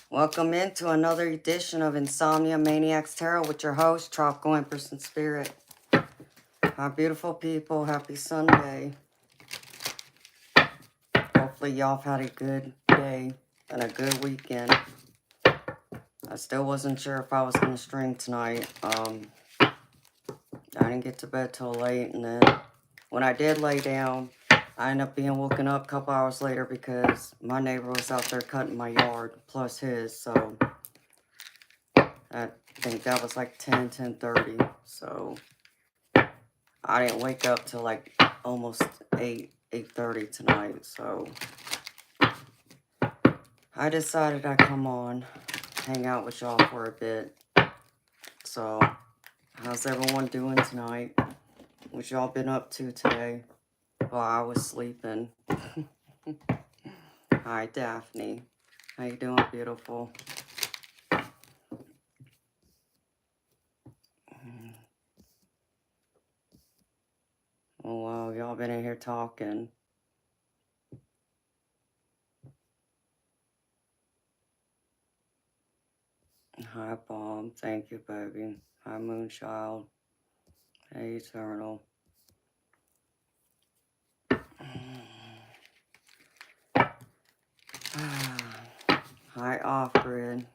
Welcome into another edition of Insomnia, Maniacs, Tarot with your host, Tropical Empress in Spirit. Hi, beautiful people. Happy Sunday. Hopefully y'all have had a good day and a good weekend. I still wasn't sure if I was going to stream tonight. I didn't get to bed till late, and then when I did lay down, I ended up being woken up a couple hours later because my neighbor was out there cutting my yard, plus his, so I think that was like 10:30, so I didn't wake up till like almost 8:30 tonight, so I decided I'd come on, hang out with y'all for a bit. So, how's everyone doing tonight? What y'all been up to today while I was sleeping? Hi, Daphne. How you doing, beautiful? Oh, wow, y'all been in here talking. Hi, Bob. Thank you, baby. Hi, Moonchild. Hey, Eternal. Hi, Off-Grid.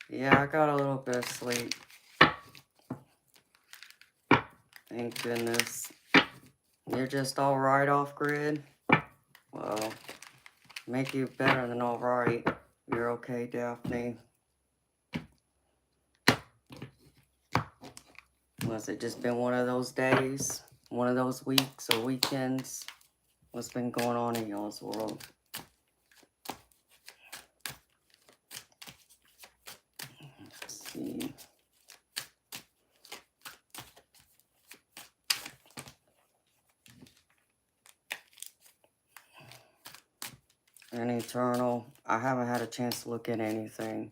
Yeah, I got a little bit of sleep. Thank goodness. You're just alright, Off-Grid? Well, make you better than alright. You're okay, Daphne? Was it just been one of those days? One of those weeks or weekends? What's been going on in y'all's world? Let's see. And Eternal, I haven't had a chance to look at anything.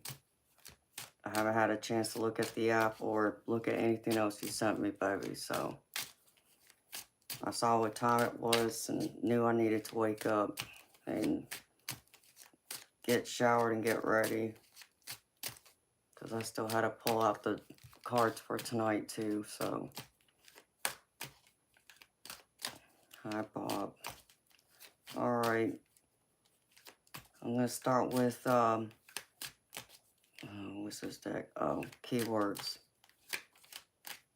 I haven't had a chance to look at the app or look at anything else you sent me, baby, so I saw what time it was and knew I needed to wake up and get showered and get ready, because I still had to pull out the cards for tonight too. So hi, Bob. All right, I'm gonna start with what's this deck? Oh, keywords.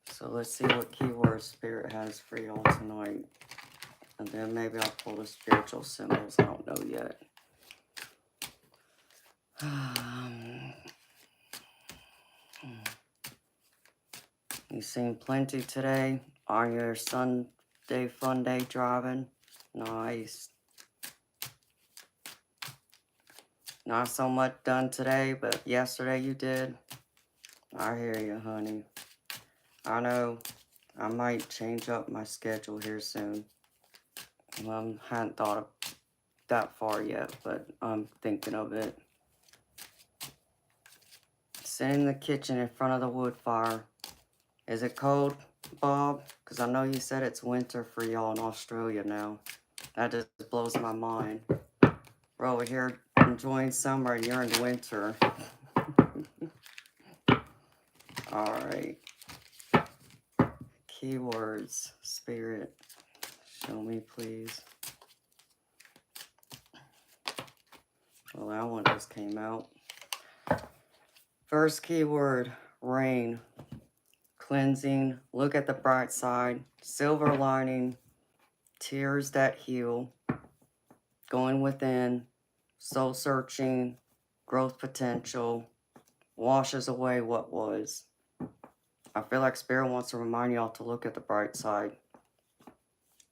So let's see what keyword Spirit has for y'all tonight, and then maybe I'll pull the spiritual symbols. I don't know yet. You seen plenty today on your Sunday fun day driving. Nice. Not so much done today, but yesterday you did. I hear you, honey. I know I might change up my schedule here soon. Hadn't thought of that far yet, but I'm thinking of it. Sitting in the kitchen in front of the wood fire. Is it cold, Bob? Because I know you said it's winter for y'all in Australia now. That just blows my mind. We're over here enjoying summer and you're in winter. Alright. Keywords. Spirit. Show me, please. Well, that one just came out. First keyword. Rain. Cleansing. Look at the bright side. Silver lining. Tears that heal. Going within. Soul searching. Growth potential. Washes away what was. I feel like Spirit wants to remind y'all to look at the bright side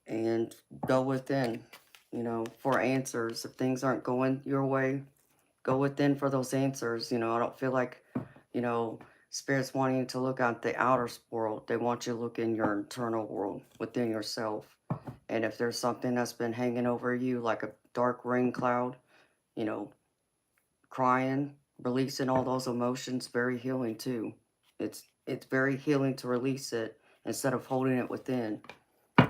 and go within, you know, for answers. If things aren't going your way, go within for those answers. You know, I don't feel like, you know, Spirit's wanting you to look at the outer world. They want you to look in your internal world, within yourself. And if there's something that's been hanging over you, like a dark rain cloud, you know, crying, releasing all those emotions, very healing too. It's very healing to release it instead of holding it within.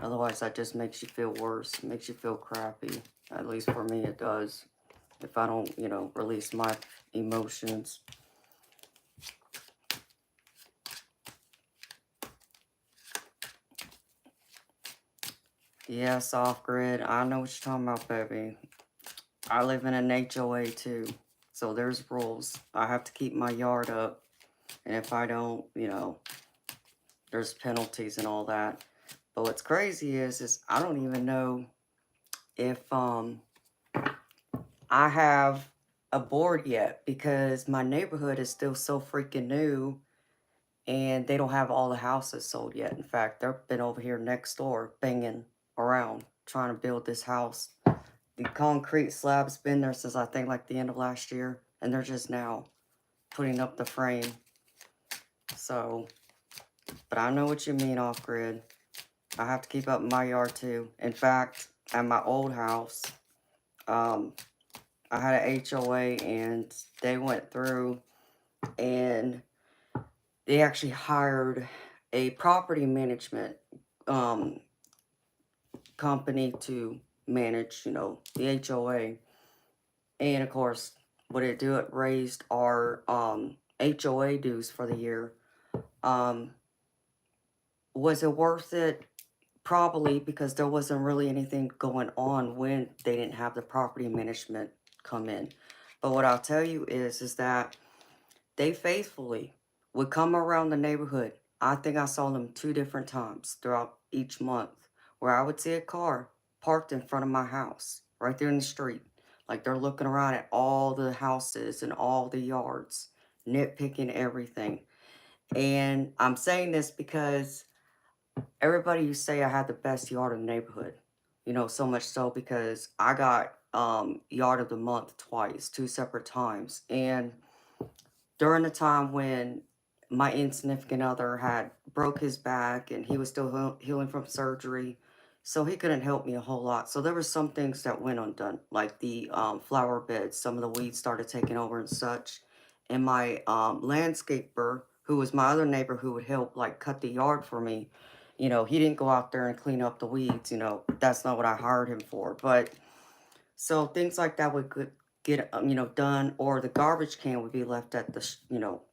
Otherwise, that just makes you feel worse. Makes you feel crappy. At least for me, it does. If I don't, release my emotions. Yes, off-grid. I know what you're talking about, baby. I live in an HOA, too. So there's rules. I have to keep my yard up. And if I don't, there's penalties and all that. But what's crazy is I don't even know if I have a board yet, because my neighborhood is still so freaking new and they don't have all the houses sold yet. In fact, they've been over here next door banging around trying to build this house. The concrete slab's been there since I think like the end of last year, and they're just now putting up the frame. So, but I know what you mean, off-grid. I have to keep up my yard too. In fact, at my old house, I had an HOA and they went through and they actually hired a property management company to manage, the HOA. And of course, what it do, it raised our HOA dues for the year. Was it worth it? Probably, because there wasn't really anything going on when they didn't have the property management come in. But what I'll tell you is that they faithfully would come around the neighborhood. I think I saw them 2 different times throughout each month, where I would see a car parked in front of my house, right there in the street. Like they're looking around at all the houses and all the yards, nitpicking everything. And I'm saying this because everybody used to say I had the best yard in the neighborhood. So much so because I got yard of the month twice, 2 separate times. And during the time when my insignificant other had broke his back and he was still healing from surgery, so he couldn't help me a whole lot. So there were some things that went undone, like the flower beds. Some of the weeds started taking over and such. And my landscaper, who was my other neighbor who would help like cut the yard for me, he didn't go out there and clean up the weeds. That's not what I hired him for. But so things like that would get done, or the garbage can would be left at the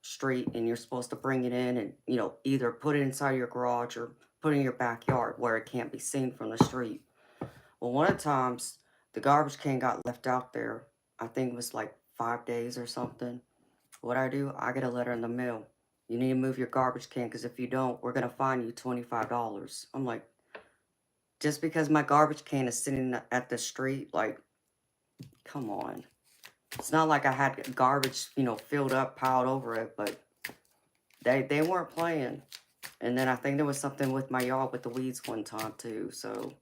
street, and you're supposed to bring it in and either put it inside your garage or put it in your backyard where it can't be seen from the street. Well, one of the times the garbage can got left out there. I think it was like 5 days or something. What I do, I get a letter in the mail. You need to move your garbage can, because if you don't, we're gonna fine you $25. I'm like, just because my garbage can is sitting at the street, like, come on. It's not like I had garbage, filled up, piled over it, but they weren't playing. And then I think there was something with my yard with the weeds one time too, so.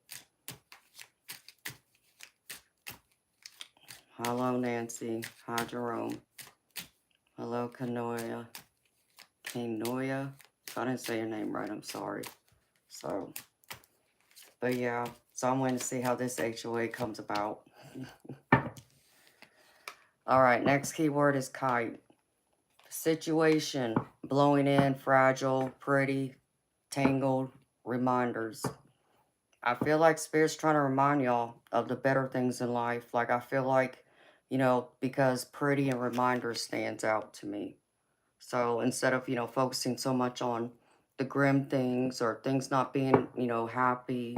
Hello, Nancy. Hi, Jerome. Hello, Kanoya. Kanoya. If I didn't say your name right, I'm sorry. So, but yeah, so I'm waiting to see how this HOA comes about. All right, next keyword is kite. Situation, blowing in, fragile, pretty, tangled, reminders. I feel like Spirit's trying to remind y'all of the better things in life. Like, I feel like, because pretty and reminders stands out to me. So instead of, focusing so much on the grim things or things not being, happy,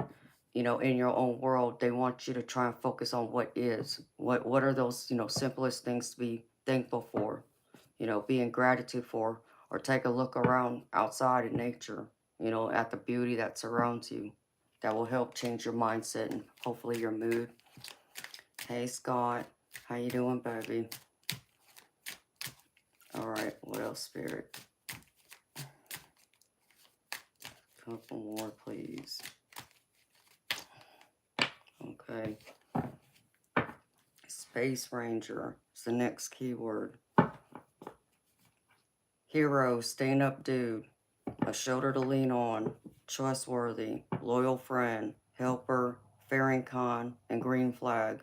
in your own world, they want you to try and focus on what is. What are those, simplest things to be thankful for, be in gratitude for, or take a look around outside in nature, at the beauty that surrounds you. That will help change your mindset and hopefully your mood. Hey, Scott. How you doing, baby? All right, what else, Spirit? Couple more, please. Okay. Space Ranger is the next keyword. Hero, stand-up dude, a shoulder to lean on, trustworthy, loyal friend, helper, fairing con, and green flag.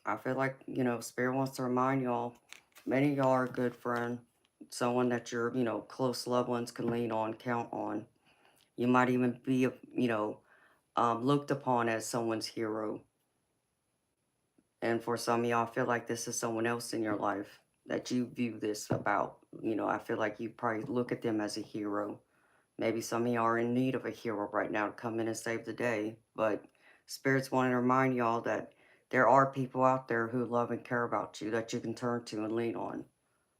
I feel like, Spirit wants to remind y'all, many of y'all are a good friend, someone that your, close loved ones can lean on, count on. You might even be, looked upon as someone's hero. And for some of y'all, I feel like this is someone else in your life that you view this about. You know, I feel like you probably look at them as a hero. Maybe some of y'all are in need of a hero right now to come in and save the day. But Spirit's wanting to remind y'all that there are people out there who love and care about you that you can turn to and lean on.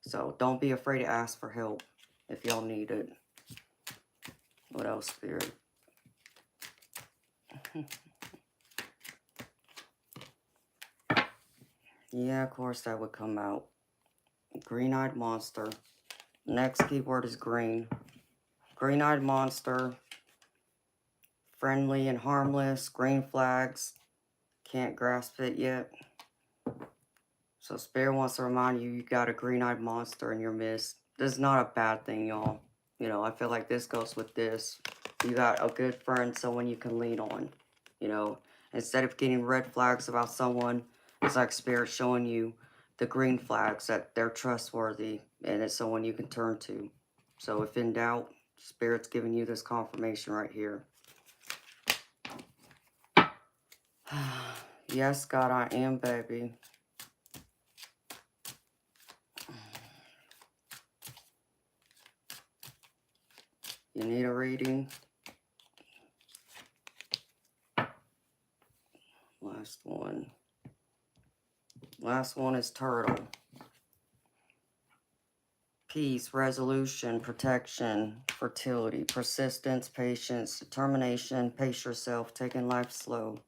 So don't be afraid to ask for help if y'all need it. What else, Spirit? Yeah, of course that would come out. Green-eyed monster. Next keyword is green. Green-eyed monster. Friendly and harmless. Green flags. Can't grasp it yet. So Spirit wants to remind you, you got a green-eyed monster in your midst. This is not a bad thing, y'all. You know, I feel like this goes with this. You got a good friend, someone you can lean on. You know, instead of getting red flags about someone, it's like Spirit showing you the green flags that they're trustworthy and it's someone you can turn to. So if in doubt, Spirit's giving you this confirmation right here. Yes, God, I am, baby. You need a reading? Last one. Last one is turtle. Peace, resolution, protection, fertility, persistence, patience, determination, pace yourself, taking life slow.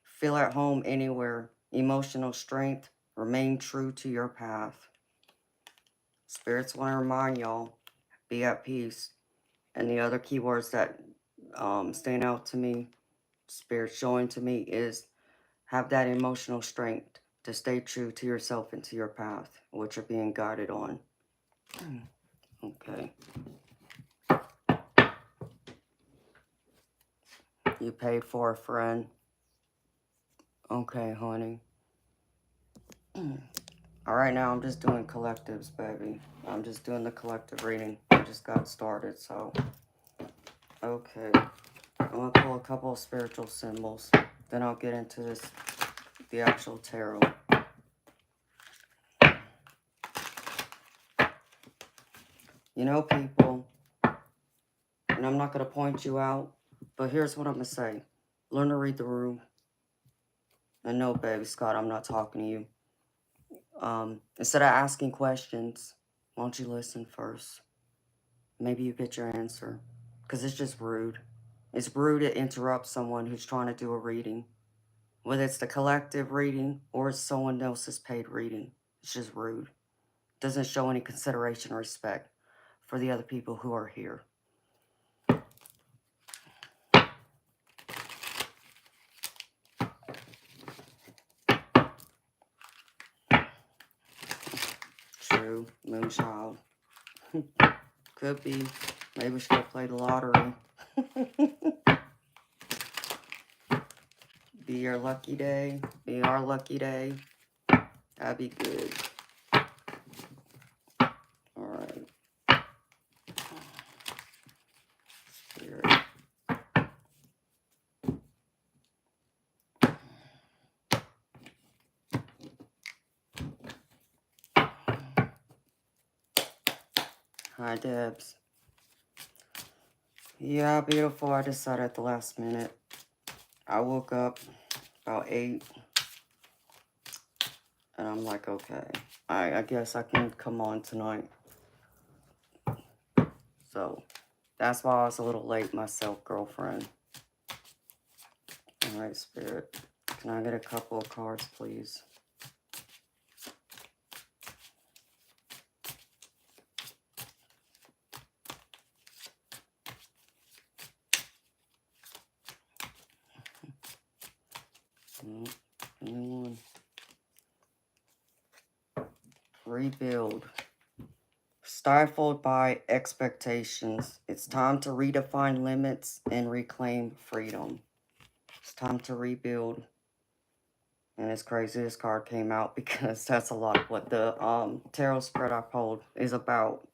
Feel at home anywhere, emotional strength, remain true to your path. Spirits want to remind y'all, be at peace. And the other keywords that stand out to me, Spirit showing to me, is have that emotional strength to stay true to yourself and to your path, what you're being guided on. Okay. You paid for a friend. Okay, honey. All right, now I'm just doing collectives, baby. I'm just doing the collective reading. I just got started, so. Okay. I'm going to pull a couple of spiritual symbols. Then I'll get into this, the actual tarot. You know, people, and I'm not going to point you out, but here's what I'm going to say. Learn to read the room. And no, baby, Scott, I'm not talking to you. Instead of asking questions, why don't you listen first? Maybe you get your answer. Because it's just rude. It's rude to interrupt someone who's trying to do a reading. Whether it's the collective reading or it's someone else's paid reading. It's just rude. Doesn't show any consideration or respect for the other people who are here. True. Moonchild. Could be. Maybe we should have played the lottery. Be your lucky day. Be our lucky day. That'd be good. Alright. Spirit. Hi, Debs. Yeah, beautiful. I decided at the last minute. I woke up about 8. And I'm like, okay. I guess I can come on tonight. So, that's why I was a little late myself, girlfriend. Alright, Spirit. Can I get a couple of cards, please? Anyone? Rebuild. Stifled by expectations. It's time to redefine limits and reclaim freedom. It's time to rebuild. And it's crazy this card came out because that's a lot of what the tarot spread I pulled is about.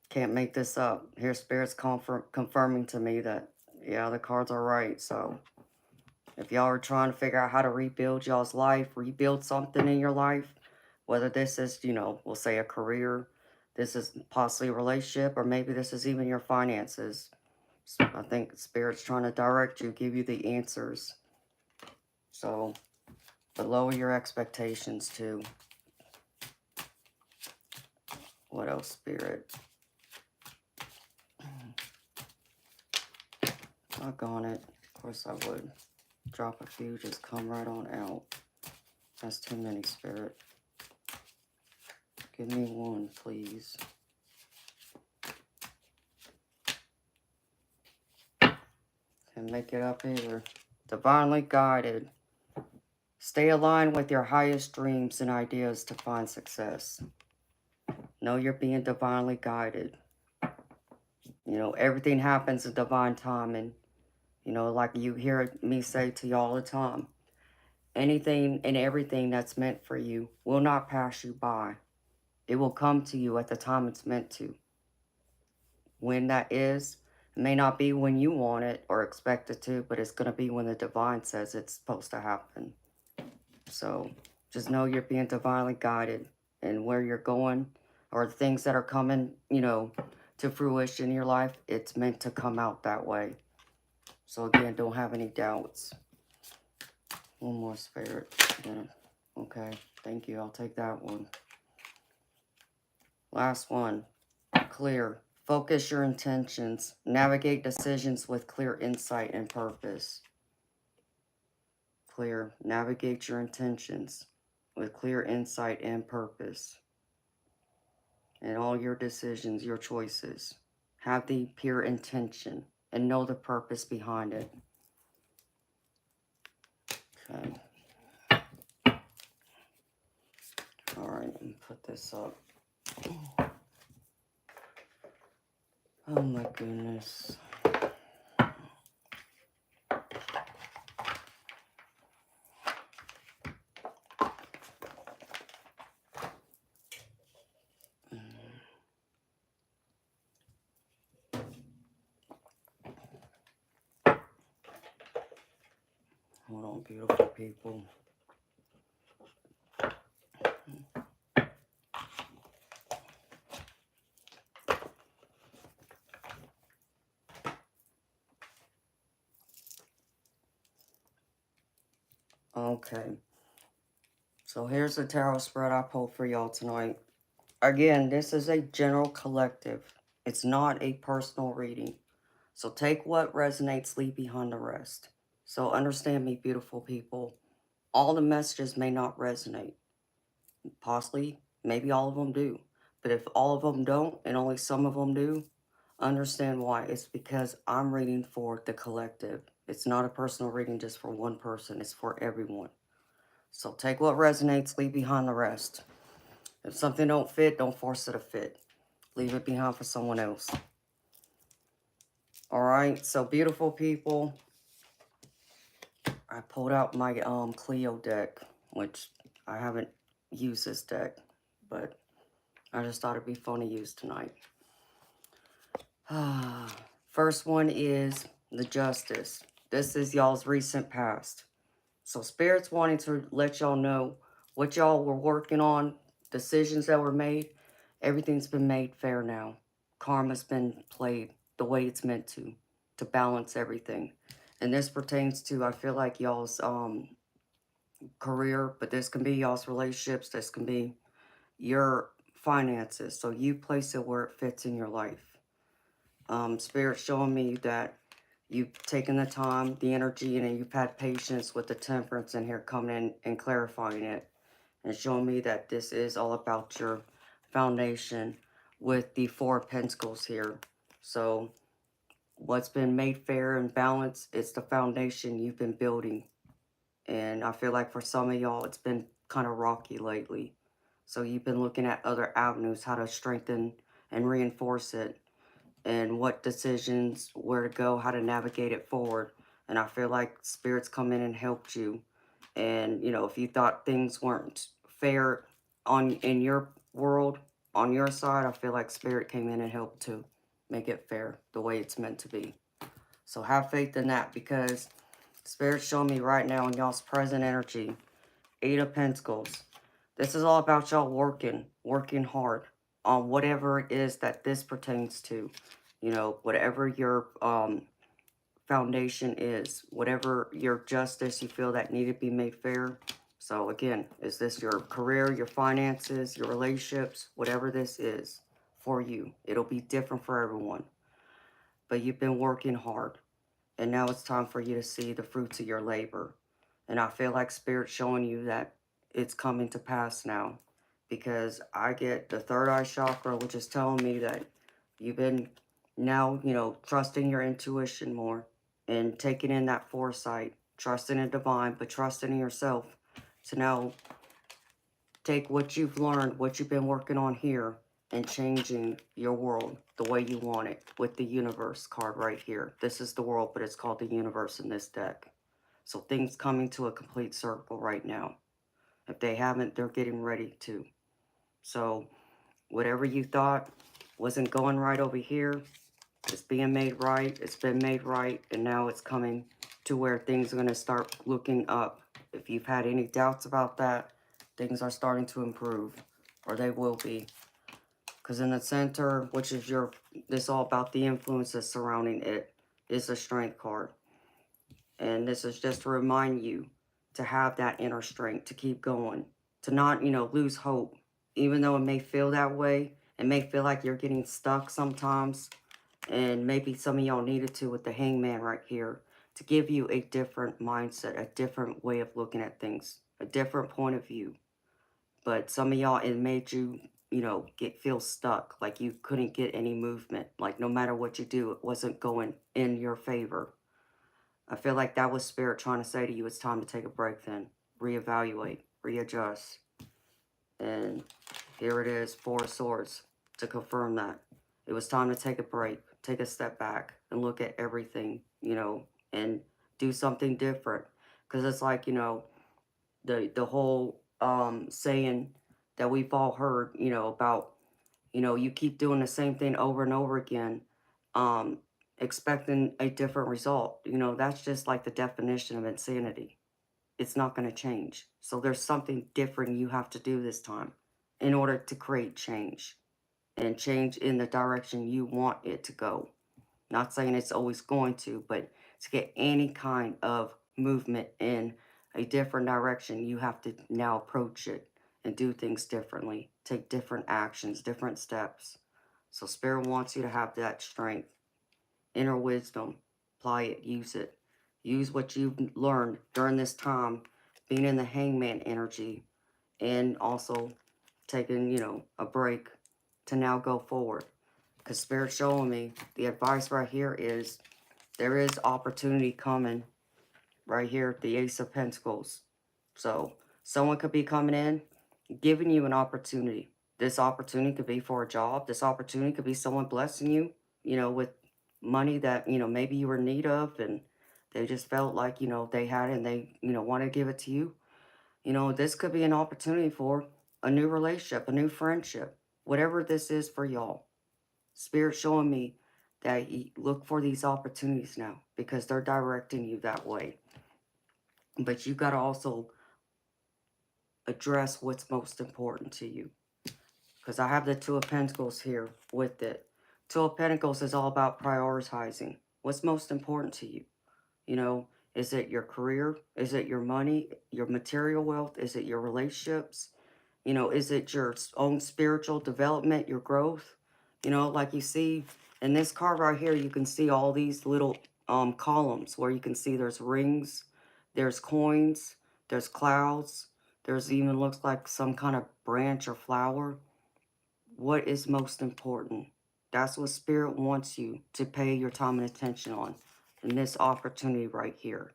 Can't make this up. Here, Spirit's confirming to me that Yeah, the cards are right. So if y'all are trying to figure out how to rebuild y'all's life, rebuild something in your life, whether this is, you know, we'll say a career, this is possibly a relationship, or maybe this is even your finances. So I think Spirit's trying to direct you, give you the answers. So, but lower your expectations too. What else, Spirit? Doggone it. Of course I would. Drop a few, just come right on out. That's too many, Spirit. Give me one, please. Can't make it up either. Divinely guided. Stay aligned with your highest dreams and ideas to find success. Know you're being divinely guided. You know, everything happens in divine timing. You know, like you hear me say to you all the time. Anything and everything that's meant for you will not pass you by. It will come to you at the time it's meant to. When that is, it may not be when you want it or expect it to, but it's going to be when the divine says it's supposed to happen. So just know you're being divinely guided, and where you're going or the things that are coming, you know, to fruition in your life, it's meant to come out that way. So again, don't have any doubts. One more, Spirit. Yeah. Okay, thank you. I'll take that one. Last one. Clear. Focus your intentions. Navigate decisions with clear insight and purpose. Clear. Navigate your intentions with clear insight and purpose. In all your decisions, your choices. Have the pure intention and know the purpose behind it. Okay. Alright, let me put this up. Oh my goodness. Hold on, beautiful people. Okay. So here's the tarot spread I pulled for y'all tonight. Again, this is a general collective. It's not a personal reading. So take what resonates, leave behind the rest. So understand me, beautiful people. All the messages may not resonate. Possibly, maybe all of them do. But if all of them don't and only some of them do, understand why. It's because I'm reading for the collective. It's not a personal reading just for one person. It's for everyone. So take what resonates, leave behind the rest. If something don't fit, don't force it to fit. Leave it behind for someone else. All right, so beautiful people, I pulled out my Clio deck, which I haven't used this deck, but I just thought it'd be fun to use tonight. First one is the Justice. This is y'all's recent past. So Spirit's wanting to let y'all know what y'all were working on, decisions that were made. Everything's been made fair now. Karma's been played the way it's meant to balance everything. And this pertains to, I feel like, y'all's career, but this can be y'all's relationships. This can be your finances. So you place it where it fits in your life. Spirit's showing me that you've taken the time, the energy, and you've had patience with the temperance in here coming in and clarifying it. And showing me that this is all about your foundation with the Four of Pentacles here. So what's been made fair and balanced, it's the foundation you've been building. And I feel like for some of y'all, it's been kind of rocky lately. So you've been looking at other avenues, how to strengthen and reinforce it, and what decisions, where to go, how to navigate it forward. And I feel like Spirit's come in and helped you. And, you know, if you thought things weren't fair in your world, on your side, I feel like Spirit came in and helped to make it fair the way it's meant to be. So have faith in that, because Spirit's showing me right now in y'all's present energy, 8 of Pentacles. This is all about y'all working hard on whatever it is that this pertains to. You know, whatever your foundation is, whatever your justice you feel that need to be made fair. So again, is this your career, your finances, your relationships, whatever this is for you? It'll be different for everyone. But you've been working hard, and now it's time for you to see the fruits of your labor. And I feel like Spirit's showing you that it's coming to pass now, because I get the third eye chakra, which is telling me that you've been now, you know, trusting your intuition more and taking in that foresight, trusting in divine, but trusting in yourself to now take what you've learned, what you've been working on here, and changing your world the way you want it with the universe card right here. This is the world, but it's called the universe in this deck. So things coming to a complete circle right now. If they haven't, they're getting ready to. So whatever you thought wasn't going right over here, it's being made right. It's been made right. And now it's coming to where things are going to start looking up. If you've had any doubts about that, things are starting to improve, or they will be. Because in the center, which is this all about the influences surrounding it, is a strength card. And this is just to remind you to have that inner strength, to keep going, to not, you know, lose hope. Even though it may feel that way, it may feel like you're getting stuck sometimes. And maybe some of y'all needed to with the hangman right here, to give you a different mindset, a different way of looking at things, a different point of view. But some of y'all, it made you, you know, feel stuck, like you couldn't get any movement, like no matter what you do, it wasn't going in your favor. I feel like that was Spirit trying to say to you, it's time to take a break then, reevaluate, readjust. And here it is, 4 of Swords, to confirm that. It was time to take a break, take a step back, and look at everything, you know, and do something different. Because it's like, you know, the whole saying that we've all heard, you know, about, you know, you keep doing the same thing over and over again, um, expecting a different result. You know, that's just like the definition of insanity. It's not going to change. So there's something different you have to do this time in order to create change, and change in the direction you want it to go. Not saying it's always going to, but to get any kind of movement in a different direction, you have to now approach it and do things differently, take different actions, different steps. So Spirit wants you to have that strength, inner wisdom, apply it, use it. Use what you've learned during this time, being in the hangman energy, and also taking, you know, a break to now go forward. Because Spirit's showing me the advice right here is there is opportunity coming right here, the Ace of Pentacles. So someone could be coming in, giving you an opportunity. This opportunity could be for a job. This opportunity could be someone blessing you, you know, with money that, you know, maybe you were in need of, and they just felt like, you know, they had it and they, you know, want to give it to you. You know, this could be an opportunity for a new relationship, a new friendship, whatever this is for y'all. Spirit showing me that you look for these opportunities now, because they're directing you that way. But you got to also address what's most important to you. Because I have the Two of Pentacles here with it. Two of Pentacles is all about prioritizing. What's most important to you? You know, is it your career? Is it your money, your material wealth? Is it your relationships? You know, is it your own spiritual development, your growth? You know, like you see in this card right here, you can see all these little columns where you can see there's rings, there's coins, there's clouds, there's even looks like some kind of branch or flower. What is most important? That's what Spirit wants you to pay your time and attention on in this opportunity right here.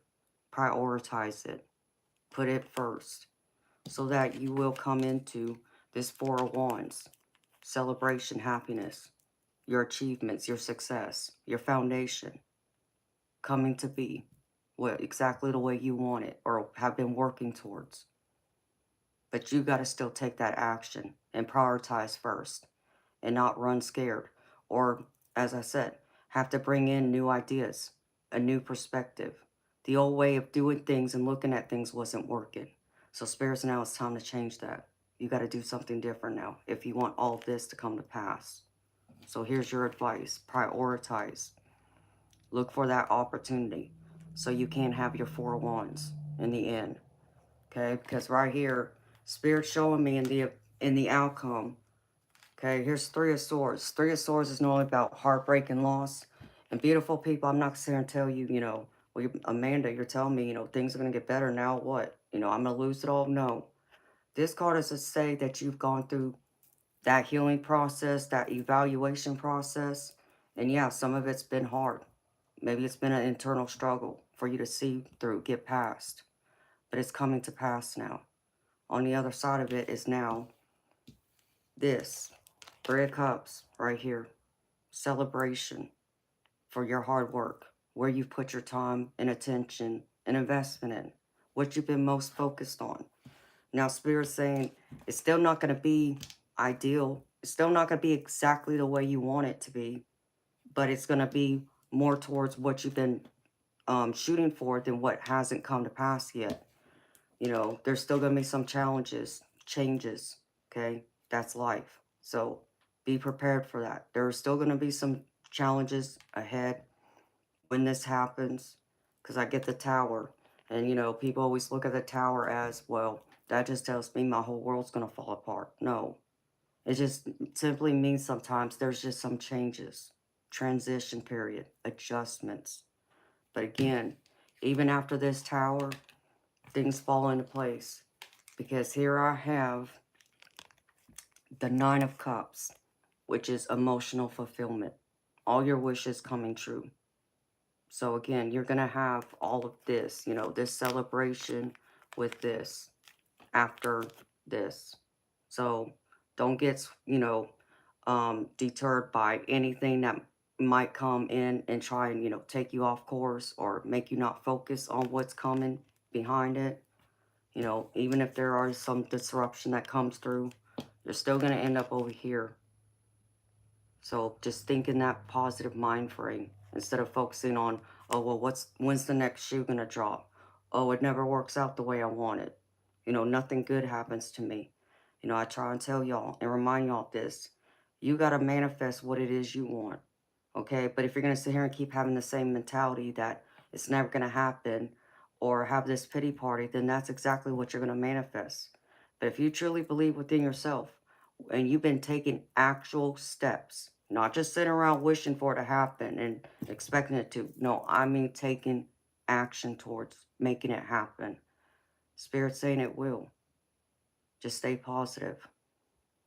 Prioritize it. Put it first, so that you will come into this 4 of Wands. Celebration, happiness, your achievements, your success, your foundation coming to be what exactly the way you want it or have been working towards. But you got to still take that action and prioritize first, and not run scared, or, as I said, have to bring in new ideas. a new perspective. The old way of doing things and looking at things wasn't working. So spirits, now it's time to change that. You got to do something different now if you want all this to come to pass. So here's your advice. Prioritize. Look for that opportunity so you can have your 4 wands in the end. Okay, because right here, Spirit's showing me in the outcome. Okay, here's 3 of Swords. 3 of Swords is normally about heartbreak and loss. And beautiful people, I'm not sitting here and tell you, well, Amanda, you're telling me, things are going to get better. Now what? I'm going to lose it all? No. This card is to say that you've gone through that healing process, that evaluation process. And yeah, some of it's been hard. Maybe it's been an internal struggle for you to see through, get past. But it's coming to pass now. On the other side of it is now this 3 of Cups right here. Celebration for your hard work, where you've put your time and attention and investment in, what you've been most focused on. Now, Spirit's saying it's still not going to be ideal. It's still not going to be exactly the way you want it to be, but it's going to be more towards what you've been shooting for than what hasn't come to pass yet. There's still going to be some challenges, changes, okay? That's life. So be prepared for that. There are still going to be some challenges ahead when this happens, because I get the Tower. And, people always look at the Tower as, well, that just tells me my whole world's going to fall apart. No. It just simply means sometimes there's just some changes, transition period, adjustments. But again, even after this Tower, things fall into place. Because here I have the 9 of Cups, which is emotional fulfillment. All your wishes coming true. So again, you're going to have all of this, this celebration with this after this. So don't get, deterred by anything that might come in and try and, take you off course or make you not focus on what's coming behind it. Even if there are some disruption that comes through, you're still going to end up over here. So just think in that positive mind frame instead of focusing on, oh, well, when's the next shoe going to drop? Oh, it never works out the way I want it. Nothing good happens to me. I try and tell y'all and remind y'all this. You got to manifest what it is you want. Okay? But if you're going to sit here and keep having the same mentality that it's never going to happen or have this pity party, then that's exactly what you're going to manifest. But if you truly believe within yourself and you've been taking actual steps, not just sitting around wishing for it to happen and expecting it to. No, I mean taking action towards making it happen. Spirit's saying it will. Just stay positive.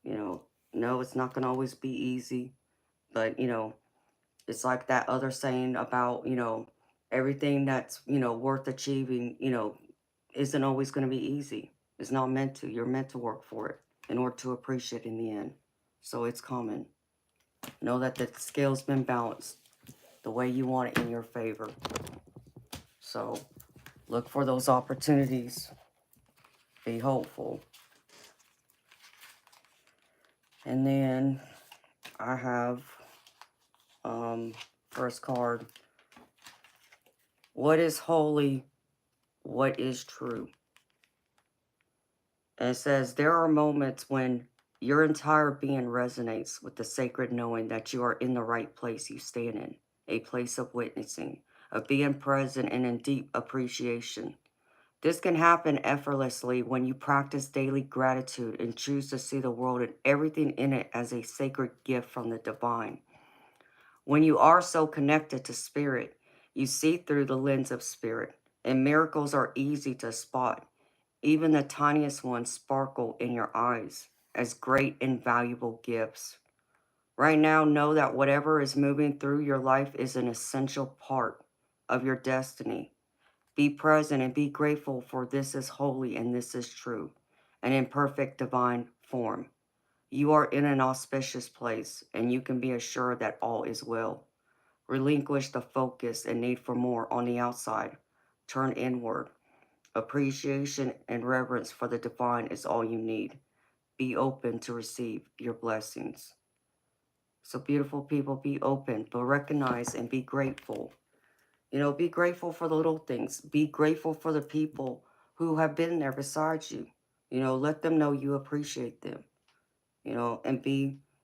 No, it's not going to always be easy. But, it's like that other saying about, everything that's, worth achieving, isn't always going to be easy. It's not meant to. You're meant to work for it in order to appreciate it in the end. So it's coming. Know that the scale's been balanced the way you want it in your favor. So look for those opportunities. Be hopeful. And then I have first card. What is holy? What is true? And it says, there are moments when your entire being resonates with the sacred knowing that you are in the right place you stand in, a place of witnessing, of being present and in deep appreciation. This can happen effortlessly when you practice daily gratitude and choose to see the world and everything in it as a sacred gift from the divine. When you are so connected to spirit, you see through the lens of spirit, and miracles are easy to spot. Even the tiniest ones sparkle in your eyes as great and valuable gifts. Right now, know that whatever is moving through your life is an essential part of your destiny. Be present and be grateful, for this is holy and this is true, and in perfect divine form. You are in an auspicious place, and you can be assured that all is well. Relinquish the focus and need for more on the outside. Turn inward. Appreciation and reverence for the divine is all you need. Be open to receive your blessings. So beautiful people, be open, but recognize and be grateful. You know, be grateful for the little things. Be grateful for the people who have been there beside you. You know, let them know you appreciate them. You know, and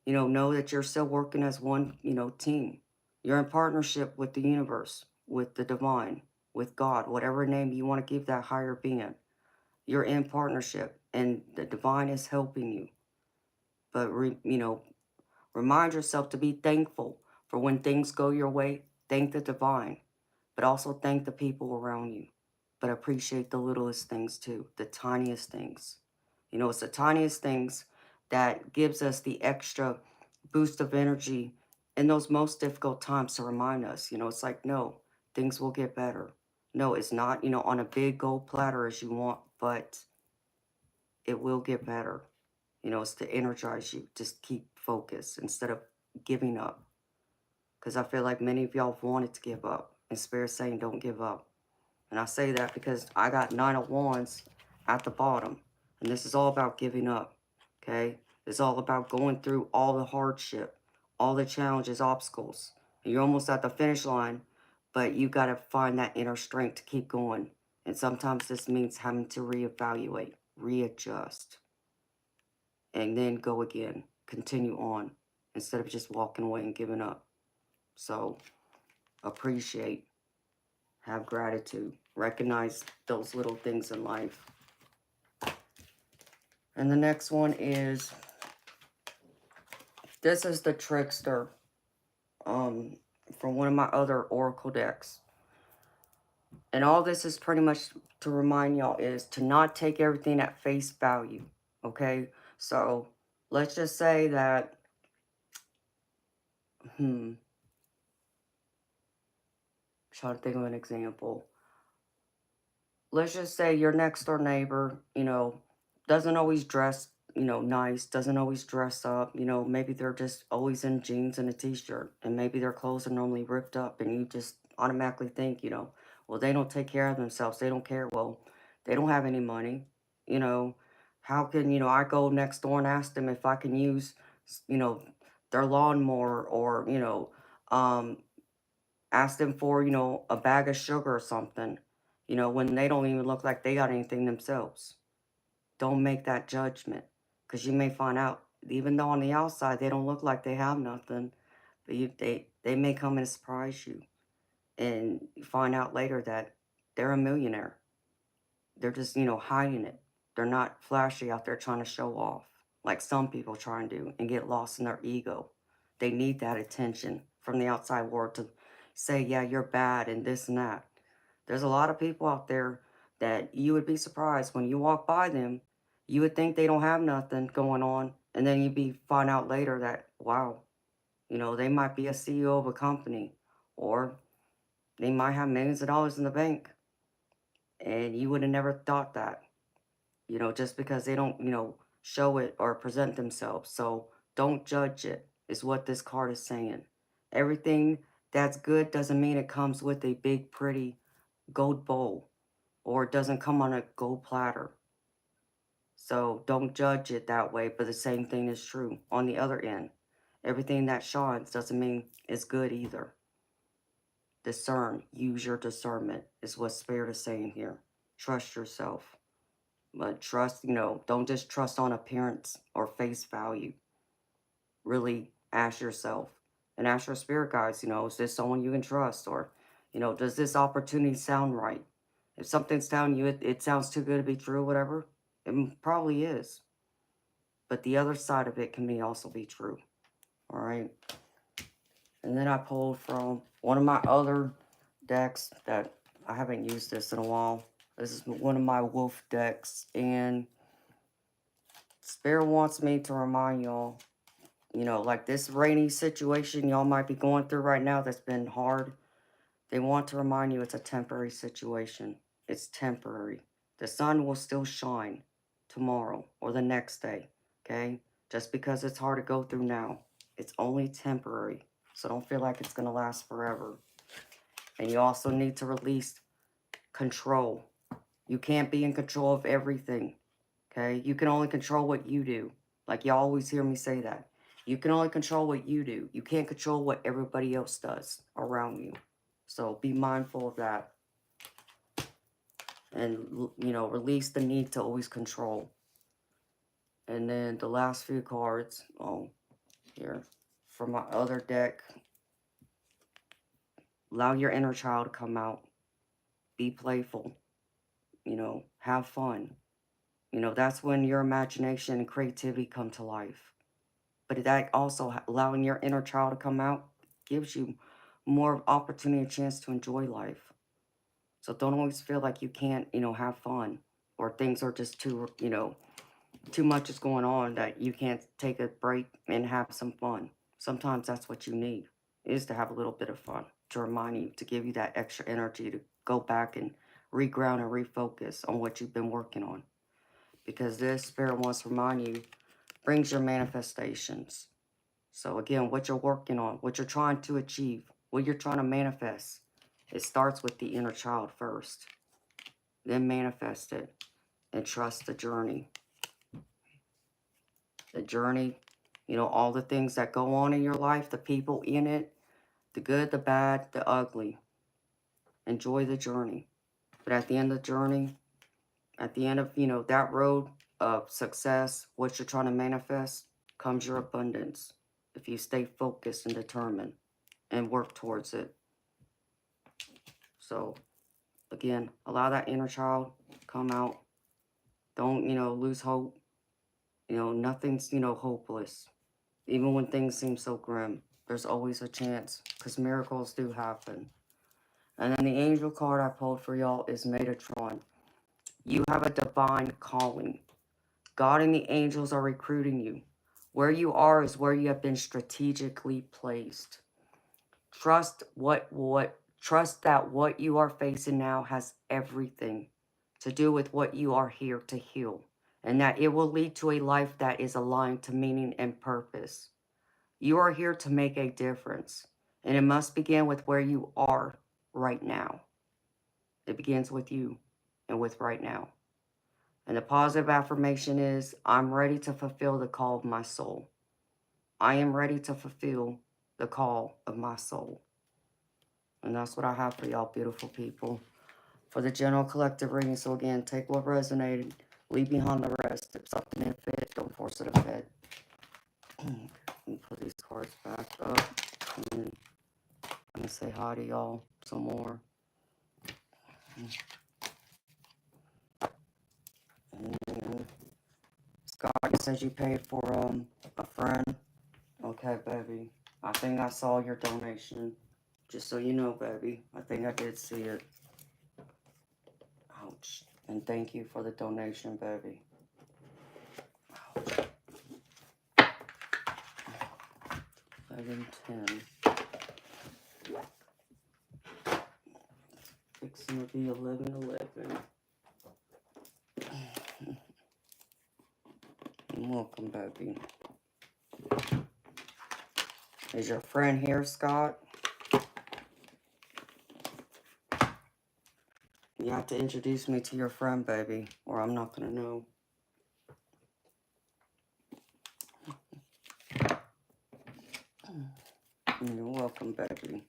know that you're still working as one, team. You're in partnership with the universe, with the divine, with God, whatever name you want to give that higher being. You're in partnership and the divine is helping you. But, remind yourself to be thankful for when things go your way. Thank the divine, but also thank the people around you. But appreciate the littlest things too, the tiniest things. You know, it's the tiniest things that gives us the extra boost of energy in those most difficult times to remind us. You know, it's like, no, things will get better. No, it's not, on a big gold platter as you want, but it will get better. You know, it's to energize you. Just keep focused instead of giving up. Because I feel like many of y'all wanted to give up. And Spirit's saying don't give up. And I say that because I got 9 of Wands at the bottom. And this is all about giving up. Okay? It's all about going through all the hardship, all the challenges, obstacles. And you're almost at the finish line, but you got to find that inner strength to keep going. And sometimes this means having to reevaluate, readjust, and then go again, continue on, instead of just walking away and giving up. So appreciate, have gratitude, recognize those little things in life. And the next one is, this is the Trickster from one of my other Oracle decks. And all this is pretty much to remind y'all is to not take everything at face value, okay? So let's just say that, trying to think of an example. Let's just say your next door neighbor, doesn't always dress, nice, doesn't always dress up, maybe they're just always in jeans and a t-shirt, and maybe their clothes are normally ripped up, and you just automatically think, well, they don't take care of themselves, they don't care. Well, they don't have any money, you know, how can, I go next door and ask them if I can use, you know, their lawnmower, or, um, ask them for, a bag of sugar or something, when they don't even look like they got anything themselves. Don't make that judgment, because you may find out, even though on the outside they don't look like they have nothing, but they may come and surprise you. And you find out later that they're a millionaire. They're just, hiding it. They're not flashy out there trying to show off like some people try and do and get lost in their ego. They need that attention from the outside world to say, yeah, you're bad and this and that. There's a lot of people out there that you would be surprised when you walk by them. You would think they don't have nothing going on. And then find out later that, wow, they might be a CEO of a company, or they might have millions of dollars in the bank. And you would have never thought that, just because they don't, show it or present themselves. So don't judge it, is what this card is saying. Everything that's good doesn't mean it comes with a big, pretty gold bowl, or it doesn't come on a gold platter. So don't judge it that way, but the same thing is true on the other end. Everything that shines doesn't mean it's good either. Discern, use your discernment, is what Spirit is saying here. Trust yourself. But trust, don't just trust on appearance or face value. Really ask yourself and ask your spirit guides, is this someone you can trust? Or, does this opportunity sound right? If something's telling you it sounds too good to be true, whatever, it probably is. But the other side of it can also be true. All right. And then I pulled from one of my other decks that I haven't used this in a while. This is one of my wolf decks, and Spirit wants me to remind y'all, like this rainy situation y'all might be going through right now that's been hard. They want to remind you it's a temporary situation. It's temporary. The sun will still shine tomorrow or the next day, okay? Just because it's hard to go through now, it's only temporary. So don't feel like it's going to last forever. And you also need to release control. You can't be in control of everything, okay? You can only control what you do. Like you always hear me say that. You can only control what you do. You can't control what everybody else does around you. So be mindful of that. And, you know, release the need to always control. And then the last few cards, here, from my other deck. Allow your inner child to come out. Be playful. You know, have fun. You know, that's when your imagination and creativity come to life. But that also, allowing your inner child to come out, gives you more opportunity and chance to enjoy life. So don't always feel like you can't, you know, have fun, or things are just too, you know, too much is going on that you can't take a break and have some fun. Sometimes that's what you need, is to have a little bit of fun, to remind you, to give you that extra energy to go back and reground and refocus on what you've been working on. Because this spirit wants to remind you, brings your manifestations. So again, what you're working on, what you're trying to achieve, what you're trying to manifest, it starts with the inner child first. Then manifest it and trust the journey. The journey, you know, all the things that go on in your life, the people in it, the good, the bad, the ugly. Enjoy the journey. But at the end of the journey, at the end of, you know, that road of success, what you're trying to manifest, comes your abundance. If you stay focused and determined and work towards it. So, again, allow that inner child come out. Don't, you know, lose hope. You know, nothing's, you know, hopeless. Even when things seem so grim, there's always a chance, because miracles do happen. And then the angel card I pulled for y'all is Metatron. You have a divine calling. God and the angels are recruiting you. Where you are is where you have been strategically placed. Trust that what you are facing now has everything to do with what you are here to heal, and that it will lead to a life that is aligned to meaning and purpose. You are here to make a difference, and it must begin with where you are right now. It begins with you and with right now. And the positive affirmation is, I'm ready to fulfill the call of my soul. I am ready to fulfill the call of my soul. And that's what I have for y'all, beautiful people. For the general collective reading, so again, take what resonated, leave behind the rest. If something didn't fit, don't force it to fit. Let me put these cards back up. And I'm going to say hi to y'all some more. And Scott says you paid for a friend. Okay, baby. I think I saw your donation. Just so you know, baby. I think I did see it. Ouch. And thank you for the donation, baby. Ouch. 11:10. Fixing to be 11:11. Welcome, baby. Is your friend here, Scott? You have to introduce me to your friend, baby, or I'm not going to know. You're welcome, baby.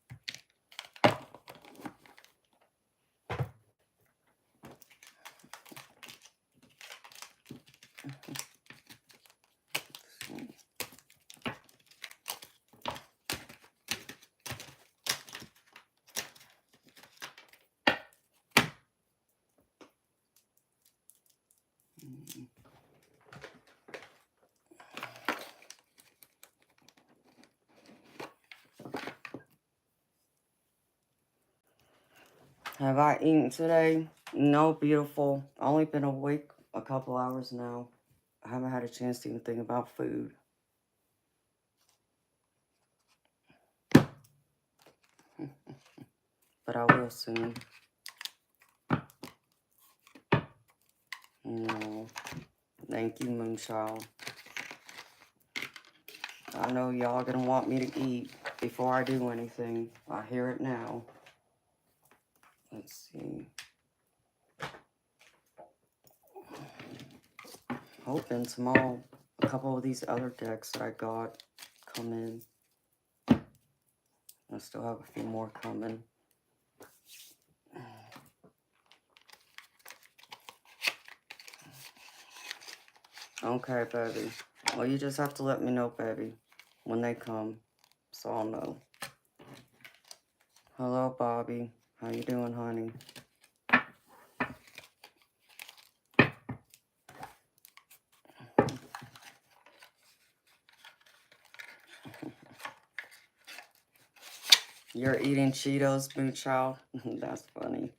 Have I eaten today? No, beautiful. Only been awake a couple hours now. I haven't had a chance to even think about food. But I will soon. No. Thank you, Moonchild. I know y'all gonna want me to eat before I do anything. I hear it now. Let's see. Hoping tomorrow a couple of these other decks that I got come in. I still have a few more coming. Okay, baby. Well, you just have to let me know, baby, when they come, so I'll know. Hello, Bobby. How you doing, honey? You're eating Cheetos, Boo Child? That's funny.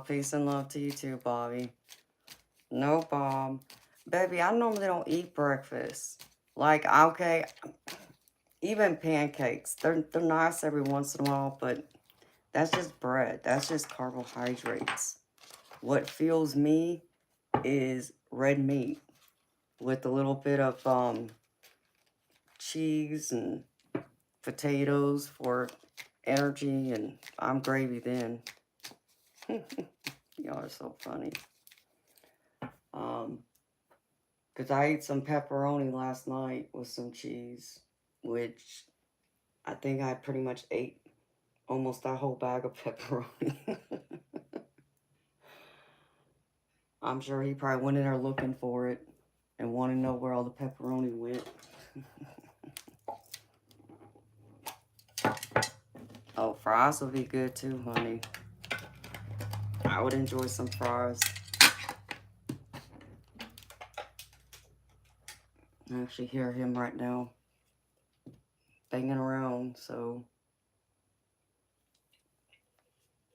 Peace and love to you too, Bobby. No, Bob. Baby, I normally don't eat breakfast. Like, okay, even pancakes. They're nice every once in a while, but that's just bread. That's just carbohydrates. What fuels me is red meat with a little bit of cheese and potatoes for energy, and I'm gravy then. Y'all are so funny. Because I ate some pepperoni last night with some cheese, which I think I pretty much ate almost that whole bag of pepperoni. I'm sure he probably went in there looking for it and wanted to know where all the pepperoni went. Oh, fries would be good too, honey. I would enjoy some fries. I actually hear him right now banging around, so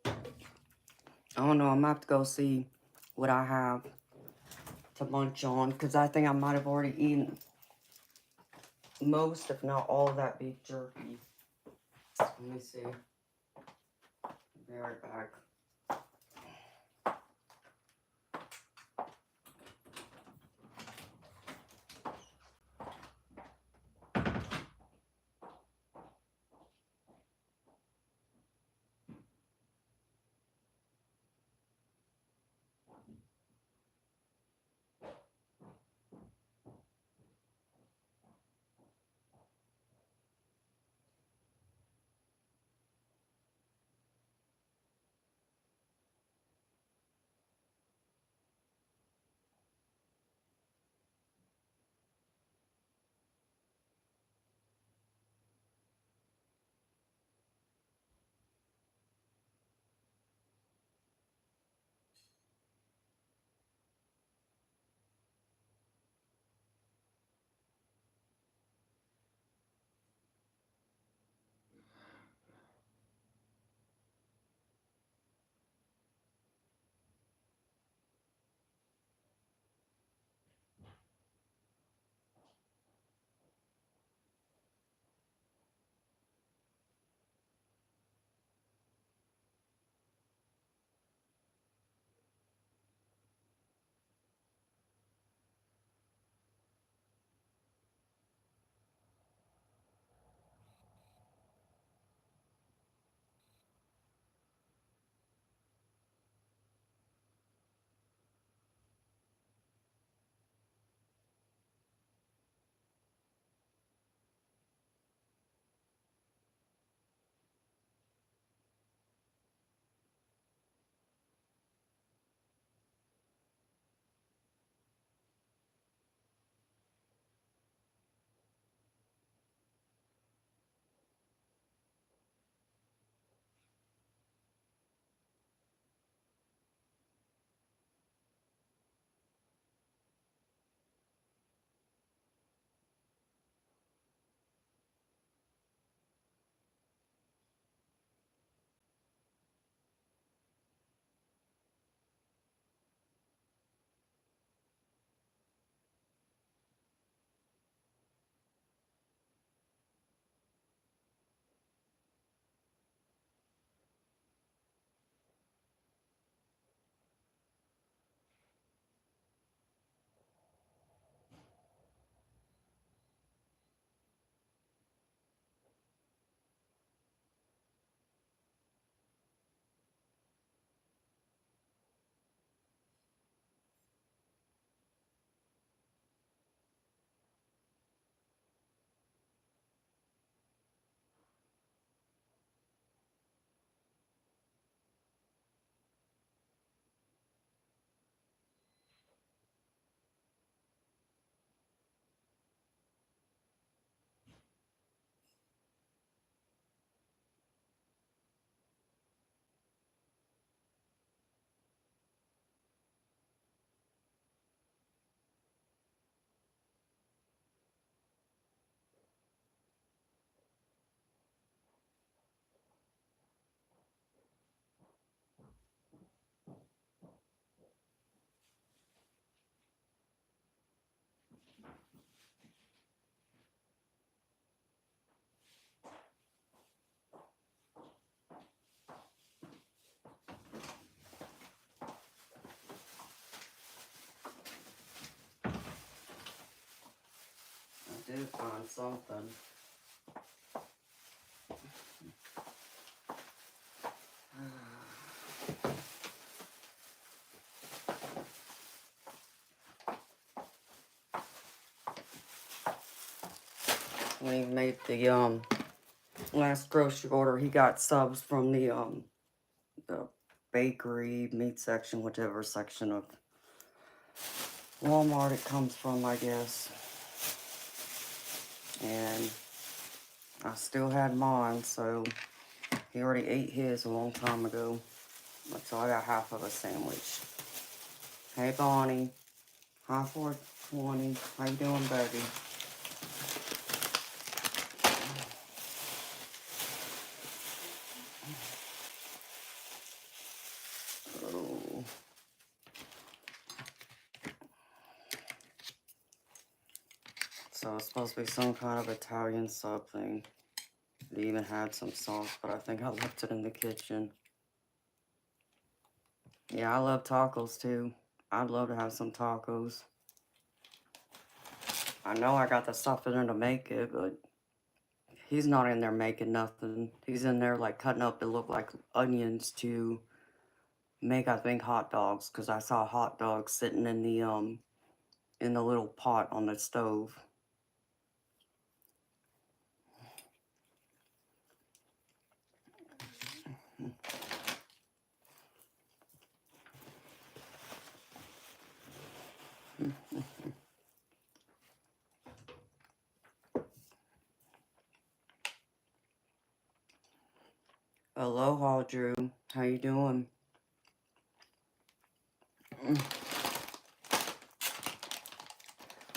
I don't know. I'm gonna have to go see what I have to munch on, because I think I might have already eaten most, if not all, of that beef jerky. Let me see. Be right back. should find something. When he made the last grocery order, he got subs from the bakery, meat section, whichever section of Walmart it comes from, I guess. And I still had mine, so he already ate his a long time ago. So I got half of a sandwich. Hey Bonnie. Hi 420. How you doing, baby? Oh. So it's supposed to be some kind of Italian sub thing. They even had some sauce, but I think I left it in the kitchen. Yeah, I love tacos too. I'd love to have some tacos. I know I got the stuff in there to make it, but he's not in there making nothing. He's in there like cutting up to look like onions to make, I think, hot dogs, because I saw hot dogs sitting in the little pot on the stove. Aloha, Drew. How you doing?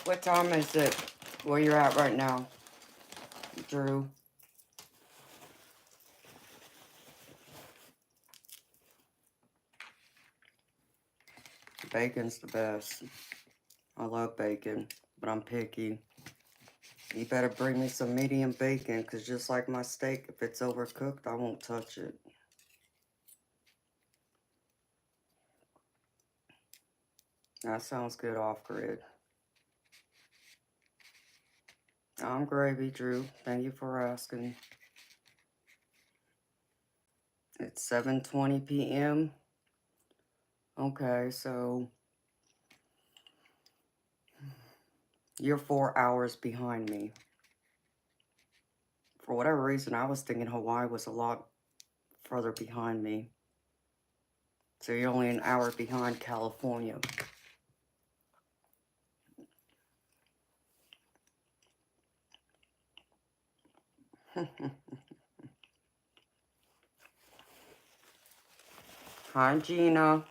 What time is it where you're at right now, Drew? Bacon's the best. I love bacon, but I'm picky. You better bring me some medium bacon, because just like my steak, if it's overcooked, I won't touch it. That sounds good off-grid. I'm gravy, Drew. Thank you for asking. It's 7:20 p.m. Okay, so you're 4 hours behind me. For whatever reason, I was thinking Hawaii was a lot further behind me. So you're only an hour behind California. Hi, Gina.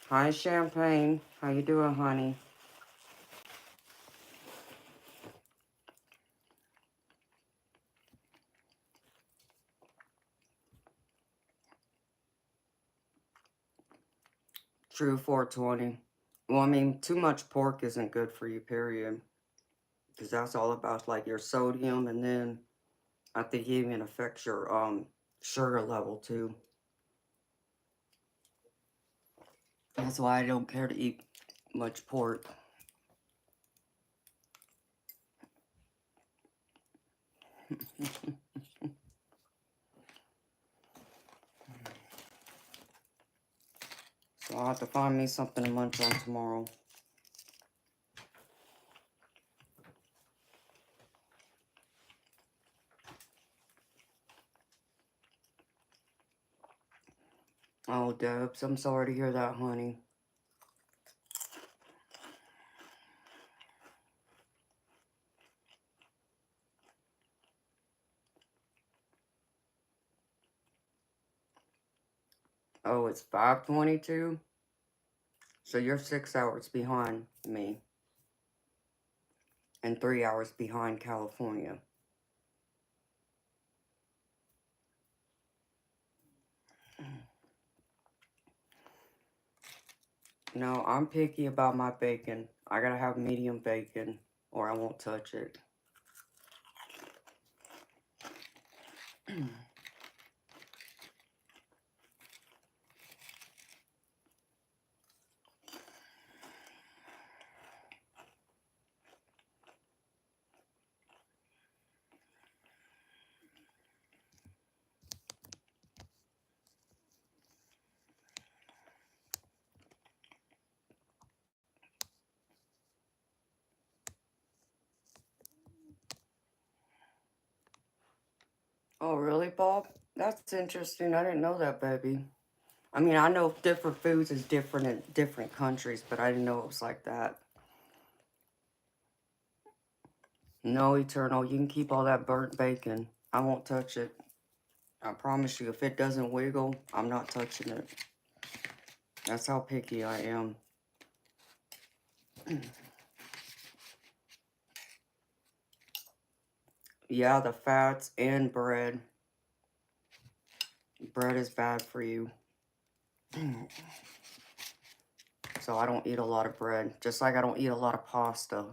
Hi, Champagne. How you doing, honey? True 420. Well, I mean, too much pork isn't good for you, period. Because that's all about, like, your sodium, and then I think it even affects your sugar level, too. That's why I don't care to eat much pork. So I'll have to find me something to munch on tomorrow. Oh, Debs, I'm sorry to hear that, honey. Oh, it's 5:22? So you're 6 hours behind me. And 3 hours behind California. No, I'm picky about my bacon. I gotta have medium bacon, or I won't touch it. Oh, really, Bob? That's interesting. I didn't know that, baby. I mean, I know different foods is different in different countries, but I didn't know it was like that. No, Eternal, you can keep all that burnt bacon. I won't touch it. I promise you, if it doesn't wiggle, I'm not touching it. That's how picky I am. Yeah, the fats and bread. Bread is bad for you. So I don't eat a lot of bread. Just like I don't eat a lot of pasta.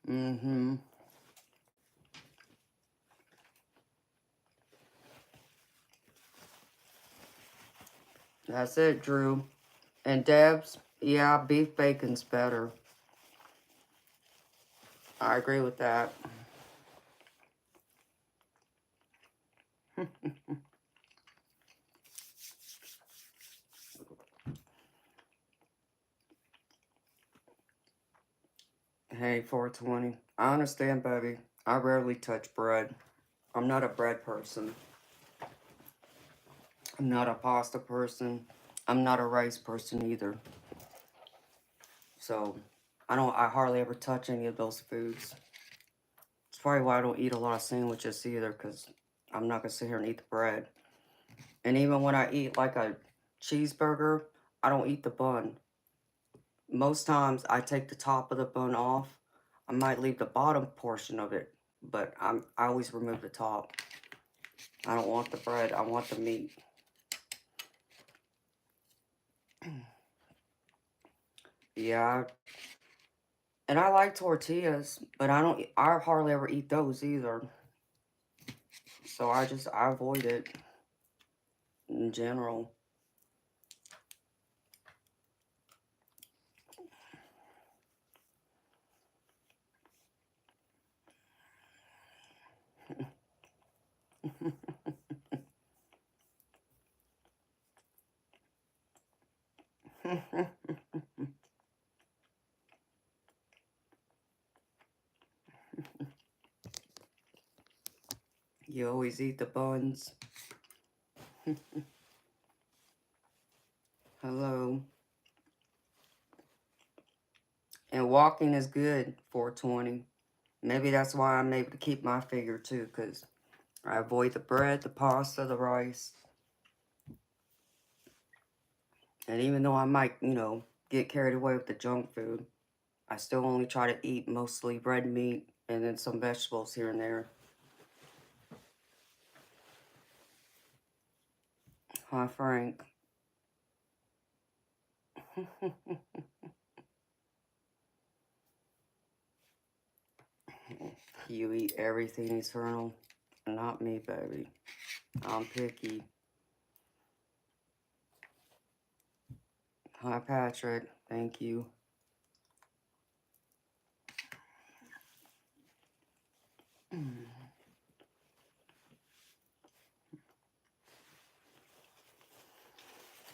Mm-hmm. That's it, Drew. And Debs, yeah, beef bacon's better. I agree with that. Hey, 420. I understand, baby. I rarely touch bread. I'm not a bread person. I'm not a pasta person. I'm not a rice person either. So, I hardly ever touch any of those foods. It's probably why I don't eat a lot of sandwiches either, because I'm not going to sit here and eat the bread. And even when I eat like a cheeseburger, I don't eat the bun. Most times I take the top of the bun off. I might leave the bottom portion of it, but I always remove the top. I don't want the bread, I want the meat. Yeah, and I like tortillas, but I hardly ever eat those either. So I avoid it in general. You always eat the buns. Hello. And walking is good, 420. Maybe that's why I'm able to keep my figure too, because I avoid the bread, the pasta, the rice. And even though I might, get carried away with the junk food, I still only try to eat mostly red meat and then some vegetables here and there. Hi, Frank. You eat everything eternal. Not me, baby. I'm picky. Hi, Patrick. Thank you.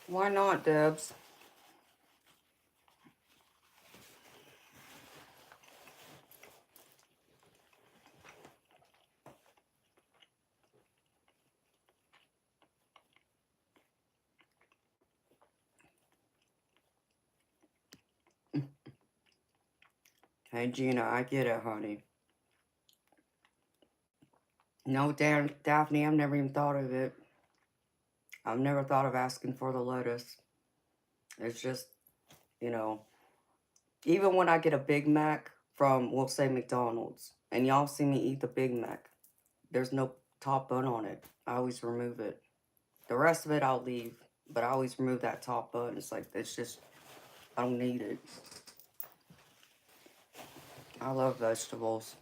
Why not, Debs? Hey, Gina, I get it, honey. No, Daphne, I've never even thought of it. I've never thought of asking for the lettuce. It's just, you know, even when I get a Big Mac from, we'll say, McDonald's, and y'all see me eat the Big Mac, there's no top bun on it. I always remove it. The rest of it I'll leave, but I always remove that top bun. It's like, it's just, I don't need it. I love vegetables.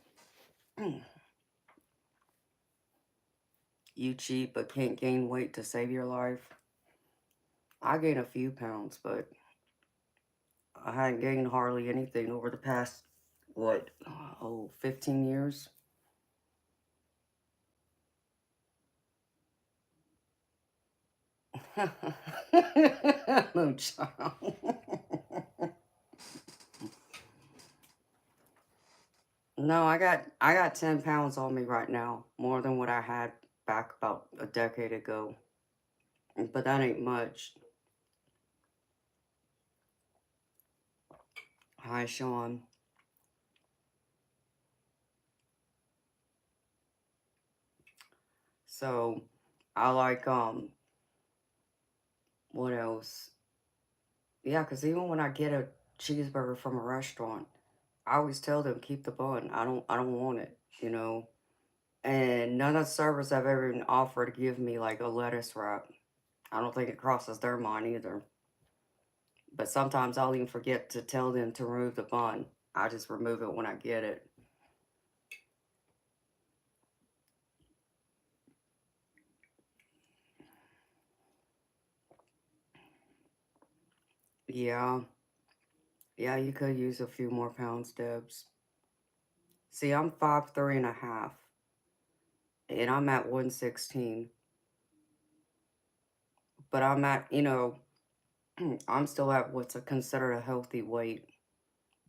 You cheat but can't gain weight to save your life. I gain a few pounds, but I hadn't gained hardly anything over the past, 15 years? No, child. No, I got 10 pounds on me right now, more than what I had back about a decade ago. But that ain't much. Hi, Sean. So I like what else? Yeah, cause even when I get a cheeseburger from a restaurant, I always tell them keep the bun. I don't want it, you know. And none of the servers have ever even offered to give me like a lettuce wrap. I don't think it crosses their mind either. But sometimes I'll even forget to tell them to remove the bun. I just remove it when I get it. Yeah, yeah, you could use a few more pounds, Debs. See, I'm 5'3" and a half, and I'm at 116. But I'm at, I'm still at what's considered a healthy weight.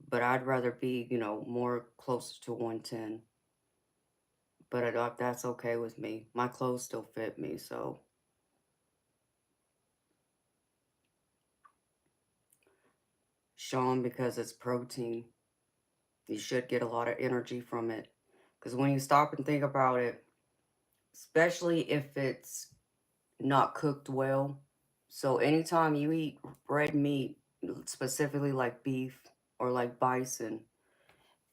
But I'd rather be, more closer to 110. But that's okay with me. My clothes still fit me, so. Sean, because it's protein, you should get a lot of energy from it. Because when you stop and think about it, especially if it's not cooked well, so anytime you eat red meat, specifically like beef or like bison,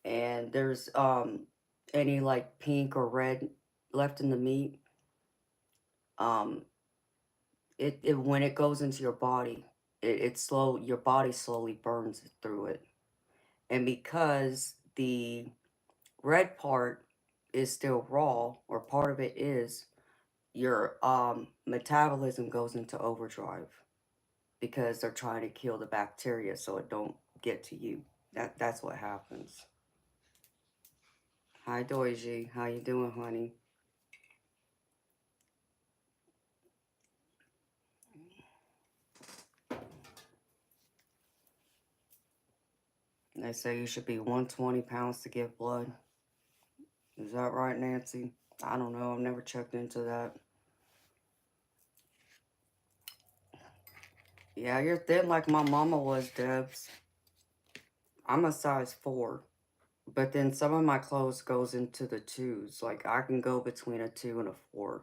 and there's any like pink or red left in the meat, um it when it goes into your body, your body slowly burns through it. And because the red part is still raw, or part of it is, your metabolism goes into overdrive because they're trying to kill the bacteria so it don't get to you. That's what happens. Hi Doiji, how you doing, honey? They say you should be 120 pounds to give blood. Is that right, Nancy? I don't know. I've never checked into that. Yeah, you're thin like my mama was, Debs. I'm a size 4. But then some of my clothes goes into the 2s. Like, I can go between a 2 and a 4.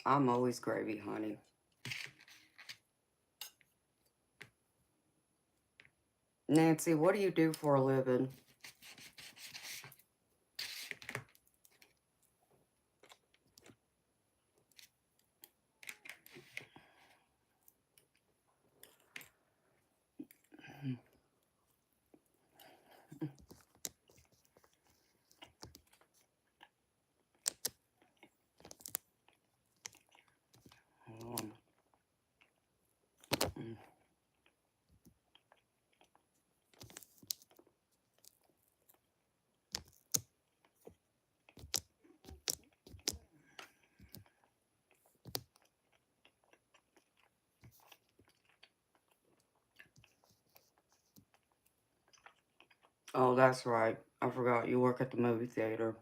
I'm always gravy, honey. Nancy, what do you do for a living? Um, oh, that's right. I forgot you work at the movie theater.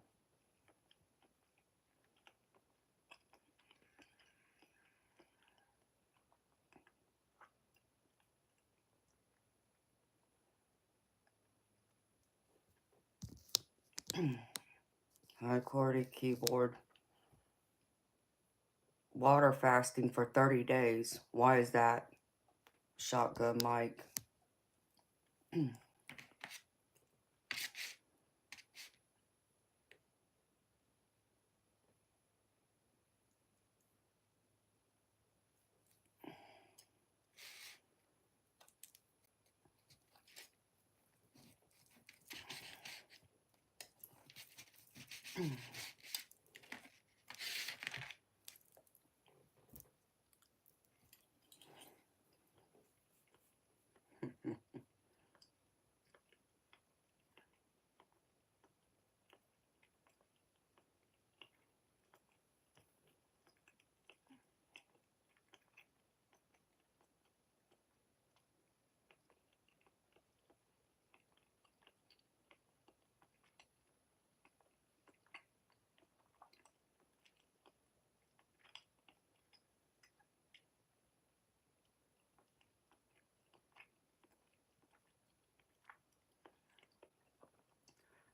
High quality keyboard. Water fasting for 30 days. Why is that? Shotgun Mike.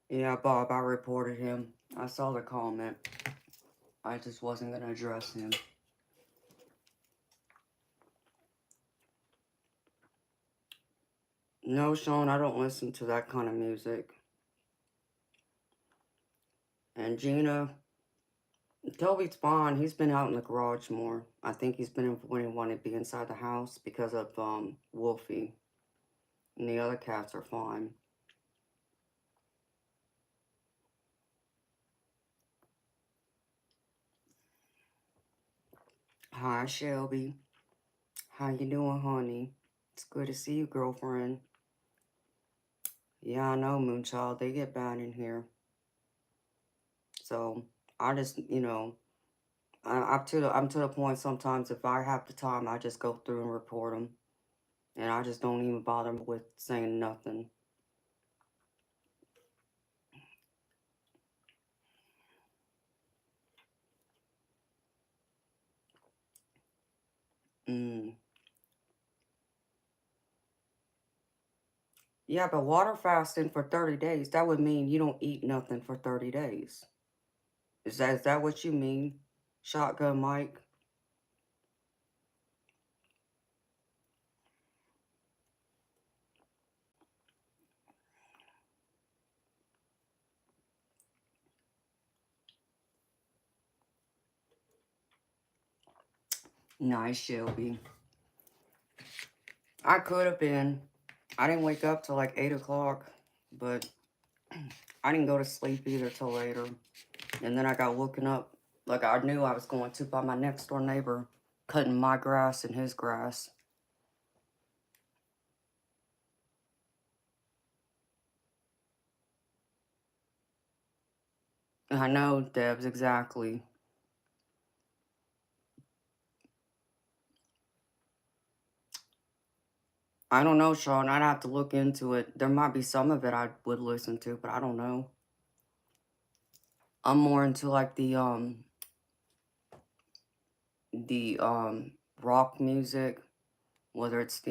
Yeah, Bob, I reported him. I saw the comment. I just wasn't going to address him. No, Sean, I don't listen to that kind of music. And Gina, Toby's fine. He's been out in the garage more. I think he's been when he wanted to be inside the house because of Wolfie. And the other cats are fine. Hi, Shelby. How you doing, honey? It's good to see you, girlfriend. Yeah, I know, Moonchild. They get bad in here. So I just, I'm to the point sometimes if I have the time, I just go through and report them, and I just don't even bother with saying nothing. Mm. Yeah, but water fasting for 30 days, that would mean you don't eat nothing for 30 days. Is that what you mean, Shotgun Mike? Nice, Shelby. I could have been. I didn't wake up till like 8 o'clock, but I didn't go to sleep either till later. And then I got woken up like I knew I was going to by my next door neighbor cutting my grass and his grass. I know, Debs, exactly. I don't know, Sean. I'd have to look into it. There might be some of it I would listen to, but I don't know. I'm more into like the rock music, whether it's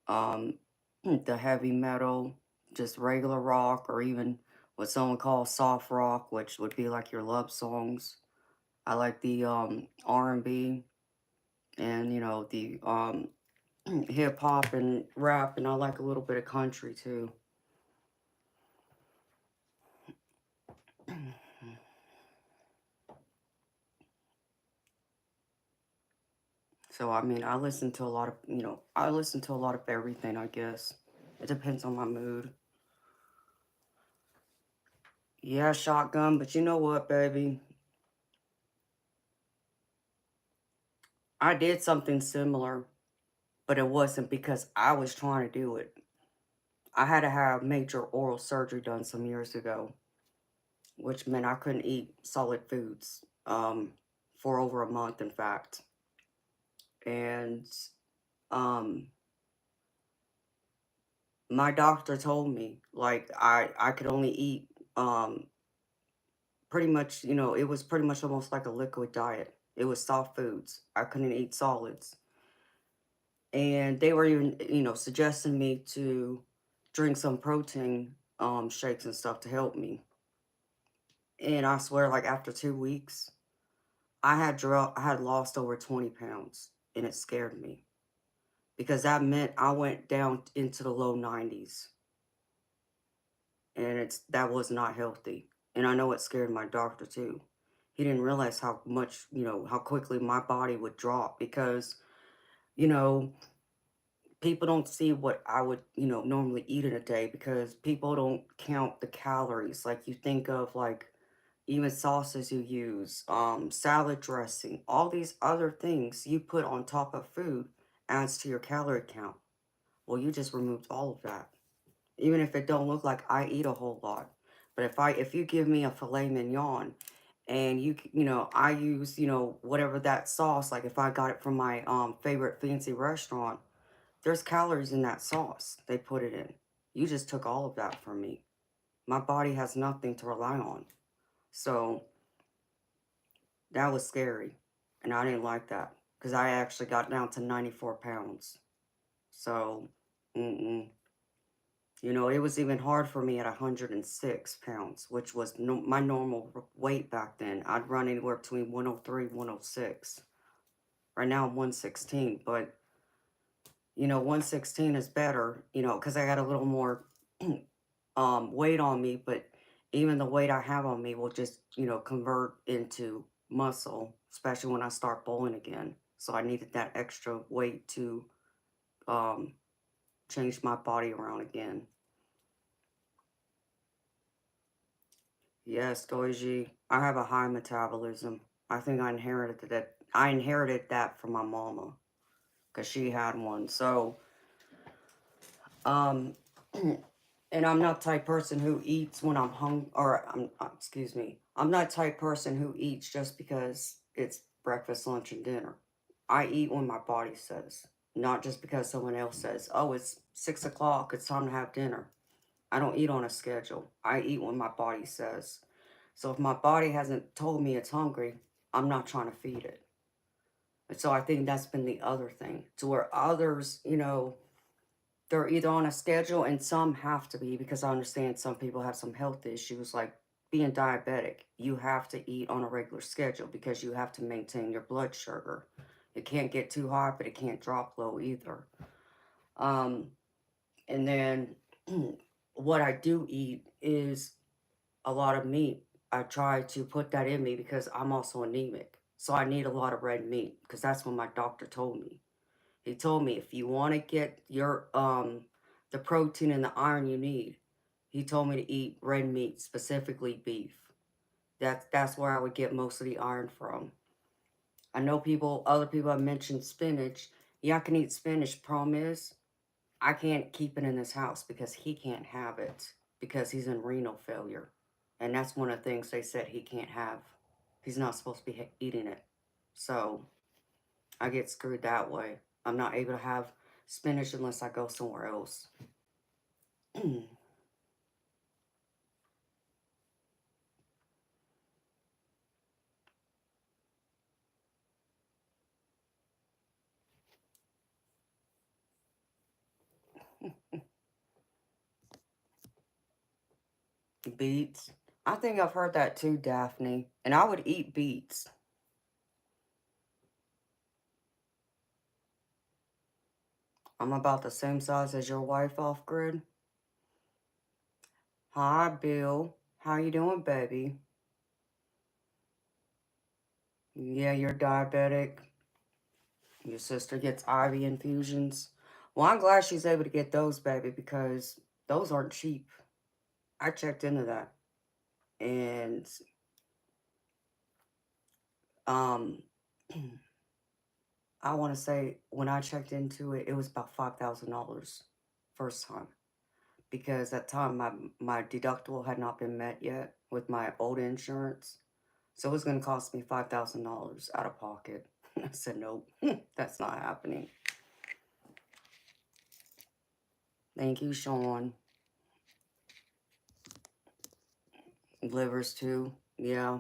um the heavy metal, just regular rock, or even what someone calls soft rock, which would be like your love songs. I like the R&B and the hip hop and rap, and I like a little bit of country too. So I mean, I listen to a lot of everything, I guess. It depends on my mood. Yeah, shotgun, but you know what, baby? I did something similar, but it wasn't because I was trying to do it. I had to have major oral surgery done some years ago, which meant I couldn't eat solid foods for over a month, in fact. And um, my doctor told me like I could only eat pretty much, it was pretty much almost like a liquid diet. It was soft foods. I couldn't eat solids. And they were even, suggesting me to drink some protein shakes and stuff to help me. And I swear, like after 2 weeks, I had lost over 20 pounds, and it scared me because that meant I went down into the low 90s, and that was not healthy. And I know it scared my doctor too. He didn't realize how much, how quickly my body would drop because, you know, people don't see what I would, normally eat in a day because people don't count the calories. Like you think of like even sauces you use, salad dressing, all these other things you put on top of food adds to your calorie count. Well, you just removed all of that. Even if it don't look like I eat a whole lot. But if you give me a filet mignon and I use, whatever that sauce, like if I got it from my favorite fancy restaurant, there's calories in that sauce they put it in. You just took all of that from me. My body has nothing to rely on. So that was scary. And I didn't like that because I actually got down to 94 pounds. So, mm-mm. You know, it was even hard for me at 106 pounds, which was no, my normal weight back then. I'd run anywhere between 103, 106. Right now I'm 116, but you know, 116 is better, you know, because I got a little more weight on me, but even the weight I have on me will just, you know, convert into muscle, especially when I start bowling again. So I needed that extra weight to um, change my body around again. Yes, Doji, I have a high metabolism. I think I inherited that. I inherited that from my mama because she had one. So, um, and I'm not the type person who eats when I'm hungry, or excuse me, I'm not the type person who eats just because it's breakfast, lunch, and dinner. I eat when my body says, not just because someone else says, oh, it's 6 o'clock, it's time to have dinner. I don't eat on a schedule. I eat when my body says. So if my body hasn't told me it's hungry, I'm not trying to feed it. And so I think that's been the other thing, to where others, you know, they're either on a schedule, and some have to be, because I understand some people have some health issues like being diabetic. You have to eat on a regular schedule because you have to maintain your blood sugar. It can't get too high, but it can't drop low either. Um, and then what I do eat is a lot of meat. I try to put that in me because I'm also anemic. So I need a lot of red meat because that's what my doctor told me. He told me if you want to get your the protein and the iron you need, he told me to eat red meat, specifically beef. That's where I would get most of the iron from. I know other people have mentioned spinach. Yeah, I can eat spinach. Problem is, I can't keep it in this house because he can't have it because he's in renal failure. And that's one of the things they said he can't have. He's not supposed to be eating it. So I get screwed that way. I'm not able to have spinach unless I go somewhere else. Beets. I think I've heard that too, Daphne. And I would eat beets. I'm about the same size as your wife off grid. Hi, Bill. How you doing, baby? Yeah, you're diabetic. Your sister gets IV infusions. Well, I'm glad she's able to get those, baby, because those aren't cheap. I checked into that. And um I want to say when I checked into it, it was about $5,000 first time, because at the time my deductible had not been met yet with my old insurance, so it was going to cost me $5,000 out of pocket. I said nope, that's not happening. Thank you, Sean. Livers too, yeah,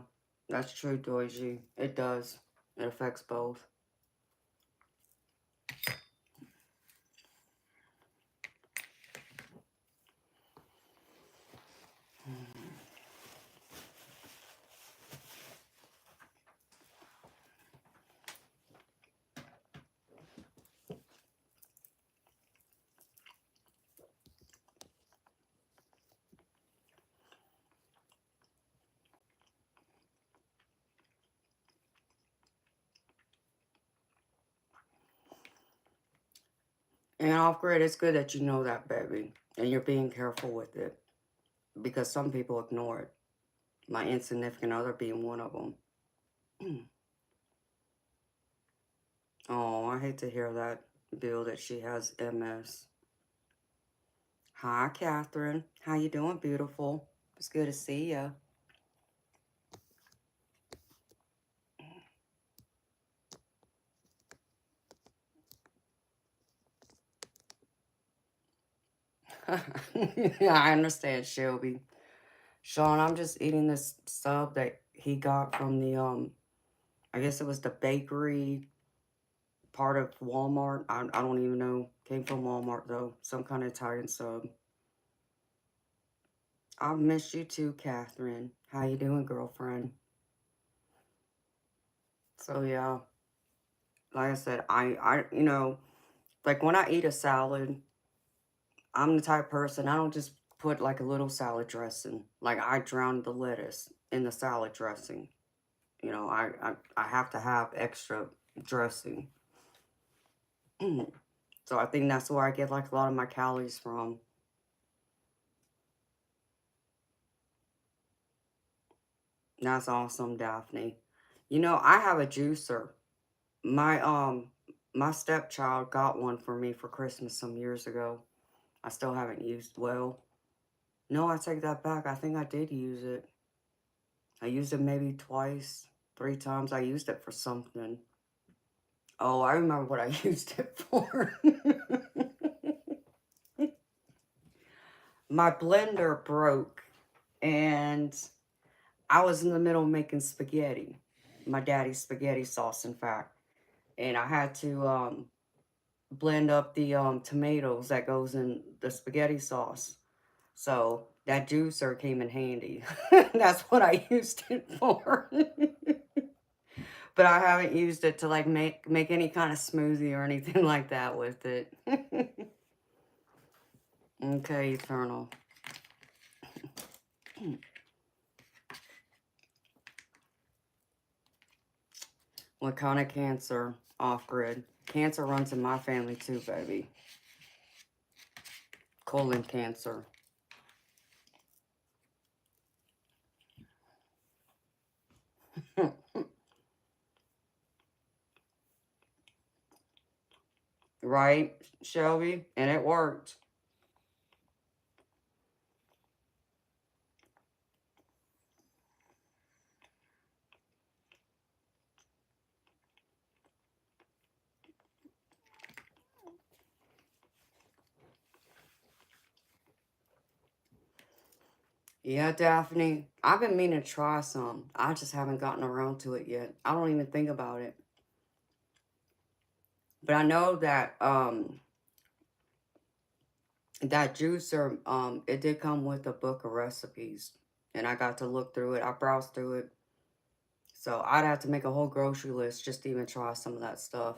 that's true, Doji. It does. It affects both. And off grid, it's good that you know that, baby, and you're being careful with it, because some people ignore it. My insignificant other being one of them. Oh, I hate to hear that, Bill, that she has MS. Hi, Catherine. How you doing, beautiful? It's good to see you. Yeah, I understand, Shelby. Sean, I'm just eating this sub that he got from the I guess it was the bakery part of Walmart. I don't even know. Came from Walmart though. Some kind of Italian sub. I've missed you too, Catherine. How you doing, girlfriend? So yeah, like I said, like when I eat a salad, I'm the type of person, I don't just put like a little salad dressing. Like I drown the lettuce in the salad dressing. I have to have extra dressing. So I think that's where I get like a lot of my calories from. That's awesome, Daphne. I have a juicer. My my stepchild got one for me for Christmas some years ago. I still haven't used well. No, I take that back. I think I did use it. I used it maybe twice, 3 times. I used it for something. Oh, I remember what I used it for. My blender broke and I was in the middle of making spaghetti. My daddy's spaghetti sauce, in fact. And I had to blend up the tomatoes that goes in the spaghetti sauce. So that juicer came in handy. That's what I used it for. But I haven't used it to like make any kind of smoothie or anything like that with it. Okay, Eternal. What kind of cancer? Off grid. Cancer runs in my family too, baby. Colon cancer. Right, Shelby? And it worked. Yeah, Daphne. I've been meaning to try some. I just haven't gotten around to it yet. I don't even think about it. But I know that that juicer, it did come with a book of recipes. And I got to look through it. I browsed through it. So I'd have to make a whole grocery list just to even try some of that stuff.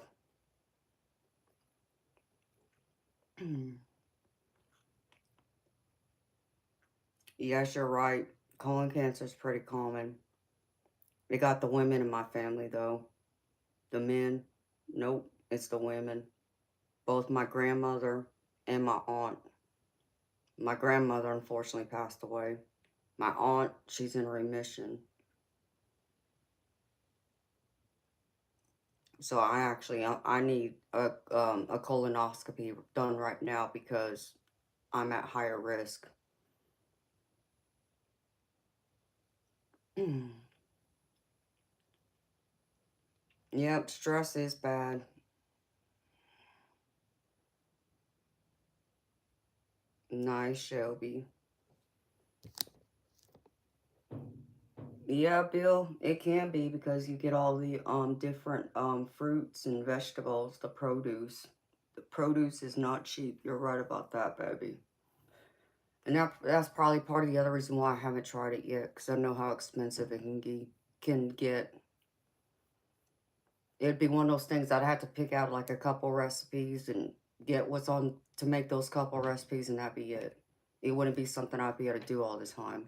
Yes, you're right. Colon cancer is pretty common. It got the women in my family, though. The men, nope, it's the women. Both my grandmother and my aunt. My grandmother unfortunately passed away. My aunt, she's in remission. So I need a colonoscopy done right now because I'm at higher risk. Yep, stress is bad. Nice, Shelby. Yeah, Bill, it can be because you get all the different fruits and vegetables, the produce. The produce is not cheap. You're right about that, baby. And that's probably part of the other reason why I haven't tried it yet, because I know how expensive it can get. It'd be one of those things I'd have to pick out like a couple recipes and get what's on to make those couple recipes, and that'd be it. It wouldn't be something I'd be able to do all the time.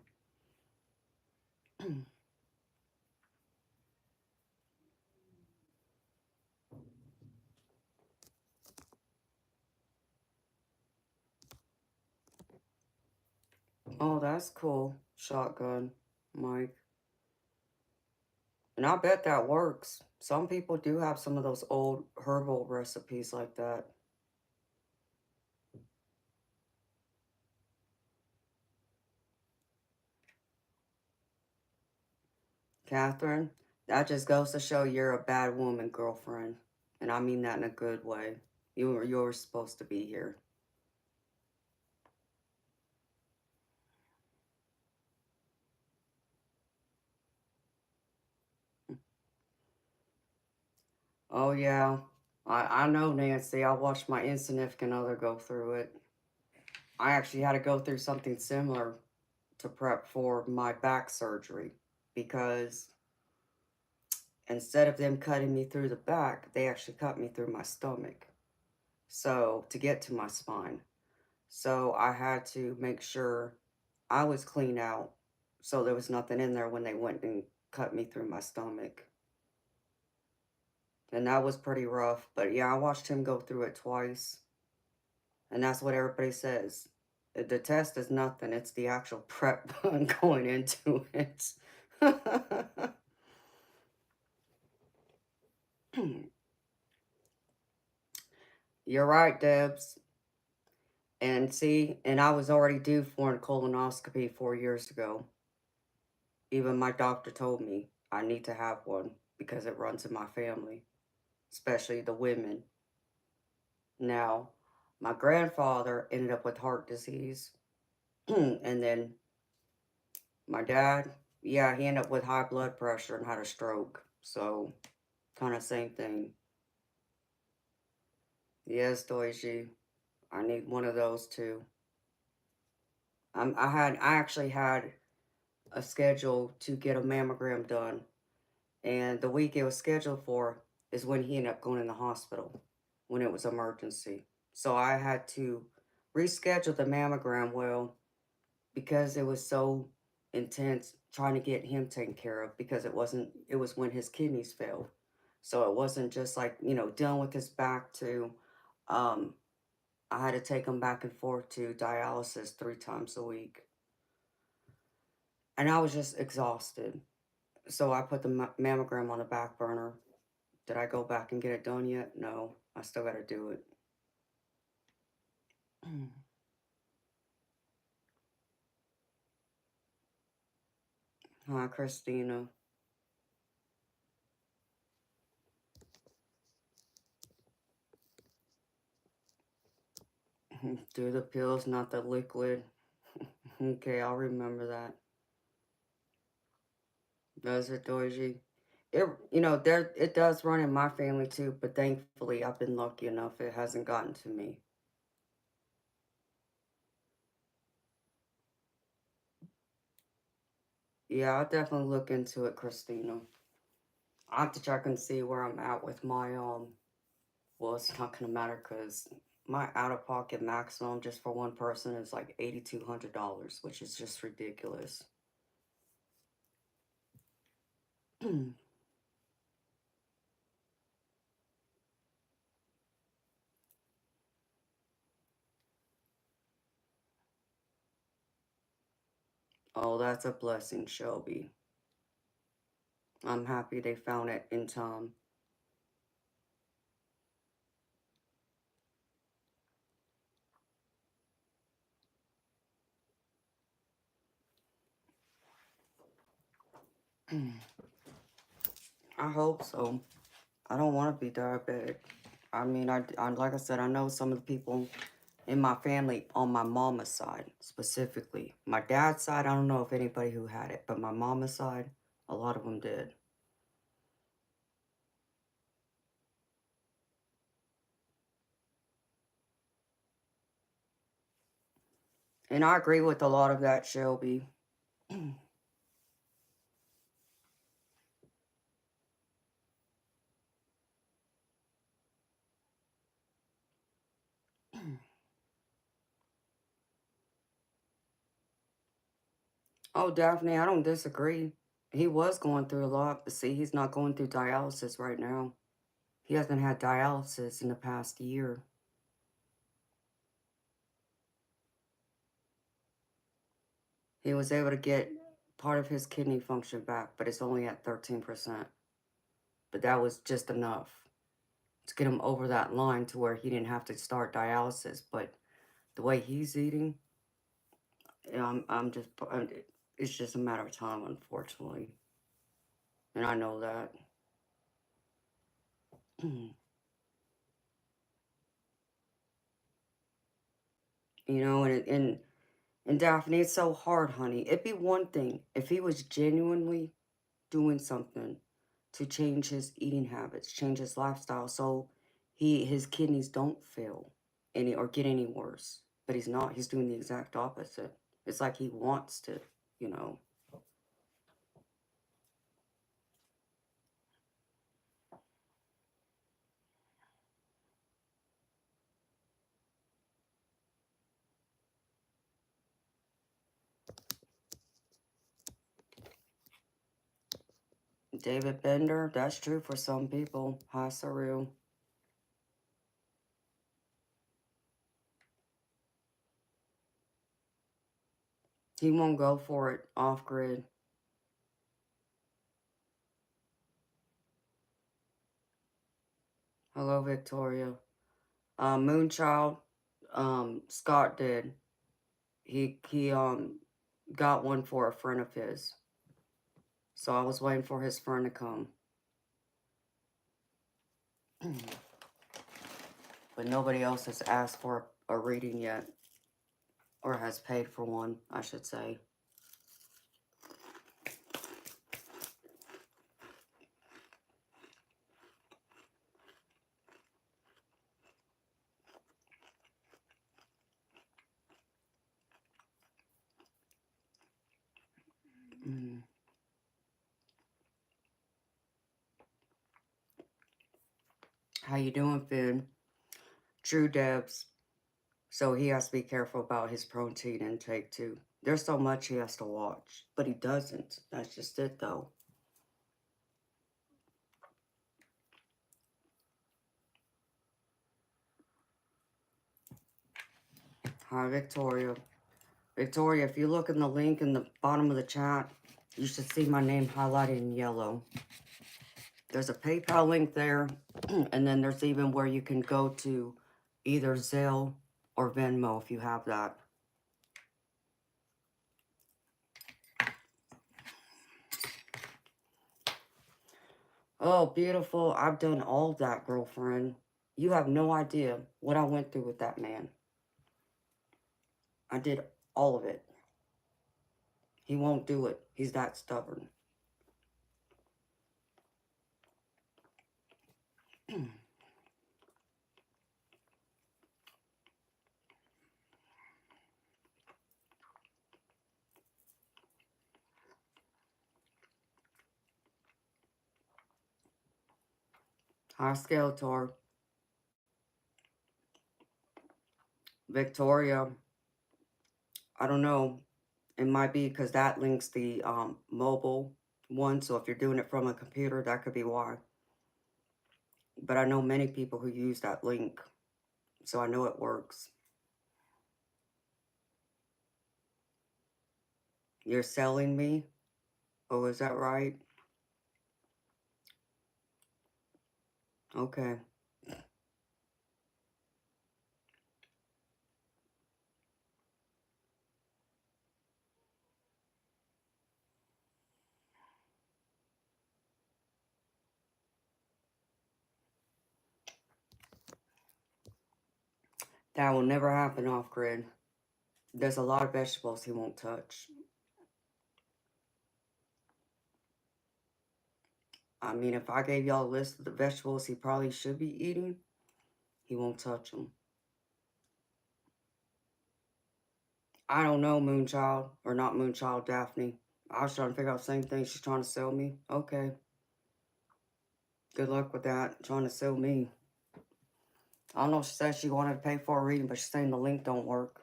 Oh, that's cool. Shotgun, Mike. And I bet that works. Some people do have some of those old herbal recipes like that. Catherine, that just goes to show you're a bad woman, girlfriend. And I mean that in a good way. You're supposed to be here. Oh, yeah. I know, Nancy. I watched my insignificant other go through it. I actually had to go through something similar to prep for my back surgery, because instead of them cutting me through the back, they actually cut me through my stomach. So, to get to my spine. So, I had to make sure I was clean out so there was nothing in there when they went and cut me through my stomach. And that was pretty rough. But yeah, I watched him go through it twice. And that's what everybody says. The test is nothing, it's the actual prep going into it. You're right, Debs. And see, and I was already due for a colonoscopy 4 years ago. Even my doctor told me I need to have one because it runs in my family, especially the women. Now, my grandfather ended up with heart disease. And then my dad, yeah, he ended up with high blood pressure and had a stroke. So, kind of same thing. Yes, Doiji, I need one of those too. I actually had a schedule to get a mammogram done, and the week it was scheduled for is when he ended up going in the hospital when it was emergency. So I had to reschedule the mammogram. Well, because it was so intense trying to get him taken care of, because it was when his kidneys failed. So it wasn't just like, dealing with his back to, um, I had to take him back and forth to dialysis 3 times a week. And I was just exhausted. So I put the mammogram on the back burner. Did I go back and get it done yet? No, I still got to do it. Hi, Christina. Do the pills, not the liquid. Okay, I'll remember that. Does it, Doji? It does run in my family too, but thankfully I've been lucky enough it hasn't gotten to me. Yeah, I'll definitely look into it, Christina. I have to check and see where I'm at with my well, it's not gonna matter because my out-of-pocket maximum just for one person is like $8,200, which is just ridiculous. Oh, that's a blessing, Shelby. I'm happy they found it in time. I hope so. I don't want to be diabetic. I mean, like I said, I know some of the people in my family on my mama's side specifically. My dad's side, I don't know if anybody who had it, but my mama's side, a lot of them did. And I agree with a lot of that, Shelby. Oh, Daphne, I don't disagree. He was going through a lot, but see, he's not going through dialysis right now. He hasn't had dialysis in the past year. He was able to get part of his kidney function back, but it's only at 13%. But that was just enough to get him over that line to where he didn't have to start dialysis. But the way he's eating, it's just a matter of time, unfortunately. And I know that. And Daphne, it's so hard, honey. It'd be one thing if he was genuinely doing something to change his eating habits, change his lifestyle, so his kidneys don't fail any or get any worse. But he's not. He's doing the exact opposite. It's like he wants to you know. David Bender, that's true for some people. Hi, Surreal. He won't go for it off-grid. Hello, Victoria. Moonchild, Scott did. He got one for a friend of his. So I was waiting for his friend to come. But nobody else has asked for a reading yet. Or has paid for one, I should say. How you doing, Finn? True Debs. So he has to be careful about his protein intake too. There's so much he has to watch, but he doesn't. That's just it, though. Hi, Victoria. Victoria, if you look in the link in the bottom of the chat, you should see my name highlighted in yellow. There's a PayPal link there, and then there's even where you can go to either Zelle or Venmo if you have that. Oh, beautiful. I've done all that, girlfriend. You have no idea what I went through with that man. I did all of it. He won't do it. He's that stubborn. Hi, Skeletor. Victoria. I don't know. It might be because that links the mobile one. So if you're doing it from a computer, that could be why. But I know many people who use that link. So I know it works. You're selling me? Oh, is that right? Okay. That will never happen off-grid. There's a lot of vegetables he won't touch. I mean, if I gave y'all a list of the vegetables he probably should be eating, he won't touch them. I don't know, Moonchild, or not Moonchild, Daphne. I was trying to figure out the same thing. She's trying to sell me. Okay. Good luck with that. Trying to sell me. I don't know if she said she wanted to pay for a reading, but she's saying the link don't work.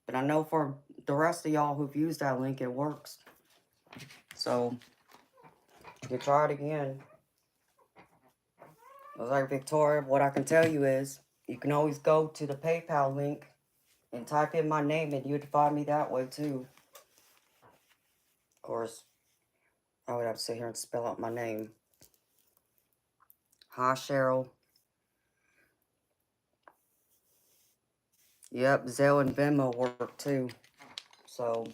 But I know for the rest of y'all who've used that link, it works. So, you can try it again. I was like, Victoria, what I can tell you is, you can always go to the PayPal link and type in my name, and you'd find me that way, too. Of course, I would have to sit here and spell out my name. Hi, Cheryl. Yep, Zelle and Venmo work, too. So,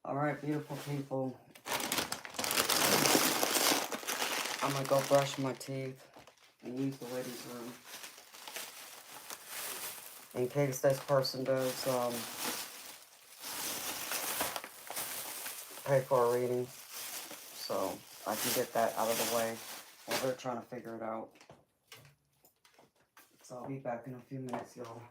alright, beautiful people. I'm gonna go brush my teeth and use the ladies' room. In case this person does pay for a reading. So I can get that out of the way while they're trying to figure it out. So I'll be back in a few minutes, y'all.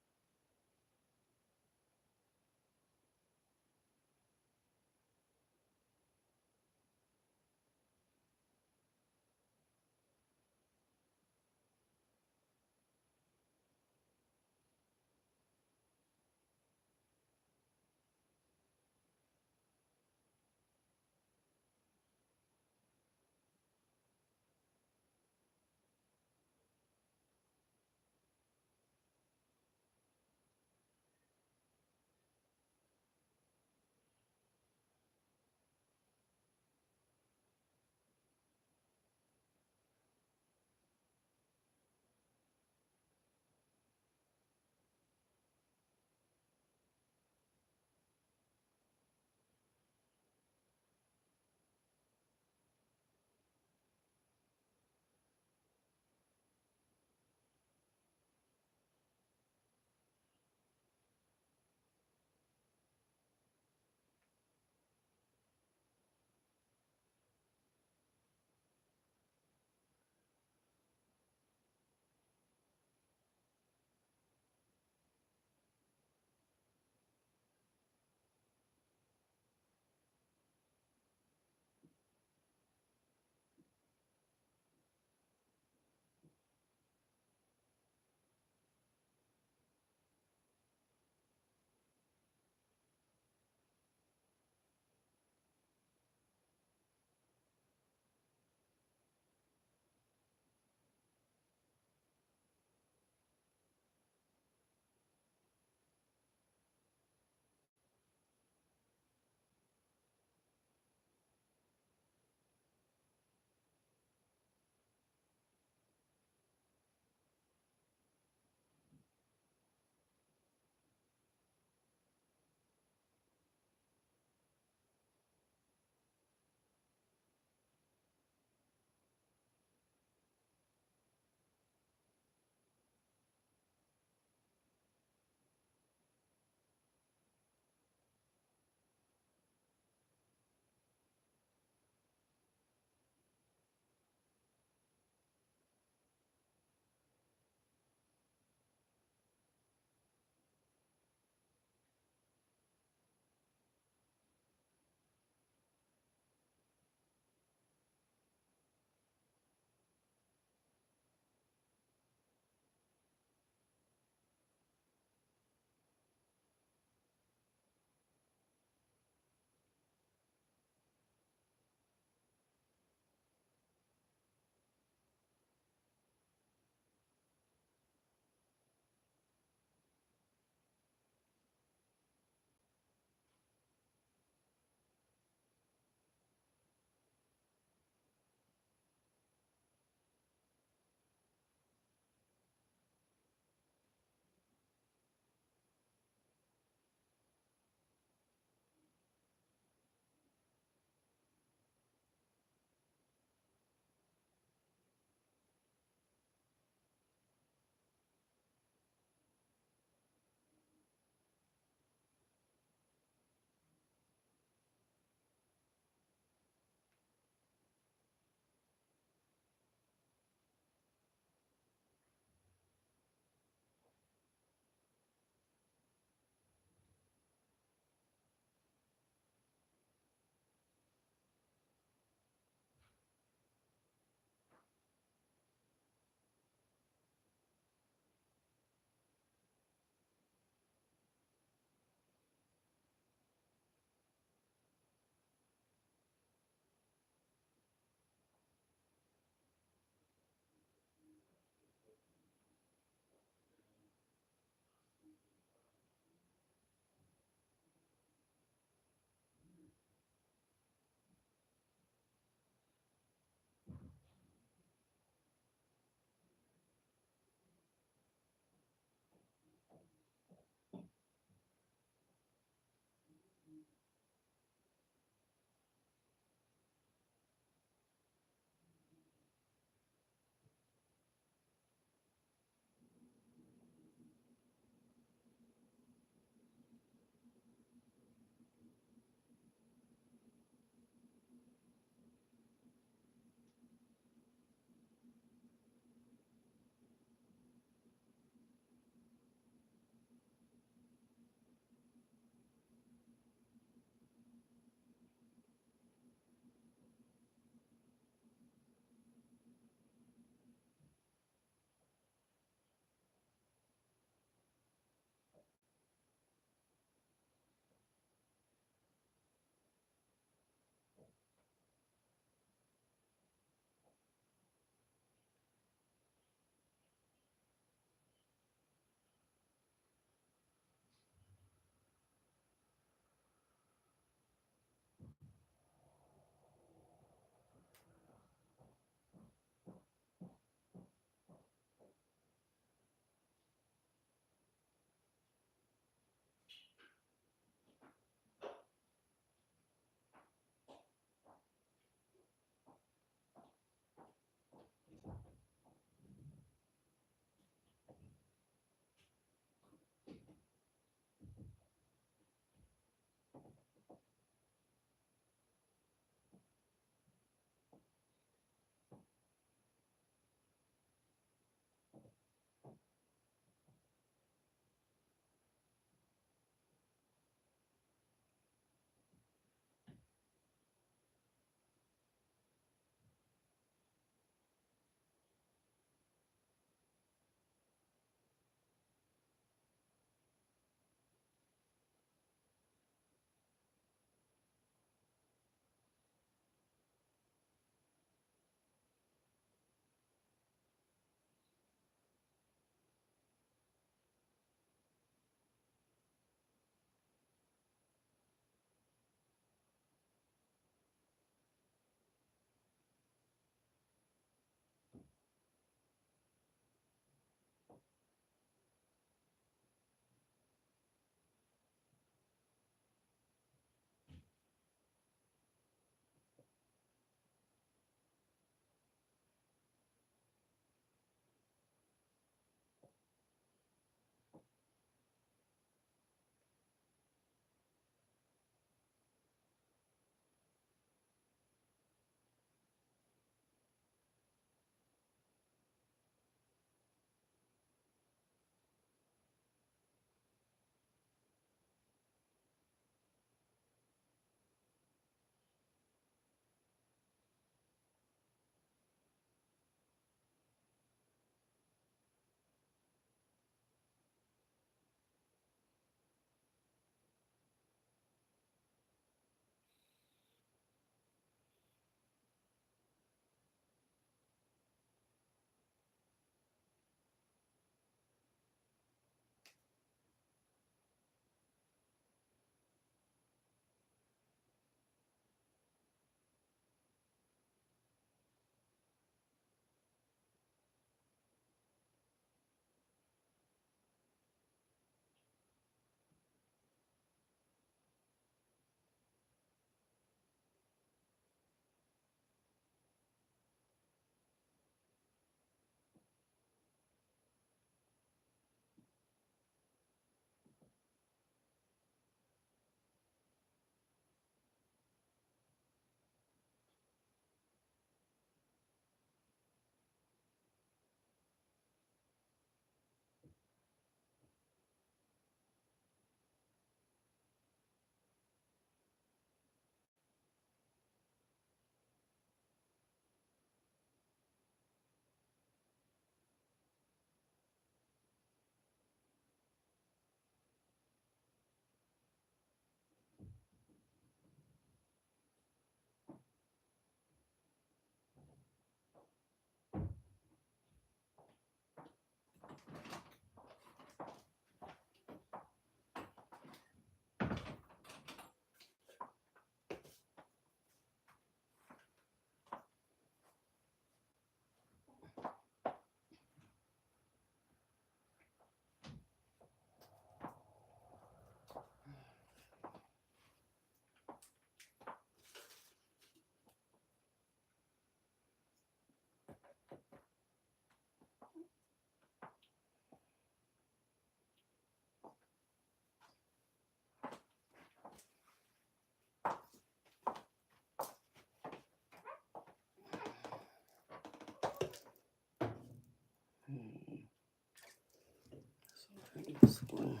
doing.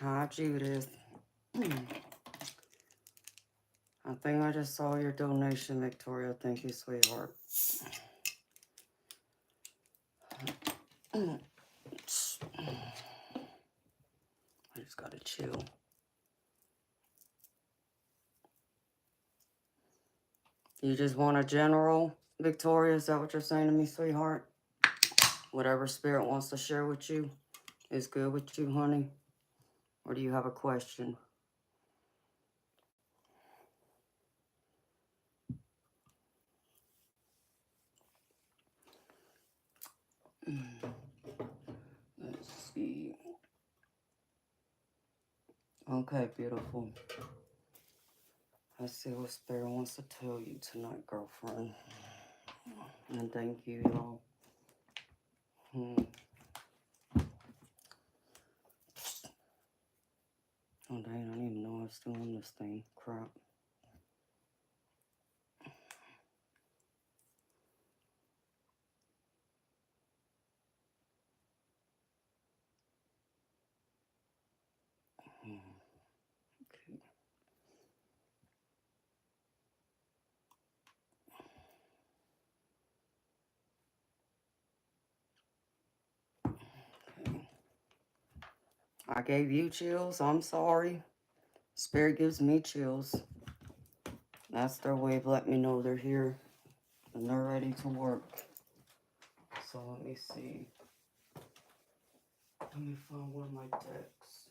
Hi, Judith. I think I just saw your donation, Victoria. Thank you, sweetheart. I just gotta chill. You just want a general, Victoria? Is that what you're saying to me, sweetheart? Whatever spirit wants to share with you is good with you, honey? Or do you have a question? Let's see. Okay, beautiful. Let's see what spirit wants to tell you tonight, girlfriend. And thank you, y'all. Oh, dang, I didn't even know I was still on this thing. Crap. Okay. I gave you chills. I'm sorry. Spirit gives me chills. That's their way of letting me know they're here and they're ready to work. So let me see. Let me find one of my decks.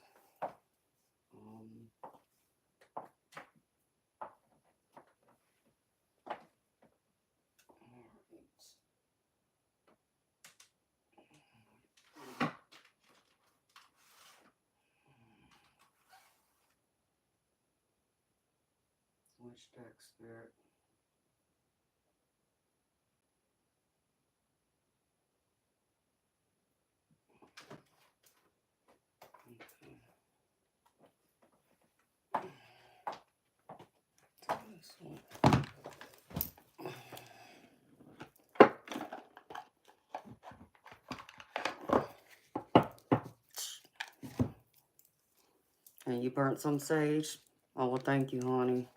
Which deck, Spirit? Okay. This one. And you burnt some sage? Oh, well, thank you, honey.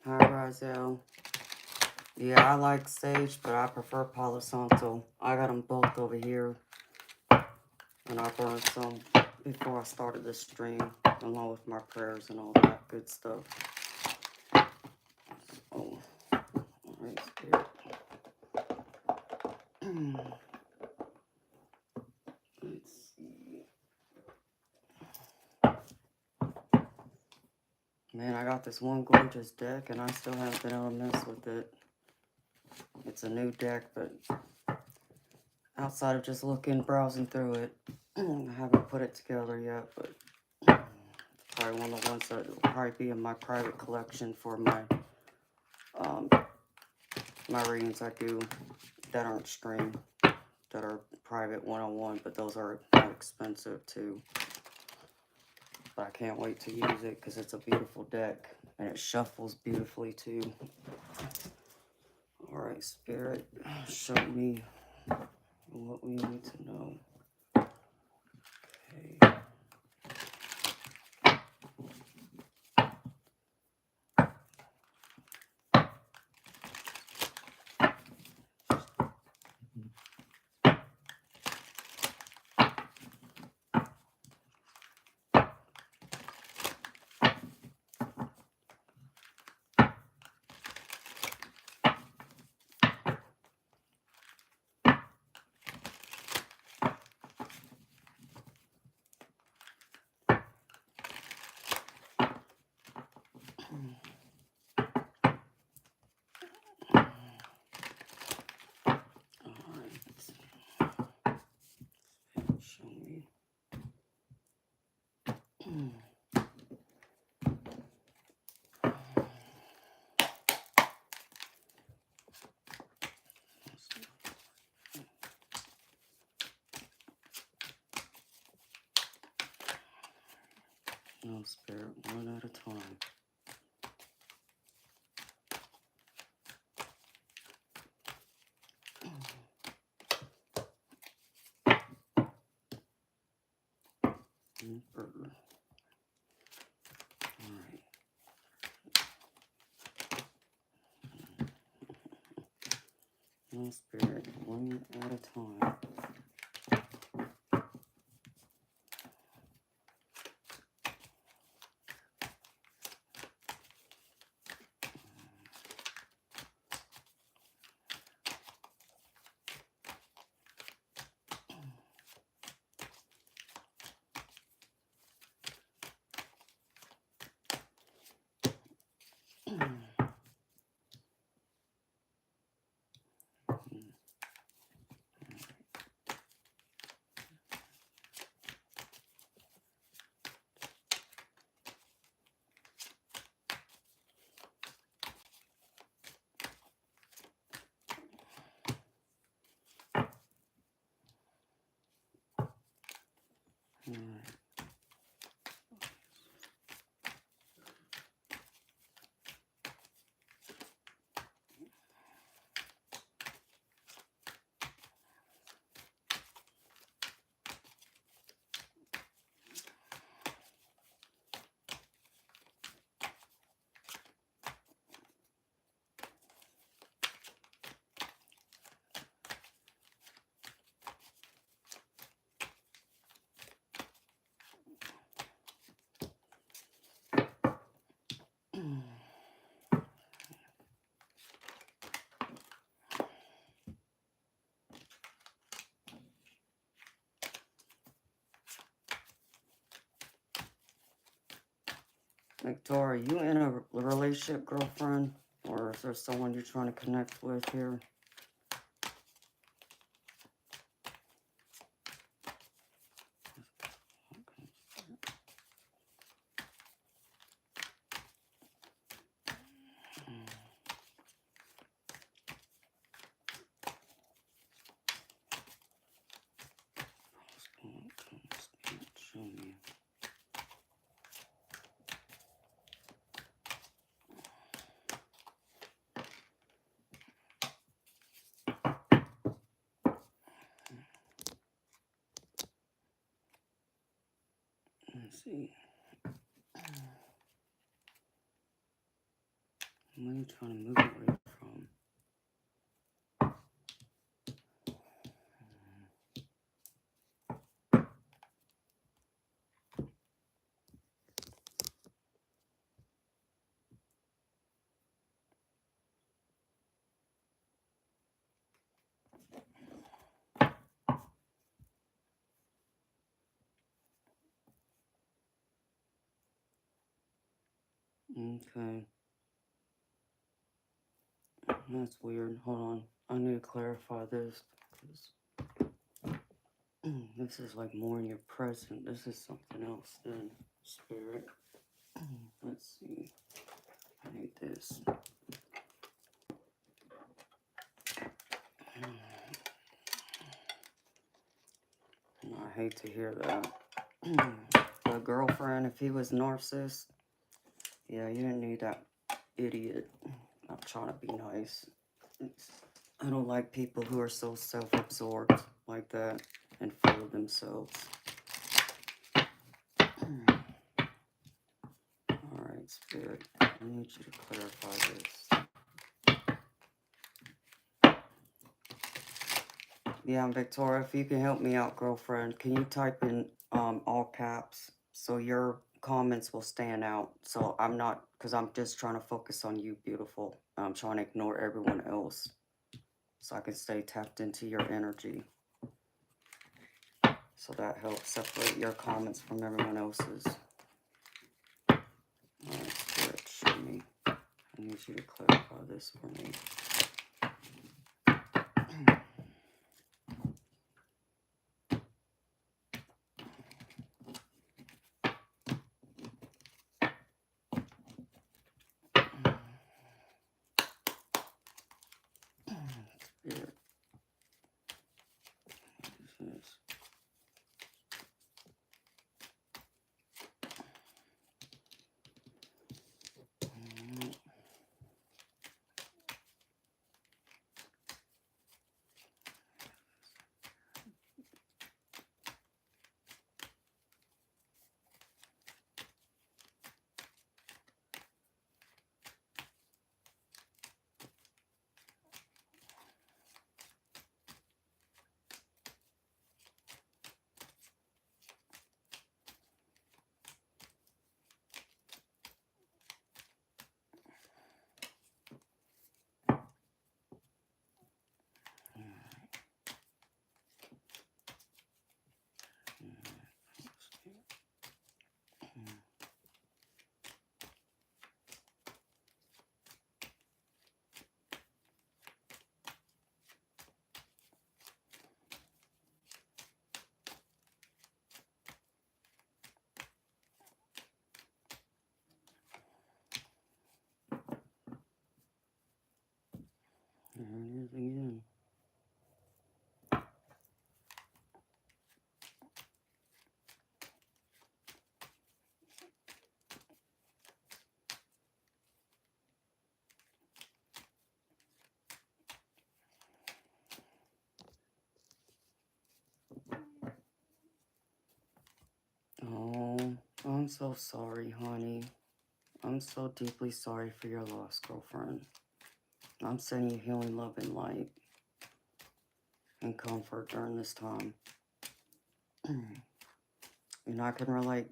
Hi, Razel. Yeah, I like sage, but I prefer Palo Santo. I got them both over here. And I burned some before I started the stream, along with my prayers and all that good stuff. Oh, all right, Spirit. Let's see. Man, I got this one gorgeous deck, and I still haven't been able to mess with it. It's a new deck, but outside of just looking, browsing through it, I haven't put it together yet, but it's probably one of the ones that will probably be in my private collection for my my readings I do that aren't streamed, that are private one-on-one, but those are more expensive too. But I can't wait to use it because it's a beautiful deck and it shuffles beautifully too. All right, Spirit, show me what we need to know. Okay. No, Spirit, one at a time. Emperor. Alright. No, Spirit, one at a time. Victoria, you in a relationship, girlfriend? Or is there someone you're trying to connect with here? Show me. Let's see. What are you trying to move away from? Okay. That's weird. Hold on. I need to clarify this. This is like more in your present. This is something else than Spirit. Let's see. I need this. I hate to hear that. The girlfriend, if he was narcissist, yeah, you didn't need that idiot. I'm trying to be nice. I don't like people who are so self-absorbed like that and full of themselves. Alright, Spirit, I need you to clarify this. Yeah, Victoria, if you can help me out, girlfriend, can you type in all caps so your comments will stand out? So I'm not, because I'm just trying to focus on you, beautiful. I'm trying to ignore everyone else so I can stay tapped into your energy. So that helps separate your comments from everyone else's. Alright, Spirit, show me. I need you to clarify this for me. Spirit. What is this? I'm so sorry, honey. I'm so deeply sorry for your loss, girlfriend. I'm sending you healing love and light and comfort during this time. And I can relate,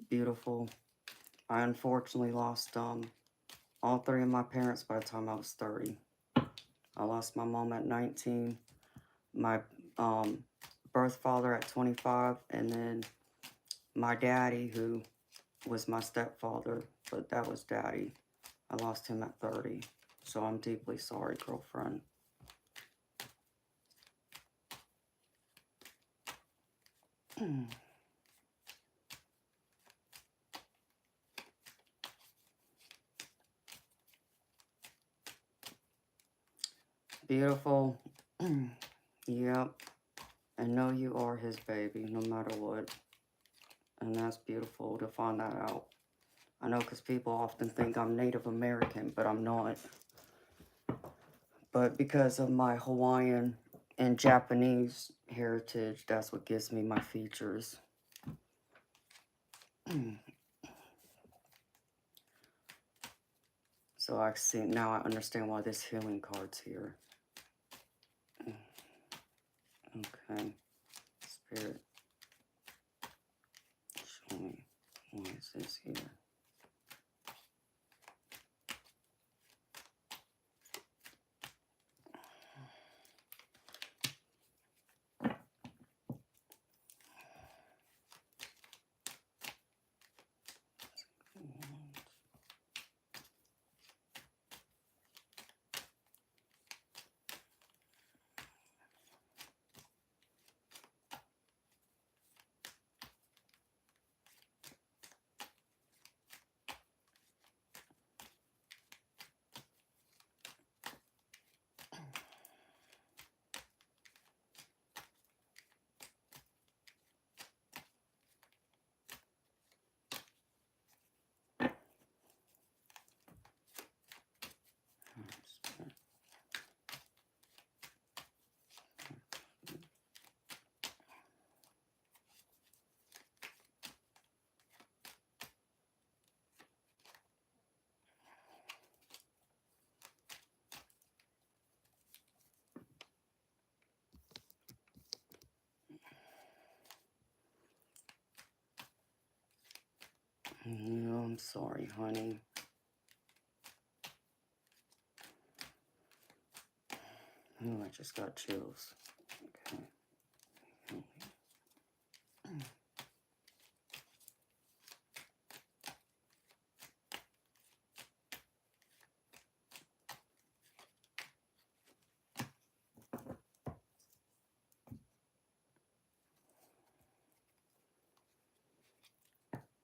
beautiful. I unfortunately lost all three of my parents by the time I was 30. I lost my mom at 19, my birth father at 25, and then my daddy, who was my stepfather, but that was daddy. I lost him at 30. So I'm deeply sorry, girlfriend. Beautiful. Yep. And know you are his baby, no matter what. And that's beautiful to find that out. I know because people often think I'm Native American, but I'm not. But because of my Hawaiian and Japanese heritage, that's what gives me my features. So I see, now I understand why this healing card's here. Okay. Spirit, show me, why is this here? No, I'm sorry, honey. Oh, I just got chills. Okay.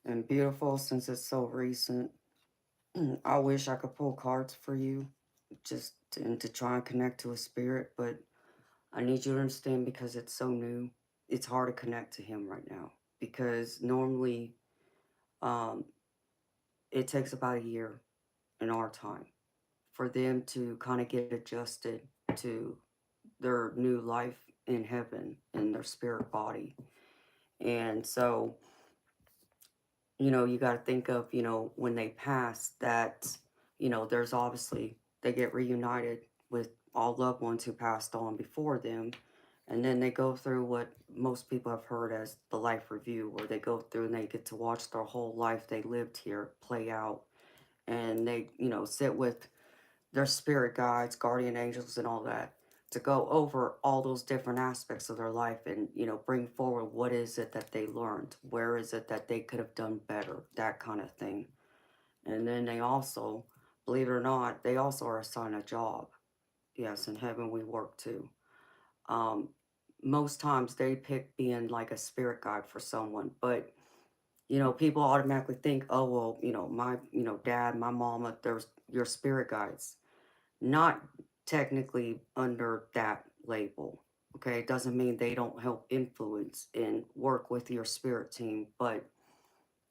And beautiful, since it's so recent, I wish I could pull cards for you, just to try and connect to a spirit, but I need you to understand because it's so new, it's hard to connect to him right now. Because normally, um, it takes about a year in our time for them to kind of get adjusted to their new life in heaven in their spirit body. And so, you got to think of, when they pass that, there's obviously, they get reunited with all loved ones who passed on before them. And then they go through what most people have heard as the life review, where they go through and they get to watch their whole life they lived here play out. And they, sit with their spirit guides, guardian angels, and all that to go over all those different aspects of their life and, bring forward what is it that they learned, where is it that they could have done better, that kind of thing. And then they also, believe it or not, they also are assigned a job. Yes, in heaven we work too. Um, Most times they pick being like a spirit guide for someone, but people automatically think, oh well, my dad, my mama, there's your spirit guides. Not technically under that label. Okay, it doesn't mean they don't help influence and work with your spirit team, but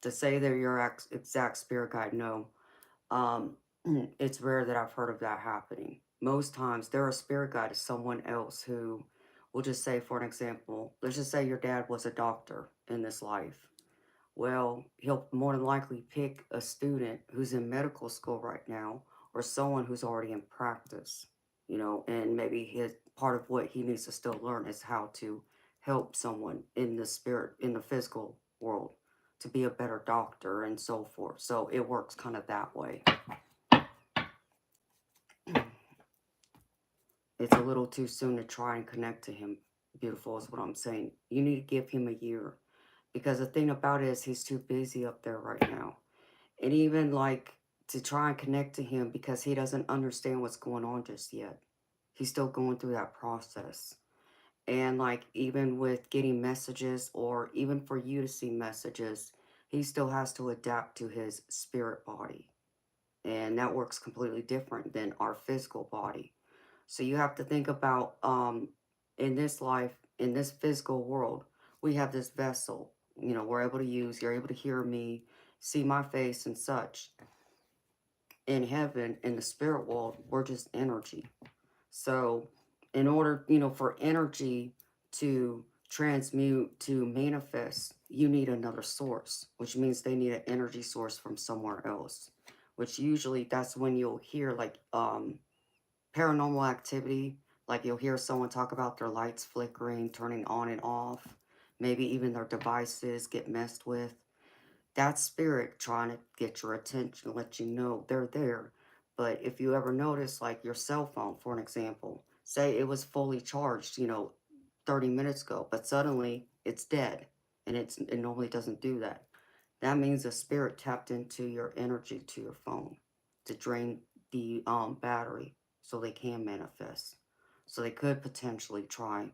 to say they're your exact spirit guide, no. Um, it's rare that I've heard of that happening. Most times, they're a spirit guide to someone else who, we'll just say, for an example, let's just say your dad was a doctor in this life. Well, he'll more than likely pick a student who's in medical school right now, or someone who's already in practice, and maybe his part of what he needs to still learn is how to help someone in the spirit, in the physical world, to be a better doctor and so forth. So it works kind of that way. It's a little too soon to try and connect to him. Beautiful is what I'm saying. You need to give him a year, because the thing about it is he's too busy up there right now. And even like to try and connect to him, because he doesn't understand what's going on just yet. He's still going through that process. And like even with getting messages, or even for you to see messages, he still has to adapt to his spirit body. And that works completely different than our physical body. So you have to think about, in this life, in this physical world, we have this vessel, we're able to use, you're able to hear me, see my face and such. In heaven, in the spirit world, we're just energy. So in order, for energy to transmute, to manifest, you need another source, which means they need an energy source from somewhere else, which usually that's when you'll hear like paranormal activity. Like you'll hear someone talk about their lights flickering, turning on and off, maybe even their devices get messed with. That's spirit trying to get your attention, let you know they're there. But if you ever notice, like your cell phone, for an example, say it was fully charged, 30 minutes ago, but suddenly it's dead, and it normally doesn't do that. That means the spirit tapped into your energy to your phone to drain the battery so they can manifest. So they could potentially try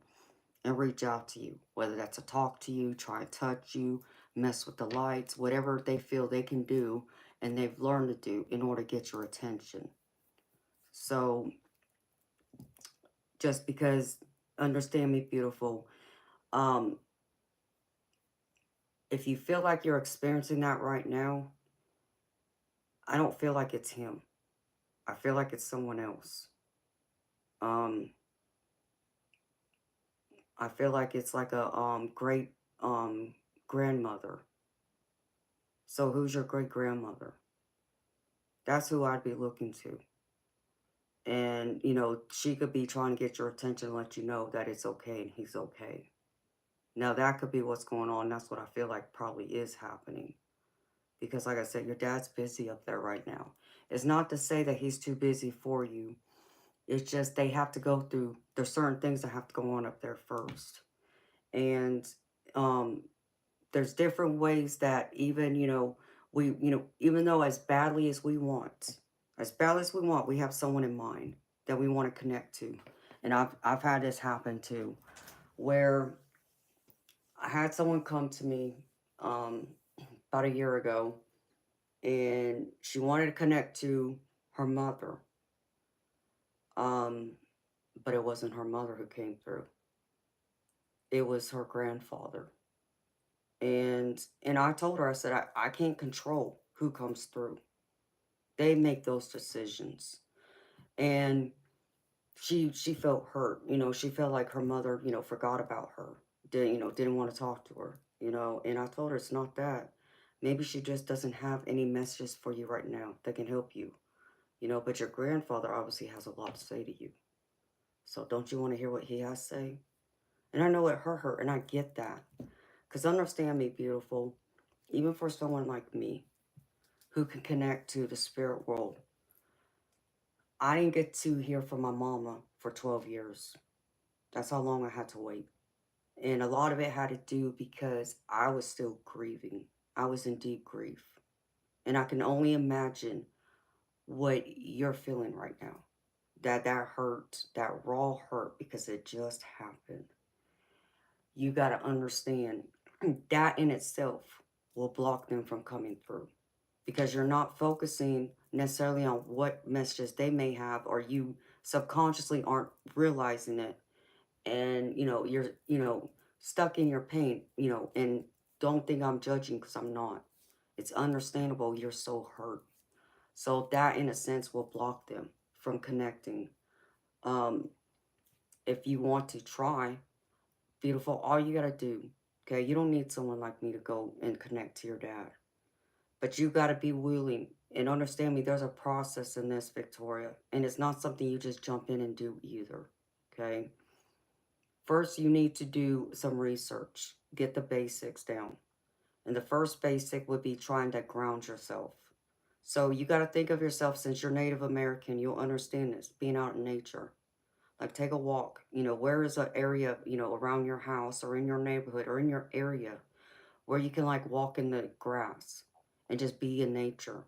and reach out to you, whether that's to talk to you, try and touch you, mess with the lights, whatever they feel they can do and they've learned to do in order to get your attention. So just because, understand me, beautiful, um, if you feel like you're experiencing that right now, I don't feel like it's him. I feel like it's someone else. Um, I feel like it's like a great grandmother. So who's your great grandmother? That's who I'd be looking to. And, she could be trying to get your attention and let you know that it's okay and he's okay. Now, that could be what's going on. That's what I feel like probably is happening. Because, like I said, your dad's busy up there right now. It's not to say that he's too busy for you. It's just they have to go through, there's certain things that have to go on up there first. And um, there's different ways that even, even though as badly as we want, we have someone in mind that we want to connect to. And I've had this happen too, where I had someone come to me um, about a year ago, and she wanted to connect to her mother, um, but it wasn't her mother who came through. It was her grandfather. And I told her, I said, I can't control who comes through. They make those decisions. And she felt hurt. She felt like her mother, forgot about her. Didn't want to talk to her. And I told her it's not that. Maybe she just doesn't have any messages for you right now that can help you. But your grandfather obviously has a lot to say to you. So don't you want to hear what he has to say? And I know it hurt her, and I get that. Because understand me, beautiful, even for someone like me who can connect to the spirit world, I didn't get to hear from my mama for 12 years. That's how long I had to wait. And a lot of it had to do because I was still grieving. I was in deep grief. And I can only imagine what you're feeling right now. That hurt, that raw hurt, because it just happened. You got to understand that in itself will block them from coming through, because you're not focusing necessarily on what messages they may have, or you subconsciously aren't realizing it. And you're stuck in your pain, and don't think I'm judging, because I'm not. It's understandable you're so hurt. So that in a sense will block them from connecting. um if you want to try, beautiful, all you gotta do Okay, you don't need someone like me to go and connect to your dad. But you got to be willing and understand me. There's a process in this, Victoria. And it's not something you just jump in and do either. Okay. First, you need to do some research, get the basics down. And the first basic would be trying to ground yourself. So you got to think of yourself, since you're Native American, you'll understand this, being out in nature. Like take a walk, where is an area, around your house or in your neighborhood or in your area where you can like walk in the grass and just be in nature.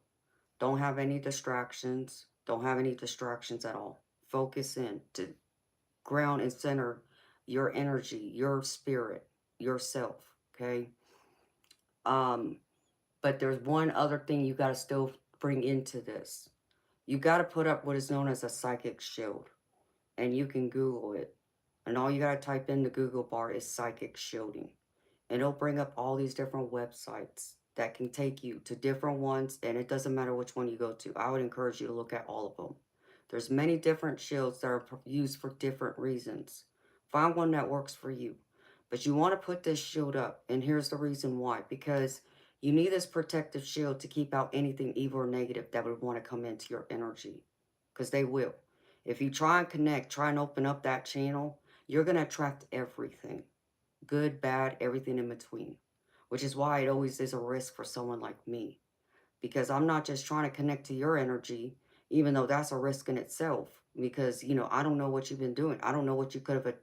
Don't have any distractions. Don't have any distractions at all. Focus in to ground and center your energy, your spirit, yourself. Okay. Um, but there's one other thing you got to still bring into this. You got to put up what is known as a psychic shield, and you can Google it. And all you got to type in the Google bar is psychic shielding. And it'll bring up all these different websites that can take you to different ones, and it doesn't matter which one you go to. I would encourage you to look at all of them. There's many different shields that are used for different reasons. Find one that works for you. But you want to put this shield up, and here's the reason why. Because you need this protective shield to keep out anything evil or negative that would want to come into your energy. Because they will. If you try and connect, try and open up that channel, you're going to attract everything. Good, bad, everything in between. Which is why it always is a risk for someone like me. Because I'm not just trying to connect to your energy, even though that's a risk in itself. Because, I don't know what you've been doing. I don't know what you could have,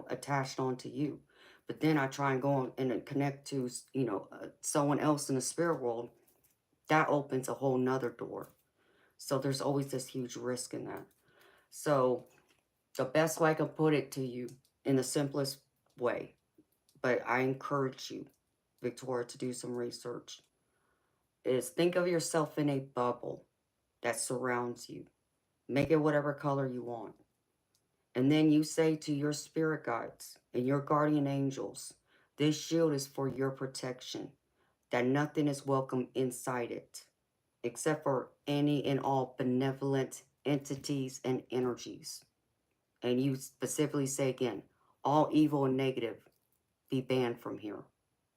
attached onto you. But then I try and go on and connect to, someone else in the spirit world. That opens a whole nother door. So there's always this huge risk in that. So the best way I can put it to you in the simplest way, but I encourage you, Victoria, to do some research, is think of yourself in a bubble that surrounds you. Make it whatever color you want. And then you say to your spirit guides and your guardian angels, this shield is for your protection, that nothing is welcome inside it, except for any and all benevolent entities and energies. And you specifically say again, all evil and negative be banned from here.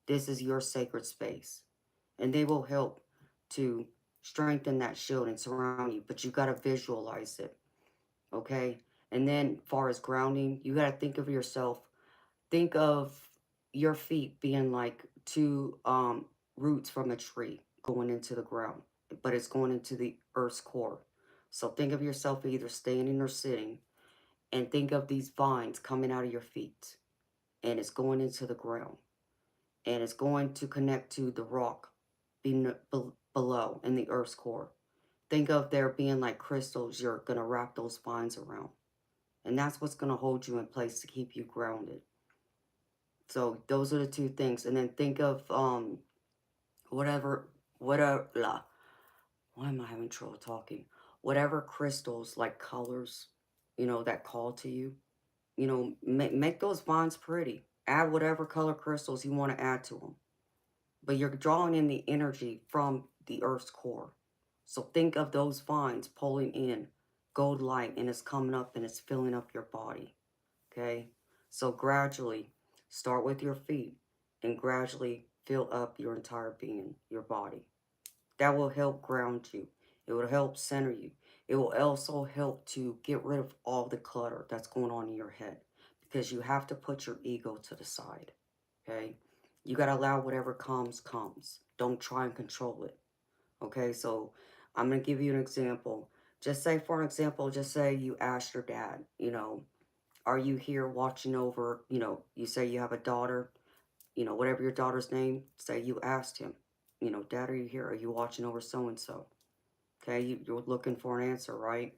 This is your sacred space. And they will help to strengthen that shield and surround you. But you got to visualize it. Okay? And then, far as grounding, you got to think of yourself. Think of your feet being like two roots from a tree going into the ground. But it's going into the earth's core. So think of yourself either standing or sitting. And think of these vines coming out of your feet. And it's going into the ground. And it's going to connect to the rock below in the earth's core. Think of there being like crystals you're going to wrap those vines around. And that's what's going to hold you in place to keep you grounded. So those are the two things. And then think of whatever, blah. Why am I having trouble talking? Whatever crystals, like colors, that call to you, make those vines pretty. Add whatever color crystals you want to add to them. But you're drawing in the energy from the earth's core. So think of those vines pulling in gold light, and it's coming up and it's filling up your body. Okay? So gradually start with your feet and gradually fill up your entire being, your body. That will help ground you. It will help center you. It will also help to get rid of all the clutter that's going on in your head, because you have to put your ego to the side. Okay? You got to allow whatever comes, comes. Don't try and control it. Okay? So I'm going to give you an example. Just say, for an example, just say you asked your dad, are you here watching over, you say you have a daughter, whatever your daughter's name, say you asked him, Dad, are you here? Are you watching over so-and-so? Okay, you're looking for an answer, right?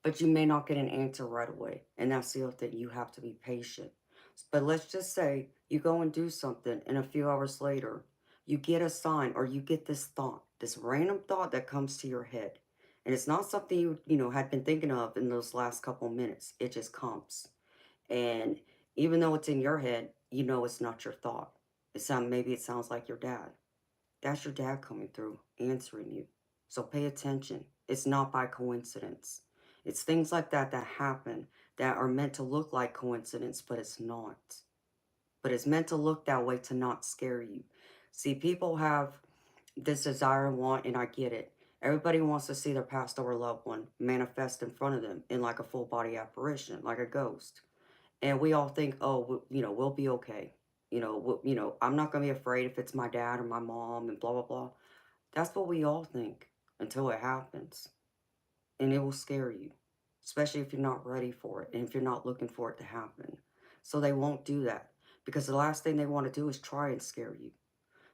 But you may not get an answer right away. And that's the other thing. You have to be patient. But let's just say you go and do something, and a few hours later, you get a sign, or you get this thought, this random thought that comes to your head. And it's not something you had been thinking of in those last couple minutes. It just comes. And even though it's in your head, it's not your thought. Maybe it sounds like your dad. That's your dad coming through, answering you. So pay attention. It's not by coincidence. It's things like that that happen that are meant to look like coincidence, but it's not. but it's meant to look that way to not scare you. See, people have this desire and want, and I get it. Everybody wants to see their past or loved one manifest in front of them in like a full body apparition, like a ghost. And we all think, oh, we'll be okay. I'm not gonna be afraid if it's my dad or my mom, and blah blah blah. That's what we all think until it happens, and it will scare you, especially if you're not ready for it and if you're not looking for it to happen. So they won't do that because the last thing they want to do is try and scare you.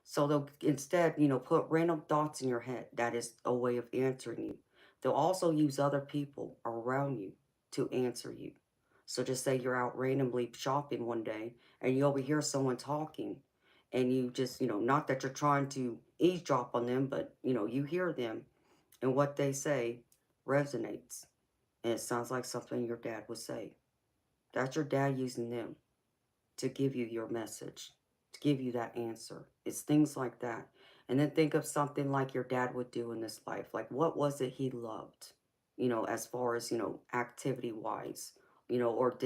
So they'll instead, put random thoughts in your head. That is a way of answering you. They'll also use other people around you to answer you. So just say you're out randomly shopping one day and you overhear someone talking and you just, not that you're trying to eavesdrop on them, but, you hear them and what they say resonates. And it sounds like something your dad would say. That's your dad using them to give you your message, to give you that answer. It's things like that. And then think of something like your dad would do in this life. Like, what was it he loved, as far as, activity wise, or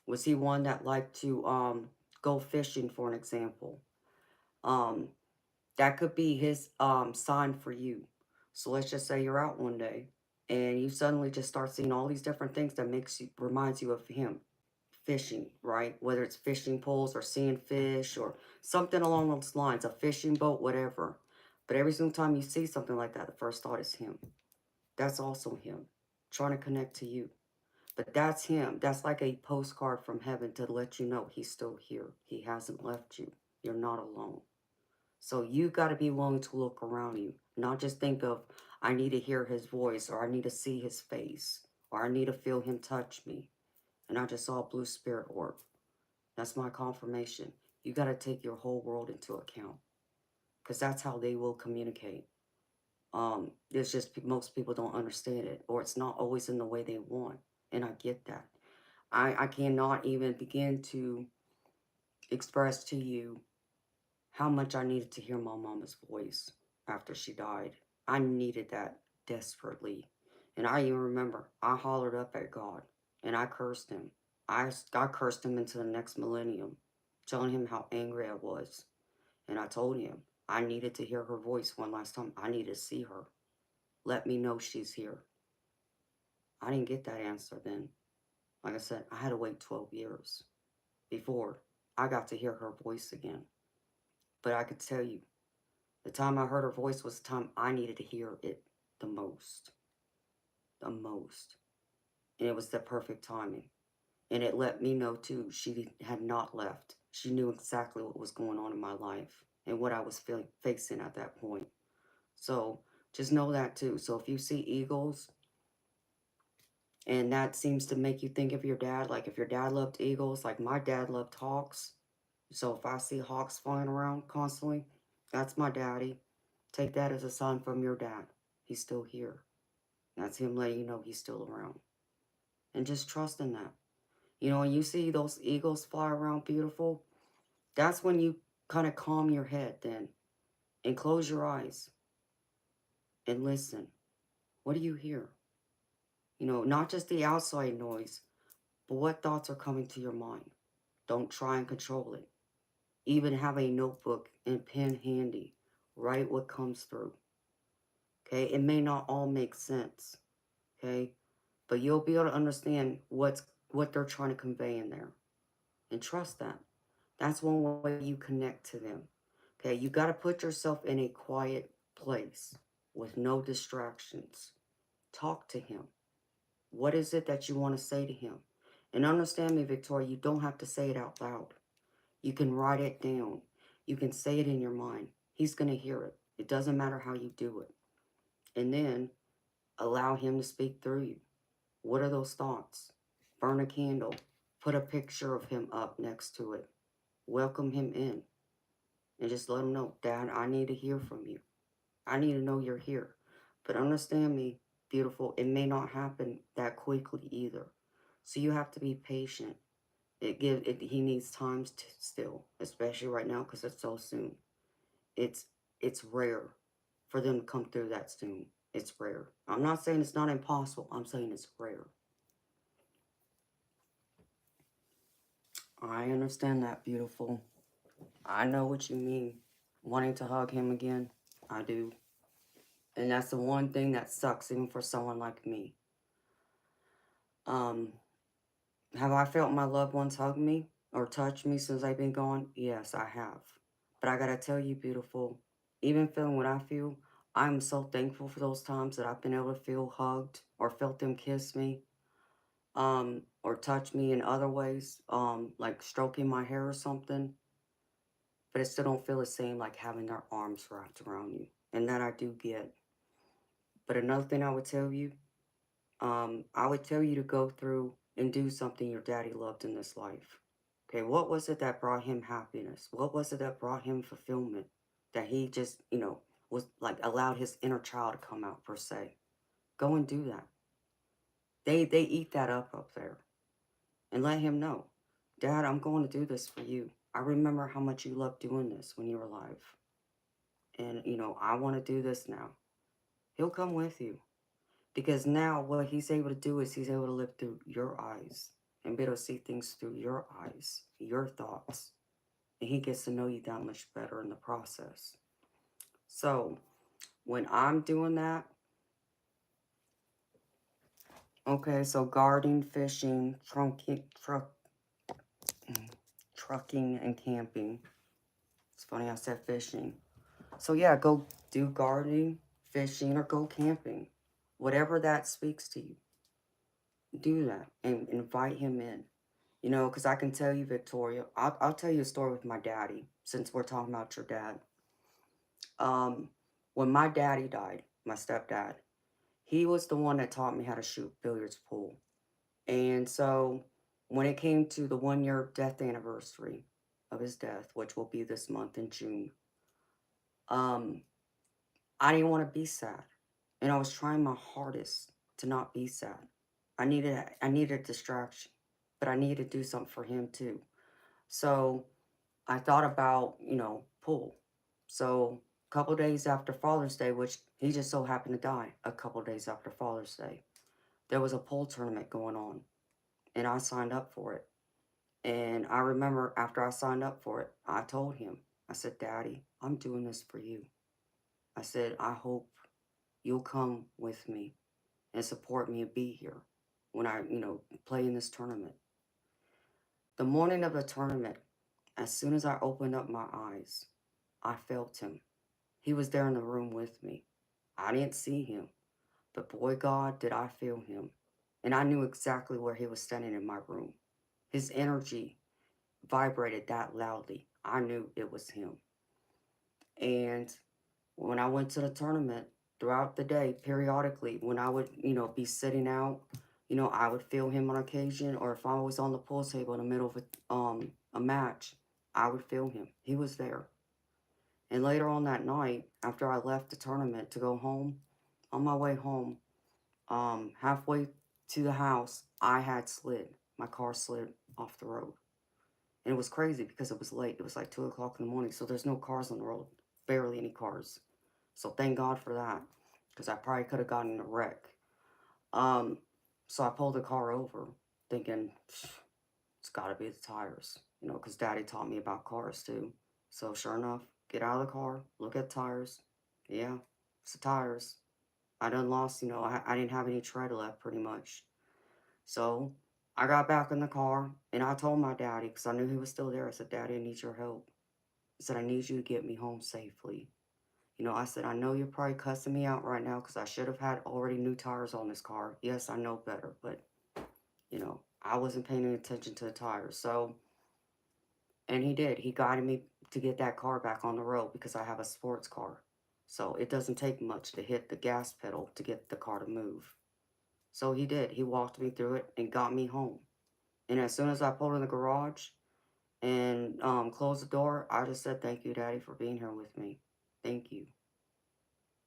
was he one that liked to go fishing, for an example? Um, that could be his sign for you. So let's just say you're out one day and you suddenly just start seeing all these different things that reminds you of him fishing, right? Whether it's fishing poles or seeing fish or something along those lines, a fishing boat, whatever. But every single time you see something like that, the first thought is him. That's also him trying to connect to you. But that's him. That's like a postcard from heaven to let you know he's still here. He hasn't left you. You're not alone. So you got to be willing to look around you, not just think of, I need to hear his voice or I need to see his face or I need to feel him touch me. And I just saw a blue spirit orb. That's my confirmation. You got to take your whole world into account because that's how they will communicate. It's just most people don't understand it, or it's not always in the way they want. And I get that. I cannot even begin to express to you how much I needed to hear my mama's voice after she died. I needed that desperately. And I even remember I hollered up at God and I cursed him. I cursed him into the next millennium, telling him how angry I was. And I told him I needed to hear her voice one last time. I needed to see her. Let me know she's here. I didn't get that answer then. Like I said, I had to wait 12 years before I got to hear her voice again. But I could tell you, the time I heard her voice was the time I needed to hear it the most. The most. And it was the perfect timing. And it let me know, too, she had not left. She knew exactly what was going on in my life and what I was facing at that point. So just know that, too. So if you see eagles and that seems to make you think of your dad, like if your dad loved eagles, like my dad loved hawks. So if I see hawks flying around constantly, that's my daddy. Take that as a sign from your dad. He's still here. That's him letting you know he's still around. And just trust in that. When you see those eagles fly around beautiful, that's when you kind of calm your head then and close your eyes and listen. What do you hear? Not just the outside noise, but what thoughts are coming to your mind. Don't try and control it. Even have a notebook and pen handy. Write what comes through. Okay? It may not all make sense. Okay? But you'll be able to understand what they're trying to convey in there. And trust that. That's one way you connect to them. Okay? You got to put yourself in a quiet place with no distractions. Talk to him. What is it that you want to say to him? And understand me, Victoria, you don't have to say it out loud. You can write it down. You can say it in your mind. He's going to hear it. It doesn't matter how you do it. And then allow him to speak through you. What are those thoughts? Burn a candle. Put a picture of him up next to it. Welcome him in. And just let him know, Dad, I need to hear from you. I need to know you're here. But understand me, beautiful, it may not happen that quickly either. So you have to be patient. He needs time still, especially right now because it's so soon. It's rare for them to come through that soon. It's rare. I'm not saying it's not impossible. I'm saying it's rare. I understand that, beautiful. I know what you mean. Wanting to hug him again. I do. And that's the one thing that sucks even for someone like me. Um, have I felt my loved ones hug me or touch me since I've been gone? Yes, I have. But I gotta tell you, beautiful, even feeling what I feel, I'm so thankful for those times that I've been able to feel hugged or felt them kiss me, or touch me in other ways, like stroking my hair or something. But it still don't feel the same like having their arms wrapped around you. And that I do get. But another thing I would tell you, I would tell you to go through and do something your daddy loved in this life. Okay, what was it that brought him happiness? What was it that brought him fulfillment? That he just, was like allowed his inner child to come out per se. Go and do that. They eat that up there. And let him know, Dad, I'm going to do this for you. I remember how much you loved doing this when you were alive. And, I want to do this now. He'll come with you. Because now what he's able to do is he's able to live through your eyes and be able to see things through your eyes, your thoughts. And he gets to know you that much better in the process. So when I'm doing that, okay, so gardening, fishing, trucking, and camping. It's funny I said fishing. So yeah, go do gardening, fishing, or go camping. Whatever that speaks to you, do that and invite him in. Because I can tell you, Victoria, I'll tell you a story with my daddy, since we're talking about your dad. Um, when my daddy died, my stepdad, he was the one that taught me how to shoot billiards pool. And so when it came to the 1 year death anniversary of his death, which will be this month in June, um, I didn't want to be sad. And I was trying my hardest to not be sad. I needed a distraction, but I needed to do something for him too. So I thought about, pool. So a couple days after Father's Day, which he just so happened to die a couple days after Father's Day, there was a pool tournament going on, and I signed up for it. And I remember after I signed up for it, I told him, I said, Daddy, I'm doing this for you. I said, I hope you'll come with me and support me and be here when I, play in this tournament. The morning of the tournament, as soon as I opened up my eyes, I felt him. He was there in the room with me. I didn't see him, but boy, God, did I feel him. And I knew exactly where he was standing in my room. His energy vibrated that loudly. I knew it was him. And when I went to the tournament throughout the day, periodically, when I would, be sitting out, I would feel him on occasion, or if I was on the pool table in the middle of a match, I would feel him. He was there. And later on that night, after I left the tournament to go home, on my way home, halfway to the house, I had slid. My car slid off the road. And it was crazy because it was late. It was like 2 o'clock in the morning, so there's no cars on the road. Barely any cars. So thank God for that, because I probably could have gotten in a wreck. Um, so I pulled the car over, thinking, it's got to be the tires, because Daddy taught me about cars too. So sure enough, get out of the car, look at the tires. Yeah, it's the tires. I done lost, I didn't have any tread left pretty much. So I got back in the car and I told my daddy, because I knew he was still there. I said, Daddy, I need your help. I said, I need you to get me home safely. I said, I know you're probably cussing me out right now because I should have had already new tires on this car. Yes, I know better, but, I wasn't paying any attention to the tires. So, and he did. He guided me to get that car back on the road because I have a sports car. So it doesn't take much to hit the gas pedal to get the car to move. So he did. He walked me through it and got me home. And as soon as I pulled in the garage and closed the door, I just said, thank you, Daddy, for being here with me. Thank you.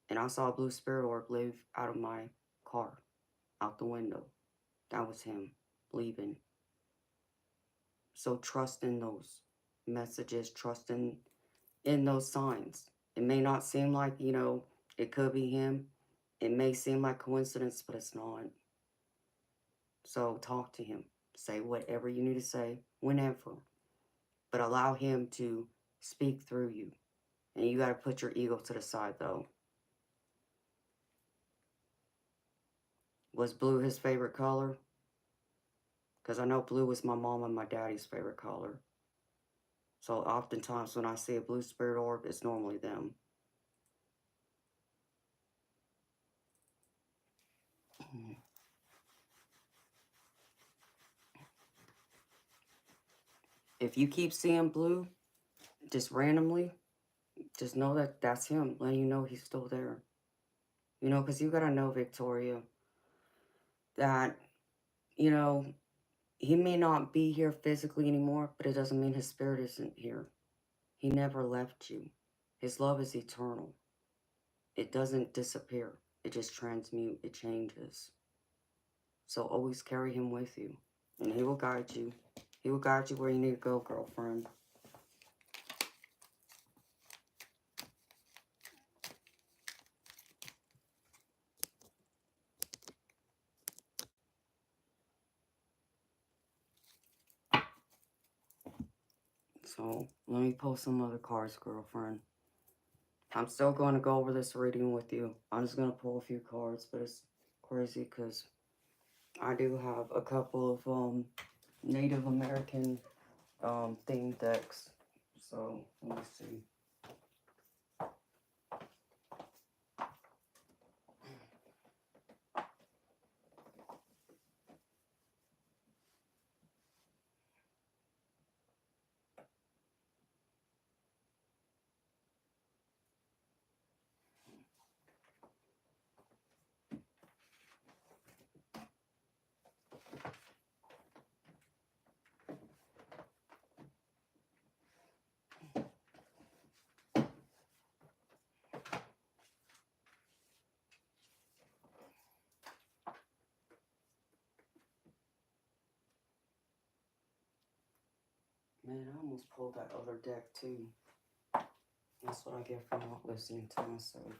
And I saw a blue spirit orb leave out of my car, out the window. That was him leaving. So trust in those messages, trust in those signs. It may not seem like, it could be him. It may seem like coincidence, but it's not. So talk to him. Say whatever you need to say, whenever. But allow him to speak through you. And you got to put your ego to the side, though. Was blue his favorite color? Because I know blue was my mom and my daddy's favorite color. So oftentimes when I see a blue spirit orb, it's normally them. If you keep seeing blue, just randomly, just know that that's him, letting you know he's still there. You know, because you got to know, Victoria, that, you know, he may not be here physically anymore, but it doesn't mean his spirit isn't here. He never left you. His love is eternal. It doesn't disappear. It just transmutes. It changes. So always carry him with you. And he will guide you. He will guide you where you need to go, girlfriend. So let me pull some other cards, girlfriend. I'm still going to go over this reading with you. I'm just going to pull a few cards, but it's crazy because I do have a couple of Native American themed decks. So let me see. Man, I almost pulled that other deck too. That's what I get for not listening to myself.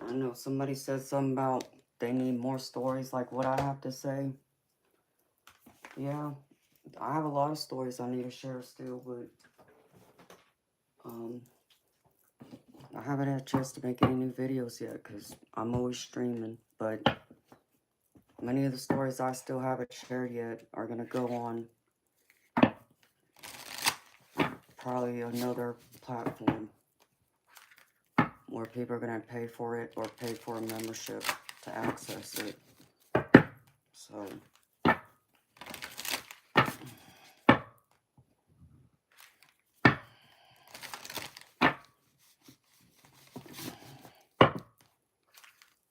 I know somebody said something about they need more stories like what I have to say. Yeah, I have a lot of stories I need to share still, but I haven't had a chance to make any new videos yet because I'm always streaming. But many of the stories I still haven't shared yet are going to go on probably another platform where people are going to pay for it or pay for a membership to access it. So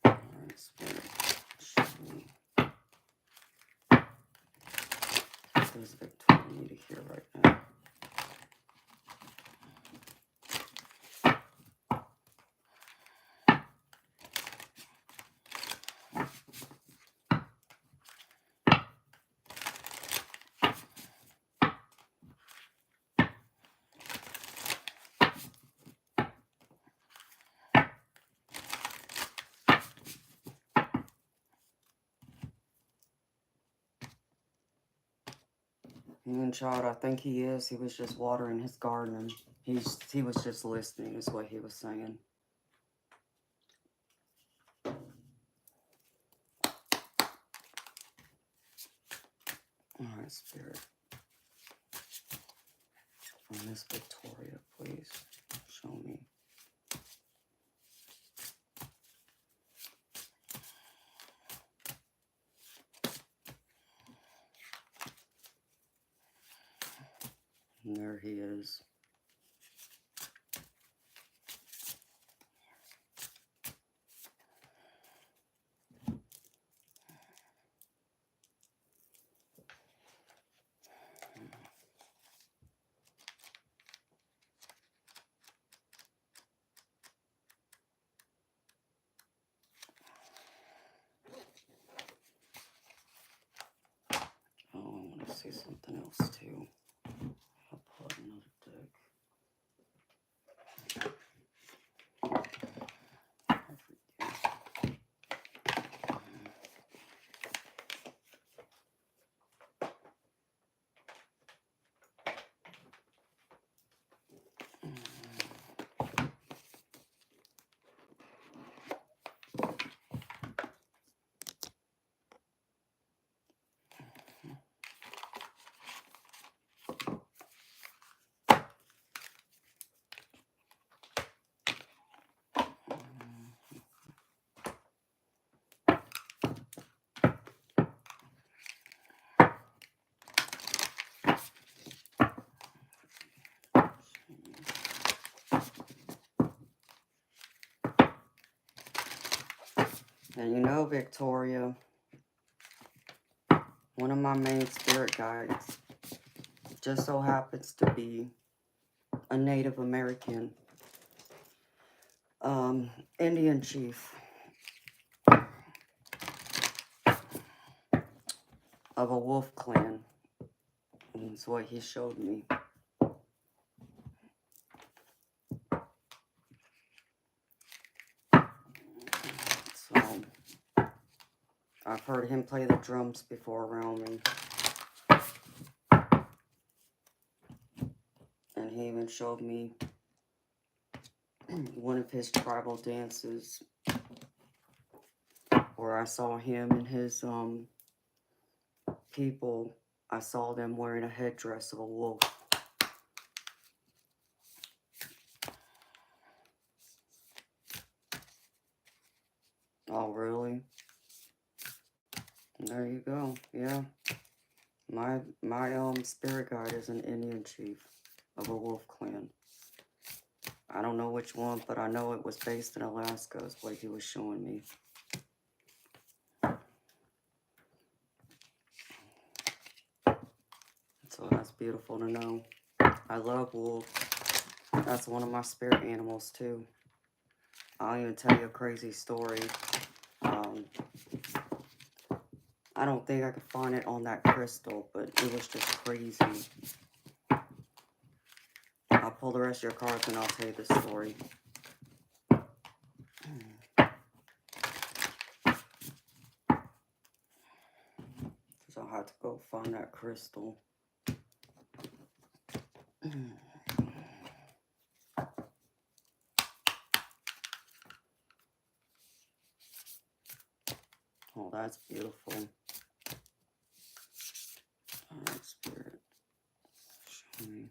alright, Spirit, show me what does Victoria need to hear right now? Child, I think he is. He was just watering his garden. He was just listening, is what he was saying. Alright, Spirit. From Miss Victoria, please. Show me. And there he is. Oh, I want to see something else too. I'll pull out another deck. And you know, Victoria, one of my main spirit guides just so happens to be a Native American Indian chief of a wolf clan. And that's what he showed me. So I've heard him play the drums before around me. And he even showed me one of his tribal dances where I saw him and his people. I saw them wearing a headdress of a wolf. Oh, really? There you go. Yeah. My spirit guide is an Indian chief of a wolf clan. I don't know which one, but I know it was based in Alaska is what he was showing me. So that's beautiful to know. I love wolves. That's one of my spirit animals too. I'll even tell you a crazy story. I don't think I could find it on that crystal, but it was just crazy. I'll pull the rest of your cards and I'll tell you the story. So I'll have to go find that crystal. Oh, that's beautiful. Alright, Spirit. Show me.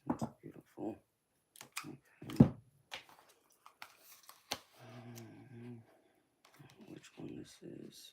That's beautiful. Okay. Which one this is?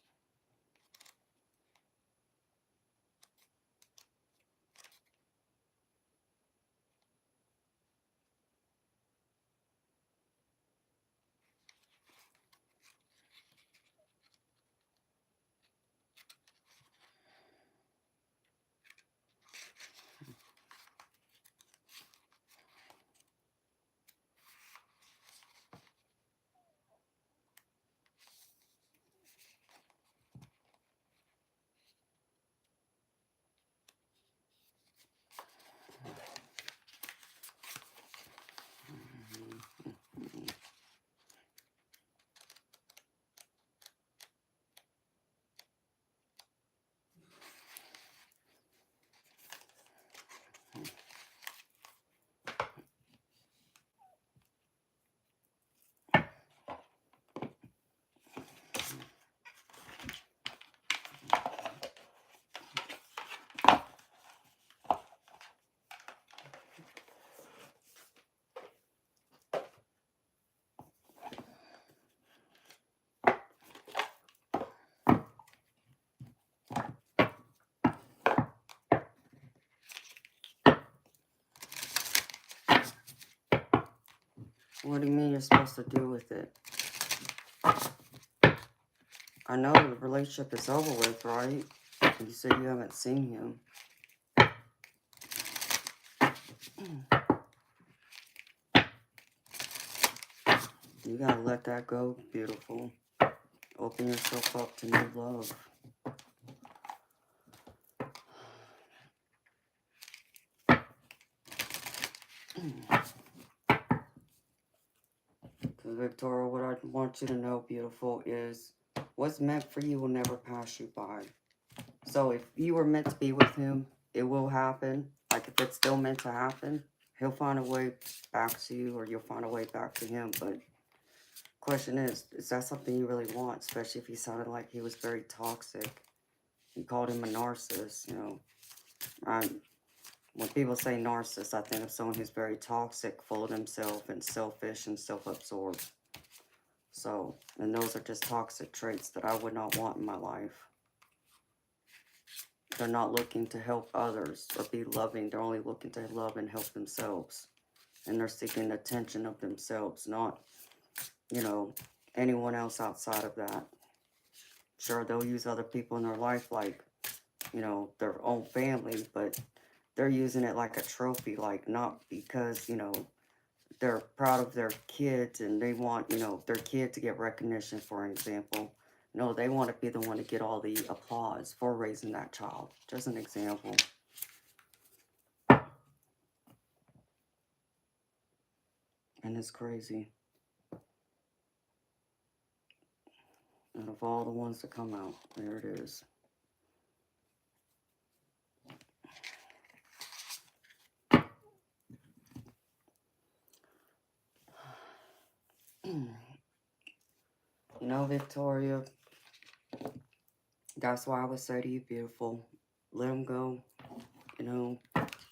What do you mean you're supposed to do with it? I know the relationship is over with, right? You said you haven't seen him. You gotta let that go, beautiful. Open yourself up to new love. Victoria, what I want you to know, beautiful, is what's meant for you will never pass you by. So if you were meant to be with him, it will happen. Like if it's still meant to happen, he'll find a way back to you, or you'll find a way back to him. But question is that something you really want? Especially if he sounded like he was very toxic. You called him a narcissist, you know. When people say narcissist, I think of someone who's very toxic, full of himself, and selfish and self-absorbed. So, and those are just toxic traits that I would not want in my life. They're not looking to help others or be loving. They're only looking to love and help themselves. And they're seeking the attention of themselves, not, you know, anyone else outside of that. Sure, they'll use other people in their life like, you know, their own family, but they're using it like a trophy, like not because, you know, they're proud of their kids and they want, you know, their kid to get recognition, for example. No, they want to be the one to get all the applause for raising that child. Just an example. And it's crazy. And of all the ones that come out, there it is. You know, Victoria, that's why I would say to you, beautiful, let him go. You know,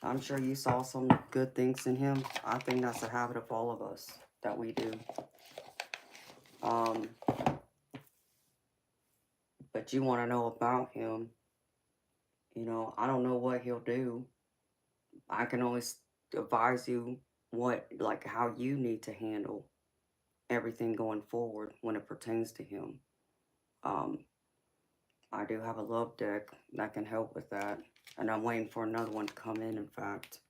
I'm sure you saw some good things in him. I think that's a habit of all of us that we do. But you want to know about him. You know, I don't know what he'll do. I can only advise you what, like, how you need to handle everything going forward when it pertains to him. I do have a love deck that can help with that. And I'm waiting for another one to come in fact.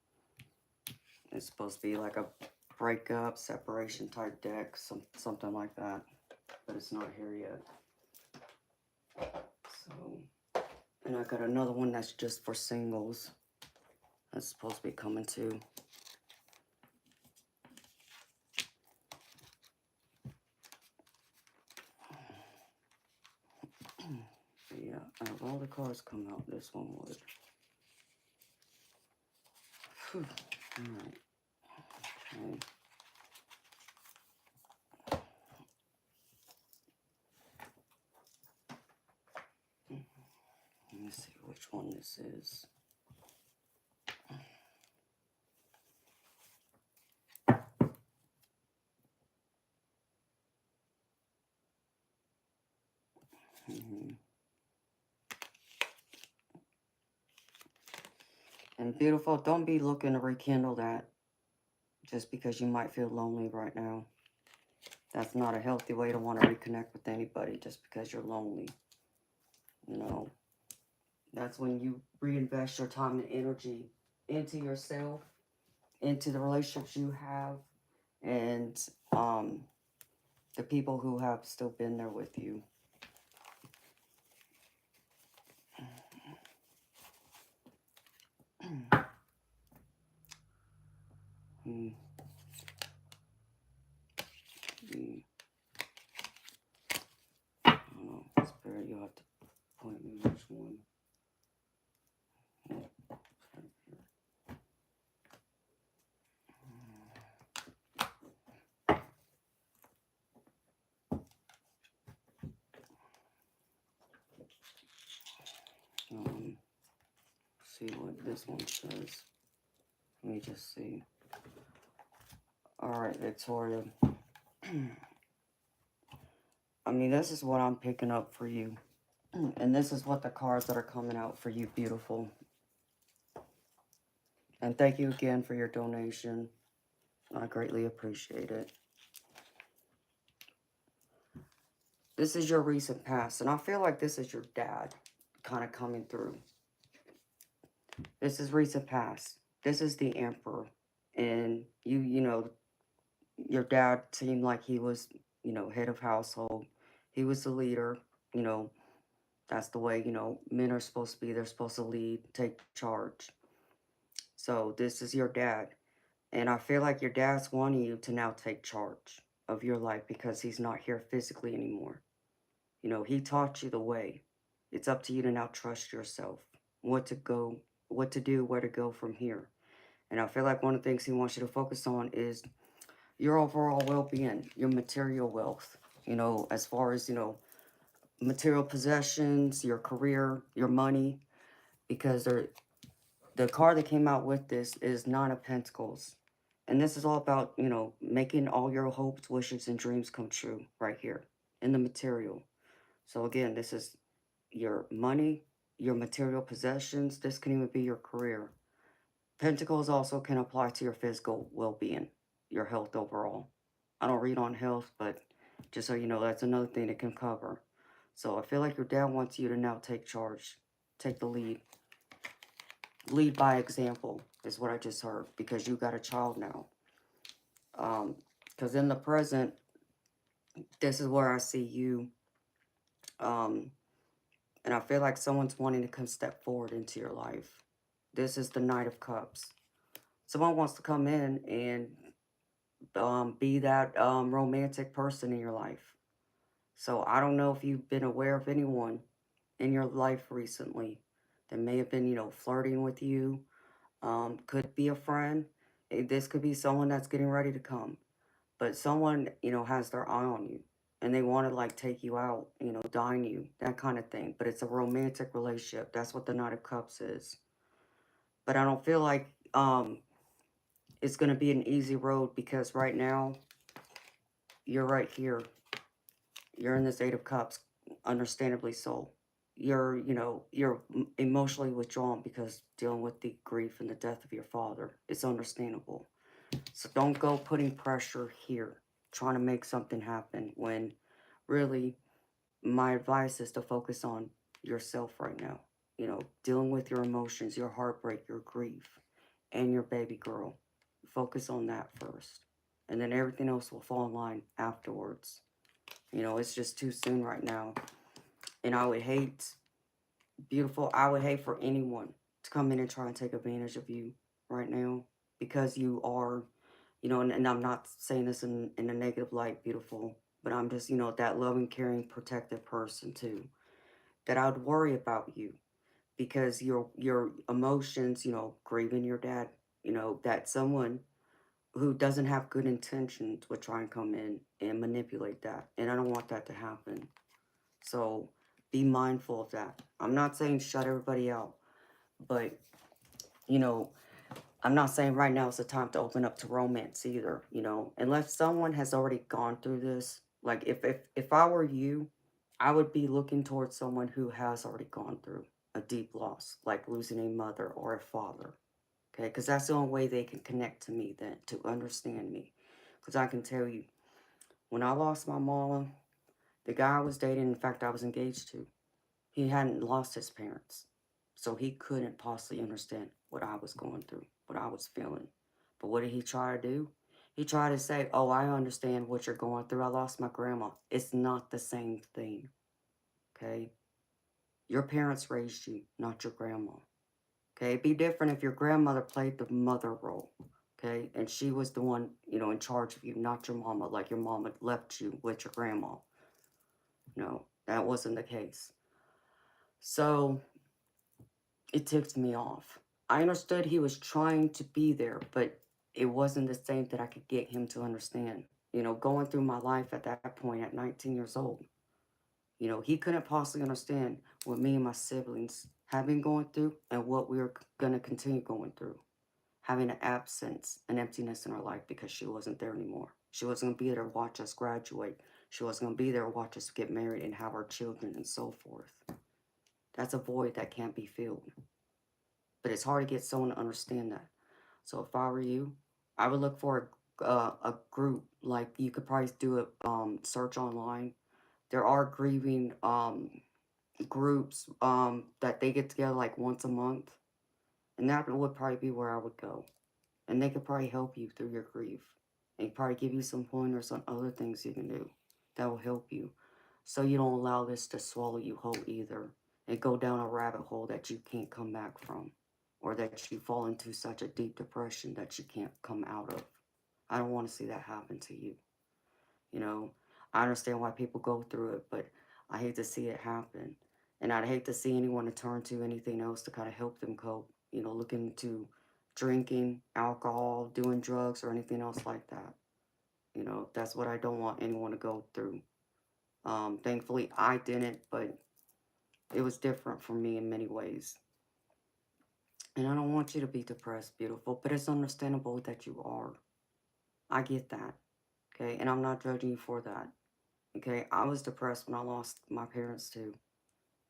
It's supposed to be like a breakup, separation type deck, something like that. But it's not here yet. So, and I got another one that's just for singles. That's supposed to be coming too. But yeah, out of all the cards come out, this one would. Whew. Alright. Okay. Let me see which one this is. And beautiful, don't be looking to rekindle that just because you might feel lonely right now. That's not a healthy way to want to reconnect with anybody just because you're lonely. You know, that's when you reinvest your time and energy into yourself, into the relationships you have, and the people who have still been there with you. I don't know, Spirit, you'll have to point me which one. See what this one says. Let me just see. Alright, Victoria. I mean, this is what I'm picking up for you. And this is what the cards that are coming out for you, beautiful. And thank you again for your donation. I greatly appreciate it. This is your recent past, and I feel like this is your dad kind of coming through. This is recent past. This is the Emperor. And your dad seemed like he was, head of household. He was the leader. You know, that's the way, men are supposed to be. They're supposed to lead, take charge. So this is your dad. And I feel like your dad's wanting you to now take charge of your life because he's not here physically anymore. He taught you the way. It's up to you to now trust yourself, what to go, what to do, where to go from here. And I feel like one of the things he wants you to focus on is your overall well-being, your material wealth, as far as, material possessions, your career, your money, because the card that came out with this is Nine of Pentacles. And this is all about, making all your hopes, wishes, and dreams come true right here in the material. So again, this is your money, your material possessions. This can even be your career. Pentacles also can apply to your physical well-being, your health overall. I don't read on health, but just so you know, that's another thing it can cover. So I feel like your dad wants you to now take charge, take the lead. Lead by example is what I just heard, because you got a child now. Because in the present, this is where I see you. And I feel like someone's wanting to come step forward into your life. This is the Knight of Cups. Someone wants to come in and be that romantic person in your life. So I don't know if you've been aware of anyone in your life recently that may have been, flirting with you. Could be a friend. This could be someone that's getting ready to come. But someone, has their eye on you. And they want to, like, take you out, dine you, that kind of thing. But it's a romantic relationship. That's what the Knight of Cups is. But I don't feel like it's going to be an easy road, because right now, you're right here. You're in this Eight of Cups, understandably so. You're emotionally withdrawn because dealing with the grief and the death of your father. It's understandable. So don't go putting pressure here, trying to make something happen, when really my advice is to focus on yourself right now. Dealing with your emotions, your heartbreak, your grief, and your baby girl. Focus on that first. And then everything else will fall in line afterwards. It's just too soon right now. And I would hate, I would hate for anyone to come in and try and take advantage of you right now, because you are, and I'm not saying this in a negative light, beautiful, but I'm just, that loving, caring, protective person too, that I would worry about you, because your emotions, grieving your dad, that someone who doesn't have good intentions would try and come in and manipulate that. And I don't want that to happen. So be mindful of that. I'm not saying shut everybody out, but, you know, I'm not saying right now is the time to open up to romance either, unless someone has already gone through this. Like, if I were you, I would be looking towards someone who has already gone through a deep loss, like losing a mother or a father. Okay, because that's the only way they can connect to me, then, to understand me. Because I can tell you, when I lost my mama, the guy I was dating, in fact, I was engaged to, he hadn't lost his parents. So he couldn't possibly understand what I was going through, what I was feeling. But what did he try to do? He tried to say, oh, I understand what you're going through. I lost my grandma. It's not the same thing, okay? Your parents raised you, not your grandma. Okay, it'd be different if your grandmother played the mother role, okay? And she was the one, in charge of you, not your mama, like your mama left you with your grandma. No, that wasn't the case. So it ticked me off. I understood he was trying to be there, but it wasn't the same that I could get him to understand. Going through my life at that point at 19 years old, he couldn't possibly understand what me and my siblings have been going through and what we were going to continue going through. Having an absence, an emptiness in our life because she wasn't there anymore. She wasn't going to be there to watch us graduate. She wasn't going to be there to watch us get married and have our children and so forth. That's a void that can't be filled. But it's hard to get someone to understand that. So if I were you, I would look for a group. Like, you could probably do a search online. There are grieving groups that they get together like once a month, and that would probably be where I would go. And they could probably help you through your grief. And probably give you some pointers on other things you can do that will help you. So you don't allow this to swallow you whole either and go down a rabbit hole that you can't come back from. Or that you fall into such a deep depression that you can't come out of. I don't want to see that happen to you. You know, I understand why people go through it, but I hate to see it happen. And I'd hate to see anyone to turn to anything else to kind of help them cope. You know, looking into drinking, alcohol, doing drugs, or anything else like that. You know, that's what I don't want anyone to go through. Thankfully, I didn't, but it was different for me in many ways. And I don't want you to be depressed, beautiful, but it's understandable that you are. I get that, okay? And I'm not judging you for that, okay? I was depressed when I lost my parents, too.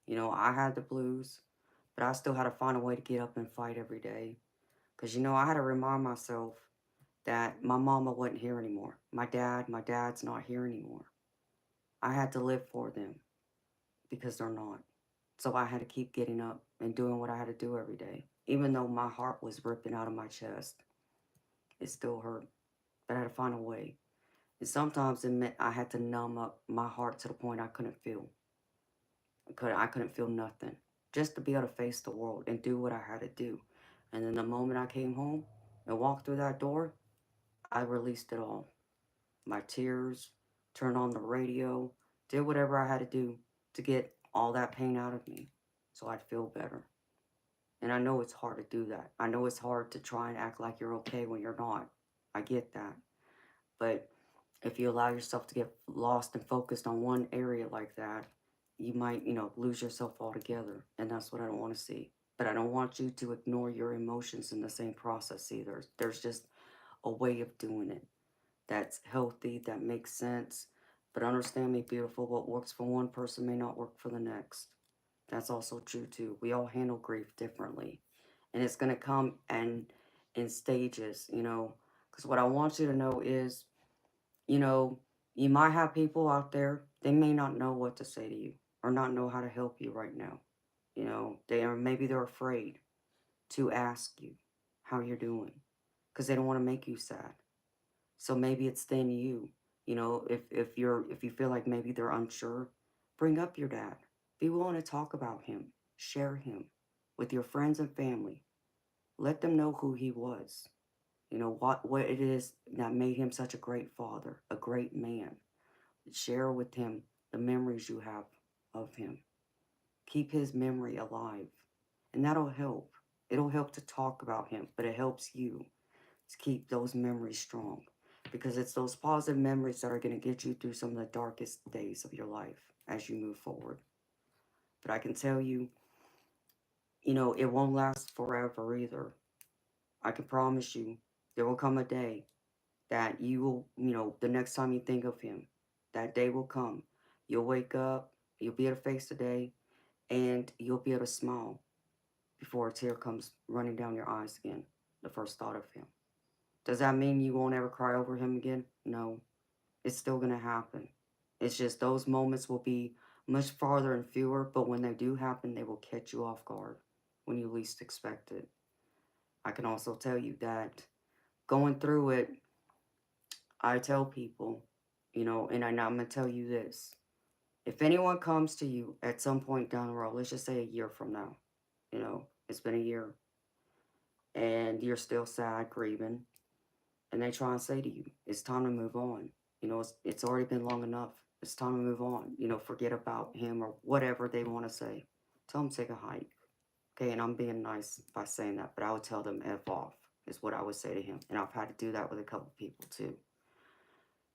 You know, I had the blues, but I still had to find a way to get up and fight every day. Because, you know, I had to remind myself that my mama wasn't here anymore. My dad's not here anymore. I had to live for them because they're not. So I had to keep getting up and doing what I had to do every day. Even though my heart was ripping out of my chest, it still hurt. But I had to find a way. And sometimes it meant I had to numb up my heart to the point I couldn't feel. I couldn't feel nothing. Just to be able to face the world and do what I had to do. And then the moment I came home and walked through that door, I released it all. My tears, turned on the radio, did whatever I had to do to get all that pain out of me so I'd feel better. And I know it's hard to do that. I know it's hard to try and act like you're okay when you're not. I get that. But if you allow yourself to get lost and focused on one area like that, you might, you know, lose yourself altogether. And that's what I don't want to see. But I don't want you to ignore your emotions in the same process either. There's just a way of doing it that's healthy, that makes sense. But understand me, beautiful, what works for one person may not work for the next. That's also true too. We all handle grief differently. And it's going to come and in stages, you know. Because what I want you to know is, you know, you might have people out there, they may not know what to say to you or not know how to help you right now. You know, maybe they're afraid to ask you how you're doing because they don't want to make you sad. So maybe it's then you. You know, if you feel like maybe they're unsure, bring up your dad. Be willing to talk about him. Share him with your friends and family. Let them know who he was. You know, what it is that made him such a great father, a great man. Share with him the memories you have of him. Keep his memory alive. And that'll help. It'll help to talk about him, but it helps you to keep those memories strong because it's those positive memories that are going to get you through some of the darkest days of your life as you move forward. But I can tell you, you know, it won't last forever either. I can promise you there will come a day that you will, you know, the next time you think of him, that day will come. You'll wake up, you'll be able to face the day, and you'll be able to smile before a tear comes running down your eyes again, the first thought of him. Does that mean you won't ever cry over him again? No, it's still going to happen. It's just those moments will be much farther and fewer, but when they do happen, they will catch you off guard when you least expect it. I can also tell you that going through it, I tell people, you know, and I'm going to tell you this. If anyone comes to you at some point down the road, let's just say a year from now, you know, it's been a year, and you're still sad, grieving, and they try and say to you, it's time to move on. You know, it's already been long enough. It's time to move on. You know, forget about him or whatever they want to say. Tell them to take a hike. Okay, and I'm being nice by saying that, but I would tell them F off is what I would say to him. And I've had to do that with a couple people too.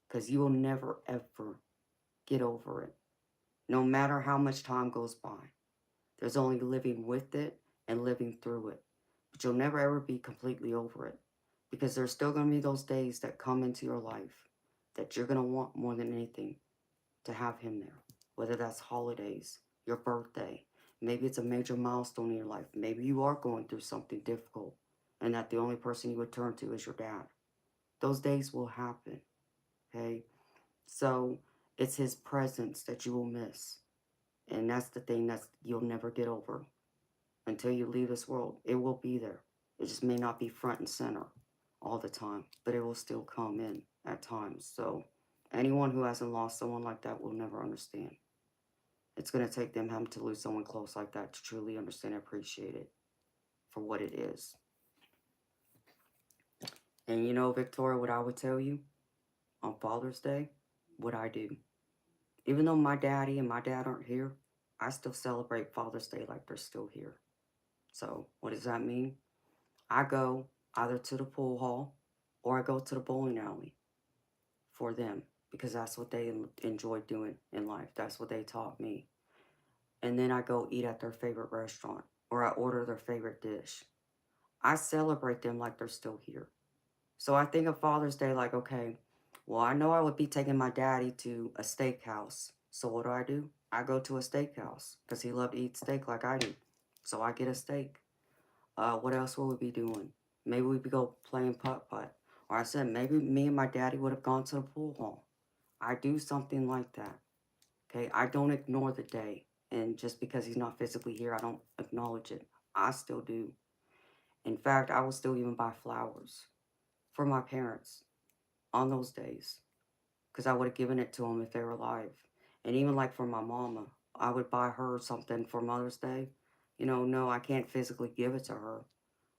Because you will never, ever get over it. No matter how much time goes by. There's only living with it and living through it. But you'll never ever be completely over it. Because there's still going to be those days that come into your life that you're going to want more than anything to have him there. Whether that's holidays, your birthday, maybe it's a major milestone in your life. Maybe you are going through something difficult and that the only person you would turn to is your dad. Those days will happen, okay? So It's his presence that you will miss. And that's the thing that you'll never get over. Until you leave this world, it will be there. It just may not be front and center all the time, but it will still come in at times. So anyone who hasn't lost someone like that will never understand. It's going to take them having to lose someone close like that to truly understand and appreciate it for what it is. And you know, Victoria, what I would tell you on Father's Day, what I do. Even though my daddy and my dad aren't here, I still celebrate Father's Day like they're still here. So what does that mean? I go either to the pool hall or I go to the bowling alley for them because that's what they enjoy doing in life. That's what they taught me. And then I go eat at their favorite restaurant or I order their favorite dish. I celebrate them like they're still here. So I think of Father's Day like, okay, well, I know I would be taking my daddy to a steakhouse. So what do? I go to a steakhouse because he loved to eat steak like I do. So I get a steak. What else will we be doing? Maybe we'd go playing putt-putt. Or I said, maybe me and my daddy would have gone to the pool hall. I do something like that. Okay, I don't ignore the day. And just because he's not physically here, I don't acknowledge it. I still do. In fact, I will still even buy flowers for my parents on those days because I would have given it to them if they were alive. And even like for my mama, I would buy her something for Mother's Day. You know, no, I can't physically give it to her,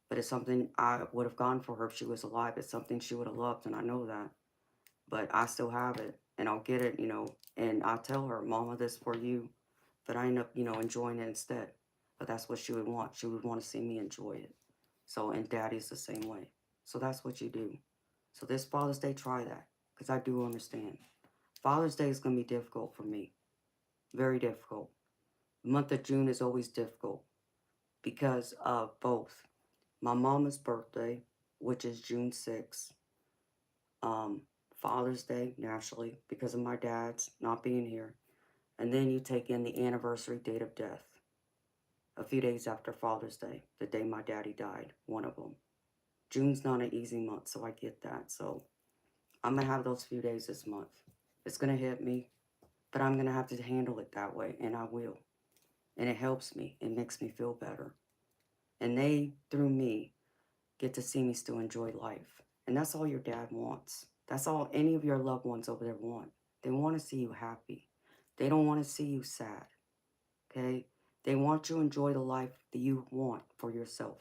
but it's something I would have gone for her if she was alive. It's something she would have loved, and I know that. But I still have it, and I'll get it, you know, and I'll tell her, Mama, this for you. But I end up, you know, enjoying it instead. But that's what she would want. She would want to see me enjoy it. So, and Daddy's the same way. So that's what you do. So this Father's Day, try that, because I do understand. Father's Day is going to be difficult for me. Very difficult. The month of June is always difficult because of both my mama's birthday, which is June 6th, um, Father's Day, naturally, because of my dad's not being here, and then you take in the anniversary date of death, a few days after Father's Day, the day my daddy died, one of them. June's not an easy month, so I get that. So I'm going to have those few days this month. It's going to hit me, but I'm going to have to handle it that way, and I will. And it helps me. It makes me feel better. And they, through me, get to see me still enjoy life. And that's all your dad wants. That's all any of your loved ones over there want. They want to see you happy. They don't want to see you sad. Okay? They want you to enjoy the life that you want for yourself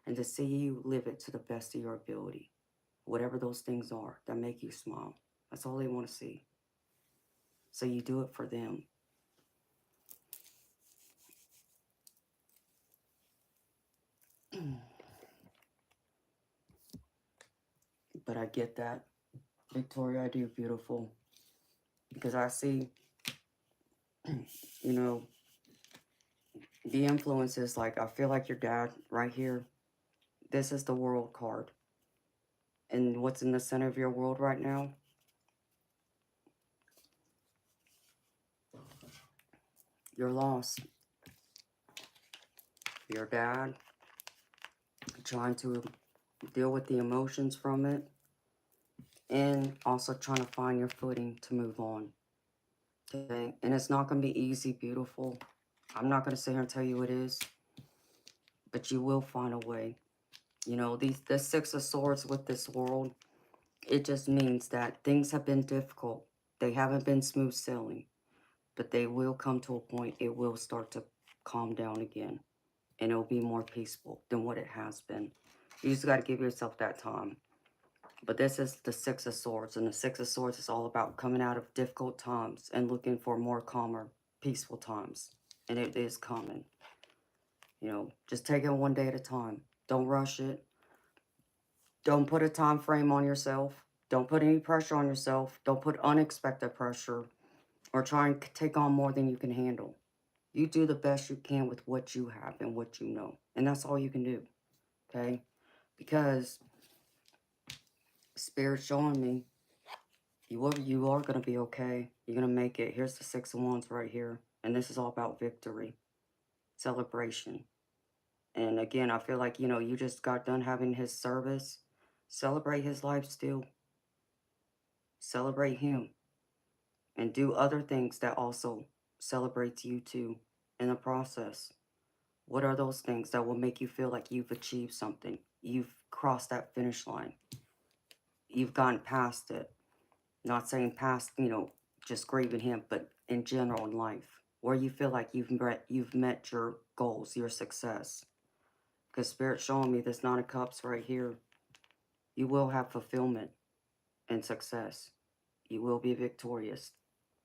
and to see you live it to the best of your ability. Whatever those things are that make you smile. That's all they want to see. So you do it for them. But I get that. Victoria, I do, beautiful. Because I see, you know, the influences, like, I feel like your dad right here, this is the world card. And what's in the center of your world right now? You're lost. Your dad, trying to deal with the emotions from it, and also trying to find your footing to move on. Okay? And it's not going to be easy, beautiful. I'm not going to sit here and tell you it is, but you will find a way. You know, the Six of Swords with this world, it just means that things have been difficult. They haven't been smooth sailing, but they will come to a point, it will start to calm down again, and it'll be more peaceful than what it has been. You just got to give yourself that time. But this is the Six of Swords, and the Six of Swords is all about coming out of difficult times and looking for more calmer, peaceful times. And it is coming. You know, just take it one day at a time. Don't rush it. Don't put a time frame on yourself. Don't put any pressure on yourself. Don't put unexpected pressure or try and take on more than you can handle. You do the best you can with what you have and what you know. And that's all you can do. Okay? Because Spirit's showing me you are going to be okay. You're going to make it. Here's the Six of Wands right here. And this is all about victory. Celebration. And again, I feel like, you know, you just got done having his service. Celebrate his life still. Celebrate him. and do other things that also celebrates you too in the process. What are those things that will make you feel like you've achieved something? You've crossed that finish line. You've gone past it. Not saying past, just grieving him, but in general in life, where you feel like you've met your goals, your success. Because Spirit's showing me this Nine of Cups right here. You will have fulfillment and success. You will be victorious.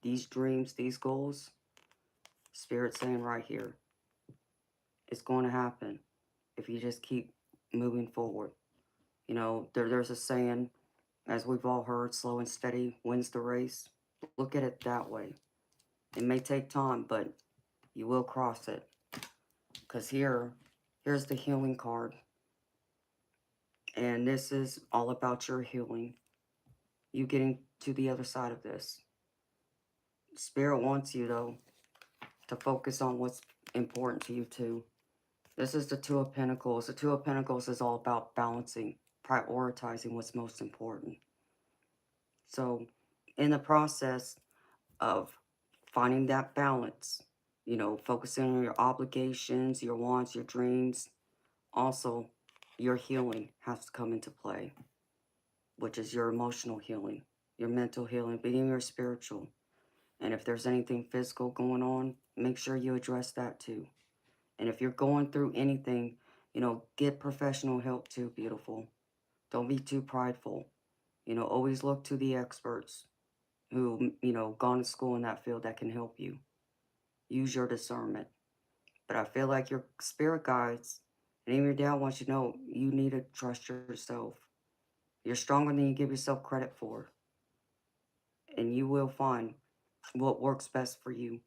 These dreams, these goals, Spirit's saying right here, it's going to happen if you just keep moving forward. There's a saying, as we've all heard, slow and steady wins the race. Look at it that way. It may take time, but you will cross it. Because here's the healing card. And this is all about your healing. You getting to the other side of this. Spirit wants you, though, to focus on what's important to you, too. This is the Two of Pentacles. The Two of Pentacles is all about balancing, prioritizing what's most important. So, in the process of finding that balance, focusing on your obligations, your wants, your dreams, also your healing has to come into play, which is your emotional healing, your mental healing, but even your spiritual. And if there's anything physical going on, make sure you address that too. And if you're going through anything, get professional help too, beautiful. Don't be too prideful. Always look to the experts who, gone to school in that field that can help you. Use your discernment. But I feel like your spirit guides and even your dad wants you to know you need to trust yourself. You're stronger than you give yourself credit for. And you will find what works best for you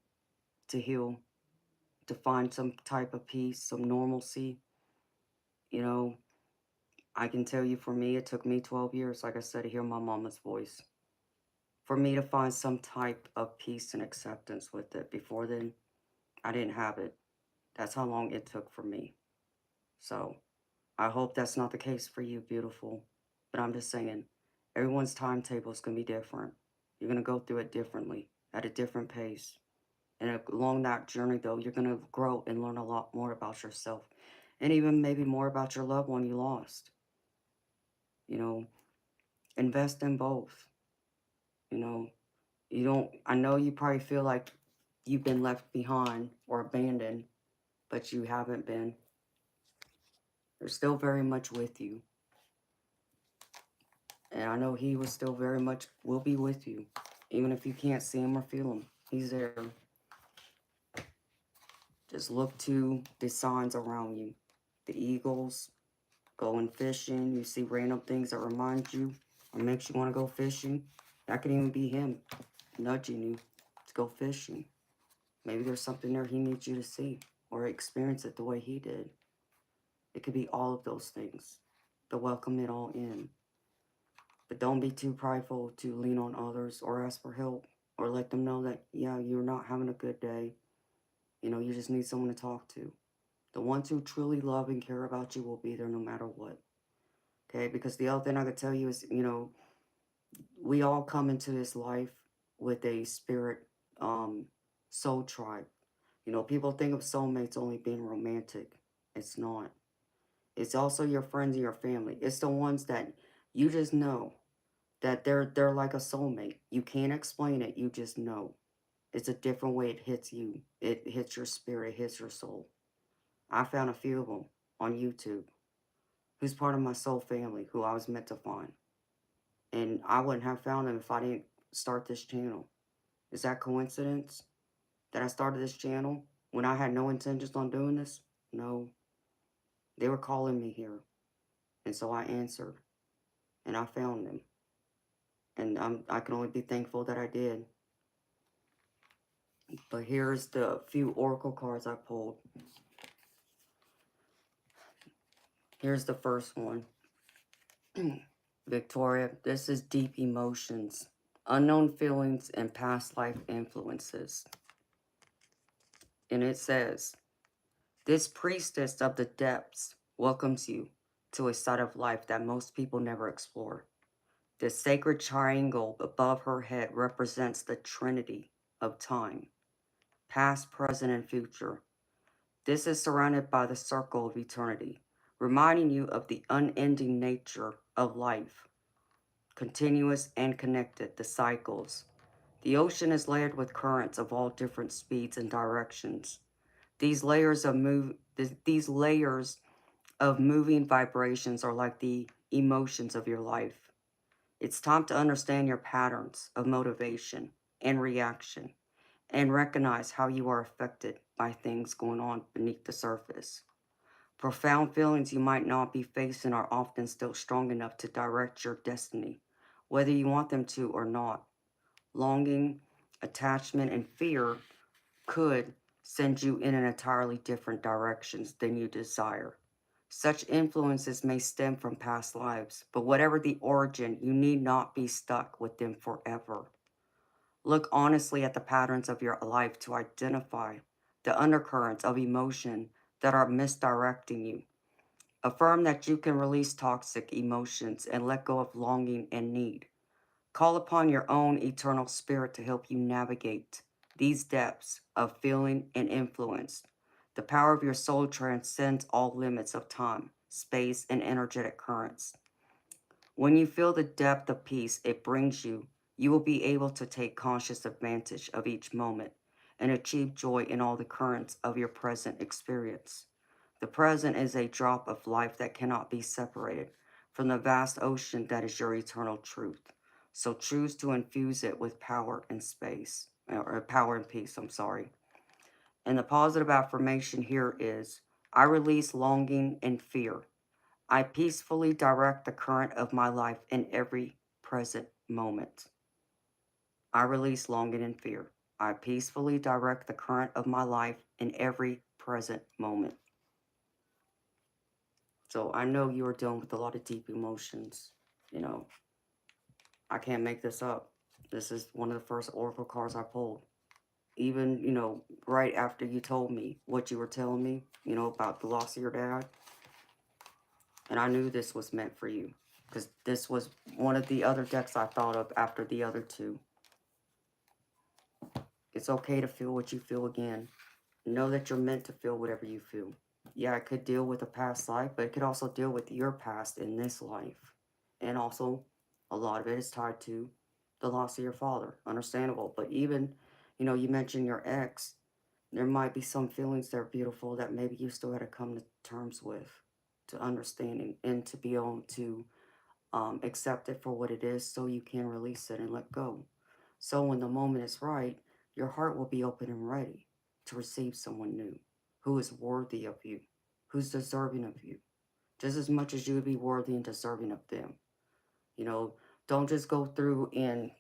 to heal, to find some type of peace, some normalcy. You know, I can tell you for me, it took me 12 years, like I said, to hear my mama's voice. For me to find some type of peace and acceptance with it. Before then, I didn't have it. That's how long it took for me. So I hope that's not the case for you, beautiful. But I'm just saying, everyone's timetable is going to be different. You're going to go through it differently, at a different pace. And along that journey, though, you're going to grow and learn a lot more about yourself. And even maybe more about your loved one you lost. Invest in both. You know, I know you probably feel like you've been left behind or abandoned, but you haven't been. They're still very much with you. And I know he will still very much will be with you. Even if you can't see him or feel him, he's there. Just look to the signs around you. The eagles, going fishing. You see random things that remind you or makes you want to go fishing. That could even be him nudging you to go fishing. Maybe there's something there he needs you to see or experience it the way he did. It could be all of those things. To welcome it all in. But don't be too prideful to lean on others or ask for help or let them know that, yeah, you're not having a good day. You just need someone to talk to. The ones who truly love and care about you will be there no matter what. Okay? Because the other thing I could tell you is, we all come into this life with a spirit soul tribe. People think of soulmates only being romantic. It's not. It's also your friends and your family. It's the ones that you just know that they're like a soulmate. You can't explain it. You just know. It's a different way it hits you. It hits your spirit, it hits your soul. I found a few of them on YouTube who's part of my soul family, who I was meant to find. And I wouldn't have found them if I didn't start this channel. Is that coincidence that I started this channel when I had no intentions on doing this? No. They were calling me here. And so I answered. And I found them. And I can only be thankful that I did. But here's the few oracle cards I pulled. Here's the first one. Victoria, this is deep emotions, unknown feelings, and past life influences. And it says, this priestess of the depths welcomes you to a side of life that most people never explore. The sacred triangle above her head represents the trinity of time, past, present, and future. This is surrounded by the circle of eternity, reminding you of the unending nature of life, continuous and connected, the cycles. The ocean is layered with currents of all different speeds and directions. These layers of moving vibrations are like the emotions of your life. It's time to understand your patterns of motivation and reaction and recognize how you are affected by things going on beneath the surface. Profound feelings you might not be facing are often still strong enough to direct your destiny, whether you want them to or not. Longing, attachment, and fear could send you in an entirely different directions than you desire. Such influences may stem from past lives, but whatever the origin, you need not be stuck with them forever. Look honestly at the patterns of your life to identify the undercurrents of emotion that are misdirecting you. Affirm that you can release toxic emotions and let go of longing and need. Call upon your own eternal spirit to help you navigate these depths of feeling and influence. The power of your soul transcends all limits of time, space, and energetic currents. When you feel the depth of peace it brings you, you will be able to take conscious advantage of each moment and achieve joy in all the currents of your present experience. The present is a drop of life that cannot be separated from the vast ocean that is your eternal truth. So choose to infuse it with power and space, or power and peace, I'm sorry. And the positive affirmation here is, I release longing and fear. I peacefully direct the current of my life in every present moment. I release longing and fear. I peacefully direct the current of my life in every present moment. So I know you are dealing with a lot of deep emotions. You know, I can't make this up. This is one of the first oracle cards I pulled. Even, right after you told me what you were telling me, about the loss of your dad. And I knew this was meant for you. Because this was one of the other decks I thought of after the other two. It's okay to feel what you feel again. Know that you're meant to feel whatever you feel. Yeah, it could deal with a past life, but it could also deal with your past in this life. And also, a lot of it is tied to the loss of your father. Understandable. But even, you mentioned your ex. There might be some feelings that are beautiful that maybe you still got to come to terms with, to understanding, and to be able to accept it for what it is so you can release it and let go. So when the moment is right, your heart will be open and ready to receive someone new who is worthy of you, who's deserving of you, just as much as you would be worthy and deserving of them. You know, don't just go through and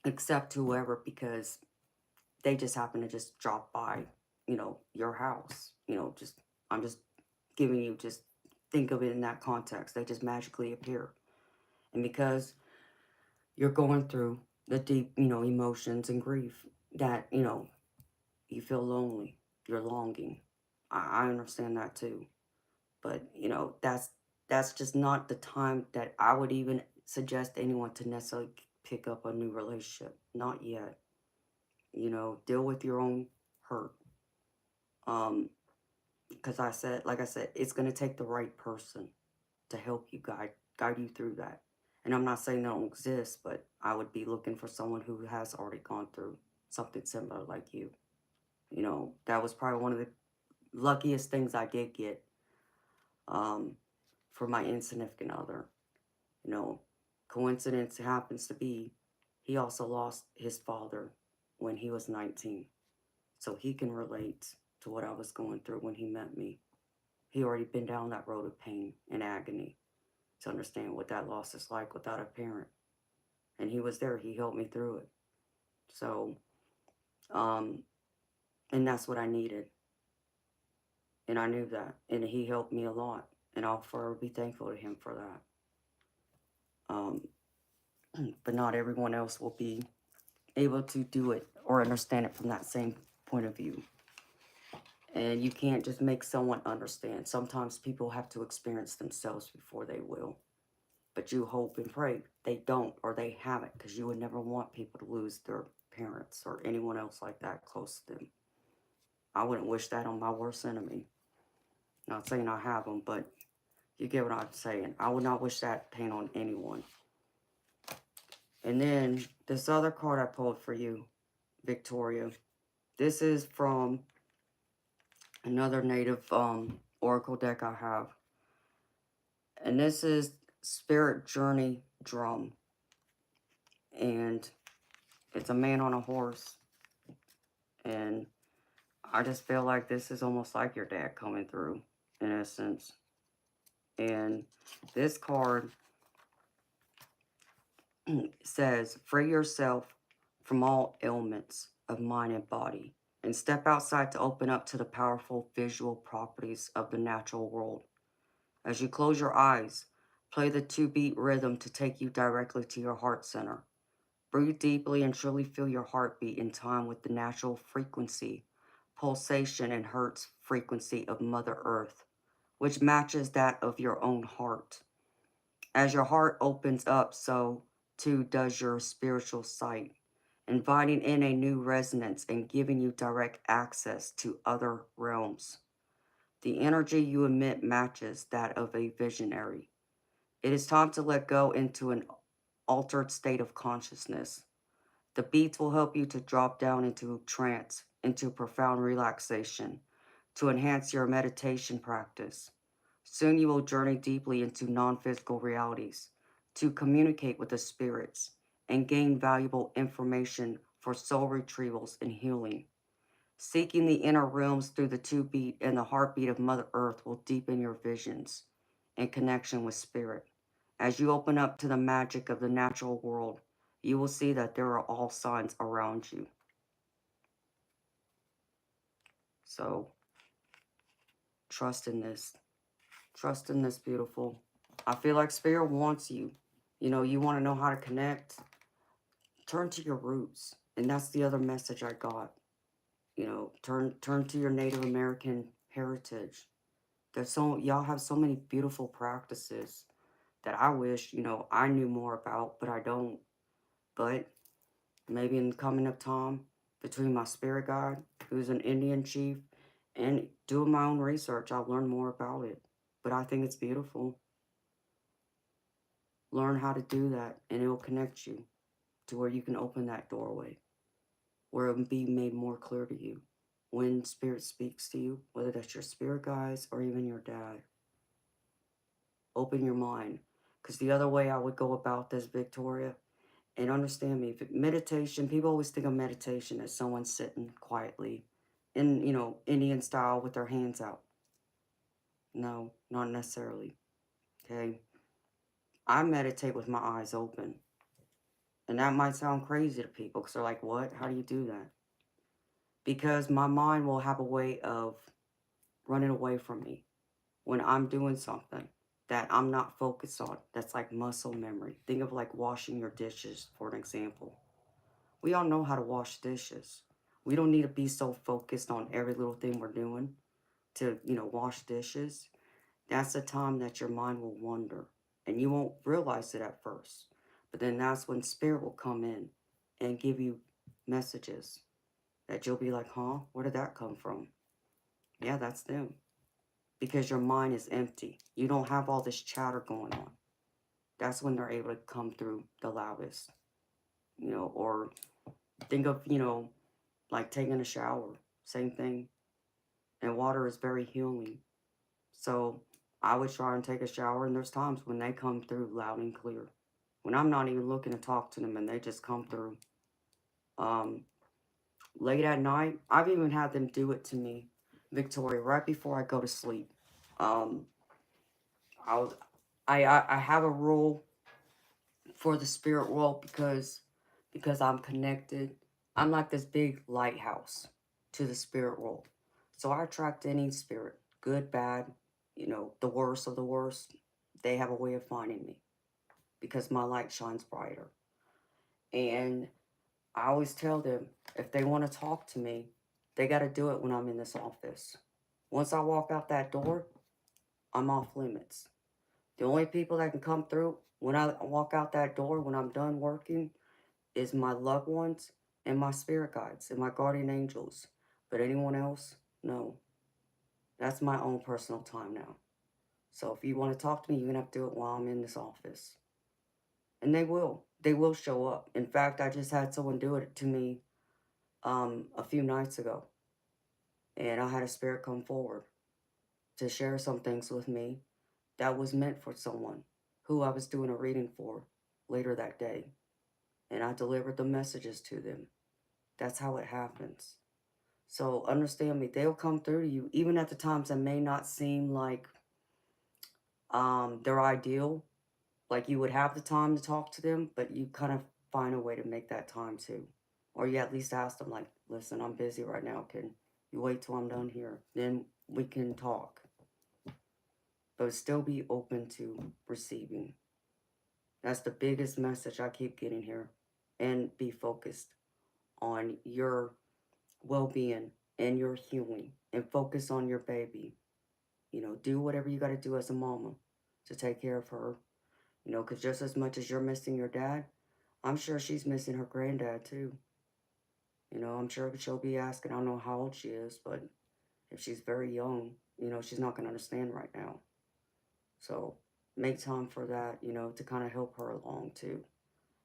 accept whoever because they just happen to just drop by, your house. I'm just giving you, just think of it in that context. They just magically appear. And because you're going through the deep, emotions and grief that, you feel lonely, you're longing. I understand that too. But, that's just not the time that I would even suggest anyone to necessarily pick up a new relationship. Not yet. Deal with your own hurt. Because like I said, it's going to take the right person to help you guide you through that. And I'm not saying they don't exist, but I would be looking for someone who has already gone through something similar like you. That was probably one of the luckiest things I did get for my insignificant other. You know, Coincidence happens to be he also lost his father when he was 19. So he can relate to what I was going through when he met me. He already been down that road of pain and agony to understand what that loss is like without a parent. And he was there. He helped me through it. So, and that's what I needed. And I knew that. And he helped me a lot. And I'll forever be thankful to him for that. But not everyone else will be able to do it or understand it from that same point of view. And you can't just make someone understand. Sometimes people have to experience themselves before they will. but you hope and pray they don't or they haven't, because you would never want people to lose their parents or anyone else like that close to them. I wouldn't wish that on my worst enemy. Not saying I have them, but you get what I'm saying. I would not wish that pain on anyone. And then this other card I pulled for you, Victoria. This is from another native oracle deck I have. And this is Spirit Journey Drum. And it's a man on a horse. And I just feel like this is almost like your dad coming through, in essence. And this card says, free yourself from all ailments of mind and body, and step outside to open up to the powerful visual properties of the natural world. As you close your eyes, play the 2-beat rhythm to take you directly to your heart center. Breathe deeply and truly feel your heartbeat in time with the natural frequency, pulsation, and hertz frequency of Mother Earth, which matches that of your own heart. As your heart opens up, so too does your spiritual sight, inviting in a new resonance and giving you direct access to other realms. The energy you emit matches that of a visionary. It is time to let go into an altered state of consciousness. The beats will help you to drop down into trance, into profound relaxation, to enhance your meditation practice. Soon you will journey deeply into non-physical realities, to communicate with the spirits, and gain valuable information for soul retrievals and healing. Seeking the inner realms through the 2-beat and the heartbeat of Mother Earth will deepen your visions and connection with spirit. As you open up to the magic of the natural world, you will see that there are all signs around you. So, trust in this. Trust in this, beautiful. I feel like Spirit wants you. You know, you want to know how to connect. Turn to your roots. And that's the other message I got. You know, turn to your Native American heritage. Y'all have so many beautiful practices that I wish, you know, I knew more about, but I don't. But maybe in the coming of time, between my spirit guide, who's an Indian chief, and doing my own research, I'll learn more about it. But I think it's beautiful. Learn how to do that, and it will connect you to where you can open that doorway, where it will be made more clear to you. When spirit speaks to you, whether that's your spirit guides or even your dad, open your mind. Because the other way I would go about this, Victoria, and understand me, meditation, people always think of meditation as someone sitting quietly in, you know, Indian style with their hands out. No, not necessarily. Okay. I meditate with my eyes open. And that might sound crazy to people because they're like, what? How do you do that? Because my mind will have a way of running away from me when I'm doing something that I'm not focused on. That's like muscle memory. Think of like washing your dishes, for an example. We all know how to wash dishes. We don't need to be so focused on every little thing we're doing to, you know, wash dishes. That's the time that your mind will wander. And you won't realize it at first. But then that's when spirit will come in and give you messages that you'll be like, huh? Where did that come from? Yeah, that's them. Because your mind is empty. You don't have all this chatter going on. That's when they're able to come through the loudest. You know, or think of, you know, like taking a shower. Same thing. And water is very healing. So I would try and take a shower, and there's times when they come through loud and clear. When I'm not even looking to talk to them and they just come through. Late at night, I've even had them do it to me, Victoria, right before I go to sleep. Um, I'll, I have a rule for the spirit world because I'm connected. I'm like this big lighthouse to the spirit world. So I attract any spirit, good, bad, you know, the worst of the worst. They have a way of finding me because my light shines brighter. And I always tell them, if they want to talk to me, they got to do it when I'm in this office. Once I walk out that door, I'm off limits. The only people that can come through When I walk out that door, when I'm done working, is my loved ones and my spirit guides and my guardian angels. But anyone else, no. That's my own personal time now. So if you want to talk to me, you're going to have to do it while I'm in this office. And they will. They will show up. In fact, I just had someone do it to me a few nights ago. And I had a spirit come forward to share some things with me that was meant for someone who I was doing a reading for later that day. And I delivered the messages to them. That's how it happens. So understand me, they'll come through to you, even at the times that may not seem like they're ideal. Like you would have the time to talk to them, but you kind of find a way to make that time too. Or you at least ask them, like, listen, I'm busy right now. Can you wait till I'm done here? Then we can talk. But still be open to receiving. That's the biggest message I keep getting here. And be focused on your well-being and your healing. And focus on your baby. You know, do whatever you got to do as a mama to take care of her. You know, because just as much as you're missing your dad, I'm sure she's missing her granddad too. You know, I'm sure she'll be asking, I don't know how old she is, but if she's very young, you know, she's not going to understand right now. So make time for that, you know, to kind of help her along too.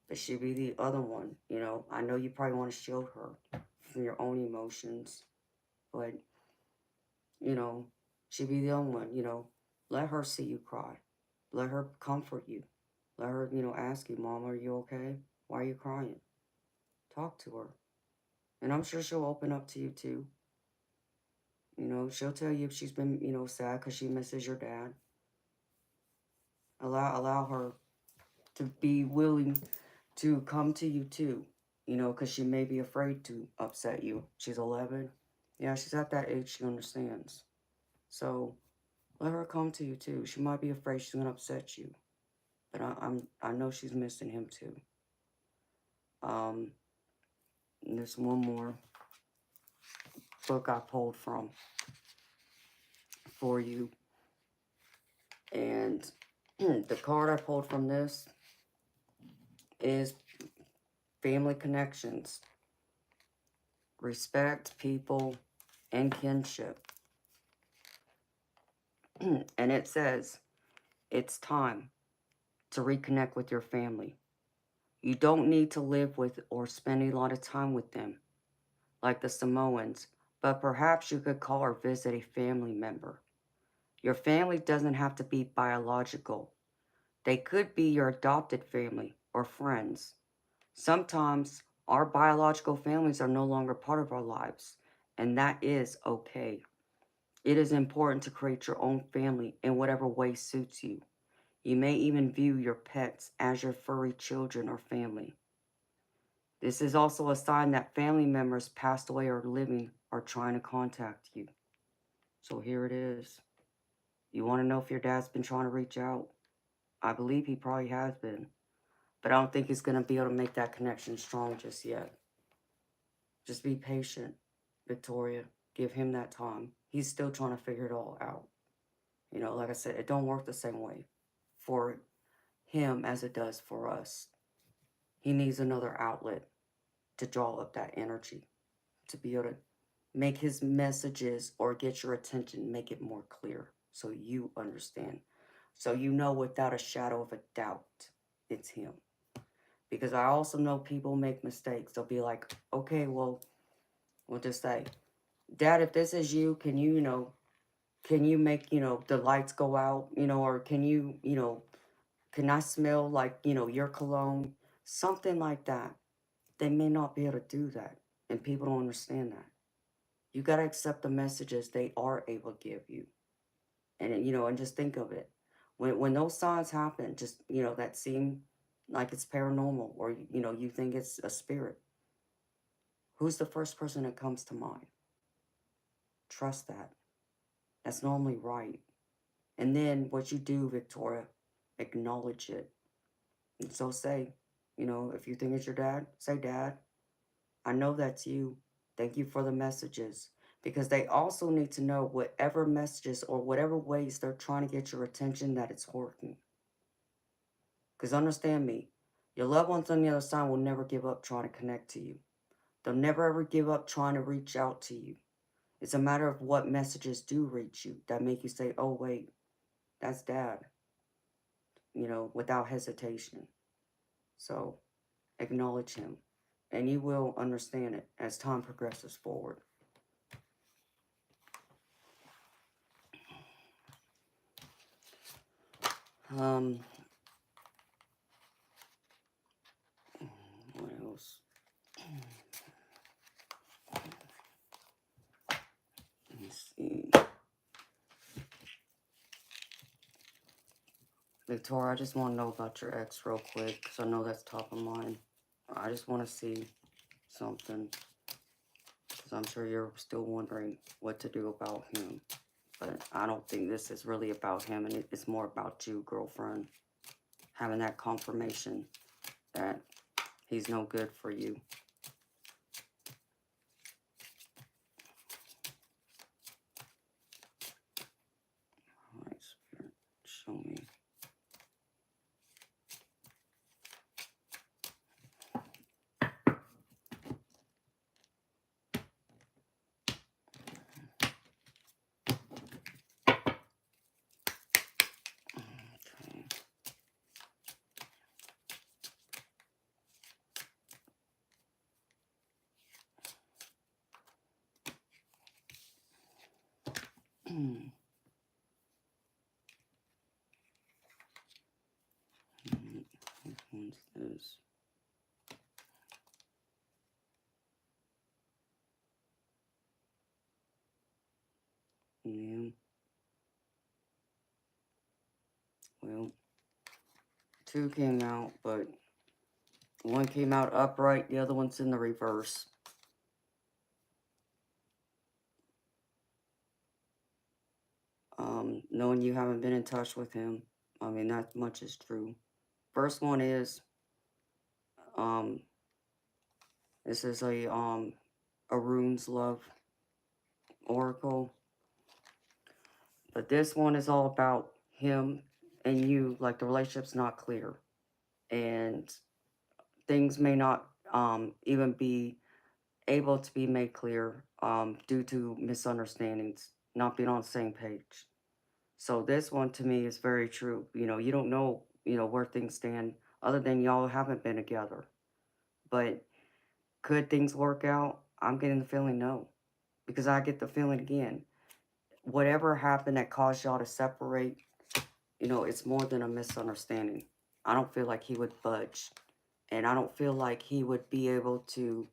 But she be the other one, you know. I know you probably want to shield her from your own emotions, but, you know, she be the other one, you know. Let her see you cry. Let her comfort you. Let her, you know, ask you, Mom, are you okay? Why are you crying? Talk to her. And I'm sure she'll open up to you too. You know, she'll tell you if she's been, you know, sad because she misses your dad. Allow her to be willing to come to you too. You know, because she may be afraid to upset you. She's 11. Yeah, she's at that age. She understands. So let her come to you too. She might be afraid she's gonna upset you, but I know she's missing him too. Um, there's one more book I pulled from for you. And the card I pulled from this is family connections, respect, people, and kinship. And it says, it's time to reconnect with your family. You don't need to live with or spend a lot of time with them, like the Samoans, but perhaps you could call or visit a family member. Your family doesn't have to be biological. They could be your adopted family or friends. Sometimes our biological families are no longer part of our lives, and that is okay. It is important to create your own family in whatever way suits you. You may even view your pets as your furry children or family. This is also a sign that family members passed away or living are trying to contact you. So here it is. You want to know if your dad's been trying to reach out? I believe he probably has been, but I don't think he's going to be able to make that connection strong just yet. Just be patient, Victoria. Give him that time. He's still trying to figure it all out. You know, like I said, it don't work the same way for him as it does for us. He needs another outlet to draw up that energy, to be able to make his messages or get your attention, make it more clear so you understand. So you know without a shadow of a doubt, it's him. Because I also know people make mistakes. They'll be like, okay, well, we'll just say, Dad, if this is you, can you, can you make, the lights go out, or can you, can I smell like, your cologne? Something like that. They may not be able to do that. And people don't understand that. You got to accept the messages they are able to give you. And, and just think of it. When those signs happen, just, that seem like it's paranormal or, you think it's a spirit. Who's the first person that comes to mind? Trust that. That's normally right. And then what you do, Victoria, acknowledge it. And so say, if you think it's your dad, say, Dad, I know that's you. Thank you for the messages. Because they also need to know whatever messages or whatever ways they're trying to get your attention that it's working. Because understand me, your loved ones on the other side will never give up trying to connect to you. They'll never ever give up trying to reach out to you. It's a matter of what messages do reach you that make you say, oh, wait, that's dad, without hesitation. So acknowledge him, and you will understand it as time progresses forward. What else? Let me see. Victoria, I just want to know about your ex real quick, because I know that's top of mind. I just want to see something, because I'm sure you're still wondering what to do about him. But I don't think this is really about him, and it's more about you, girlfriend. Having that confirmation that he's no good for you. Alright, Spirit, show me. Okay. Which one's this? Yeah. Well, two came out, but one came out upright, the other one's in the reverse. Knowing you haven't been in touch with him, I mean, that much is true. First one is, this is a runes love oracle. But this one is all about him and you, like the relationship's not clear. And things may not even be able to be made clear due to misunderstandings, not being on the same page. So this one to me is very true. You don't know, where things stand other than y'all haven't been together. But could things work out? I'm getting the feeling no. Because I get the feeling again, whatever happened that caused y'all to separate, it's more than a misunderstanding. I don't feel like he would budge. And I don't feel like he would be able to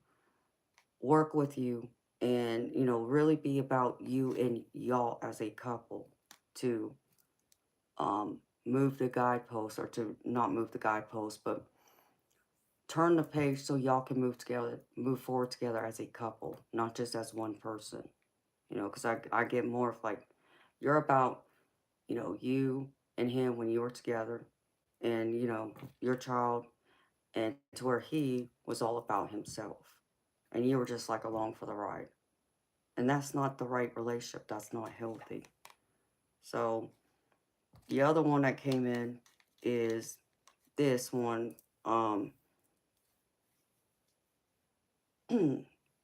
work with you and, really be about you and y'all as a couple to move the guideposts, or to not move the guideposts, but turn the page so y'all can move forward together as a couple, not just as one person. Because I get more of like, you're about, you and him when you were together, and, your child, and to where he was all about himself. And you were just like along for the ride. And that's not the right relationship. That's not healthy. So the other one that came in is this one.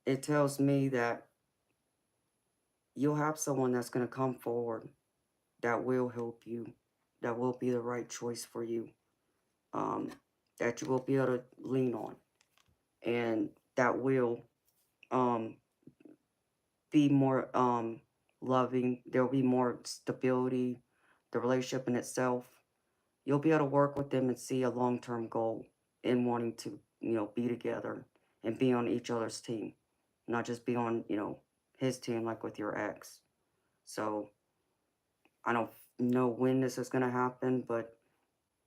It tells me that you'll have someone that's going to come forward that will help you, that will be the right choice for you, that you will be able to lean on, and that will be more loving. There'll be more stability, the relationship in itself. You'll be able to work with them and see a long-term goal in wanting to, be together and be on each other's team, not just be on, his team like with your ex. So I don't know when this is going to happen, but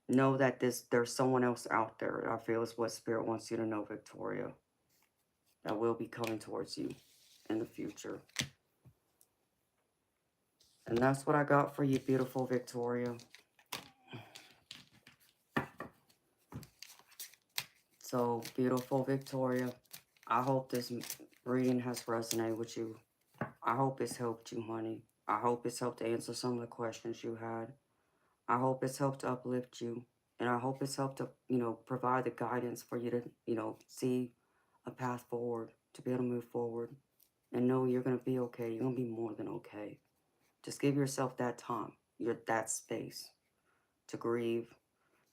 know that there's someone else out there. I feel is what Spirit wants you to know, Victoria, that will be coming towards you in the future. And that's what I got for you, beautiful Victoria. So, beautiful Victoria, I hope this reading has resonated with you. I hope it's helped you, honey. I hope it's helped to answer some of the questions you had. I hope it's helped to uplift you And I hope it's helped to, you know, provide the guidance for you to, you know, see a path forward, to be able to move forward and know you're going to be okay. You're going to be more than okay. Just give yourself that time, that space to grieve,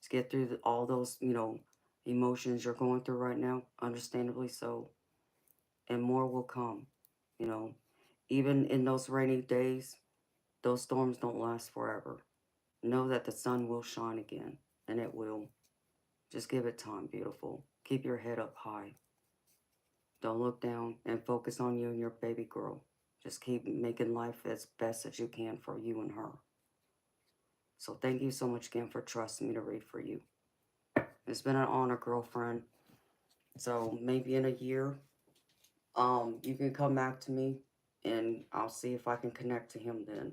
to get through all those, you know, emotions you're going through right now, understandably so. And more will come, you know. Even in those rainy days, those storms don't last forever. Know that the sun will shine again, and it will. Just give it time, beautiful. Keep your head up high. Don't look down and focus on you and your baby girl. Just keep making life as best as you can for you and her. So thank you so much again for trusting me to read for you. It's been an honor, girlfriend. So maybe in a year, you can come back to me and I'll see if I can connect to him then.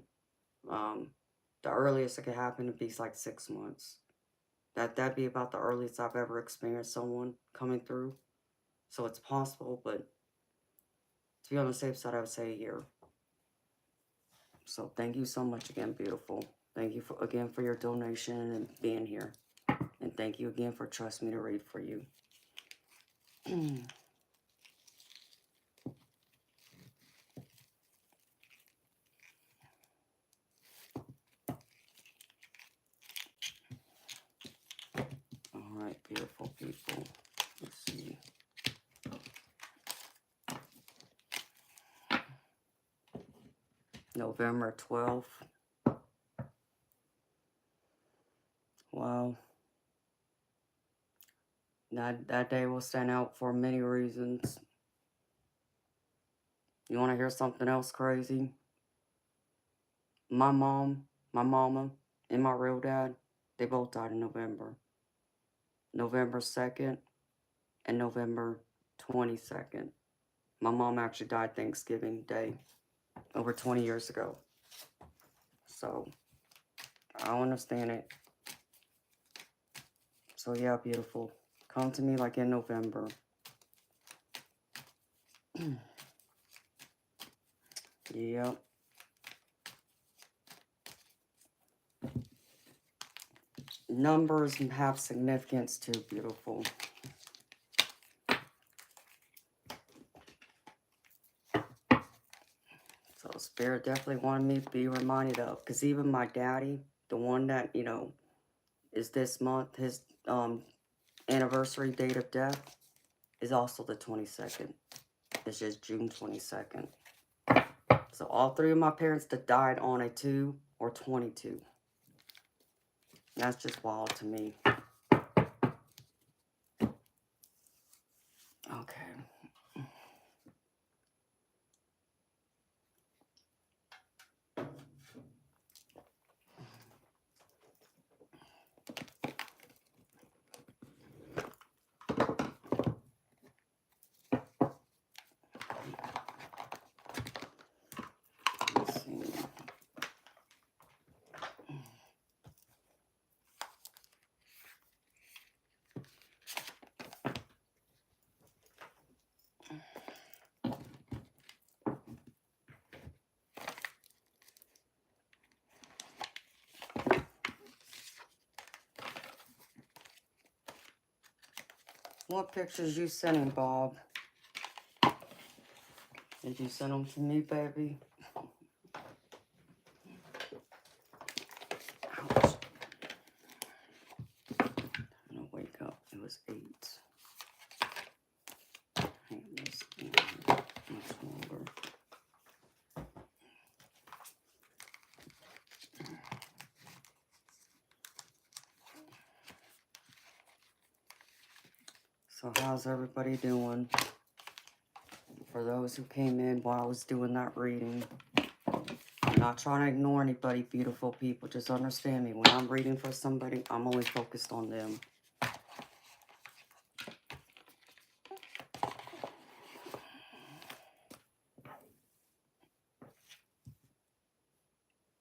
The earliest it could happen would be like 6 months. That'd be about the earliest I've ever experienced someone coming through. So it's possible, but to be on the safe side, I would say a year. So thank you so much again, beautiful. Thank you again for your donation and being here. And thank you again for trusting me to read for you. All right, beautiful people. Let's see. November 12th. Wow. That day will stand out for many reasons. You want to hear something else crazy? My mom, my mama, and my real dad, they both died in November. November 2nd and November 22nd. My mom actually died Thanksgiving Day over 20 years ago. So, I understand it. So, yeah, beautiful. Come to me like in November. Yep. Numbers have significance too, beautiful. So Spirit definitely wanted me to be reminded of, because even my daddy, the one that, you know, is this month, his anniversary date of death is also the 22nd. It's just June 22nd. So all three of my parents that died on a 2 or 22. That's just wild to me. Okay. Let's see. What pictures you sending, Bob? Did you send them to me, baby? Ouch. I'm gonna wake up. It was 8. Hang this much longer. So how's everybody doing? For those who came in while I was doing that reading, I'm not trying to ignore anybody, beautiful people. Just understand me. When I'm reading for somebody, I'm only focused on them.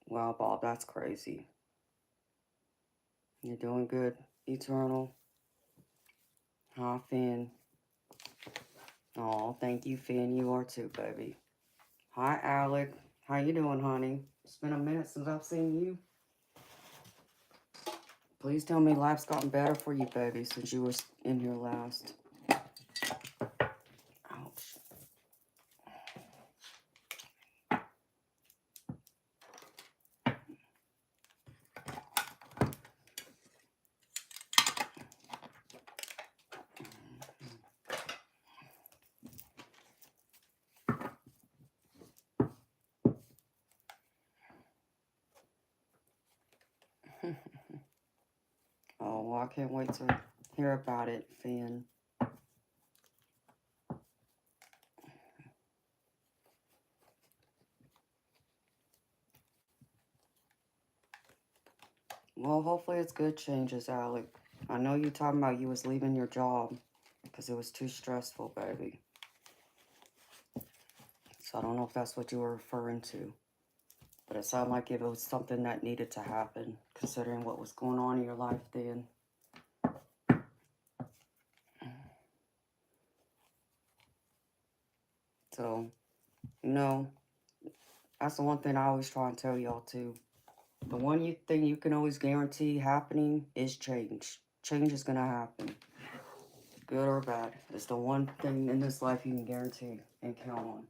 Wow, Bob, that's crazy. You're doing good, Eternal. Hi, Finn. Oh, thank you, Finn. You are too, baby. Hi, Alec. How you doing, honey? It's been a minute since I've seen you. Please tell me life's gotten better for you, baby, since you were in here last. Ouch. Oh, well, I can't wait to hear about it, Finn. Well, hopefully it's good changes, Alec. I know you talking about you was leaving your job because it was too stressful, baby. So I don't know if that's what you were referring to. But it sounded like it was something that needed to happen, considering what was going on in your life then. So, you know, that's the one thing I always try and tell y'all too. The one thing you can always guarantee happening is change. Change is going to happen. Good or bad. It's the one thing in this life you can guarantee and count on.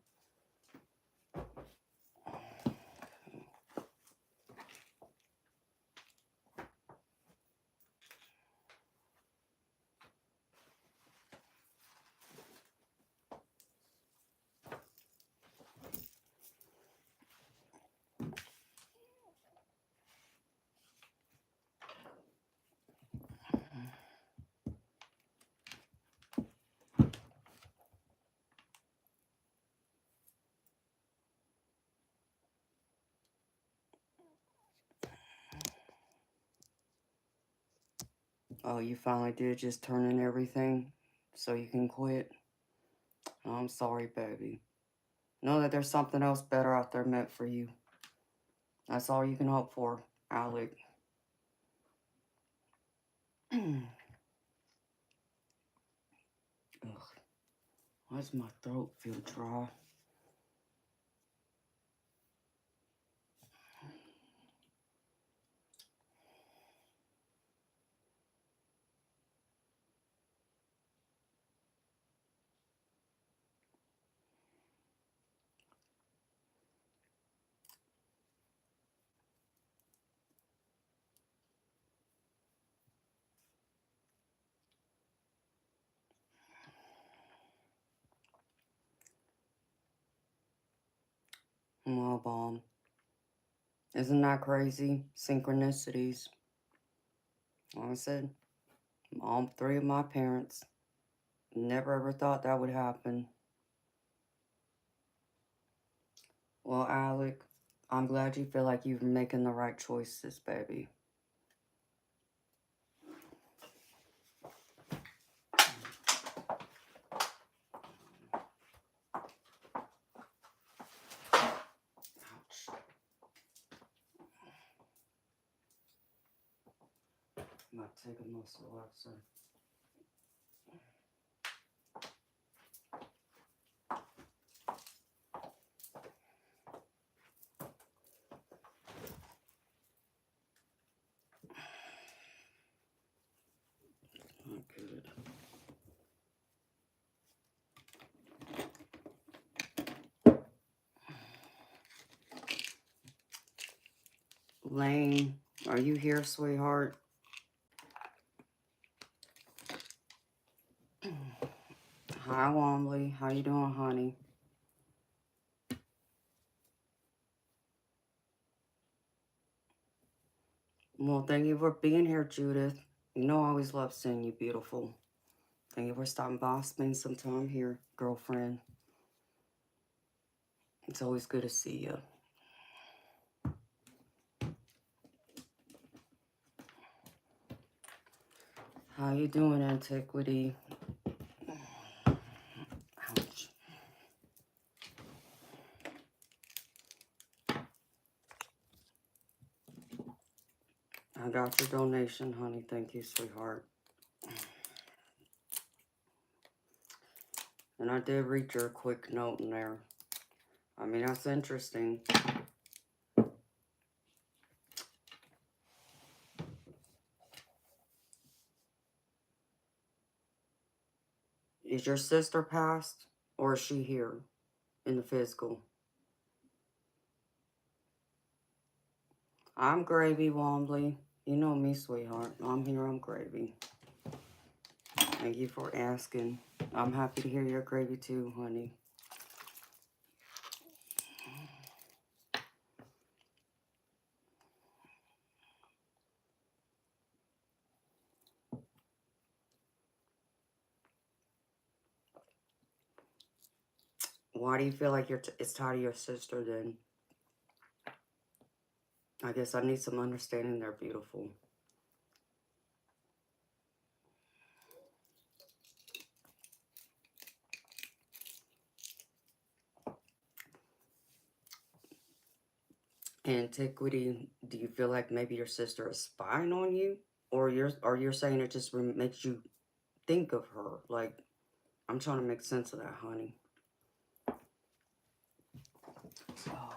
Oh, you finally did just turn in everything so you can quit? Oh, I'm sorry, baby. Know that there's something else better out there meant for you. That's all you can hope for, Alec. Ugh. Why does my throat feel dry? Well, Bomb. Isn't that crazy? Synchronicities. Like I said, all three of my parents. Never ever thought that would happen. Well, Alec, I'm glad you feel like you're making the right choices, baby. Ouch. I'm not taking muscle relaxer. Not good. Lane, are you here, sweetheart? Hi, Womley. How you doing, honey? Well, thank you for being here, Judith. You know I always love seeing you, beautiful. Thank you for stopping by, spending some time here, girlfriend. It's always good to see you. How you doing, Antiquity? Ouch. I got your donation, honey. Thank you, sweetheart. And I did read your quick note in there. I mean, that's interesting. Is your sister passed, or is she here in the physical? I'm gravy, Wombly. You know me, sweetheart. I'm here, I'm gravy. Thank you for asking. I'm happy to hear your gravy too, honey. Why do you feel like it's tied to your sister then? I guess I need some understanding there, beautiful. Antiquity, do you feel like maybe your sister is spying on you? Or you're saying it just makes you think of her? Like, I'm trying to make sense of that, honey. Oh.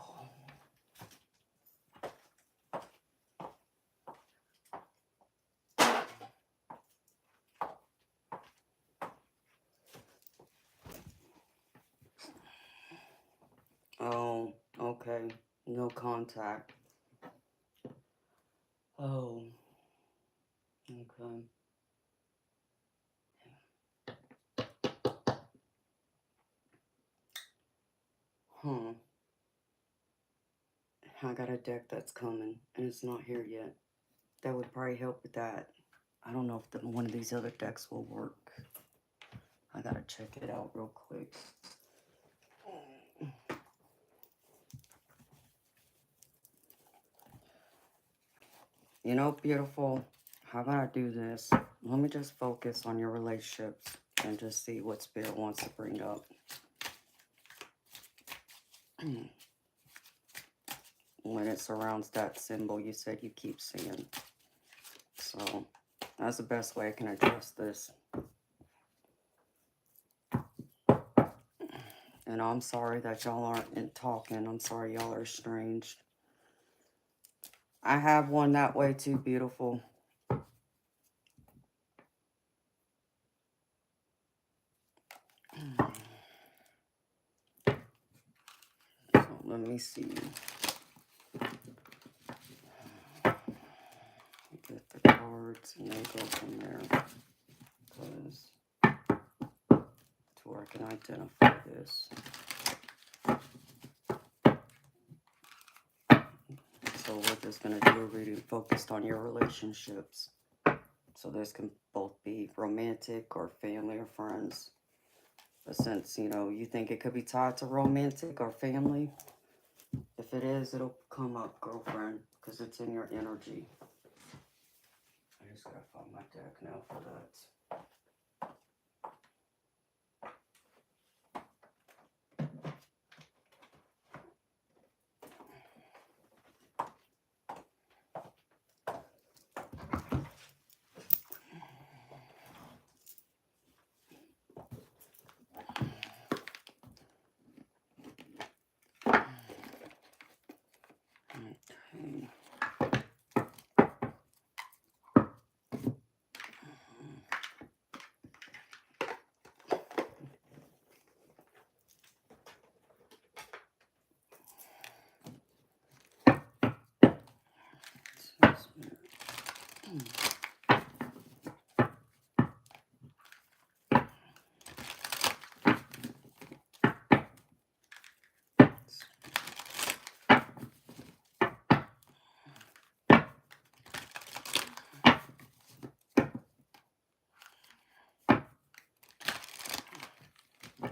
Oh, okay. No contact. Oh, okay. Huh. I got a deck that's coming, and it's not here yet. That would probably help with that. I don't know if one of these other decks will work. I gotta check it out real quick. You know, beautiful, how about I do this? Let me just focus on your relationships and just see what Spirit wants to bring up. When it surrounds that symbol you said you keep seeing. So, that's the best way I can address this. And I'm sorry that y'all aren't talking. I'm sorry y'all are estranged. I have one that way too, beautiful. So let me see. Get the cards and then go from there. Because to where I can identify this. So we're just going to do a reading focused on your relationships. So this can both be romantic or family or friends. But since, you know, you think it could be tied to romantic or family, if it is, it'll come up, girlfriend, because it's in your energy. I just got to find my deck now for that.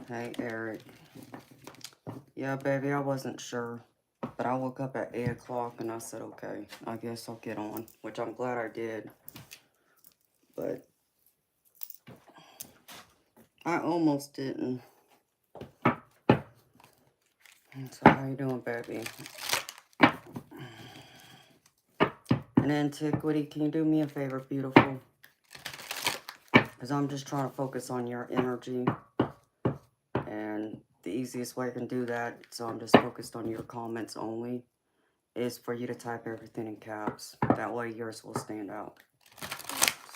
Hey, Eric. Yeah, baby, I wasn't sure. But I woke up at 8 o'clock and I said, okay, I guess I'll get on. Which I'm glad I did. But I almost didn't. So how you doing, baby? And Antiquity, can you do me a favor, beautiful? Because I'm just trying to focus on your energy. And the easiest way I can do that, so I'm just focused on your comments only, is for you to type everything in caps. That way yours will stand out.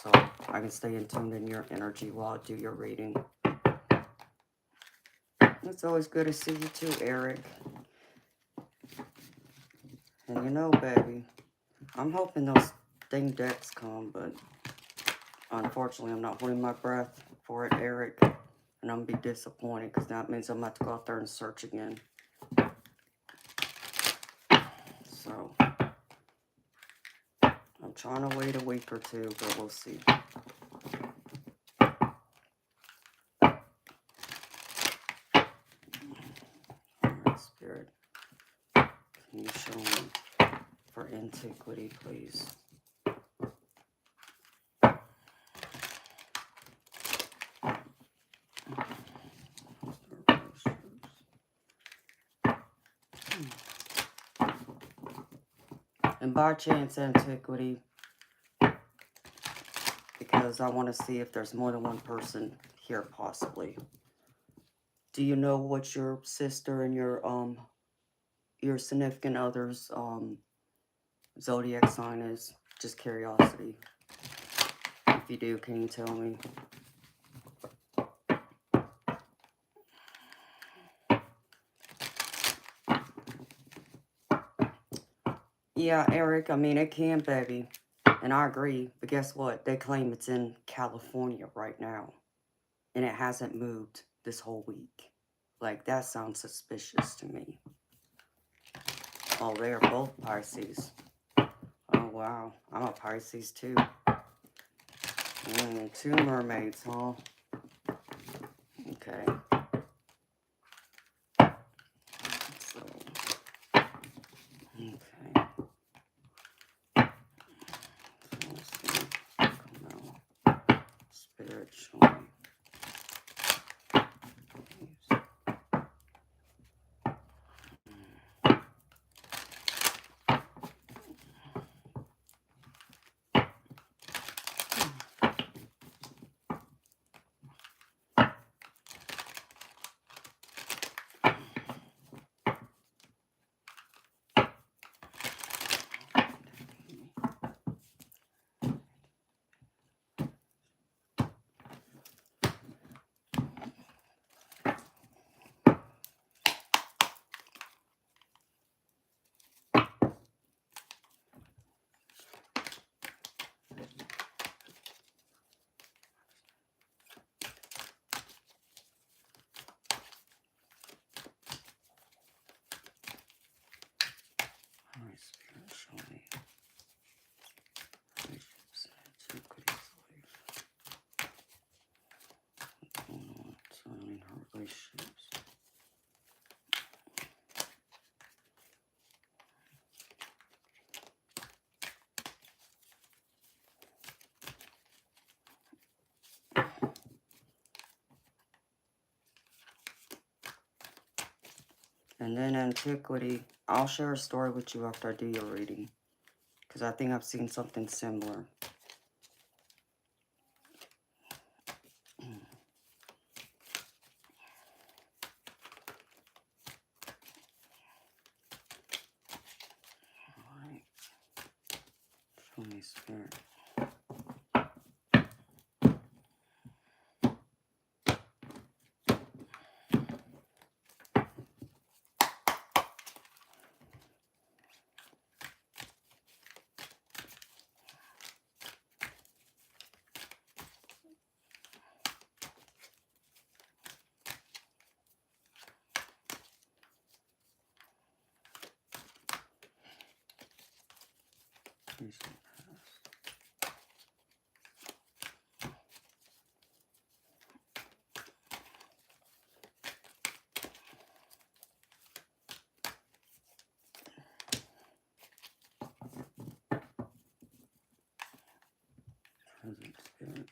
So I can stay in tune in your energy while I do your reading. It's always good to see you too, Eric. And you know, baby, I'm hoping those dang decks come, but unfortunately, I'm not holding my breath for it, Eric. And I'm going to be disappointed because that means I'm going to have to go out there and search again. So, I'm trying to wait a week or two, but we'll see. Alright, Spirit. Can you show me for antiquity, please? And by chance, antiquity, because I want to see if there's more than one person here, possibly. Do you know what your sister and your significant other's zodiac sign is? Just curiosity. If you do, can you tell me? Yeah, Eric, I mean, it can, baby. And I agree. But guess what? They claim it's in California right now. And it hasn't moved this whole week. Like, that sounds suspicious to me. Oh, they are both Pisces. Oh, wow. I'm a Pisces, too. Two mermaids, huh? Okay. So, okay. So let's see. Come out. Spirit, show me. Alright, Spirit, show me. Relationships, antiquities, life. What's going on surrounding her relationships? And then antiquity, I'll share a story with you after I do your reading. Because I think I've seen something similar. Alright. Show me, Spirit. Recent past. Present, Spirit.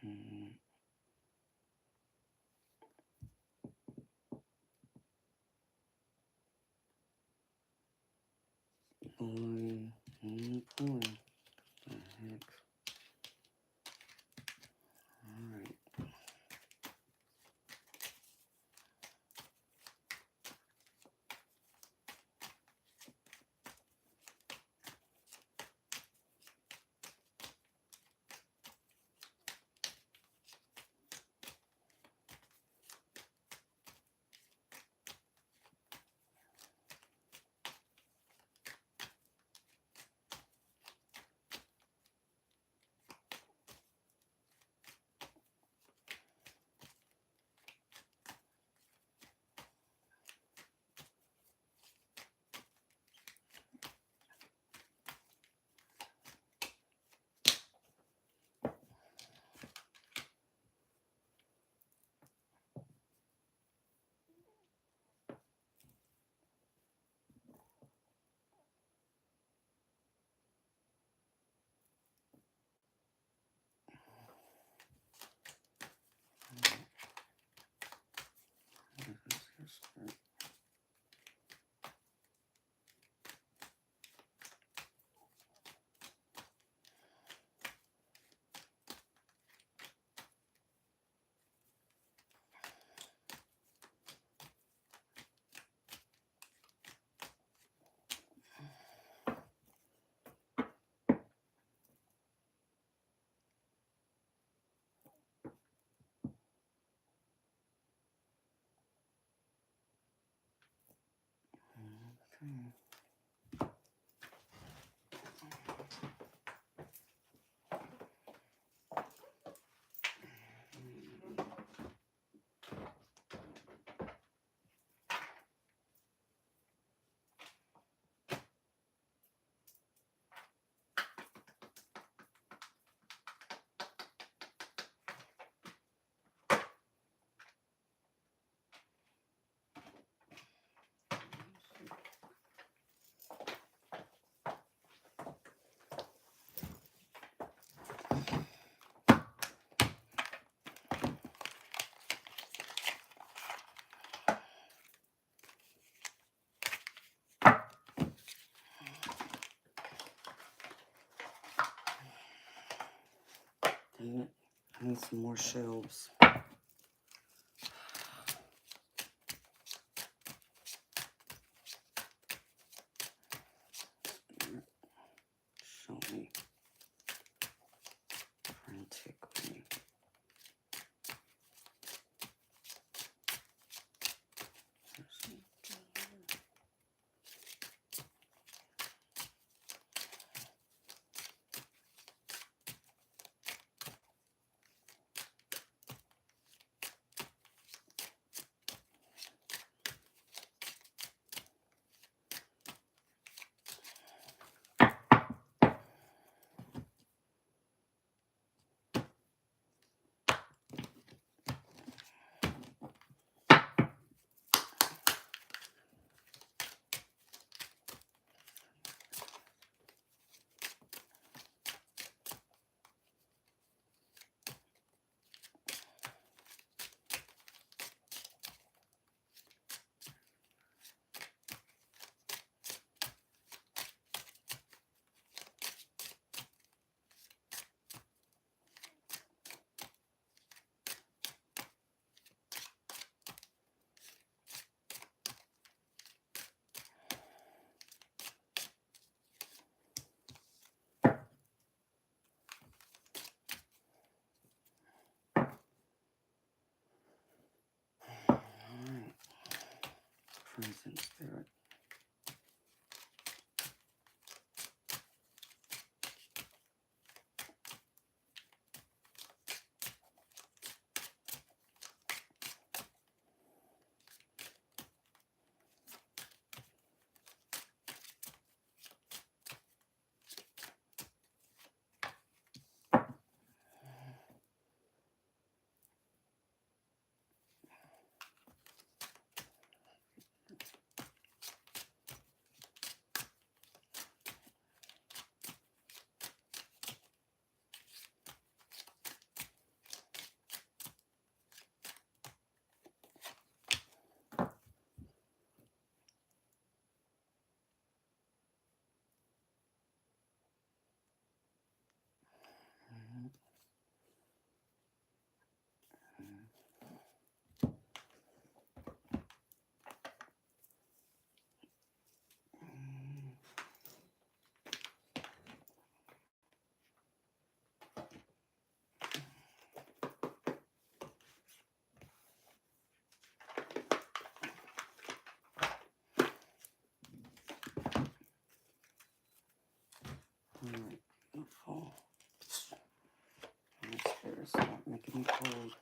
Pulling and pulling. The heck? Alright. Okay. Dang it. I need some more shelves. Show me. Frantically. Alright. Present spirit. and cold.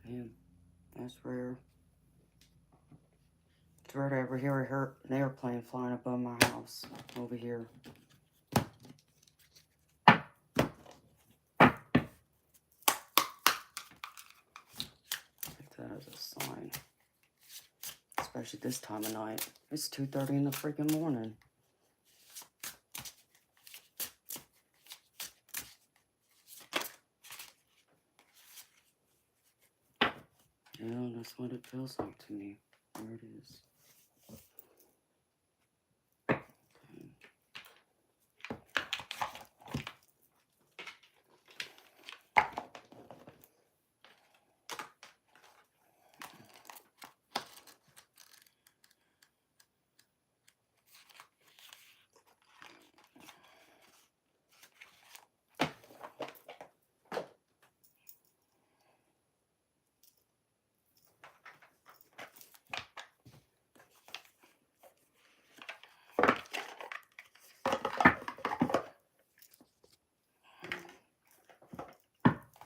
Yeah, that's rare. It's rare to ever hear an airplane flying above my house over here. Take that as a sign. Especially this time of night. It's 2:30 in the freaking morning. Yeah, that's what it feels like to me. There it is.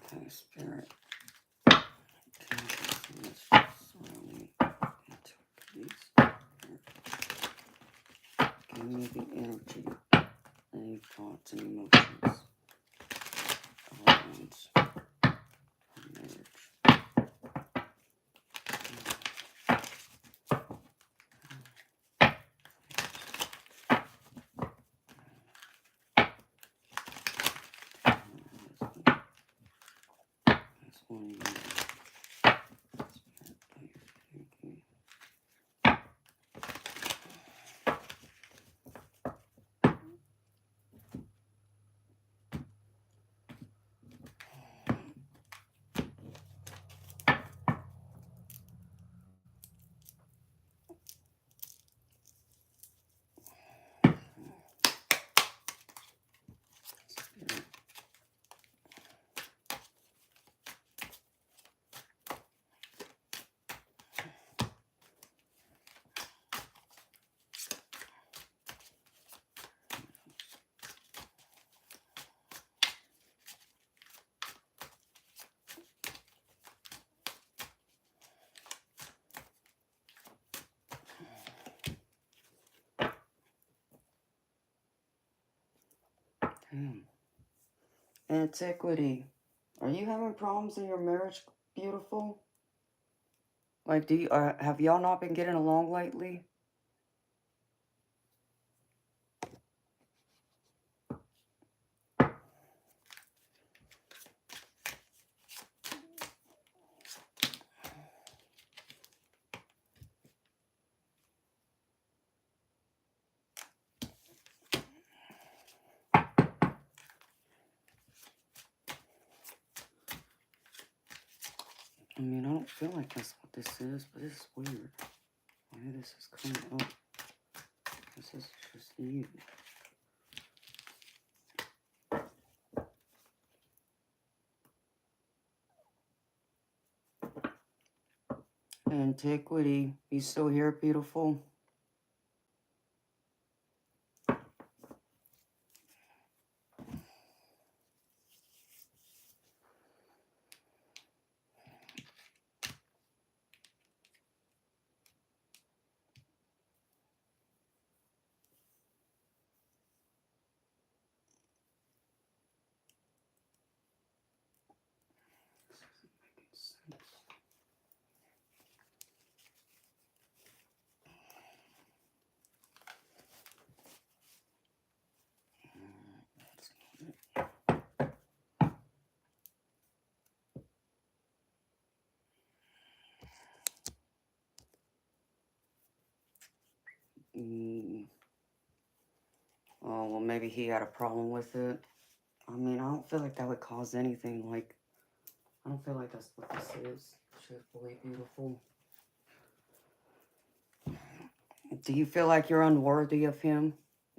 Okay, Spirit. Give me the energy, any thoughts and emotions around marriage. That's one year. Antiquity. Are you having problems in your marriage, beautiful? Like, have y'all not been getting along lately? I mean, I don't feel like that's what this is, but it's weird. Why this is coming up? This is just you. Antiquity. You still here, beautiful? This isn't making sense. Oh, well, maybe he had a problem with it. I mean, I don't feel like that would cause anything. Like, I don't feel like that's what this is. Truthfully, beautiful. Do you feel like you're unworthy of him?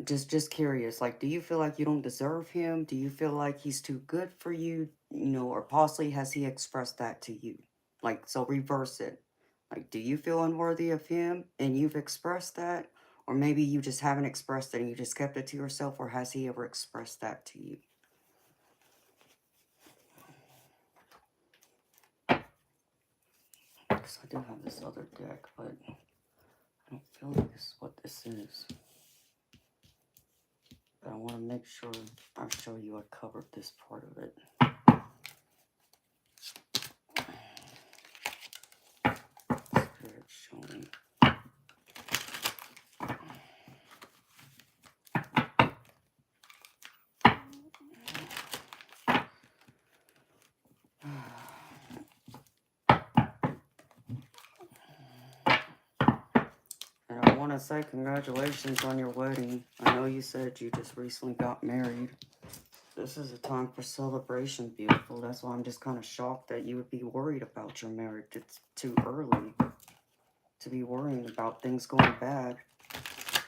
Just curious. Like, do you feel like you don't deserve him? Do you feel like he's too good for you? You know, or possibly has he expressed that to you? Like, so reverse it. Like, do you feel unworthy of him and you've expressed that? Or maybe you just haven't expressed it and you just kept it to yourself, or has he ever expressed that to you? Because I do have this other deck, but I don't feel like this is what this is. But I want to make sure I show you I covered this part of it. Spirit showing. And I want to say congratulations on your wedding. I know you said you just recently got married. This is a time for celebration, beautiful. That's why I'm just kind of shocked that you would be worried about your marriage. It's too early to be worrying about things going bad.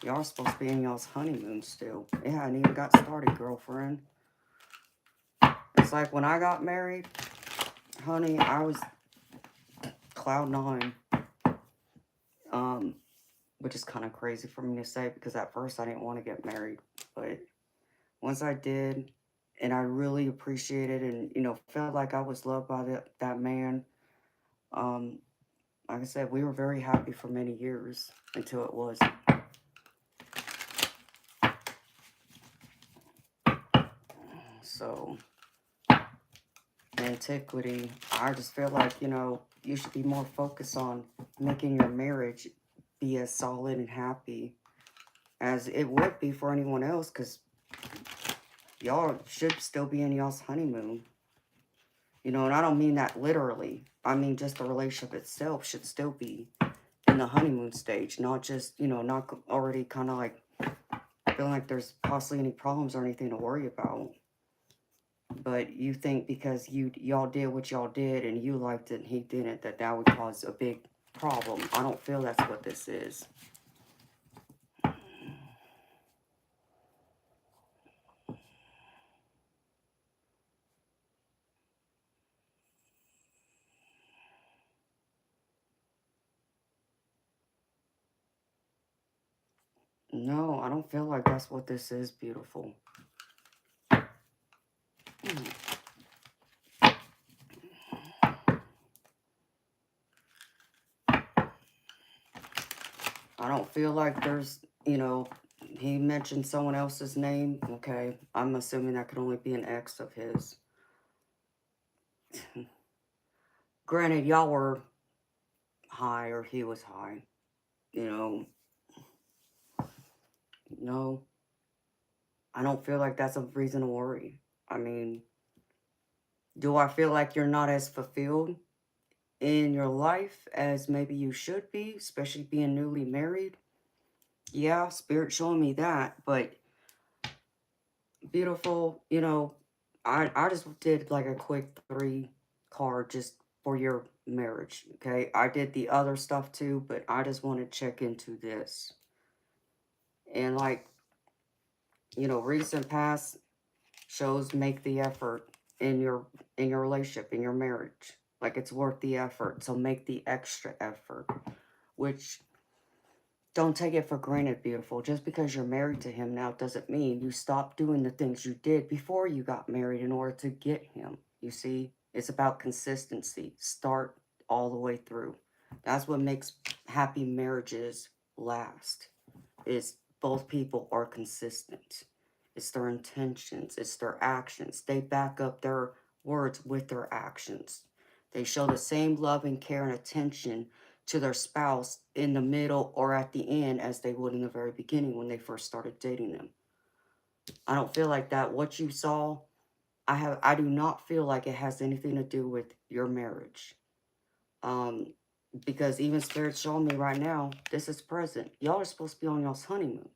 Y'all supposed to be in y'all's honeymoon still. It hadn't even got started, girlfriend. It's like when I got married, honey, I was cloud nine. Which is kind of crazy for me to say because at first I didn't want to get married. But once I did, and I really appreciated and, you know, felt like I was loved by that man. Like I said, we were very happy for many years until it wasn't. So, antiquity, I just feel like, you know, you should be more focused on making your marriage be as solid and happy as it would be for anyone else, because y'all should still be in y'all's honeymoon. You know, and I don't mean that literally. I mean just the relationship itself should still be in the honeymoon stage, not just, you know, not already kind of like feeling like there's possibly any problems or anything to worry about. But you think because y'all did what y'all did and you liked it and he didn't, that would cause a big problem. I don't feel that's what this is. No, I don't feel like that's what this is, beautiful. I don't feel like there's, you know, He mentioned someone else's name. Okay, I'm assuming that could only be an ex of his. Granted, y'all were high, or he was high. You know, no, I don't feel like that's a reason to worry. I mean, do I feel like you're not as fulfilled in your life as maybe you should be, especially being newly married? Yeah, spirit showing me that, but beautiful, I just did like a quick 3 card just for your marriage, okay? I did the other stuff too, but I just want to check into this. And like, recent past shows make the effort in your relationship, in your marriage. Like it's worth the effort, so make the extra effort, which don't take it for granted, beautiful. Just because you're married to him now doesn't mean you stop doing the things you did before you got married in order to get him. You see, it's about consistency. Start all the way through. That's what makes happy marriages last. Is both people are consistent. It's their intentions, it's their actions. They back up their words with their actions. They show the same love and care and attention to their spouse in the middle or at the end as they would in the very beginning when they first started dating them. I don't feel like that. What you saw, I do not feel like it has anything to do with your marriage. Um, because even Spirit's showing me right now, this is present. Y'all are supposed to be on y'all's honeymoon.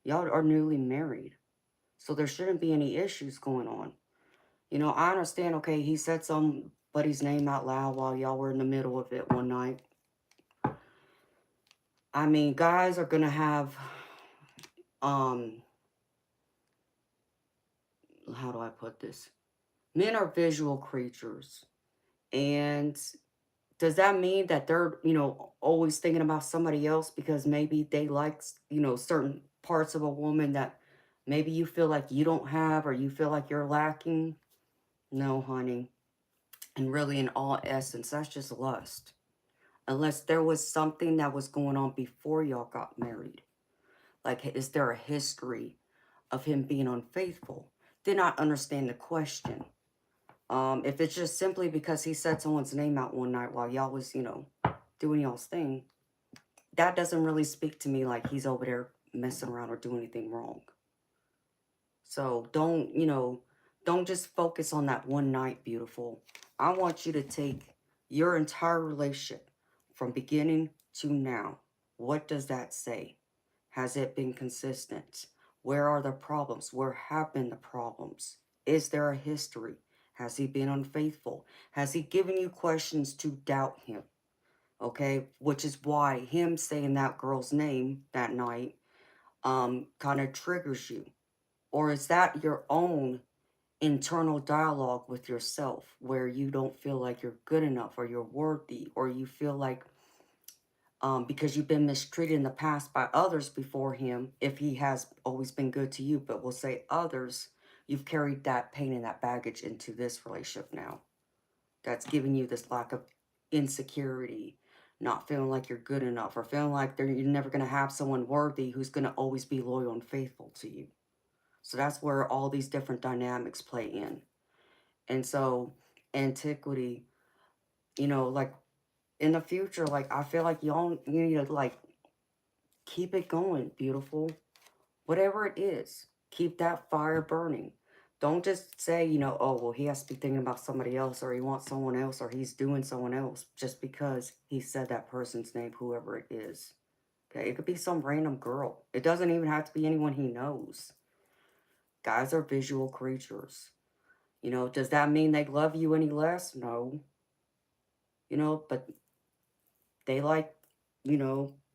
Y'all are newly married. So there shouldn't be any issues going on. I understand, okay, he said somebody's name out loud while y'all were in the middle of it one night. I mean, guys are going to have, how do I put this? Men are visual creatures. And does that mean that they're, always thinking about somebody else because maybe they like, certain parts of a woman that maybe you feel like you don't have or you feel like you're lacking? No, honey. And really, in all essence, that's just lust. Unless there was something that was going on before y'all got married. Like, is there a history of him being unfaithful? Then I understand the question. If it's just simply because he said someone's name out one night while y'all was, doing y'all's thing, that doesn't really speak to me like he's over there messing around or doing anything wrong. So don't just focus on that one night, beautiful. I want you to take your entire relationship from beginning to now. What does that say? Has it been consistent? Where are the problems? Where have been the problems? Is there a history? Has he been unfaithful? Has he given you questions to doubt him? Okay, which is why him saying that girl's name that night kind of triggers you. Or is that your own internal dialogue with yourself where you don't feel like you're good enough or you're worthy, or you feel like because you've been mistreated in the past by others before him, if he has always been good to you, but we'll say others, you've carried that pain and that baggage into this relationship now. That's giving you this lack of insecurity, not feeling like you're good enough, or feeling like you're never going to have someone worthy who's going to always be loyal and faithful to you. So that's where all these different dynamics play in. And so antiquity, like in the future, like I feel like you need to like keep it going, beautiful. Whatever it is, keep that fire burning. Don't just say, oh, well, he has to be thinking about somebody else, or he wants someone else, or he's doing someone else just because he said that person's name, whoever it is. Okay, it could be some random girl. It doesn't even have to be anyone he knows. Guys are visual creatures. Does that mean they love you any less? No. But they like,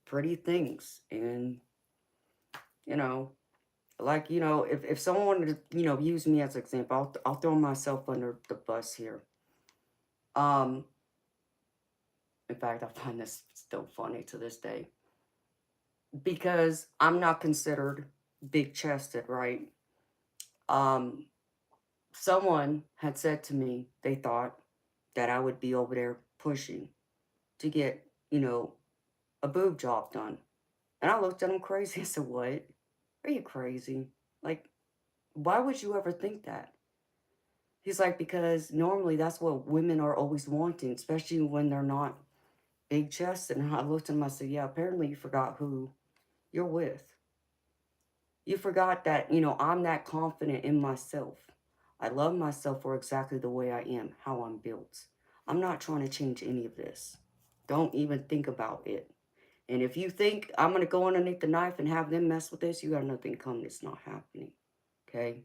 pretty things. And, you know, like, if someone wanted to, use me as an example, I'll throw myself under the bus here. Um, in fact, I find this still funny to this day. Because I'm not considered big-chested, right? Someone had said to me, they thought that I would be over there pushing to get, a boob job done. And I looked at them crazy. I said, what? Are you crazy? Like, why would you ever think that? He's like, because normally that's what women are always wanting, especially when they're not big chested. And I looked at him, I said, yeah, apparently you forgot who you're with. You forgot that, I'm that confident in myself. I love myself for exactly the way I am, how I'm built. I'm not trying to change any of this. Don't even think about it. And if you think I'm going to go underneath the knife and have them mess with this, you got nothing coming. It's not happening. Okay?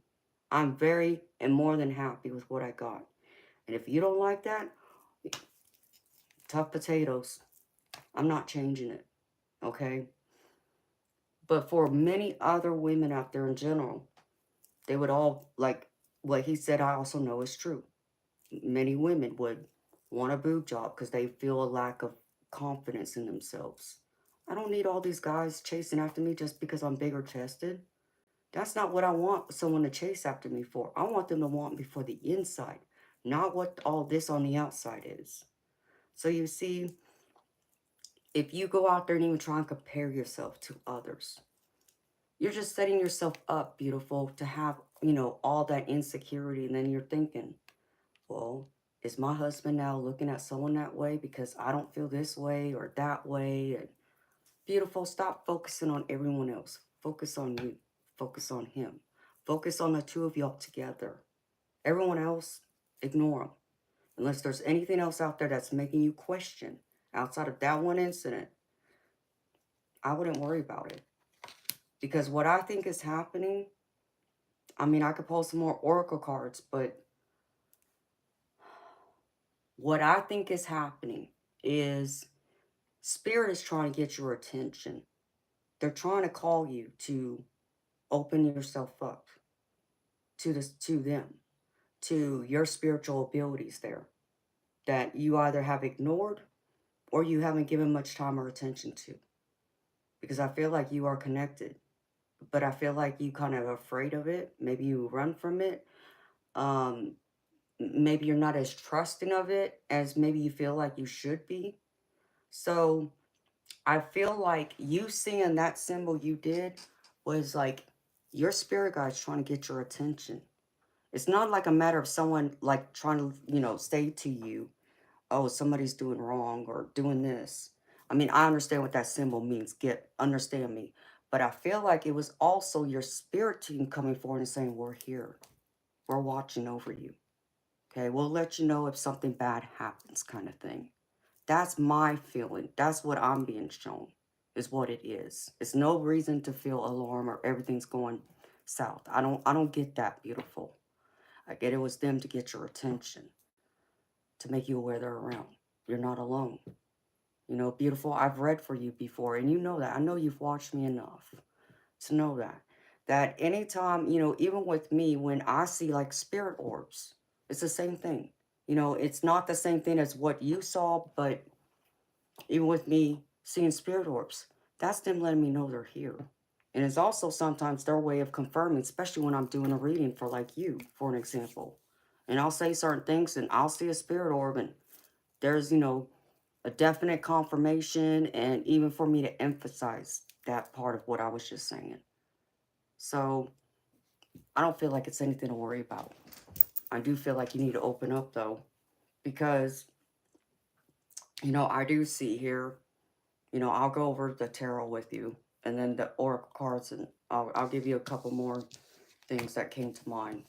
I'm very and more than happy with what I got. And if you don't like that, tough potatoes. I'm not changing it. Okay? But for many other women out there in general, they would all, like what he said, I also know is true. Many women would want a boob job because they feel a lack of confidence in themselves. I don't need all these guys chasing after me just because I'm bigger chested. That's not what I want someone to chase after me for. I want them to want me for the inside, not what all this on the outside is. So you see, if you go out there and even try and compare yourself to others, you're just setting yourself up, beautiful, to have, all that insecurity. And then you're thinking, well, is my husband now looking at someone that way because I don't feel this way or that way? And beautiful, stop focusing on everyone else. Focus on you. Focus on him. Focus on the two of y'all together. Everyone else, ignore them. Unless there's anything else out there that's making you question outside of that one incident, I wouldn't worry about it. Because what I think is happening, I mean, I could pull some more oracle cards, but what I think is happening is Spirit is trying to get your attention. They're trying to call you to open yourself up to them, to your spiritual abilities there that you either have ignored or you haven't given much time or attention to. Because I feel like you are connected, but I feel like you kind of afraid of it. Maybe you run from it. Um, Maybe you're not as trusting of it as maybe you feel like you should be. So I feel like you seeing that symbol you did was like your spirit guide's trying to get your attention. It's not like a matter of someone like trying to, say to you, oh, somebody's doing wrong or doing this. I mean, I understand what that symbol means. Understand me. But I feel like it was also your spirit team coming forward and saying, we're here. We're watching over you. Okay, we'll let you know if something bad happens, kind of thing. That's my feeling. That's what I'm being shown, is what it is. It's no reason to feel alarm or everything's going south. I don't get that, beautiful. I get it was them to get your attention, to make you aware they're around. You're not alone. Beautiful, I've read for you before, and you know that. I know you've watched me enough to know that. That anytime, even with me, when I see like spirit orbs, it's the same thing. It's not the same thing as what you saw, but even with me seeing spirit orbs, that's them letting me know they're here. And it's also sometimes their way of confirming, especially when I'm doing a reading for like you, for an example. And I'll say certain things and I'll see a spirit orb and there's, a definite confirmation and even for me to emphasize that part of what I was just saying. So I don't feel like it's anything to worry about. I do feel like you need to open up though, because, I do see here, I'll go over the tarot with you and then the oracle cards, and I'll give you a couple more things that came to mind.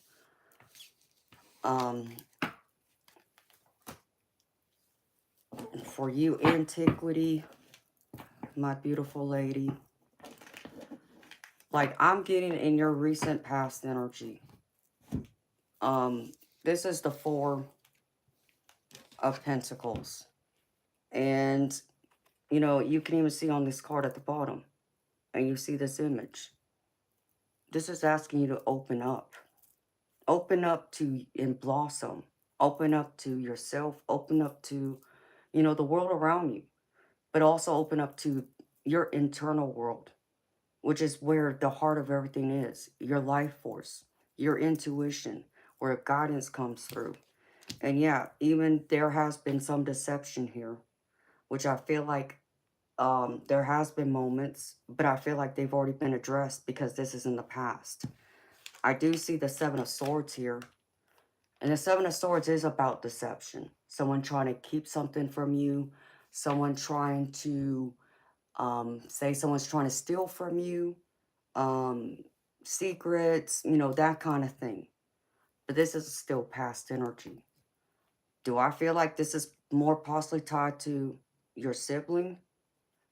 For you, antiquity, my beautiful lady, like I'm getting in your recent past energy. This is the Four of Pentacles. And, you can even see on this card at the bottom, and you see this image. This is asking you to open up. Open up to and blossom. Open up to yourself. Open up to, the world around you. But also open up to your internal world, which is where the heart of everything is. Your life force, your intuition, where guidance comes through. And yeah, even there has been some deception here, which I feel like There has been moments, but I feel like they've already been addressed because this is in the past. I do see the Seven of Swords here. And the Seven of Swords is about deception. Someone trying to keep something from you. Someone trying to, say someone's trying to steal from you. Um, secrets, that kind of thing. But this is still past energy. Do I feel like this is more possibly tied to your sibling?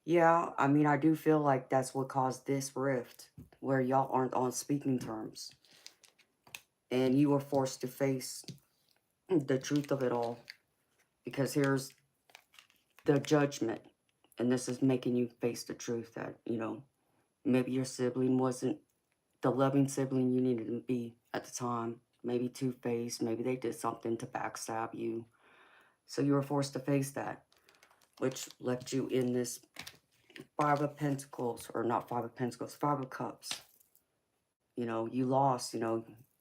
Yeah, I mean, I do feel like that's what caused this rift, where y'all aren't on speaking terms. And you were forced to face the truth of it all. Because here's the judgment. And this is making you face the truth that, maybe your sibling wasn't the loving sibling you needed to be at the time. Maybe two-faced. Maybe they did something to backstab you. So you were forced to face that, which left you in this Five of Pentacles, or not Five of Pentacles, Five of Cups. You lost,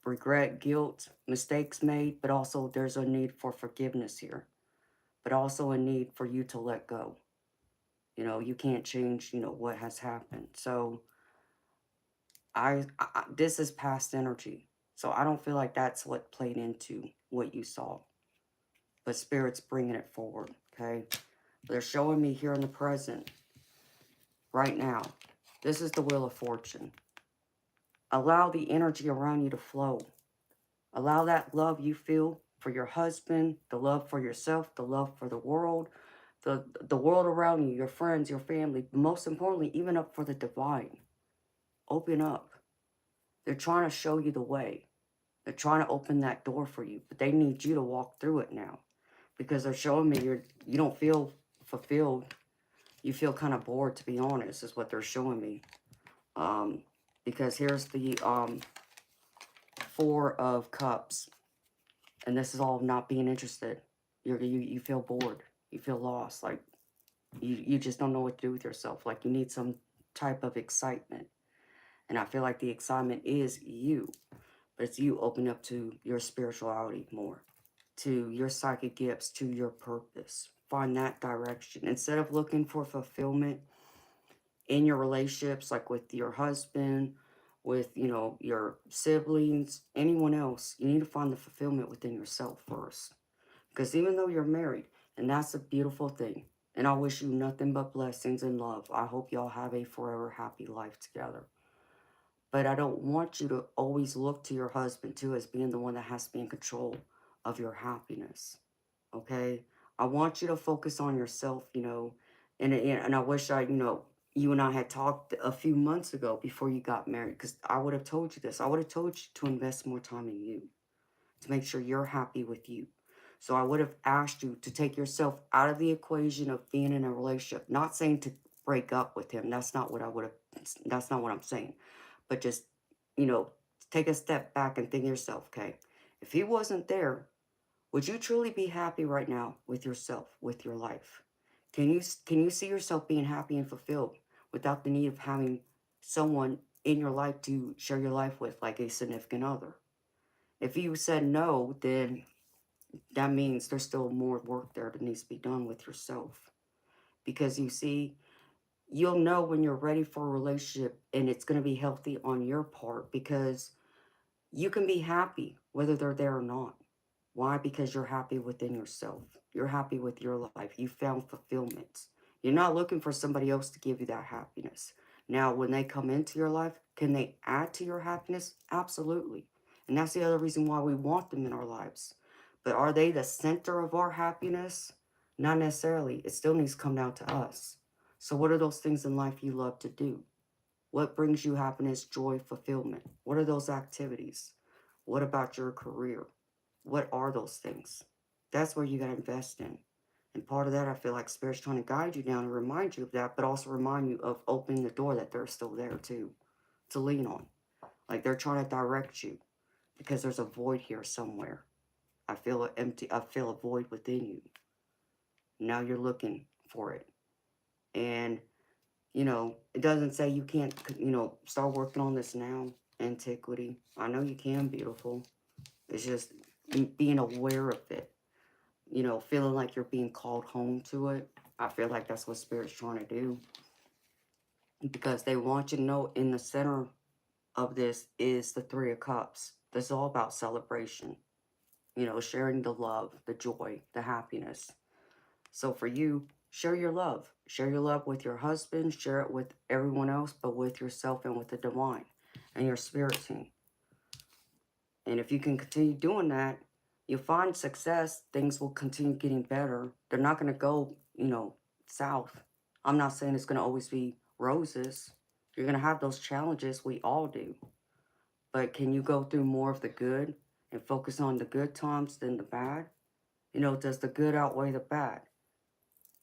regret, guilt, mistakes made, but also there's a need for forgiveness here, but also a need for you to let go. You can't change, what has happened. So this is past energy. So I don't feel like that's what played into what you saw. But Spirit's bringing it forward, okay? They're showing me here in the present, right now. This is the Wheel of Fortune. Allow the energy around you to flow. Allow that love you feel for your husband, the love for yourself, the love for the world around you, your friends, your family, but most importantly, even up for the divine. Open up. They're trying to show you the way. They're trying to open that door for you, but they need you to walk through it now, because they're showing me you don't feel fulfilled. You feel kind of bored, to be honest, is what they're showing me. Because here's the Four of Cups, and this is all not being interested. You feel bored. You feel lost. Like you just don't know what to do with yourself. Like you need some type of excitement. And I feel like the excitement is you. But it's you opening up to your spirituality more, to your psychic gifts, to your purpose. Find that direction. Instead of looking for fulfillment in your relationships, like with your husband, with, your siblings, anyone else, you need to find the fulfillment within yourself first. Because even though you're married, and that's a beautiful thing, and I wish you nothing but blessings and love. I hope y'all have a forever happy life together. But I don't want you to always look to your husband, too, as being the one that has to be in control of your happiness, okay? I want you to focus on yourself, and I wish you and I had talked a few months ago before you got married, because I would have told you this. I would have told you to invest more time in you, to make sure you're happy with you. So I would have asked you to take yourself out of the equation of being in a relationship. Not saying to break up with him. That's not what that's not what I'm saying. But just, take a step back and think to yourself, okay, if he wasn't there, would you truly be happy right now with yourself, with your life? Can you see yourself being happy and fulfilled without the need of having someone in your life to share your life with, like a significant other? If you said no, then that means there's still more work there that needs to be done with yourself. Because you see, you'll know when you're ready for a relationship and it's going to be healthy on your part, because you can be happy whether they're there or not. Why? Because you're happy within yourself. You're happy with your life. You found fulfillment. You're not looking for somebody else to give you that happiness. Now, when they come into your life, can they add to your happiness? Absolutely. And that's the other reason why we want them in our lives. But are they the center of our happiness? Not necessarily. It still needs to come down to us. So what are those things in life you love to do? What brings you happiness, joy, fulfillment? What are those activities? What about your career? What are those things? That's where you got to invest in. And part of that, I feel like Spirit's trying to guide you down and remind you of that, but also remind you of opening the door that they're still there too, to lean on. Like they're trying to direct you, because there's a void here somewhere. I feel it empty. I feel a void within you. Now you're looking for it. And, it doesn't say you can't, start working on this now. Antiquity. I know you can, beautiful. It's just being aware of it. Feeling like you're being called home to it. I feel like that's what Spirit's trying to do. Because they want you to know in the center of this is the Three of Cups. This is all about celebration. You know, sharing the love, the joy, the happiness. So for you, share your love. Share your love with your husband. Share it with everyone else, but with yourself and with the divine and your spirit team. And if you can continue doing that, you'll find success. Things will continue getting better. They're not going to go, south. I'm not saying it's going to always be roses. You're going to have those challenges. We all do. But can you go through more of the good and focus on the good times than the bad? Does the good outweigh the bad?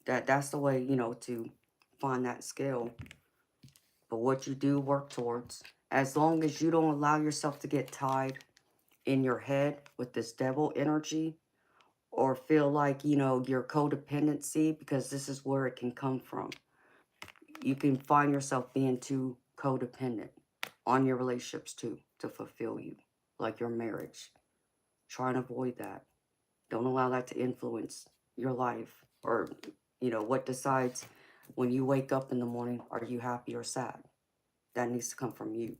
That's the way, to find that scale. But what you do work towards, as long as you don't allow yourself to get tied in your head with this devil energy, or feel like, your codependency, because this is where it can come from. You can find yourself being too codependent on your relationships too, to fulfill you, like your marriage. Try and avoid that. Don't allow that to influence your life, or, what decides when you wake up in the morning, are you happy or sad? That needs to come from you.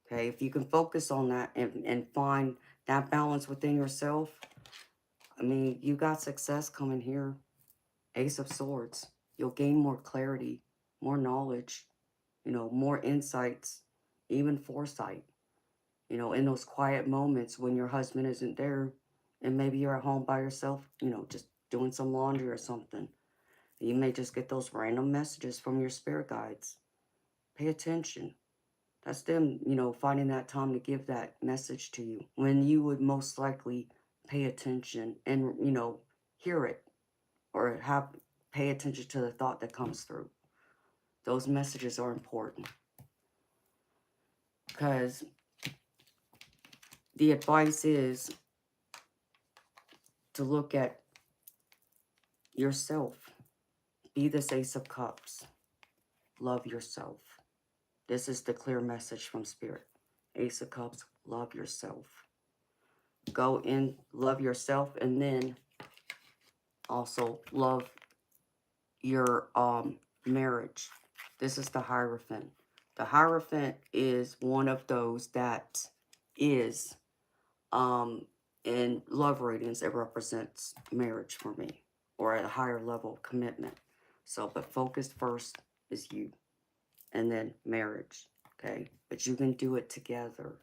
Okay, if you can focus on that and find that balance within yourself, I mean, you got success coming here. Ace of Swords. You'll gain more clarity, more knowledge, more insights, even foresight. In those quiet moments when your husband isn't there and maybe you're at home by yourself, just doing some laundry or something. You may just get those random messages from your spirit guides. Pay attention. That's them, finding that time to give that message to you when you would most likely pay attention and, hear it, or pay attention to the thought that comes through. Those messages are important, because the advice is to look at yourself. Be this Ace of Cups. Love yourself. This is the clear message from Spirit. Ace of Cups, love yourself. Go in, love yourself, and then also love your marriage. This is the Hierophant. The Hierophant is one of those that is in love readings, it represents marriage for me, or at a higher level of commitment. So, but focus first is you, and then marriage, okay? But you can do it together.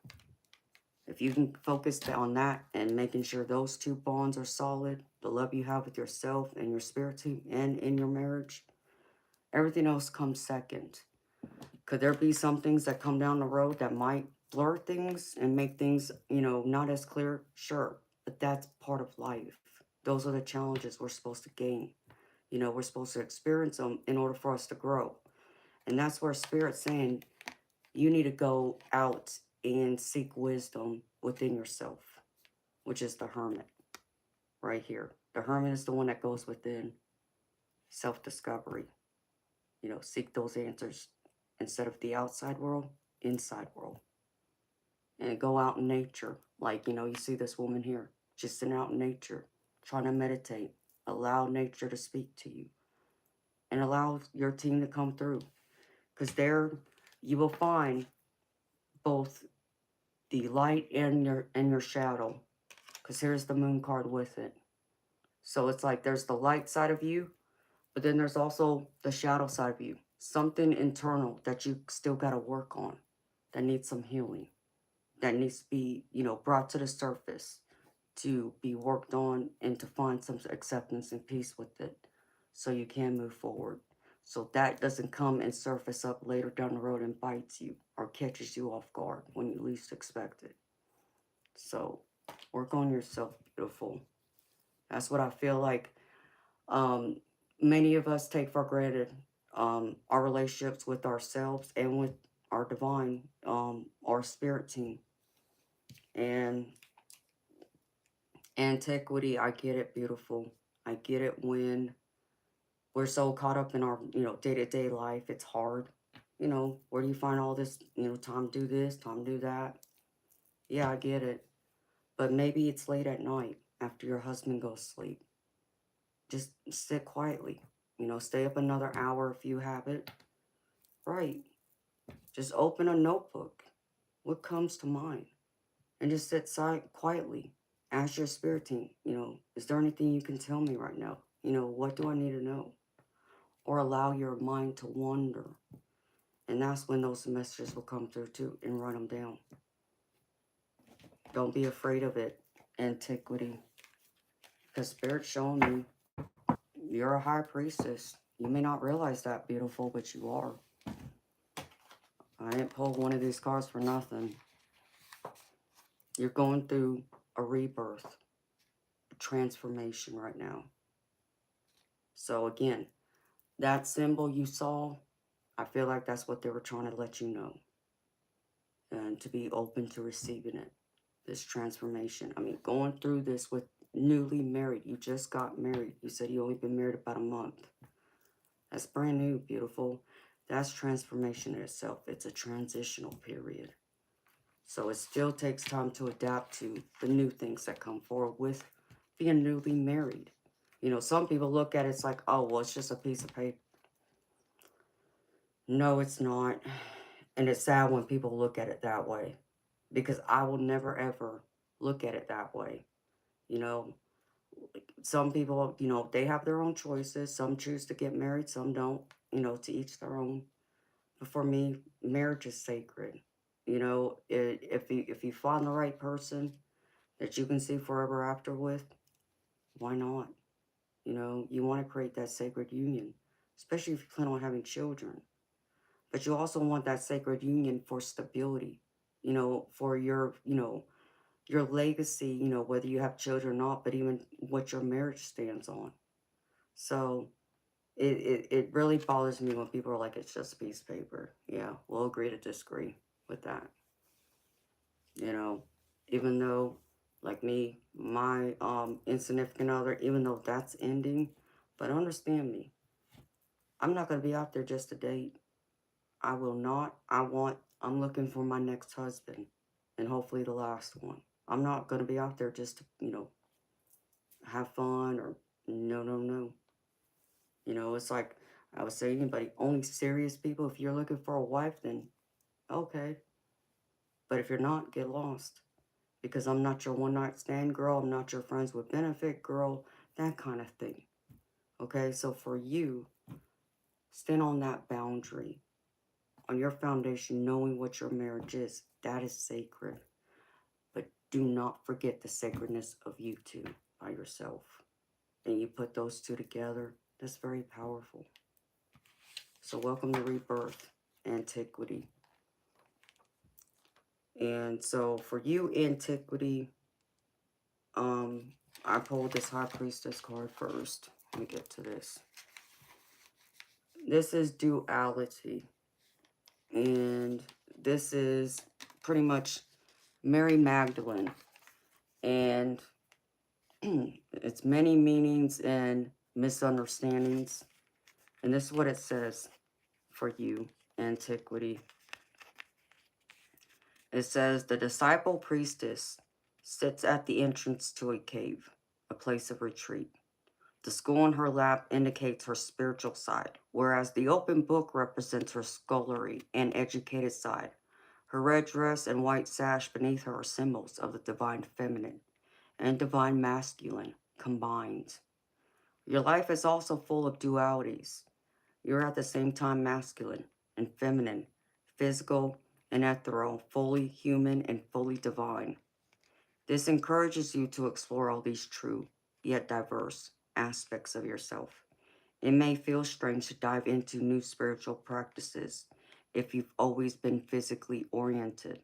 If you can focus on that and making sure those two bonds are solid, the love you have with yourself and your spirit team and in your marriage, everything else comes second. Could there be some things that come down the road that might blur things and make things, not as clear? Sure, but that's part of life. Those are the challenges we're supposed to gain. We're supposed to experience them in order for us to grow. And that's where Spirit's saying you need to go out and seek wisdom within yourself, which is the Hermit right here. The Hermit is the one that goes within, self-discovery. Seek those answers instead of the outside world, inside world. And go out in nature. Like, you see this woman here, just sitting out in nature, trying to meditate. Allow nature to speak to you. And allow your team to come through. Because there you will find both the light and your shadow. Because here's the moon card with it. So it's like there's the light side of you, but then there's also the shadow side of you. Something internal that you still got to work on, that needs some healing, that needs to be, brought to the surface, to be worked on and to find some acceptance and peace with it so you can move forward. So that doesn't come and surface up later down the road and bites you or catches you off guard when you least expect it. So work on yourself, beautiful. That's what I feel like many of us take for granted, our relationships with ourselves and with our divine, our spirit team. And antiquity, I get it, beautiful. I get it when we're so caught up in our, day-to-day life. It's hard. Where do you find all this, time to do this, time to do that? Yeah, I get it. But maybe it's late at night after your husband goes to sleep. Just sit quietly. You know, stay up another hour if you have it. Right. Just open a notebook. What comes to mind? And just sit silent, quietly. Ask your spirit team, you know, is there anything you can tell me right now? You know, what do I need to know? Or allow your mind to wander. And that's when those messages will come through too, and write them down. Don't be afraid of it, antiquity. Because Spirit's showing me you're a high priestess. You may not realize that, beautiful, but you are. I didn't pull one of these cards for nothing. You're going through a rebirth, a transformation right now. So again, that symbol you saw, I feel like that's what they were trying to let you know. And to be open to receiving it. This transformation. I mean, going through this with newly married. You just got married. You said you only been married about a month. That's brand new, beautiful. That's transformation in itself. It's a transitional period. So it still takes time to adapt to the new things that come forward with being newly married. You know, some people look at it, it's like, oh, well, it's just a piece of paper. No, it's not. And it's sad when people look at it that way. Because I will never, ever look at it that way. You know, some people, you know, they have their own choices. Some choose to get married, some don't. You know, to each their own. But for me, marriage is sacred. You know, if you find the right person that you can see forever after with, why not? You know, you want to create that sacred union, especially if you plan on having children. But you also want that sacred union for stability, you know, for your, you know, your legacy, you know, whether you have children or not, but even what your marriage stands on. So it really bothers me when people are like, it's just a piece of paper. Yeah, we'll agree to disagree with that. You know, even though, like me, my insignificant other, even though that's ending, but understand me, I'm not going to be out there just to date. I will not. I'm looking for my next husband and hopefully the last one. I'm not going to be out there just to, you know, have fun or no, no, no. You know, it's like I would say anybody, only serious people, if you're looking for a wife, then okay. But if you're not, get lost. Because I'm not your one night stand girl. I'm not your friends with benefit girl. That kind of thing. Okay, so for you, stand on that boundary. On your foundation, knowing what your marriage is. That is sacred. But do not forget the sacredness of you two by yourself. And you put those two together. That's very powerful. So welcome to Rebirth, Antiquity. And so for you, Antiquity, I pulled this High Priestess card first. Let me get to this. This is duality. And this is pretty much Mary Magdalene. And it's many meanings and misunderstandings. And this is what it says for you, Antiquity. It says, the disciple priestess sits at the entrance to a cave, a place of retreat. The skull in her lap indicates her spiritual side, whereas the open book represents her scholarly and educated side. Her red dress and white sash beneath her are symbols of the divine feminine and divine masculine combined. Your life is also full of dualities. You're at the same time masculine and feminine, physical and ethereal, fully human and fully divine. This encourages you to explore all these true, yet diverse, aspects of yourself. It may feel strange to dive into new spiritual practices if you've always been physically oriented.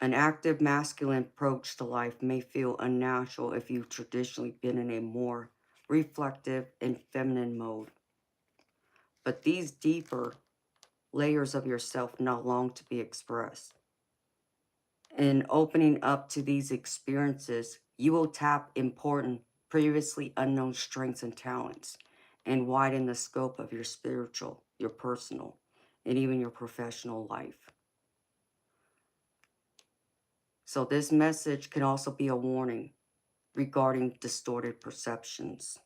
An active masculine approach to life may feel unnatural if you've traditionally been in a more reflective and feminine mode. But these deeper layers of yourself now long to be expressed. In opening up to these experiences, you will tap important, previously unknown strengths and talents and widen the scope of your spiritual, your personal, and even your professional life. So this message can also be a warning regarding distorted perceptions.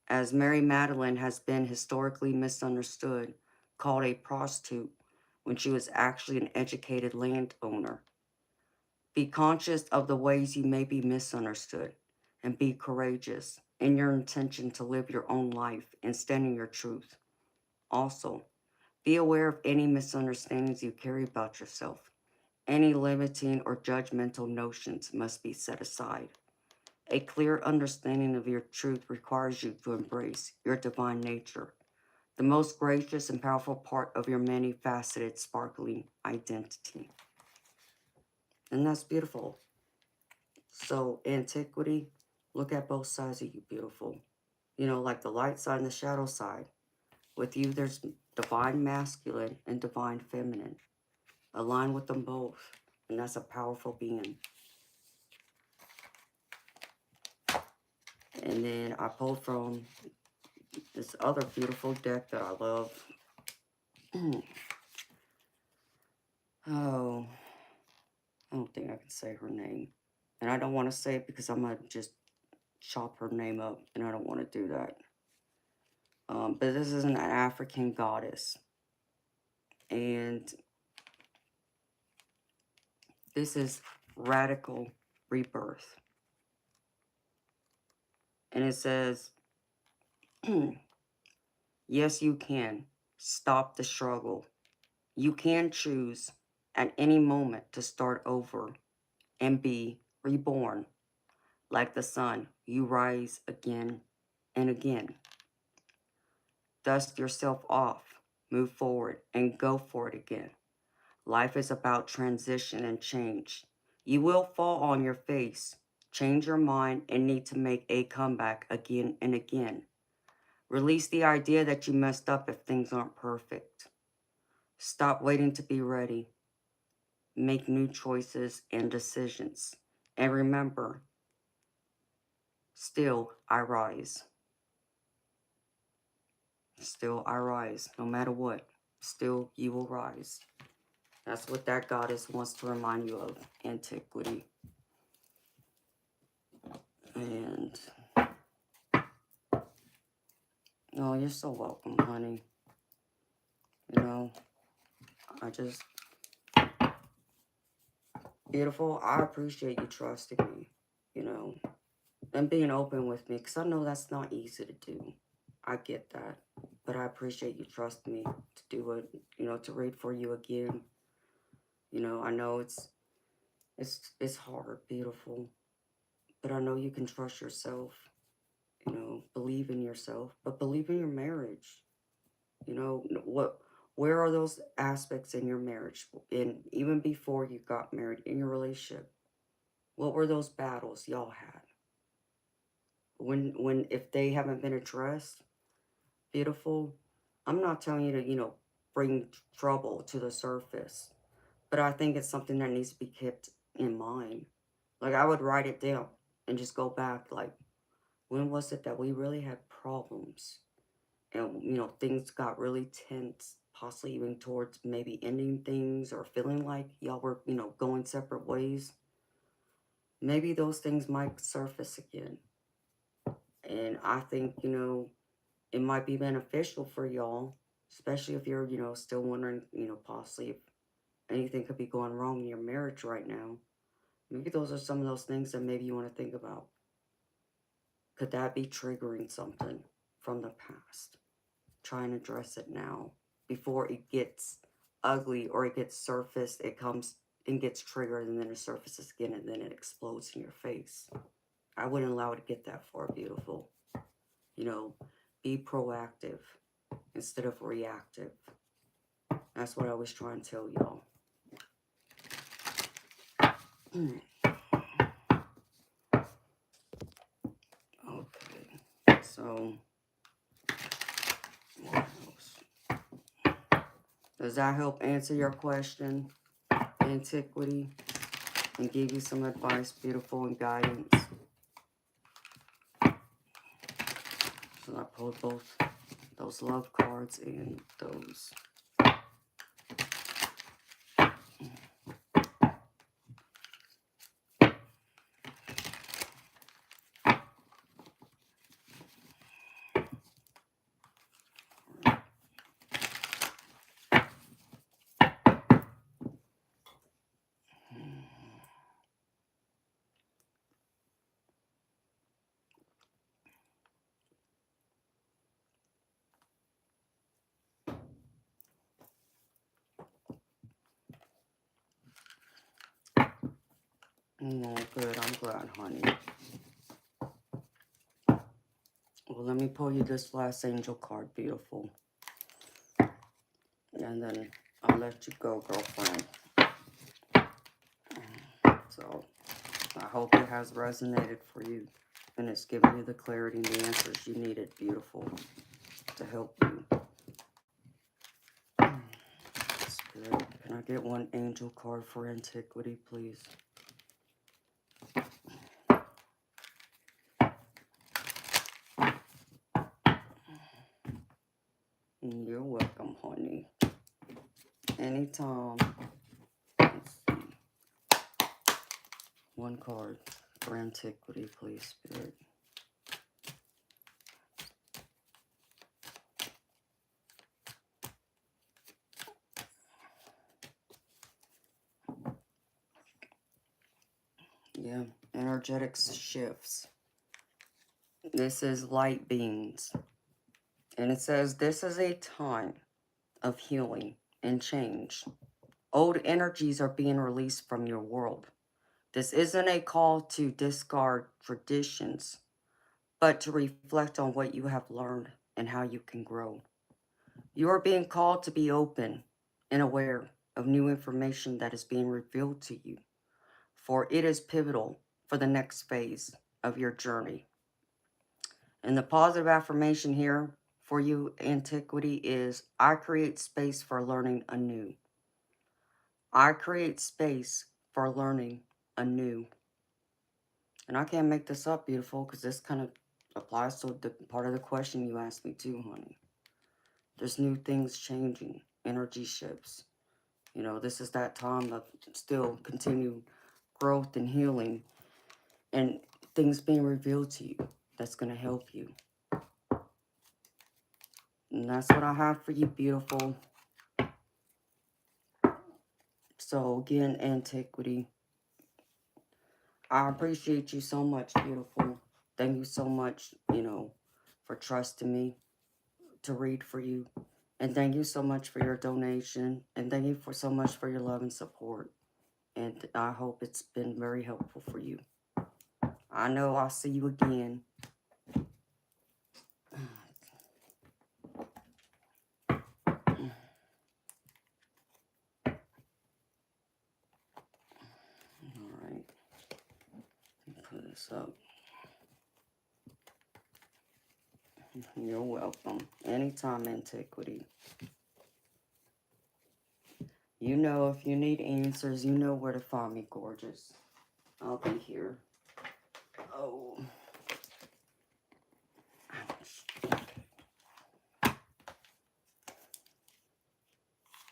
as Mary Magdalene has been historically misunderstood, called a prostitute when she was actually an educated landowner. Be conscious of the ways you may be misunderstood and be courageous in your intention to live your own life and stand in your truth. Also, be aware of any misunderstandings you carry about yourself. Any limiting or judgmental notions must be set aside. A clear understanding of your truth requires you to embrace your divine nature, the most gracious and powerful part of your many-faceted, sparkling identity. And that's beautiful. So, antiquity, look at both sides of you, beautiful. You know, like the light side and the shadow side. With you, there's divine masculine and divine feminine. Align with them both, and that's a powerful being. And then I pulled from this other beautiful deck that I love. Oh, I don't think I can say her name. And I don't want to say it because I'm going to just chop her name up, and I don't want to do that. But this is an African goddess. And this is radical rebirth. And it says, yes, you can. Stop the struggle. You can choose at any moment to start over and be reborn. Like the sun, you rise again and again. Dust yourself off, move forward, and go for it again. Life is about transition and change. You will fall on your face, change your mind, and need to make a comeback again and again. Release the idea that you messed up if things aren't perfect. Stop waiting to be ready. Make new choices and decisions. And remember, still I rise. Still I rise. No matter what, still you will rise. That's what that goddess wants to remind you of, antiquity. And, oh, you're so welcome, honey. You know, I just, beautiful, I appreciate you trusting me, you know, and being open with me, because I know that's not easy to do. I get that, but I appreciate you trusting me to do it, you know, to read for you again. You know, I know it's hard, beautiful, but I know you can trust yourself. You know, believe in yourself, but believe in your marriage. You know, where are those aspects in your marriage? And even before you got married, in your relationship, what were those battles y'all had? If they haven't been addressed, beautiful, I'm not telling you to, you know, bring trouble to the surface, but I think it's something that needs to be kept in mind. Like, I would write it down and just go back, like, when was it that we really had problems? And, you know, things got really tense, possibly even towards maybe ending things or feeling like y'all were, you know, going separate ways. Maybe those things might surface again. And I think, you know, it might be beneficial for y'all, especially if you're, you know, still wondering, you know, possibly if anything could be going wrong in your marriage right now. Maybe those are some of those things that maybe you want to think about. Could that be triggering something from the past? Try and address it now before it gets ugly or it gets surfaced. It comes and gets triggered and then it surfaces again and then it explodes in your face. I wouldn't allow it to get that far, beautiful. You know, be proactive instead of reactive. That's what I was trying to tell y'all. Okay, so what else? Does that help answer your question, antiquity, and give you some advice, beautiful, and guidance? So I pulled both those love cards and those. Oh, good. I'm glad, honey. Well, let me pull you this last angel card, beautiful. And then I'll let you go, girlfriend. So, I hope it has resonated for you. And it's giving you the clarity and the answers you needed, beautiful, to help you. Spirit, can I get one angel card for antiquity, please? You're welcome, honey. Anytime. Let's see. One card for antiquity, please, Spirit. Yeah, energetic shifts. This is light beings. And it says this is a time of healing and change. Old energies are being released from your world. This isn't a call to discard traditions, but to reflect on what you have learned and how you can grow. You are being called to be open and aware of new information that is being revealed to you, for it is pivotal for the next phase of your journey. And the positive affirmation here for you, antiquity, is I create space for learning anew. I create space for learning anew. And I can't make this up, beautiful, because this kind of applies to the part of the question you asked me too, honey. There's new things changing, energy shifts. You know, this is that time of still continued growth and healing and things being revealed to you that's going to help you. And that's what I have for you, beautiful. So again, antiquity, I appreciate you so much, beautiful. Thank you so much, for trusting me to read for you. And thank you so much for your donation. And thank you so much for your love and support. And I hope it's been very helpful for you. I know I'll see you again. All right. Put this up. You're welcome. Anytime, antiquity. You know, if you need answers, you know where to find me, gorgeous. I'll be here. Oh.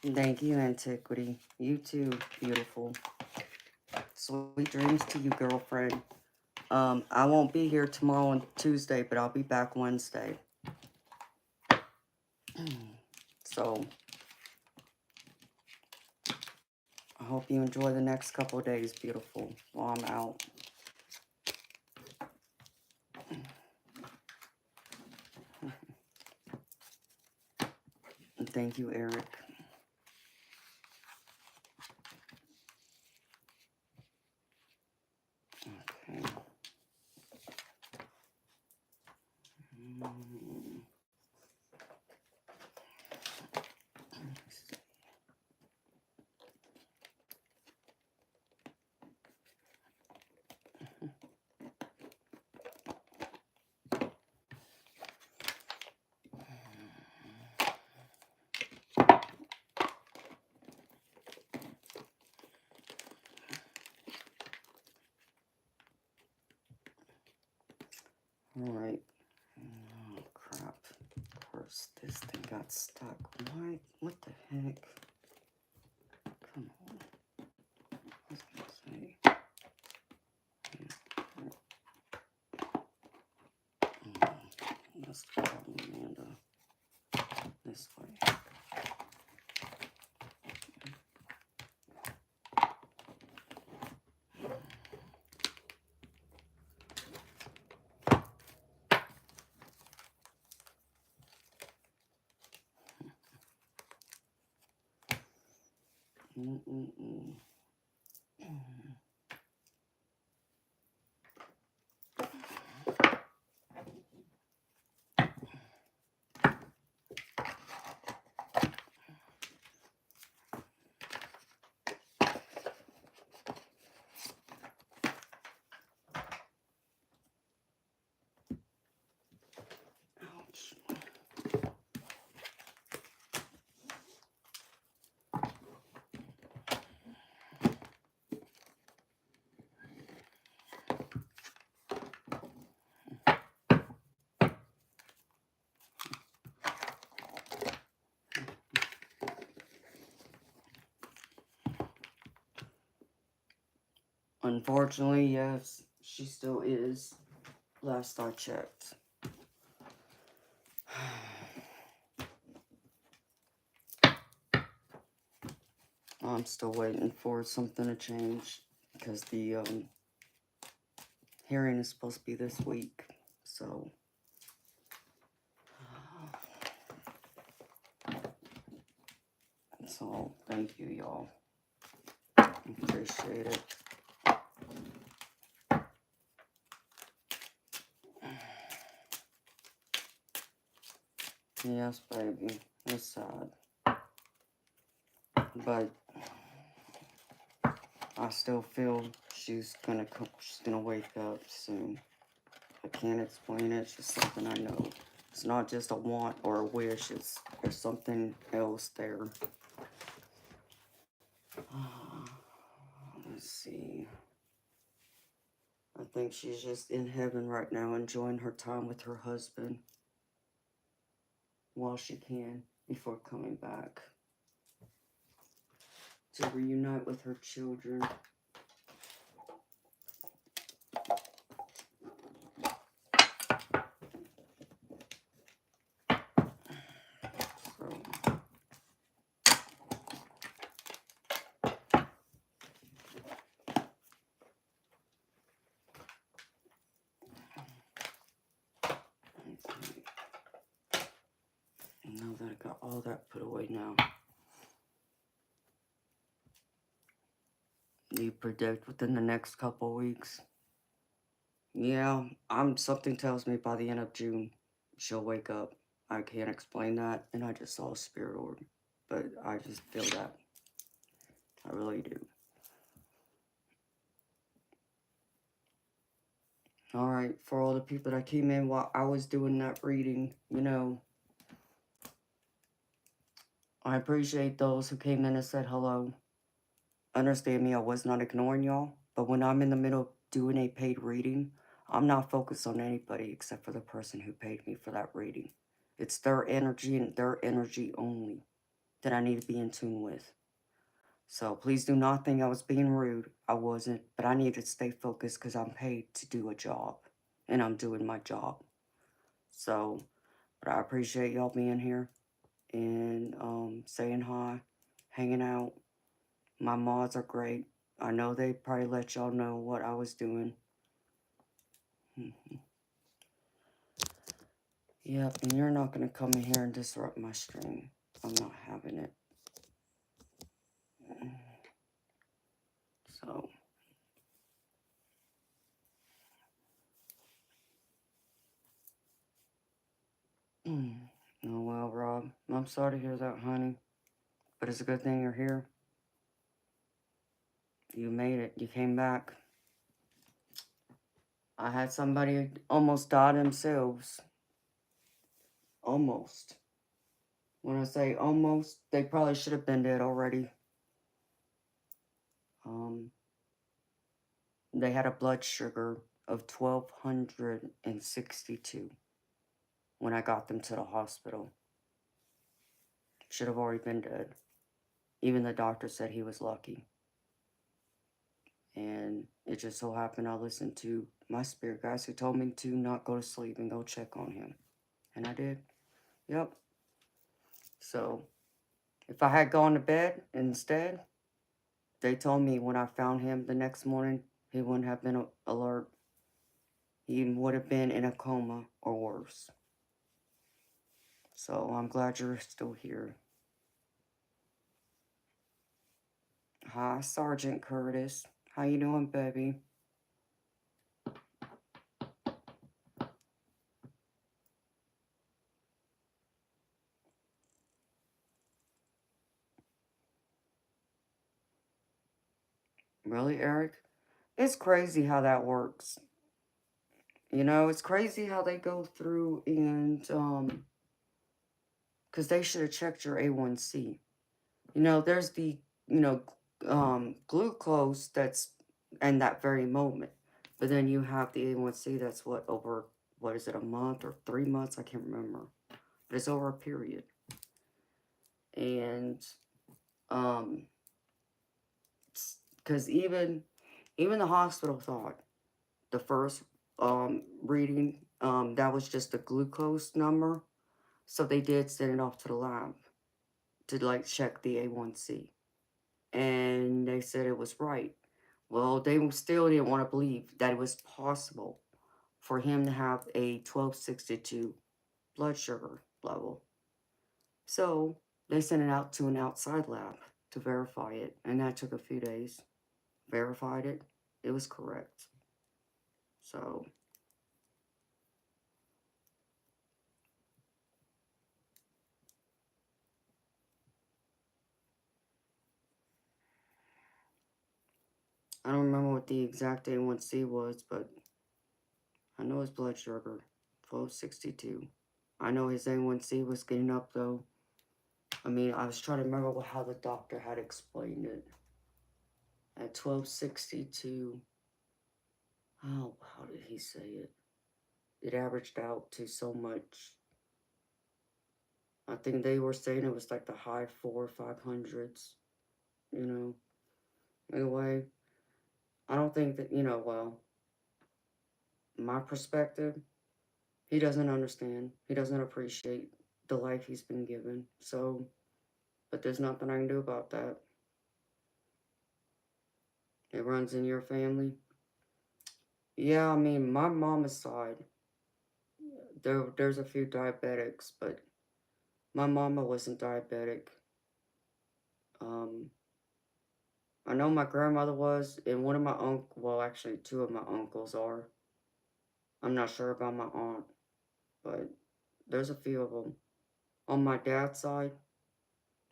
Thank you, antiquity. You too, beautiful. Sweet dreams to you, girlfriend. I won't be here tomorrow and Tuesday, but I'll be back Wednesday. So, I hope you enjoy the next couple of days, beautiful, while I'm out. And thank you, Eric. Okay. All right. Oh, crap. Of course, this thing got stuck. Why? What the heck? Come on. I was going to say. That's the problem, Amanda. This way. Unfortunately, yes, she still is. Last I checked. I'm still waiting for something to change because the hearing is supposed to be this week. So, thank you, y'all. Appreciate it. Yes, baby. It's sad. But I still feel she's gonna wake up soon. I can't explain it. It's just something I know. It's not just a want or a wish. There's something else there. Let's see. I think she's just in heaven right now, enjoying her time with her husband while she can before coming back to reunite with her children. Now that I got all that put away now, you predict within the next couple weeks? Yeah, something tells me by the end of June, she'll wake up. I can't explain that, and I just saw a spirit orb. But I just feel that. I really do. Alright, for all the people that came in while I was doing that reading, I appreciate those who came in and said hello. Understand me, I was not ignoring y'all, but when I'm in the middle of doing a paid reading, I'm not focused on anybody except for the person who paid me for that reading. It's their energy and their energy only that I need to be in tune with. So please do not think I was being rude. I wasn't, but I need to stay focused because I'm paid to do a job, and I'm doing my job. So, but I appreciate y'all being here and saying hi, hanging out. My mods are great. I know they probably let y'all know what I was doing. Yep, and you're not going to come in here and disrupt my stream. I'm not having it. So. Oh, well, Rob, I'm sorry to hear that, honey. But it's a good thing you're here. You made it. You came back. I had somebody almost die themselves. Almost. When I say almost, they probably should have been dead already. They had a blood sugar of 1262 when I got them to the hospital. Should have already been dead. Even the doctor said he was lucky. And it just so happened I listened to my spirit guides who told me to not go to sleep and go check on him. And I did. Yep. So, if I had gone to bed instead, they told me when I found him the next morning, he wouldn't have been alert. He would have been in a coma or worse. So, I'm glad you're still here. Hi, Sergeant Curtis. How you doing, baby? Really, Eric? It's crazy how that works. It's crazy how they go through and, because they should have checked your A1C. There's the, glucose that's in that very moment. But then you have the A1C that's what is it, a month or 3 months? I can't remember. But it's over a period. And, because even Even the hospital thought the first reading, that was just a glucose number. So they did send it off to the lab to like check the A1C. And they said it was right. Well, they still didn't want to believe that it was possible for him to have a 1262 blood sugar level. So they sent it out to an outside lab to verify it, and that took a few days. Verified it, it was correct. So I don't remember what the exact A1C was, but I know his blood sugar, 1262. I know his A1C was getting up though. I mean, I was trying to remember how the doctor had explained it. At 1262, how did he say it? It averaged out to so much. I think they were saying it was like the high 500s, you know. Anyway, I don't think that, well, my perspective, he doesn't understand. He doesn't appreciate the life he's been given. So, but there's nothing I can do about that. It runs in your family. Yeah, I mean, my mama's side, there's a few diabetics, but my mama wasn't diabetic. I know my grandmother was, and one of my well, actually, two of my uncles are. I'm not sure about my aunt, but there's a few of them. On my dad's side,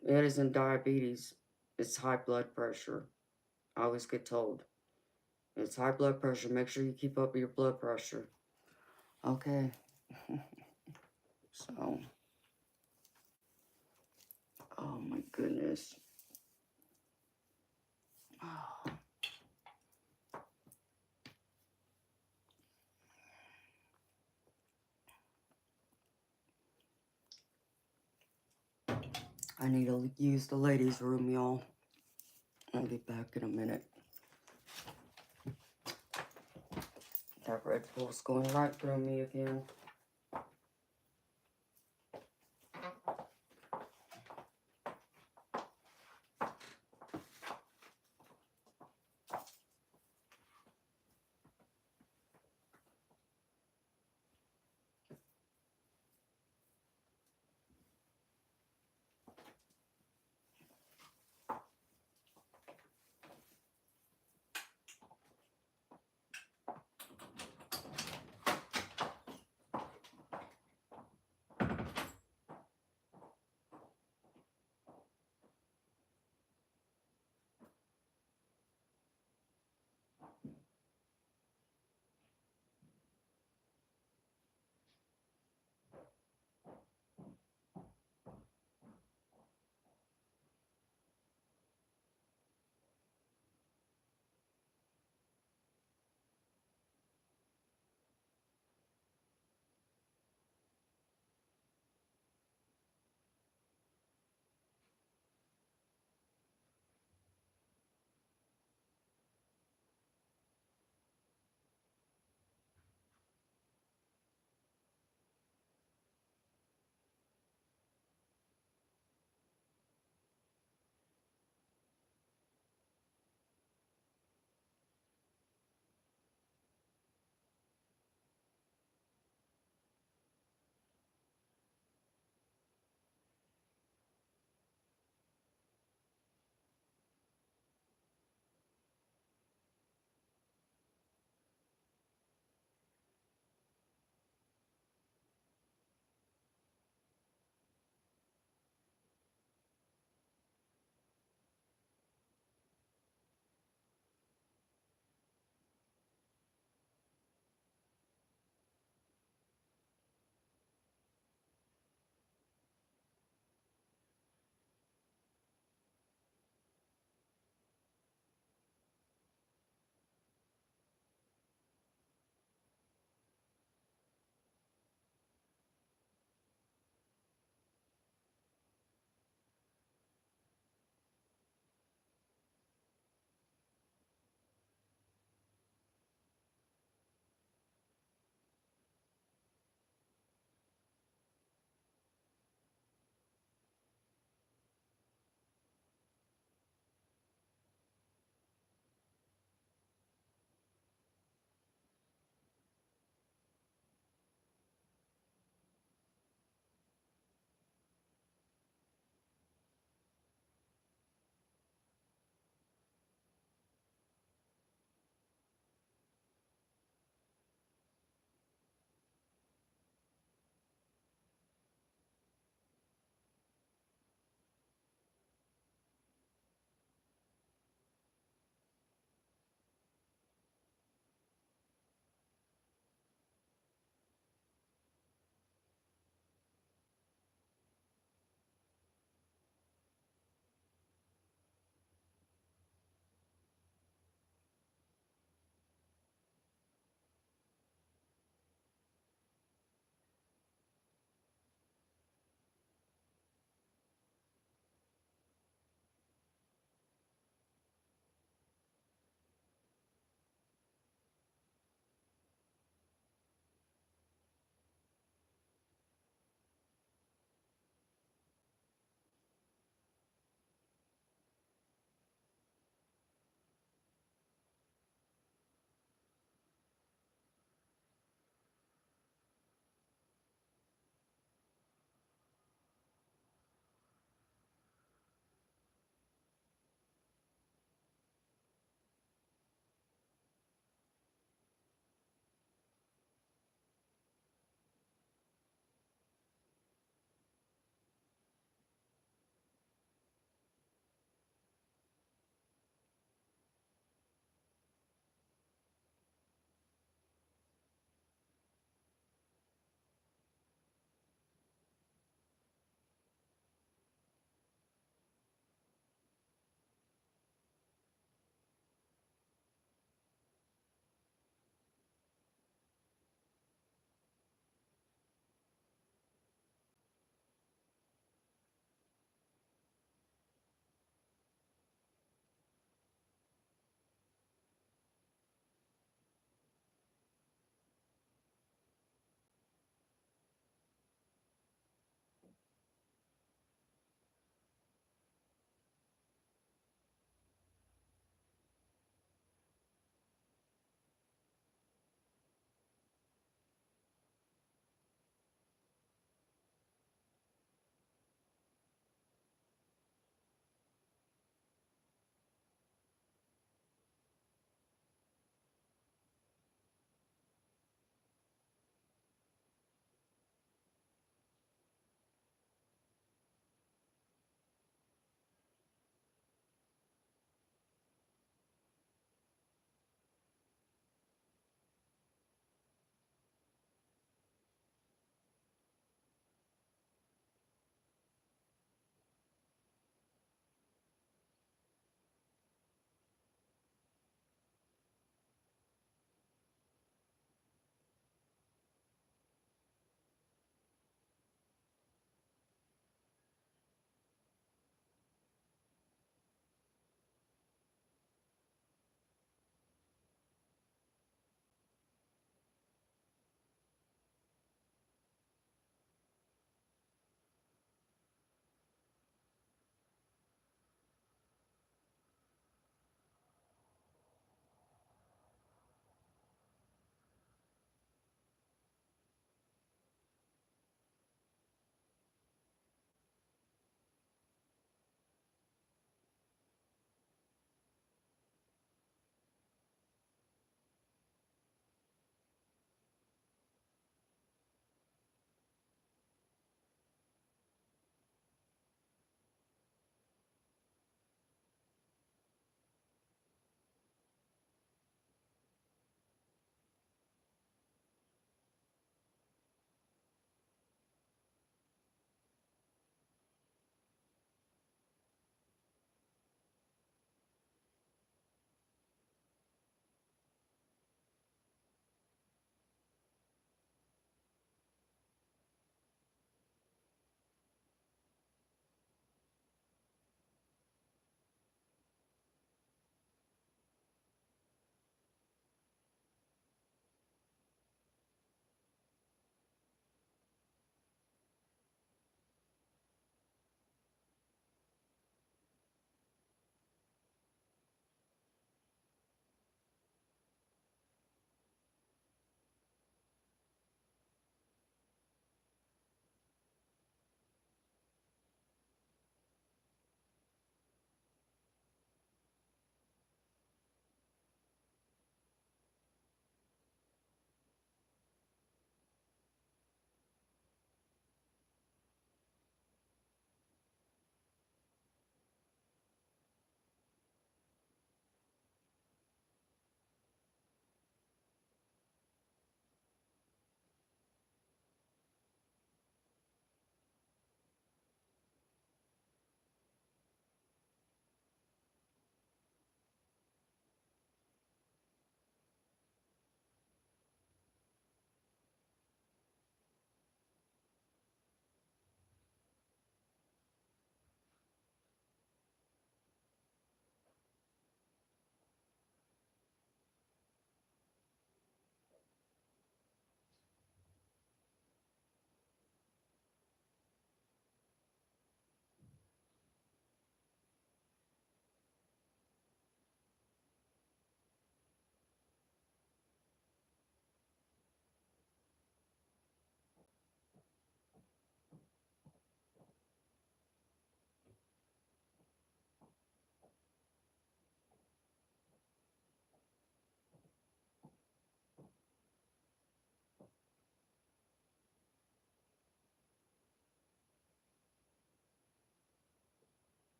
it isn't diabetes, it's high blood pressure. I always get told. It's high blood pressure. Make sure you keep up your blood pressure. Okay. So, oh my goodness. Oh. I need to use the ladies' room, y'all. I'll be back in a minute. That Red Bull's going right through me again.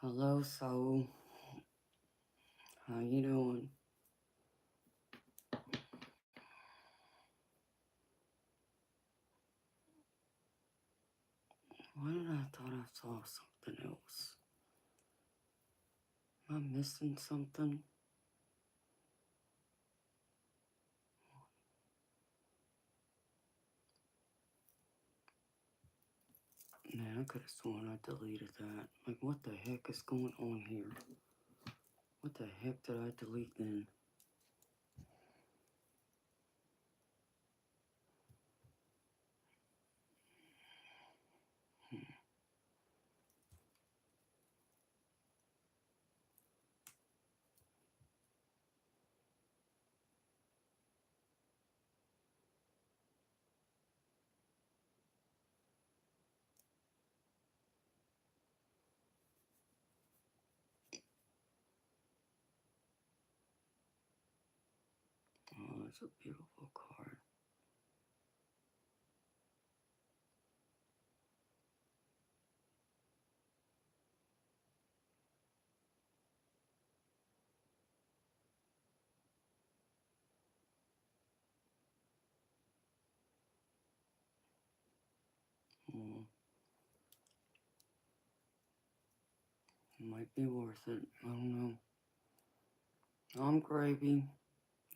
Hello, soul. How you doing? Why did I thought I saw something else? Am I missing something? Man, I could have sworn I deleted that. Like, what the heck is going on here? What the heck did I delete then? Oh, that's a beautiful card. Oh, it might be worth it. I don't know. I'm gravy.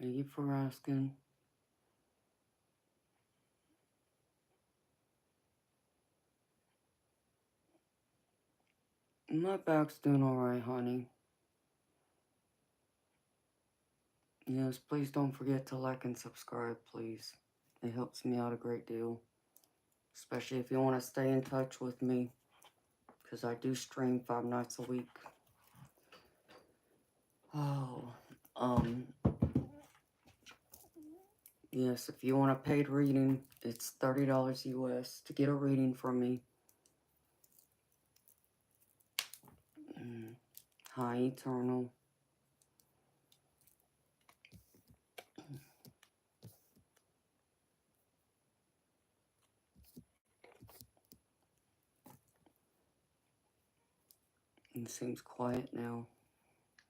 Thank you for asking. My back's doing alright, honey. Yes, please don't forget to like and subscribe, please. It helps me out a great deal. Especially if you want to stay in touch with me. Because I do stream 5 nights a week. Oh, yes, if you want a paid reading, it's $30 US to get a reading from me. Hi, Eternal. It seems quiet now.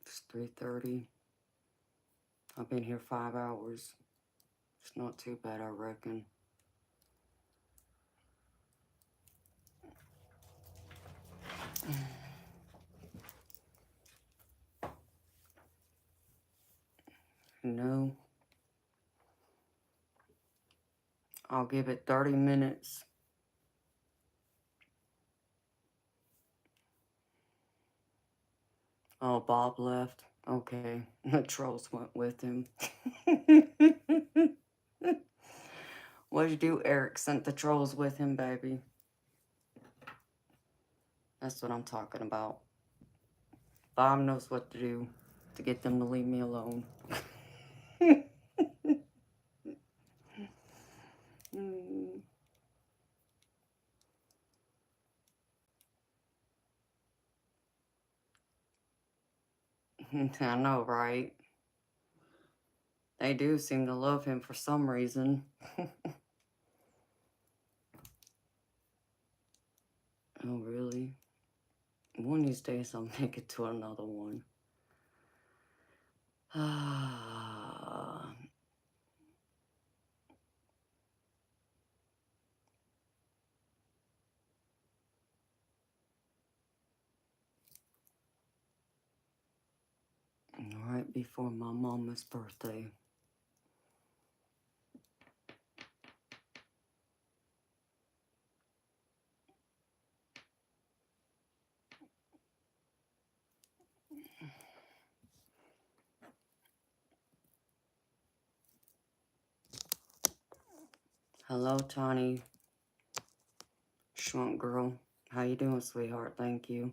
It's 3:30. I've been here 5 hours. It's not too bad, I reckon. No. I'll give it 30 minutes. Oh, Bob left. Okay. The trolls went with him. What'd you do, Eric? Sent the trolls with him, baby. That's what I'm talking about. Bob knows what to do to get them to leave me alone. I know, right? They do seem to love him for some reason. Oh, really? One of these days I'll make it to another one. Right before my mama's birthday. Hello, Tawny. Shrunk girl. How you doing, sweetheart? Thank you.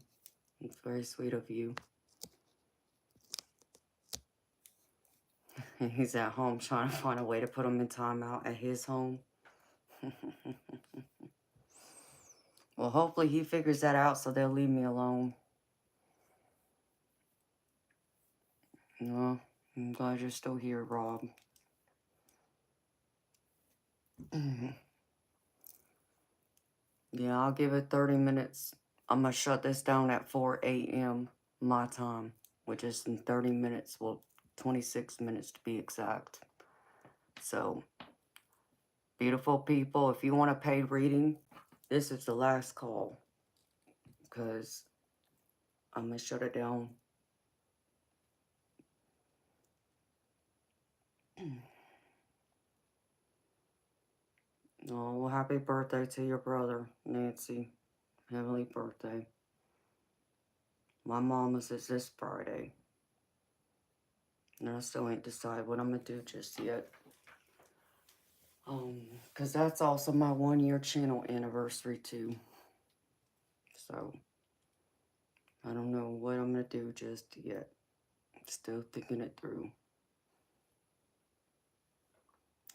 It's very sweet of you. He's at home trying to find a way to put him in timeout at his home. Well, hopefully he figures that out so they'll leave me alone. No, I'm glad you're still here, Rob. Yeah, I'll give it 30 minutes I'm going to shut this down at 4 a.m. my time, which is in 30 minutes. Well, 26 minutes to be exact. So, beautiful people, if you want a paid reading, this is the last call. Because I'm going to shut it down. Oh, well, happy birthday to your brother, Nancy. Heavenly birthday. My mama's is this Friday. And I still ain't decided what I'm going to do just yet. Because that's also my 1-year channel anniversary, too. So, I don't know what I'm going to do just yet. Still thinking it through.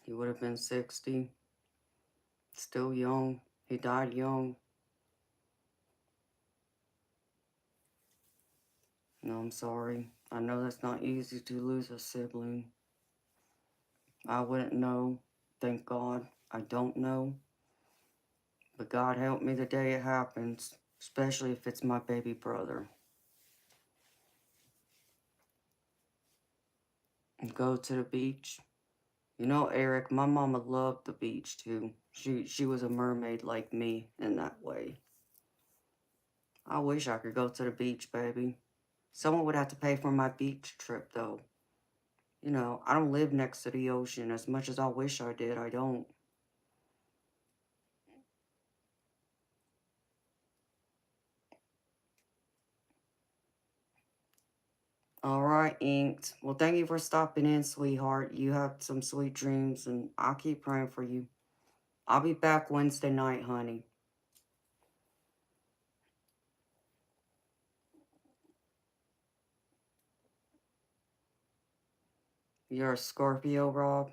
He would have been 60. Still young. He died young. No, I'm sorry. I know that's not easy to lose a sibling. I wouldn't know. Thank God. I don't know. But God help me the day it happens. Especially if it's my baby brother. And go to the beach. You know, Eric, my mama loved the beach too. She was a mermaid like me in that way. I wish I could go to the beach, baby. Someone would have to pay for my beach trip, though. You know, I don't live next to the ocean. As much as I wish I did, I don't. Alright, Inked. Well, thank you for stopping in, sweetheart. You have some sweet dreams, and I'll keep praying for you. I'll be back Wednesday night, honey. You're a Scorpio, Rob?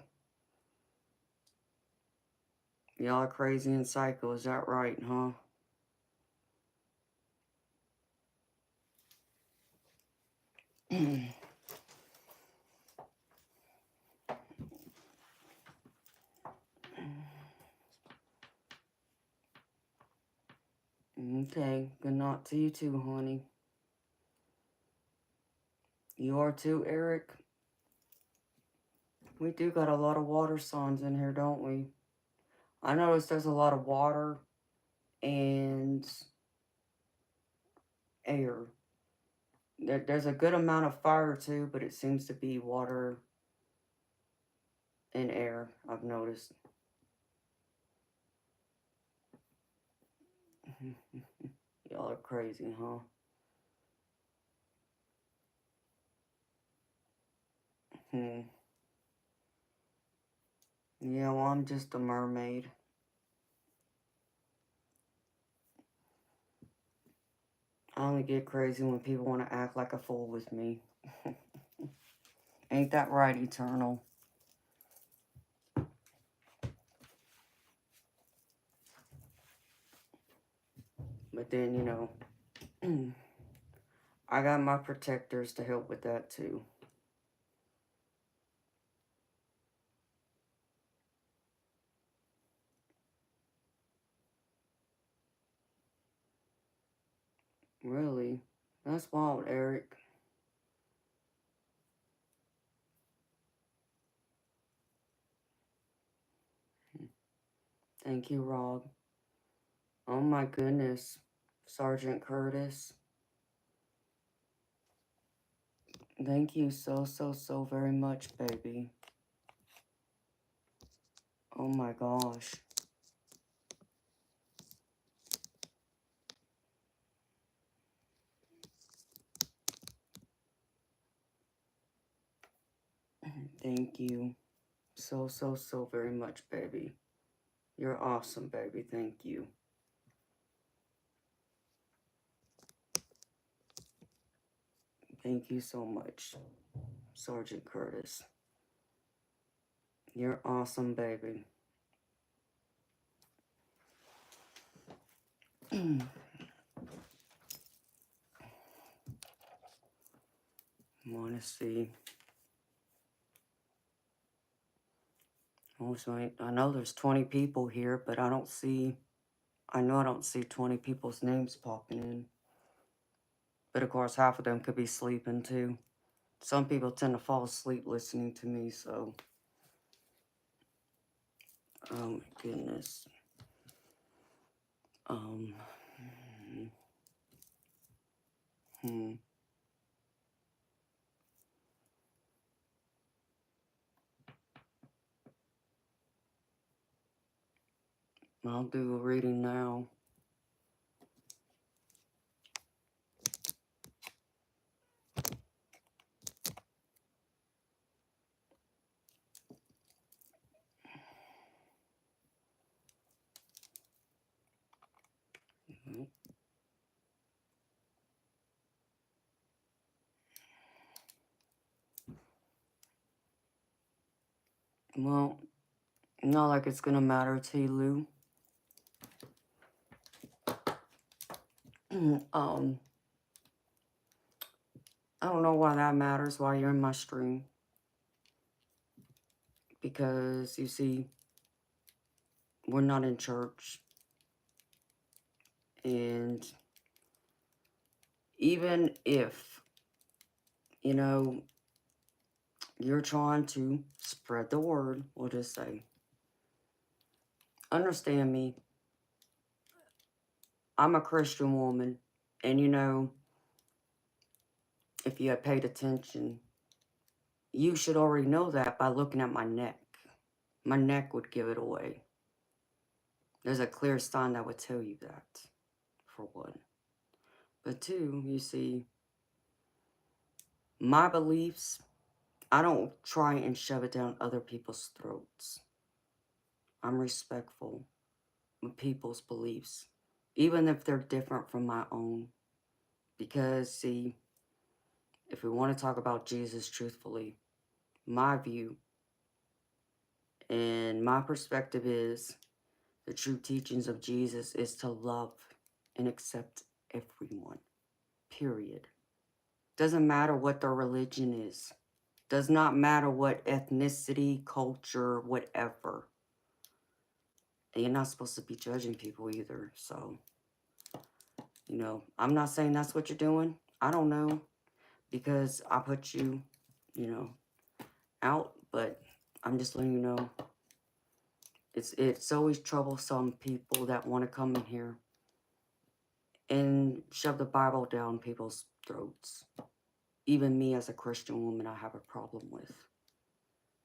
Y'all are crazy and psycho, is that right, huh? Okay, good night to you too, honey. You are too, Eric? We do got a lot of water signs in here, don't we? I noticed there's a lot of water and air. There's a good amount of fire too, but it seems to be water and air, I've noticed. Y'all are crazy, huh? Hmm. Yeah, well, I'm just a mermaid. I only get crazy when people want to act like a fool with me. Ain't that right, Eternal? But then, you know, I got my protectors to help with that too. Really? That's wild, Eric. Thank you, Rob. Oh my goodness. Sergeant Curtis. Thank you so very much, baby. Oh my gosh. Thank you so very much, baby. You're awesome, baby. Thank you. Thank you so much, Sergeant Curtis. You're awesome, baby. Want to see. Also, I know there's 20 people here, but I don't see I know I don't see 20 people's names popping in. But of course, half of them could be sleeping too. Some people tend to fall asleep listening to me, so. Oh my goodness. Um. Hmm. I'll do a reading now. Well, not like it's gonna matter to you, Lou. I don't know why that matters while you're in my stream. Because, you see, we're not in church. And even if, you know, you're trying to spread the word, we'll just say, understand me, I'm a Christian woman, and you know, if you had paid attention, you should already know that by looking at my neck. My neck would give it away. There's a clear sign that would tell you that, for one. But two, you see, my beliefs, I don't try and shove it down other people's throats. I'm respectful of people's beliefs, even if they're different from my own. Because, see, if we want to talk about Jesus truthfully, my view and my perspective is the true teachings of Jesus is to love and accept everyone, period. Doesn't matter what their religion is. Does not matter what ethnicity, culture, whatever. And you're not supposed to be judging people either. So, you know, I'm not saying that's what you're doing. I don't know. Because I put you, you know, out. But I'm just letting you know. It's always troublesome people that want to come in here and shove the Bible down people's throats. Even me as a Christian woman, I have a problem with.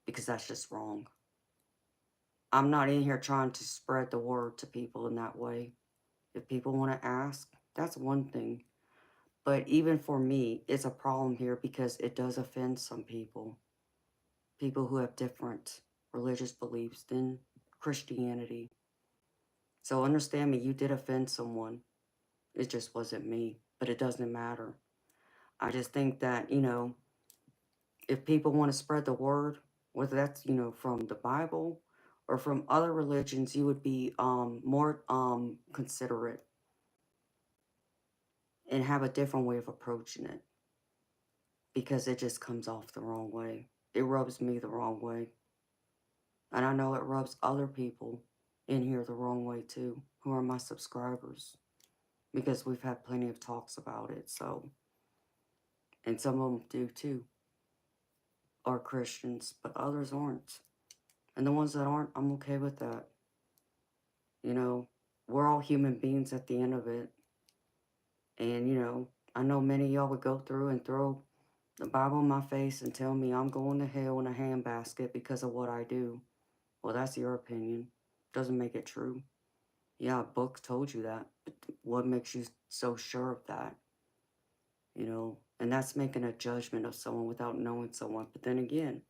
Because that's just wrong. I'm not in here trying to spread the word to people in that way. If people want to ask, that's one thing. But even for me, it's a problem here because it does offend some people. People who have different religious beliefs than Christianity. So understand me, you did offend someone. It just wasn't me. But it doesn't matter. I just think that, you know, if people want to spread the word, whether that's, you know, from the Bible or from other religions, you would be more considerate and have a different way of approaching it, because it just comes off the wrong way. It rubs me the wrong way. And I know it rubs other people in here the wrong way too, who are my subscribers, because we've had plenty of talks about it. So, and some of them do too, are Christians, but others aren't. And the ones that aren't, I'm okay with that. You know, we're all human beings at the end of it. And, you know, I know many of y'all would go through and throw the Bible in my face and tell me I'm going to hell in a handbasket because of what I do. Well, that's your opinion. Doesn't make it true. Yeah, books told you that. But what makes you so sure of that? You know, and that's making a judgment of someone without knowing someone. But then again,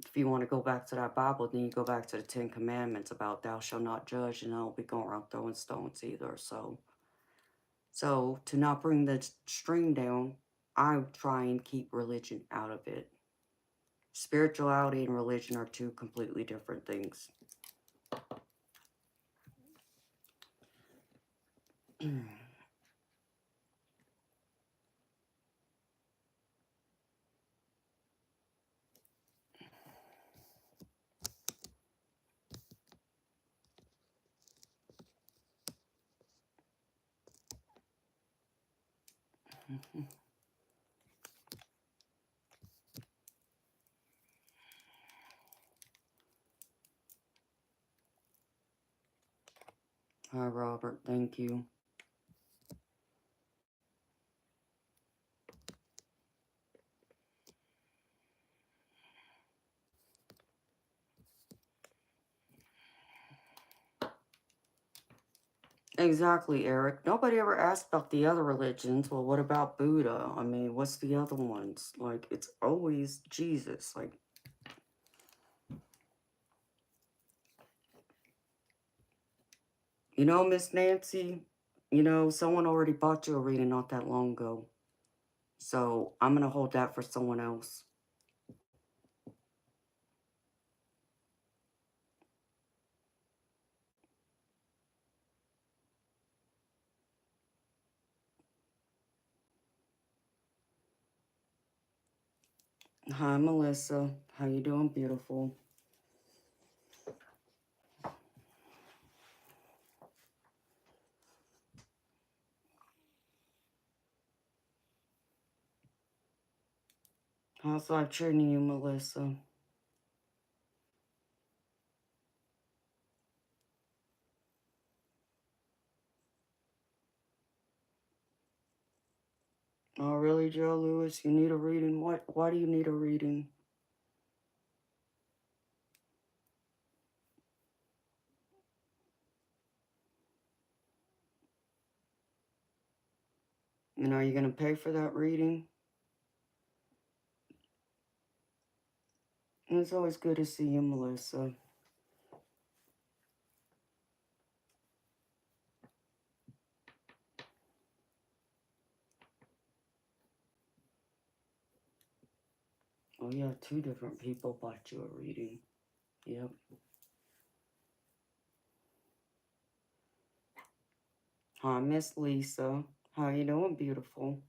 if you want to go back to that Bible, then you go back to the 10 Commandments about thou shalt not judge, and I don't be going around throwing stones either. So to not bring the stream down, I try and keep religion out of it. Spirituality and religion are two completely different things. Hi, Robert. Thank you. Exactly, Eric. Nobody ever asked about the other religions. Well, what about Buddha? I mean, what's the other ones? Like, it's always Jesus. Like, you know, Miss Nancy, you know, someone already bought you a reading not that long ago. So I'm going to hold that for someone else. Hi, Melissa. How you doing, beautiful? How's life treating you, Melissa? Oh, really, Joe Lewis? You need a reading? What? Why do you need a reading? You know, are you going to pay for that reading? It's always good to see you, Melissa. Oh, yeah, 2 different people bought you a reading. Yep. Hi, Miss Lisa. How you doing, beautiful?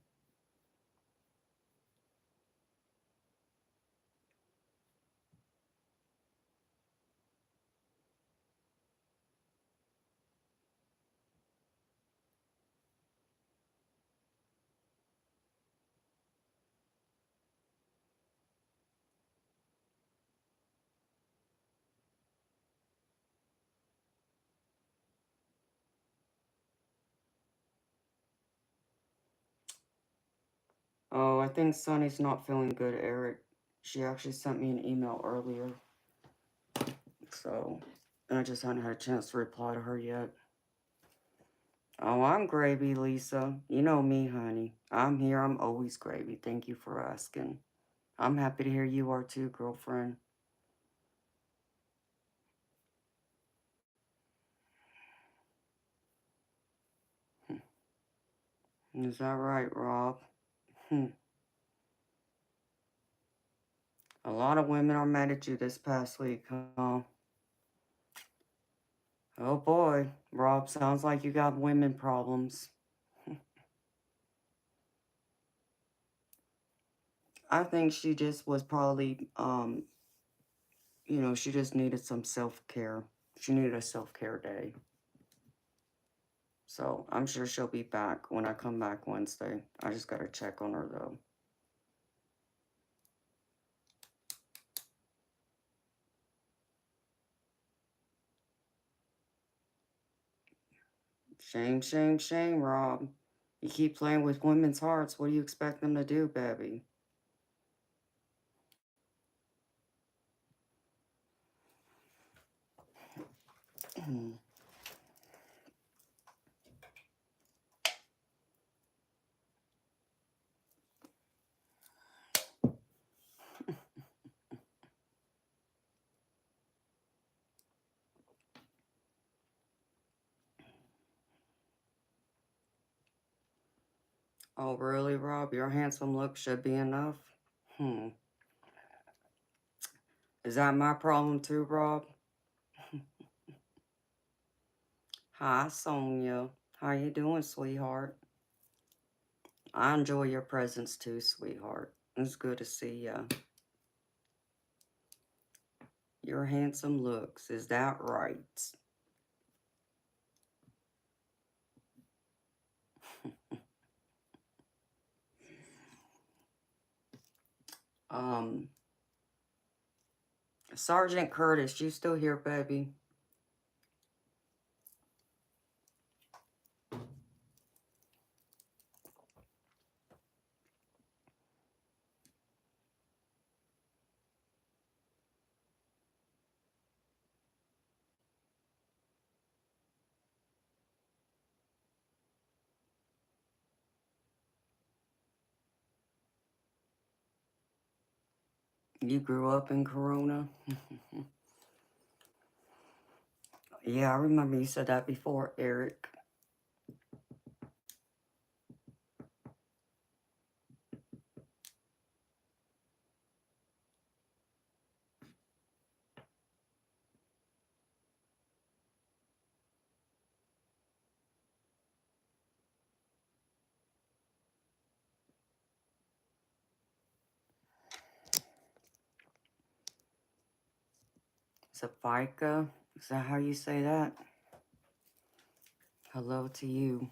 Oh, I think Sunny's not feeling good, Eric. She actually sent me an email earlier. So, I just haven't had a chance to reply to her yet. Oh, I'm gravy, Lisa. You know me, honey. I'm here. I'm always gravy. Thank you for asking. I'm happy to hear you are too, girlfriend. Is that right, Rob? A lot of women are mad at you this past week, huh? Oh boy, Rob, sounds like you got women problems. I think she just was probably, you know, she just needed some self-care. She needed a self-care day. So I'm sure she'll be back when I come back Wednesday. I just gotta check on her though. Shame, shame, shame, Rob. You keep playing with women's hearts. What do you expect them to do, baby? Oh, really, Rob? Your handsome look should be enough? Hmm. Is that my problem too, Rob? Hi, Sonia. How you doing, sweetheart? I enjoy your presence too, sweetheart. It's good to see ya. Your handsome looks, is that right? Sergeant Curtis, you still here, baby? You grew up in Corona? Yeah, I remember you said that before, Eric. Sapphika? Is that how you say that? Hello to you.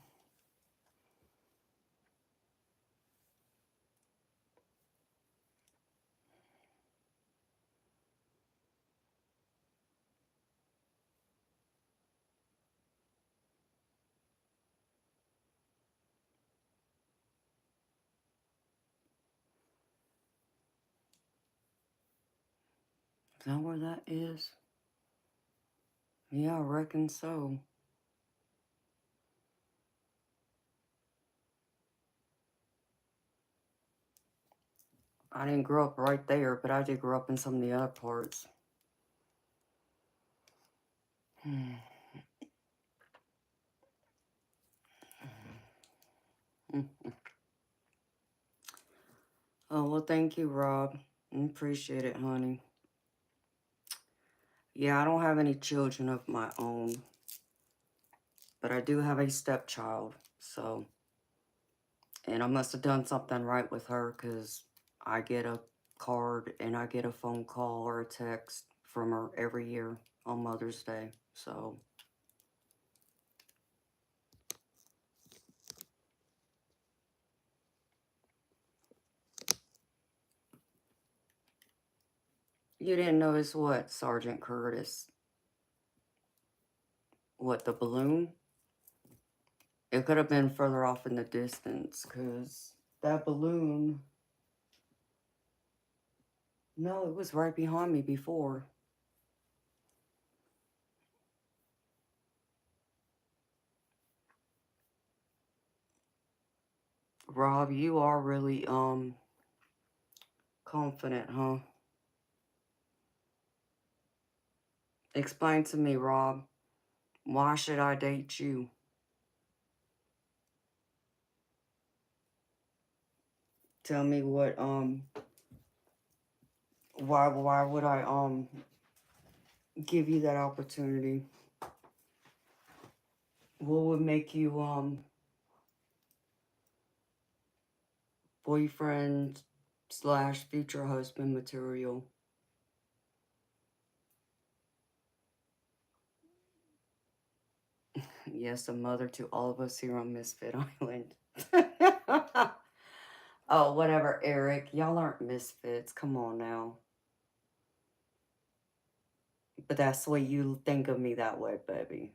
Is that where that is? Yeah, I reckon so. I didn't grow up right there, but I did grow up in some of the other parts. Oh, well, thank you, Rob. I appreciate it, honey. Yeah, I don't have any children of my own, but I do have a stepchild, so, and I must have done something right with her, because I get a card and I get a phone call or a text from her every year on Mother's Day, so. You didn't notice what, Sergeant Curtis? What, the balloon? It could have been further off in the distance, because that balloon... No, it was right behind me before. Rob, you are really, confident, huh? Explain to me, Rob. Why should I date you? Tell me what, why would I, give you that opportunity? What would make you, boyfriend slash future husband material? Yes, a mother to all of us here on Misfit Island. Oh, whatever, Eric. Y'all aren't misfits. Come on now. But that's the way you think of me that way, baby.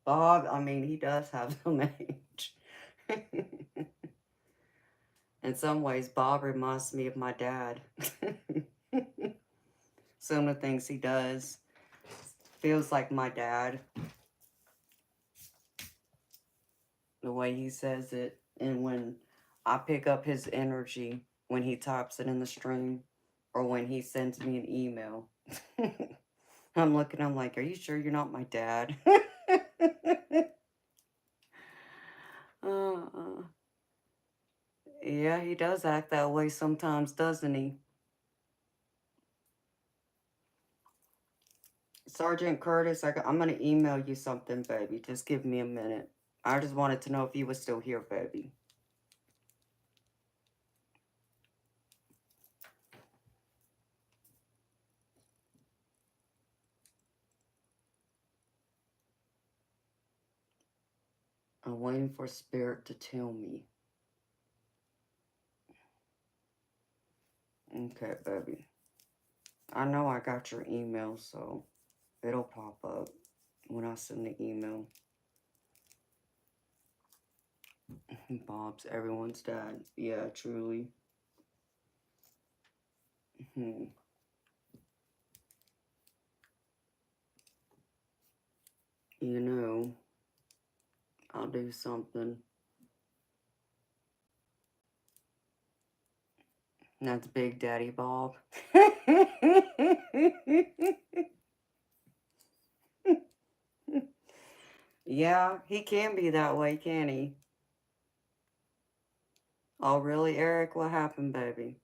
Bob, I mean, he does have some age. In some ways, Bob reminds me of my dad. Some of the things he does feels like my dad. The way he says it. And when I pick up his energy when he types it in the stream or when he sends me an email. I'm like, are you sure you're not my dad? Yeah, he does act that way sometimes, doesn't he? Sergeant Curtis, I'm going to email you something, baby. Just give me a minute. I just wanted to know if you were still here, baby. I'm waiting for Spirit to tell me. Okay, baby. I know I got your email, so it'll pop up when I send the email. Bob's everyone's dad. Yeah, truly. You know, I'll do something. That's Big Daddy Bob. Yeah, he can be that way, can he? Oh, really, Eric? What happened, baby?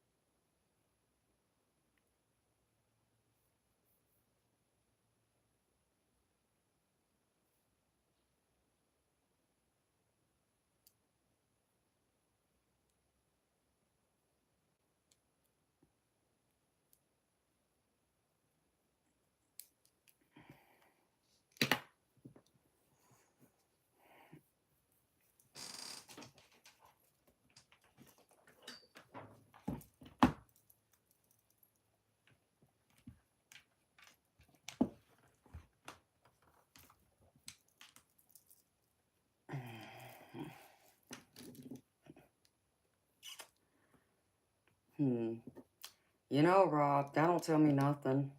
You know, Rob, that don't tell me nothing.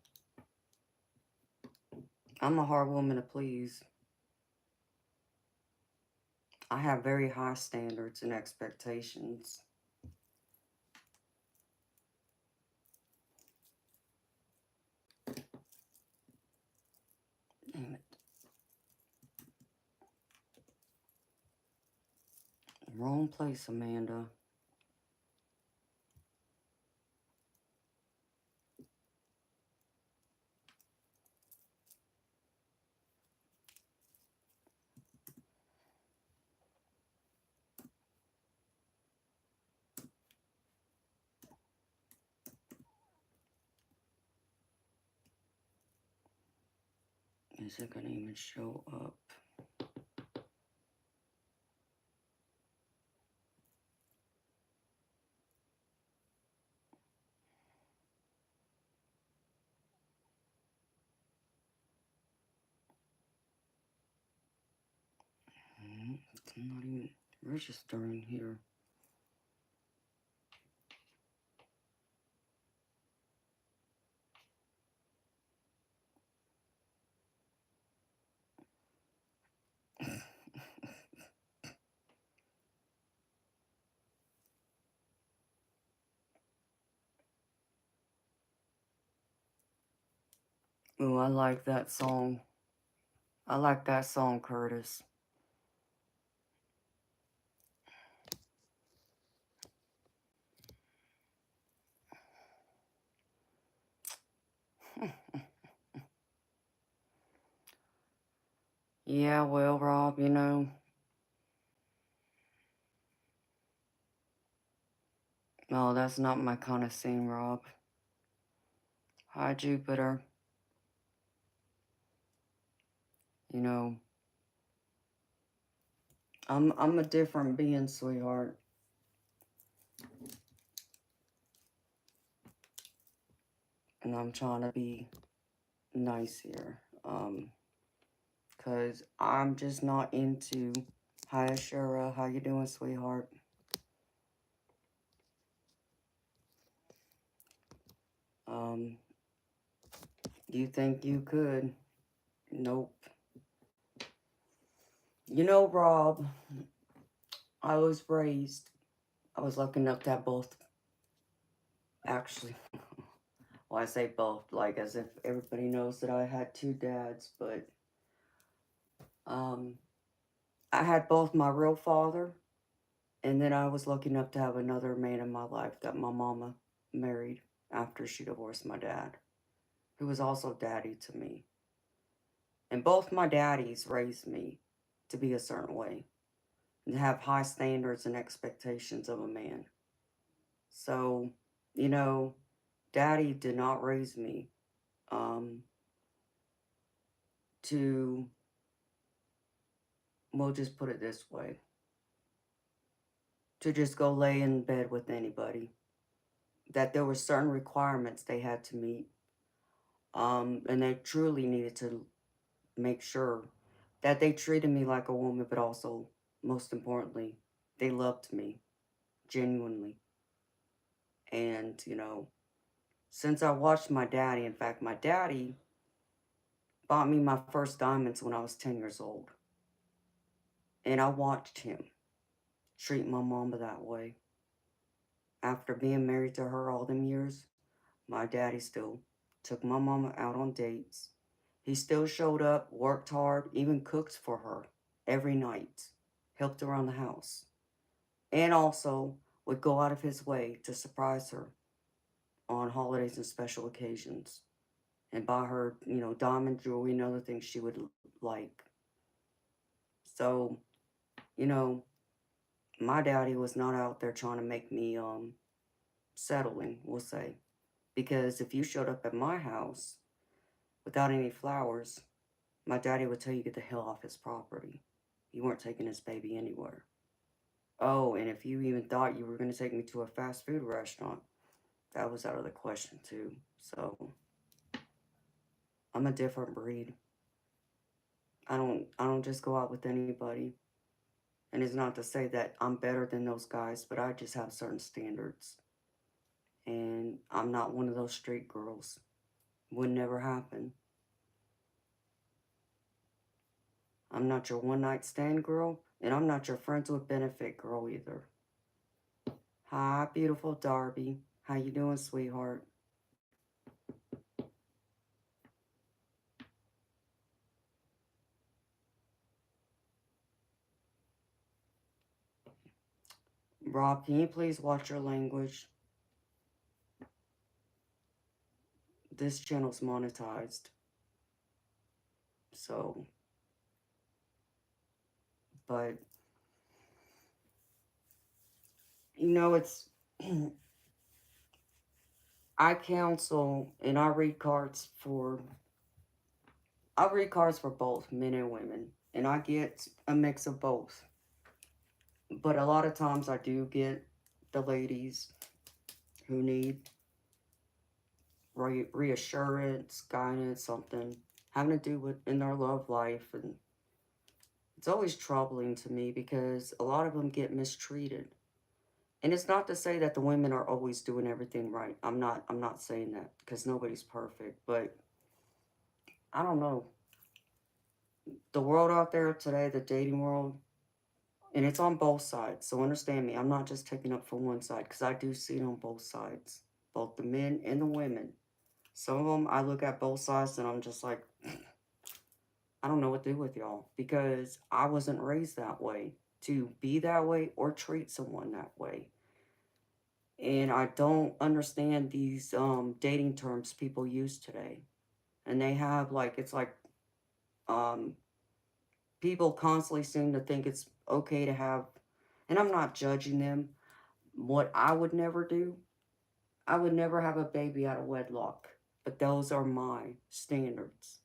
I'm a hard woman to please. I have very high standards and expectations. Damn it. Wrong place, Amanda. Is it gonna even show up? It's not even registering here. Oh, I like that song. I like that song, Curtis. Yeah, well, Rob, you know. No, that's not my kind of scene, Rob. Hi, Jupiter. You know, I'm a different being, sweetheart. And I'm trying to be nice here. Cause I'm just not into. Hi, Ashura. How you doing, sweetheart? You think you could? Nope. You know, Rob, I was looking up to have both, actually. Well, I say both, like, as if everybody knows that I had two dads, but, I had both my real father, and then I was looking up to have another man in my life that my mama married after she divorced my dad, who was also daddy to me. And both my daddies raised me to be a certain way and to have high standards and expectations of a man. So, you know, daddy did not raise me to we'll just put it this way, to just go lay in bed with anybody. That there were certain requirements they had to meet. And they truly needed to make sure that they treated me like a woman, but also, most importantly, they loved me genuinely. And, since I watched my daddy, in fact, my daddy bought me my first diamonds when I was 10 years old. And I watched him treat my mama that way. After being married to her all them years, my daddy still took my mama out on dates. He still showed up, worked hard, even cooked for her every night, helped around the house, and also would go out of his way to surprise her on holidays and special occasions and buy her, diamond jewelry and other things she would like. So, you know, my daddy was not out there trying to make me settling, we'll say. Because if you showed up at my house without any flowers, my daddy would tell you get the hell off his property. You weren't taking his baby anywhere. Oh, and if you even thought you were going to take me to a fast food restaurant, that was out of the question too. So I'm a different breed. I don't just go out with anybody. And it's not to say that I'm better than those guys, but I just have certain standards. And I'm not one of those street girls. Would never happen. I'm not your one night stand girl, and I'm not your friends with benefit girl either. Hi, beautiful Darby. How you doing, sweetheart? Rob, can you please watch your language? This channel's monetized. So, but, it's, I counsel and I read cards for both men and women. And I get a mix of both. But a lot of times I do get the ladies who need reassurance, guidance, something having to do with in their love life. And it's always troubling to me because a lot of them get mistreated. And it's not to say that the women are always doing everything right. I'm not saying that because nobody's perfect, but I don't know. The world out there today, the dating world, and it's on both sides. So understand me. I'm not just taking up for one side because I do see it on both sides, both the men and the women. Some of them, I look at both sides and I'm just like, I don't know what to do with y'all because I wasn't raised that way to be that way or treat someone that way. And I don't understand these dating terms people use today. And they have it's like um, people constantly seem to think it's okay to have, and I'm not judging them. What I would never do, I would never have a baby out of wedlock. But those are my standards.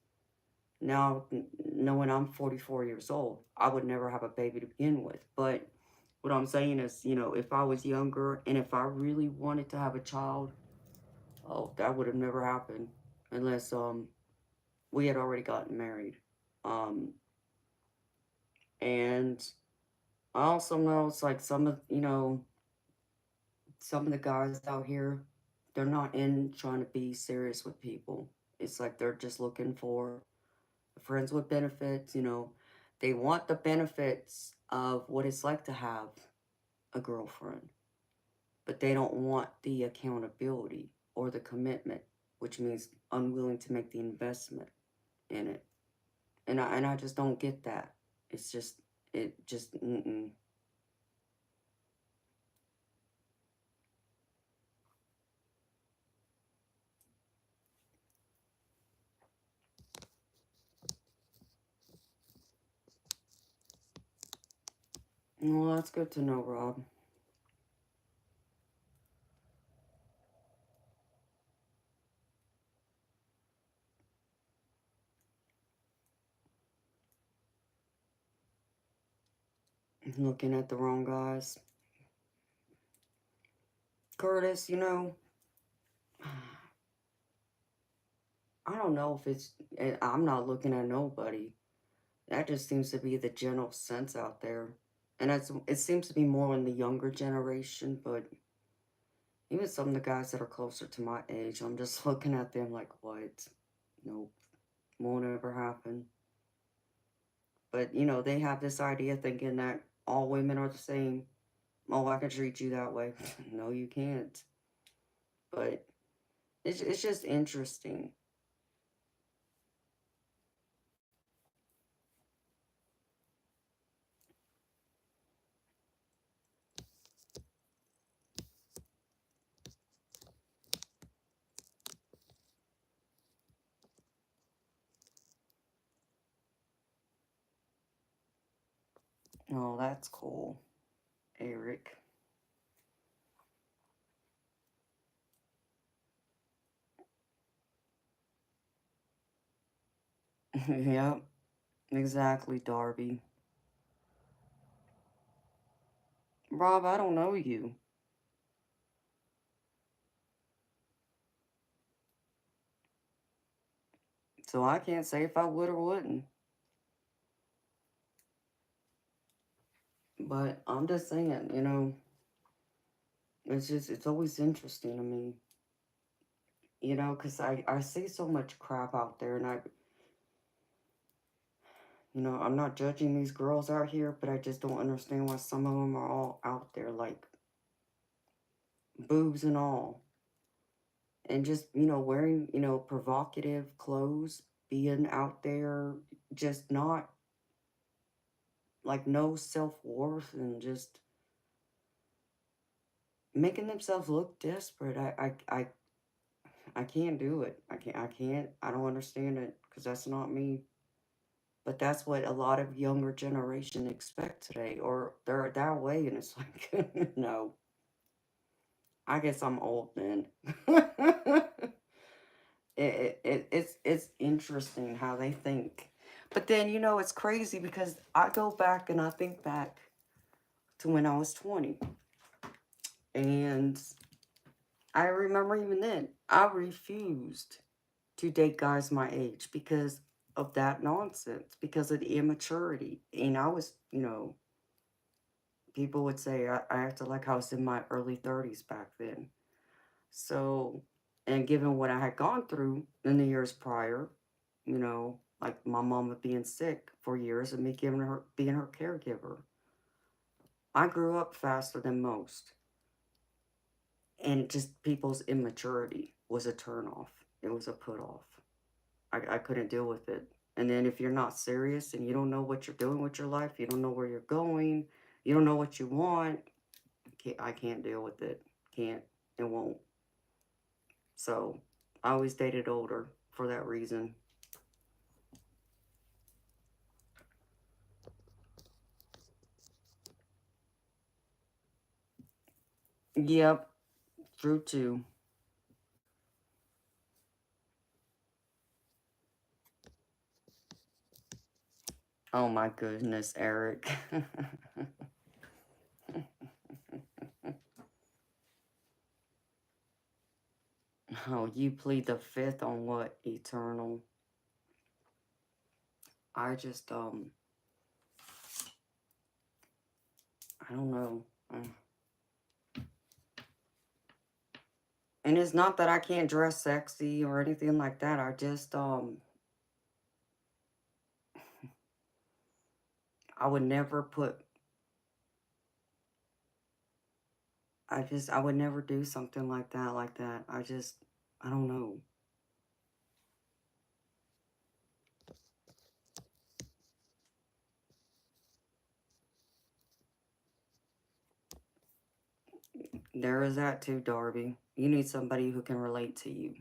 Now, knowing I'm 44 years old, I would never have a baby to begin with. But what I'm saying is, if I was younger and if I really wanted to have a child, oh, that would have never happened unless we had already gotten married. Um, and I also know it's like some of the guys out here, they're not in trying to be serious with people. It's like they're just looking for friends with benefits, they want the benefits of what it's like to have a girlfriend, but they don't want the accountability or the commitment, which means unwilling to make the investment in it. And I just don't get that. It's just mm-mm. Well, that's good to know, Rob. Looking at the wrong guys. Curtis, I don't know if it's, I'm not looking at nobody. That just seems to be the general sense out there. And it seems to be more in the younger generation, but even some of the guys that are closer to my age, I'm just looking at them like, what? Nope, won't ever happen. But, they have this idea thinking that all women are the same. Oh, I can treat you that way. No, you can't. But it's just interesting. Oh, that's cool, Eric. Yep, exactly, Darby. Rob, I don't know you, so I can't say if I would or wouldn't. But I'm just saying, it's always interesting to me, because I see so much crap out there, and I'm not judging these girls out here, but I just don't understand why some of them are all out there, like, boobs and all. And just, wearing, provocative clothes, being out there, just not, like, no self-worth, and just making themselves look desperate. I can't do it. I don't understand it, because that's not me. But that's what a lot of younger generation expect today, or they're that way, and it's like, no, I guess I'm old then. It's interesting how they think. But then, it's crazy because I go back and I think back to when I was 20. And I remember even then, I refused to date guys my age because of that nonsense, because of the immaturity. And I was, people would say I acted like I was in my early 30s back then. So, and given what I had gone through in the years prior, like my mama being sick for years and me being her caregiver, I grew up faster than most. And just people's immaturity was a turnoff. It was a put off. I couldn't deal with it. And then if you're not serious and you don't know what you're doing with your life, you don't know where you're going, you don't know what you want, I can't deal with it. Can't and won't. So I always dated older for that reason. Yep, true too. Oh my goodness, Eric. Oh, you plead the fifth on what? Eternal. I just, I don't know. And it's not that I can't dress sexy or anything like that. I just, I would never put, I would never do something like that. I don't know. There is that too, Darby. You need somebody who can relate to you.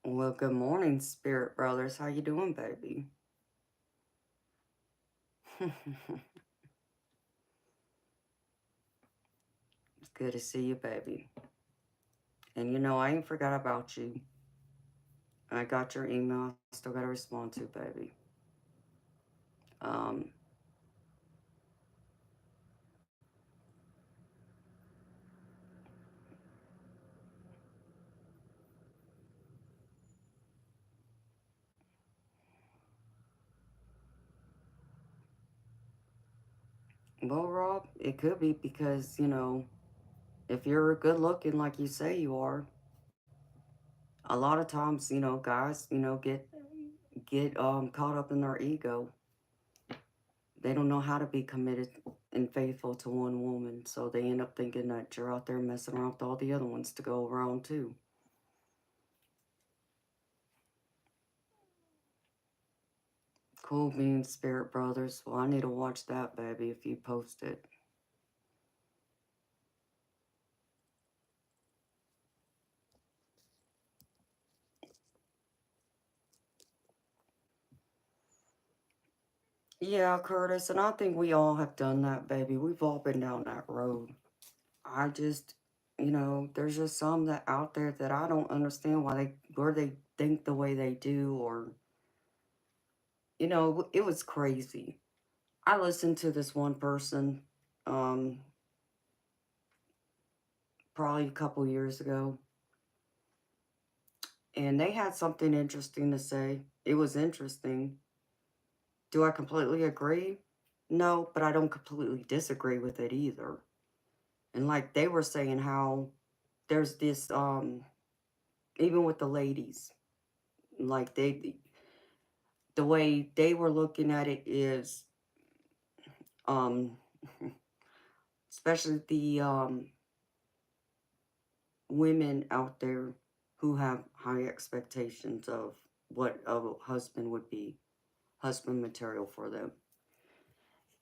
Well, good morning, Spirit Brothers. How you doing, baby? It's good to see you, baby. And I ain't forgot about you. I got your email. Still got to respond to, baby. Um, well, Rob, it could be because, if you're good looking like you say you are, a lot of times, guys, get caught up in their ego. They don't know how to be committed and faithful to one woman, so they end up thinking that you're out there messing around with all the other ones to go around too. Cool beans, Spirit Brothers. Well, I need to watch that, baby, if you post it. Yeah, Curtis, and I think we all have done that, baby. We've all been down that road. I just, there's just some that out there that I don't understand where they think the way they do, or, it was crazy. I listened to this one person, um, probably a couple years ago, and they had something interesting to say. It was interesting. Do I completely agree? No, but I don't completely disagree with it either. And like they were saying how there's this even with the ladies, like the way they were looking at it is um especially the women out there who have high expectations of what a husband would be, husband material for them.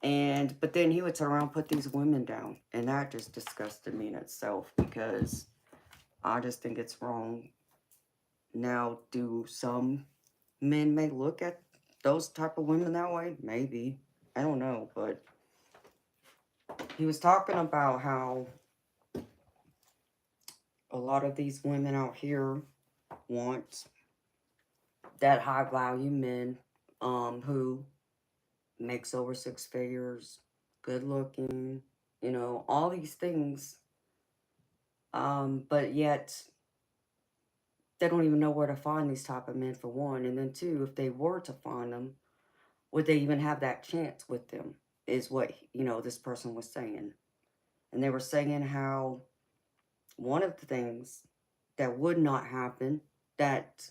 And but then he would turn around and put these women down, and that just disgusted me in itself because I just think it's wrong. Now, do some men may look at those type of women that way? Maybe. I don't know, but he was talking about how a lot of these women out here want that high value men who makes over six figures, good looking, all these things. But yet they don't even know where to find these type of men for one. And then two, if they were to find them, would they even have that chance with them? Is what, this person was saying. And they were saying how one of the things that would not happen, that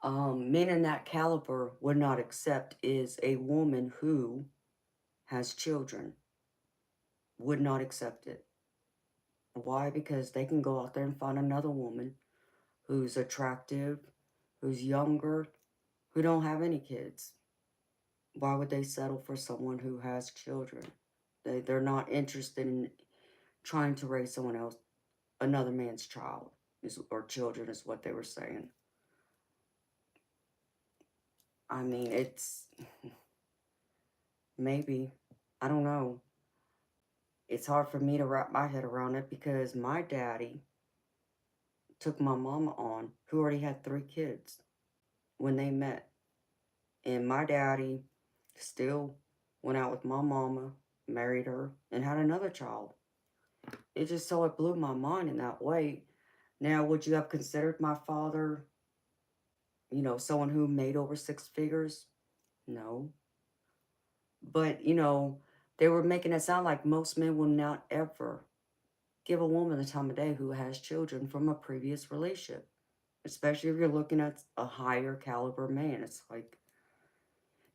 men in that caliber would not accept, is a woman who has children. Would not accept it. Why? Because they can go out there and find another woman who's attractive, who's younger, who don't have any kids. Why would they settle for someone who has children? They're not interested in trying to raise someone else, another man's child, or children, is what they were saying. I mean, it's maybe, I don't know. It's hard for me to wrap my head around it because my daddy took my mama on, who already had 3 kids when they met. And my daddy still went out with my mama, married her, and had another child. It blew my mind in that way. Now, would you have considered my father, someone who made over six figures? No. But, they were making it sound like most men will not ever give a woman the time of day who has children from a previous relationship, especially if you're looking at a higher caliber man. It's like,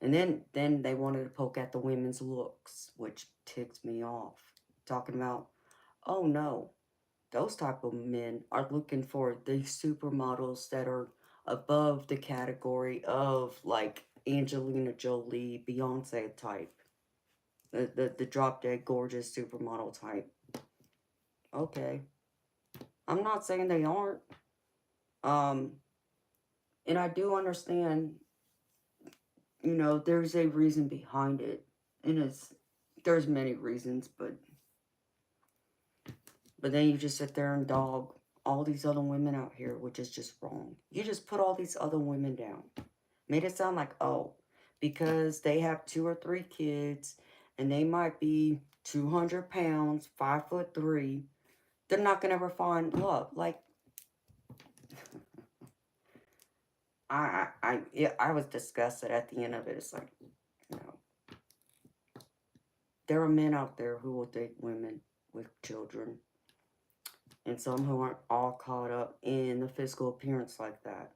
and then they wanted to poke at the women's looks, which ticks me off. Talking about, oh no, those type of men are looking for the supermodels that are above the category of like Angelina Jolie, Beyonce type, the drop dead gorgeous supermodel type. Okay, I'm not saying they aren't. Um, and I do understand, there's a reason behind it, and there's many reasons, but then you just sit there and dog all these other women out here, which is just wrong. You just put all these other women down. Made it sound like, oh, because they have 2 or 3 kids and they might be 200 pounds, 5'3", they're not going to ever find love. Like, I was disgusted at the end of it. It's like, you know, there are men out there who will date women with children, and some who aren't all caught up in the physical appearance like that.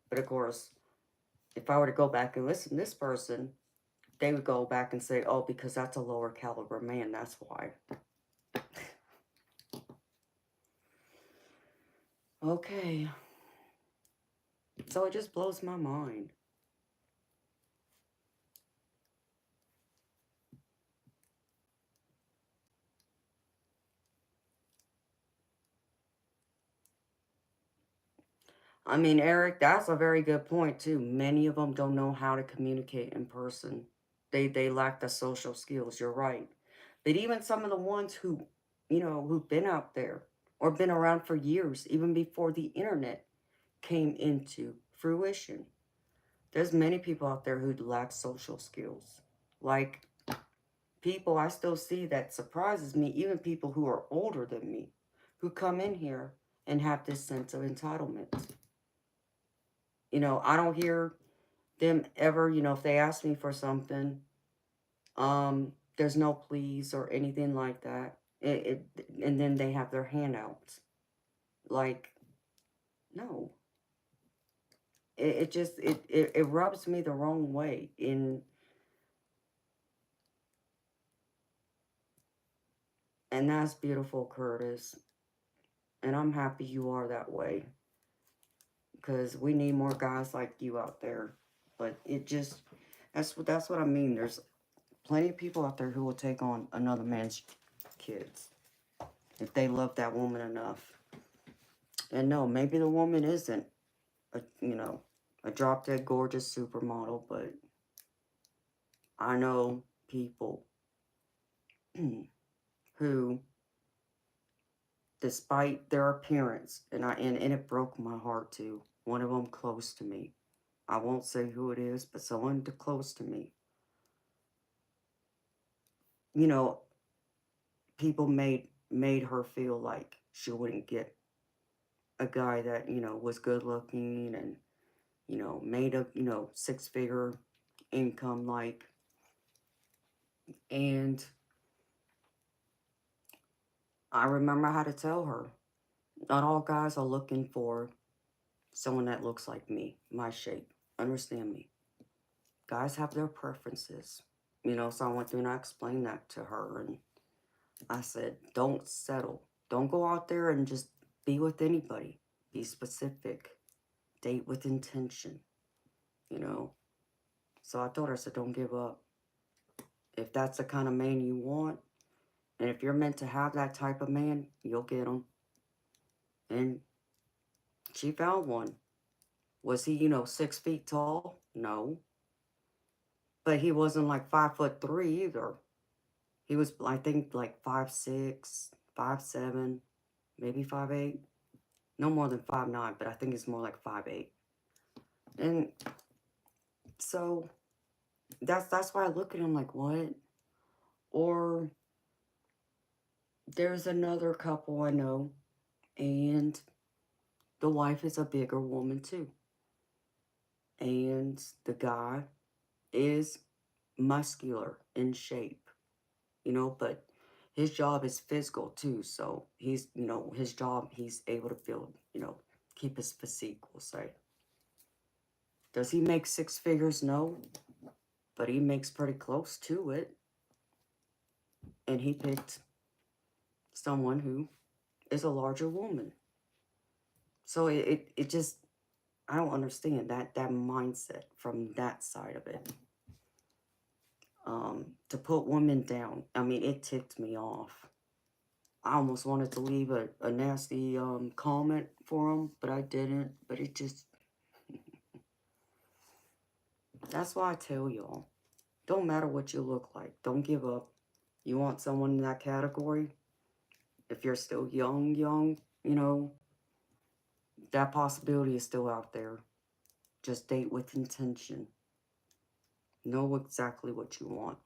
But of course, if I were to go back and listen to this person, they would go back and say, oh, because that's a lower caliber man, that's why. Okay. So it just blows my mind. I mean, Eric, that's a very good point, too. Many of them don't know how to communicate in person. They lack the social skills. You're right. But even some of the ones who, who've been out there or been around for years, even before the internet came into fruition, there's many people out there who lack social skills. Like, people I still see that surprises me, even people who are older than me, who come in here and have this sense of entitlement. I don't hear them ever, if they ask me for something, there's no please or anything like that. And then they have their handouts. Like, no. It just, it rubs me the wrong way. And that's beautiful, Curtis. And I'm happy you are that way. Because we need more guys like you out there. But it just, that's what I mean. There's plenty of people out there who will take on another man's kids if they love that woman enough. And no, maybe the woman isn't a drop-dead gorgeous supermodel, but I know people who, despite their appearance, and it broke my heart too. One of them close to me. I won't say who it is, but someone close to me. People made her feel like she wouldn't get a guy that was good looking and made a 6-figure income, like. And I remember how to tell her, not all guys are looking for someone that looks like me, my shape. Understand me. Guys have their preferences. So I went through and I explained that to her. And I said, don't settle. Don't go out there and just be with anybody. Be specific. Date with intention. So I told her, I said, don't give up. If that's the kind of man you want, and if you're meant to have that type of man, you'll get him. And she found one. Was he, 6 feet tall? No. But he wasn't like 5'3" either. He was, I think, like 5'6", 5'7", maybe 5'8". No more than 5'9", but I think it's more like 5'8". And so that's why I look at him like, what? Or there's another couple I know, and the wife is a bigger woman too. And the guy is muscular in shape, but his job is physical too. So he's, his job, he's able to build, keep his physique, we'll say. Does he make 6 figures? No, but he makes pretty close to it. And he picked someone who is a larger woman. So it just, I don't understand that mindset from that side of it. To put women down, I mean, it ticked me off. I almost wanted to leave a nasty comment for him, but I didn't. But it just, that's why I tell y'all, don't matter what you look like, don't give up. You want someone in that category? If you're still young, you know, that possibility is still out there. Just date with intention. Know exactly what you want.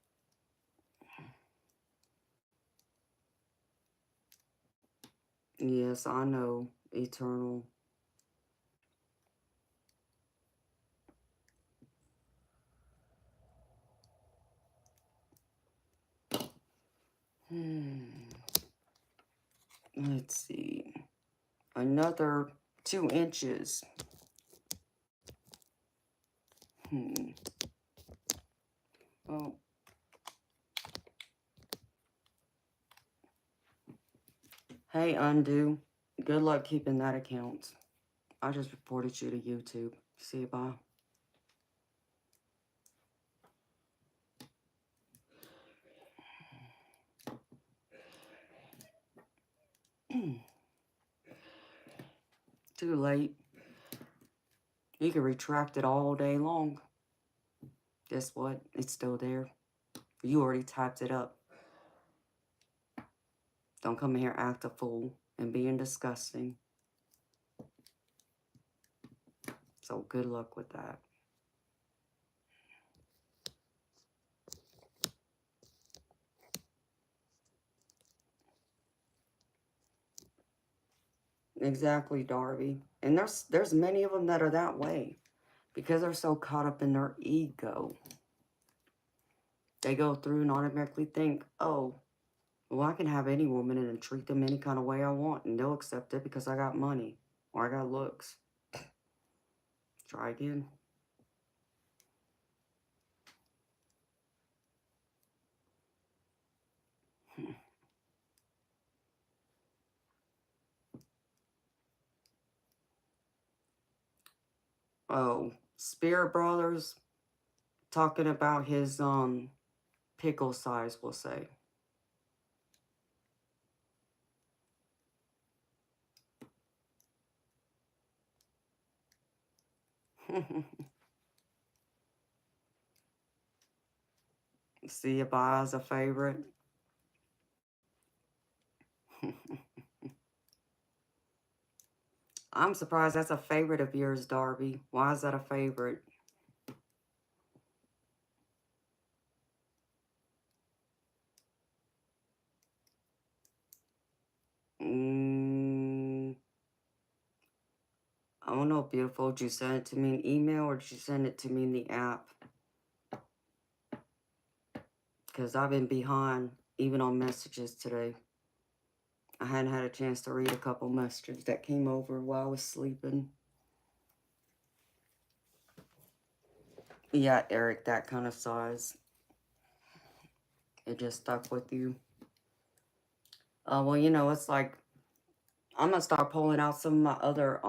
Yes, I know. Eternal. Let's see. Another 2 inches. Oh. Hey, Undo. Good luck keeping that account. I just reported you to YouTube. See you, bye. Too late. You can retract it all day long. Guess what? It's still there. You already typed it up. Don't come here act a fool and being disgusting. So good luck with that. Exactly, Darby. And there's many of them that are that way because they're so caught up in their ego. They go through and automatically think, oh, well, I can have any woman and treat them any kind of way I want, and they'll accept it because I got money or I got looks. Try again. Oh, Spirit Brothers talking about his pickle size, we'll say. See you buy as a favorite. I'm surprised that's a favorite of yours, Darby. Why is that a favorite? I don't know, beautiful. Did you send it to me in email or did you send it to me in the app? Because I've been behind, even on messages today. I hadn't had a chance to read a couple messages that came over while I was sleeping. Yeah, Eric, that kind of size. It just stuck with you. Well, you know, it's like, I'm going to start pulling out some of my other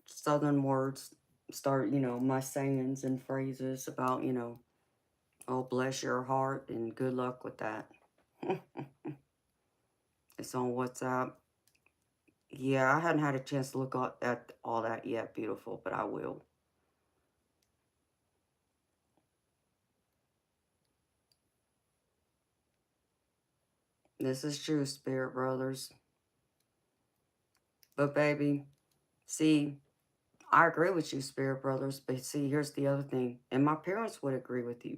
southern words. Start, you know, my sayings and phrases about, you know, oh, bless your heart and good luck with that. It's on WhatsApp. Yeah, I hadn't had a chance to look at all that yet, beautiful, but I will. This is true, Spirit Brothers. But baby, see, I agree with you, Spirit Brothers, but see, here's the other thing. And my parents would agree with you.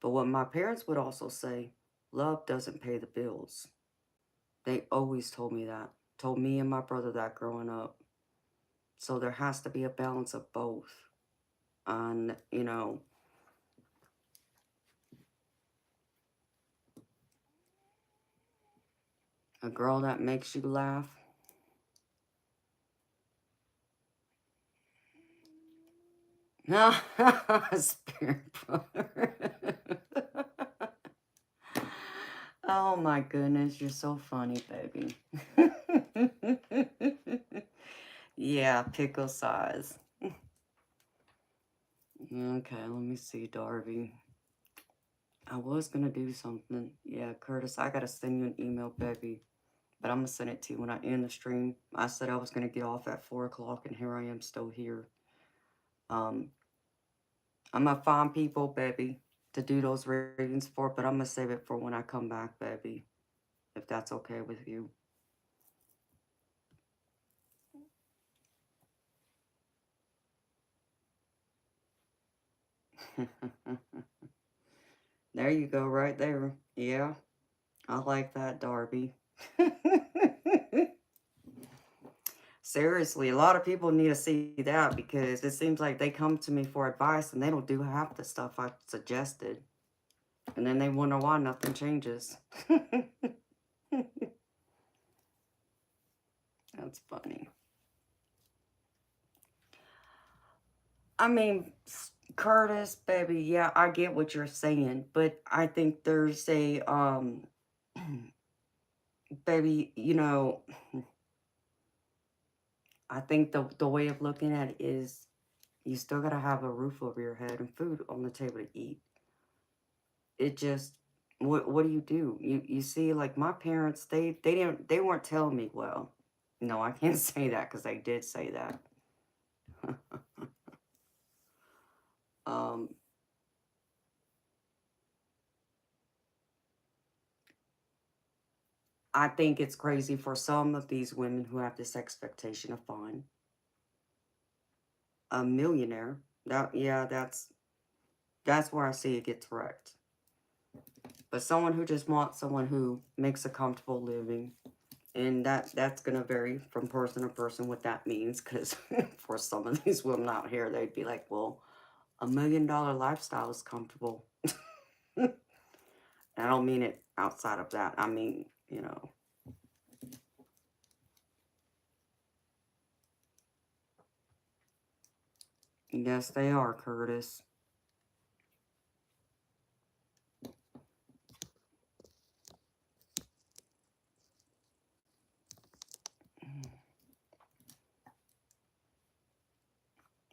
But what my parents would also say, love doesn't pay the bills. They always told me that. Told me and my brother that growing up. So there has to be a balance of both. And, you know, a girl that makes you laugh. No, Spirit Brother. Oh my goodness, you're so funny, baby. Yeah, pickle size. Okay, let me see, Darby. I was gonna do something. Yeah, Curtis, I gotta send you an email, baby. But I'm gonna send it to you when I end the stream. I said I was gonna get off at 4 o'clock, and here I am still here. I'm gonna find people, baby, to do those readings for, but I'm gonna save it for when I come back, baby. If that's okay with you. There you go, right there. Yeah, I like that, Darby. Seriously, a lot of people need to see that because it seems like they come to me for advice and they don't do half the stuff I suggested. And then they wonder why nothing changes. That's funny. I mean, Curtis, baby, yeah, I get what you're saying, but I think there's a, baby, I think the way of looking at it is you still gotta have a roof over your head and food on the table to eat. It just, what do? You see, like my parents, they weren't telling me well. No, I can't say that because they did say that. um, I think it's crazy for some of these women who have this expectation of find a millionaire. That yeah, that's where I see it gets wrecked. But someone who just wants someone who makes a comfortable living, and that's gonna vary from person to person what that means. Because for some of these women out here, they'd be like, "Well, $1 million lifestyle is comfortable." I don't mean it outside of that. I mean, yes, they are, Curtis.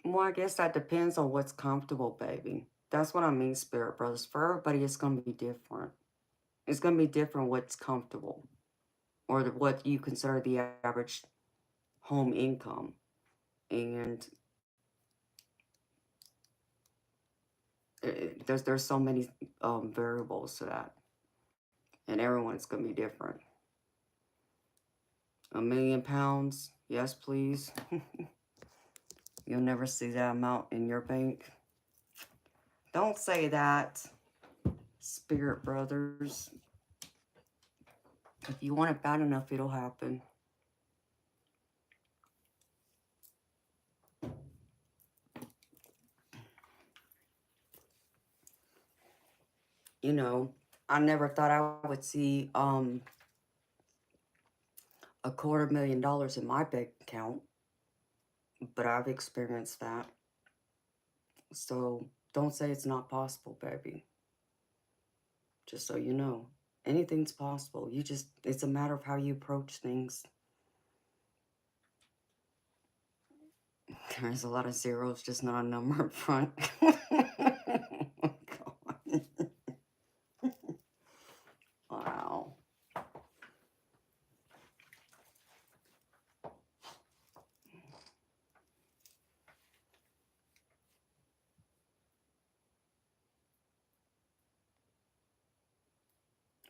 Well, I guess that depends on what's comfortable, baby. That's what I mean, Spirit Brothers. For everybody, it's going to be different. It's going to be different what's comfortable or what you consider the average home income. And there's so many variables to that. And everyone's going to be different. £1 million? Yes, please. You'll never see that amount in your bank. Don't say that, Spirit Brothers. If you want it bad enough, it'll happen. I never thought I would see $250,000 in my bank account, but I've experienced that. So don't say it's not possible, baby. Just so you know, anything's possible. It's a matter of how you approach things. There's a lot of zeros, just not a number up front. Wow.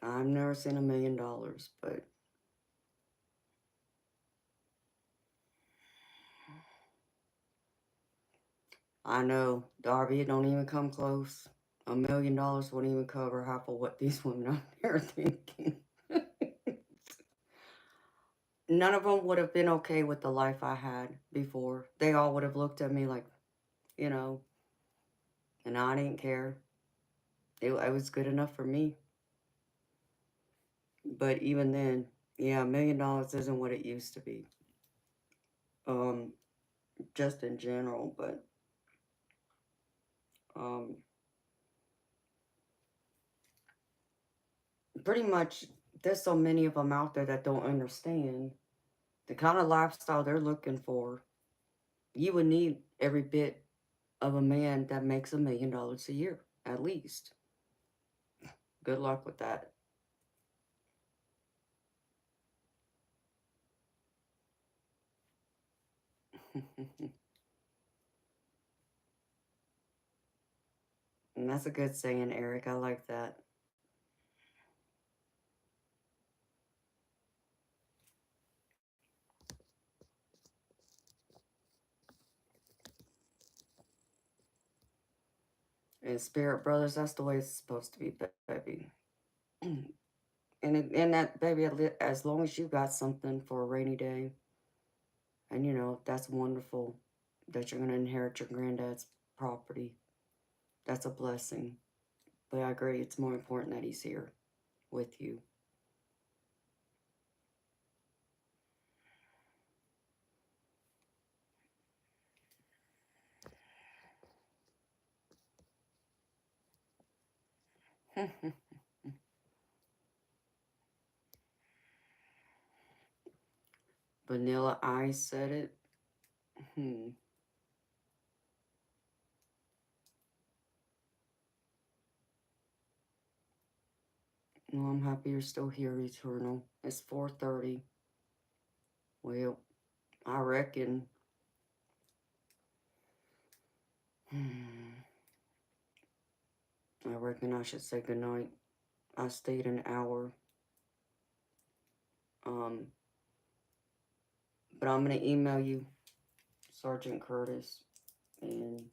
I've never seen $1 million, but I know, Darby, it don't even come close. $1 million wouldn't even cover half of what these women out there are thinking. None of them would have been okay with the life I had before. They all would have looked at me like, you know, and I didn't care. It was good enough for me. But even then, yeah, $1 million isn't what it used to be. Um, just in general, but um, pretty much there's so many of them out there that don't understand the kind of lifestyle they're looking for. You would need every bit of a man that makes $1 million a year, at least. Good luck with that. And that's a good saying, Eric. I like that. And Spirit Brothers, that's the way it's supposed to be, baby. And that, baby, as long as you got something for a rainy day, and you know, that's wonderful that you're going to inherit your granddad's property. That's a blessing. But I agree, it's more important that he's here with you. Vanilla Ice said it. Well, I'm happy you're still here, Eternal. It's 4:30. Well, I reckon. I reckon I should say goodnight. I stayed an hour. But I'm going to email you, Sergeant Curtis. And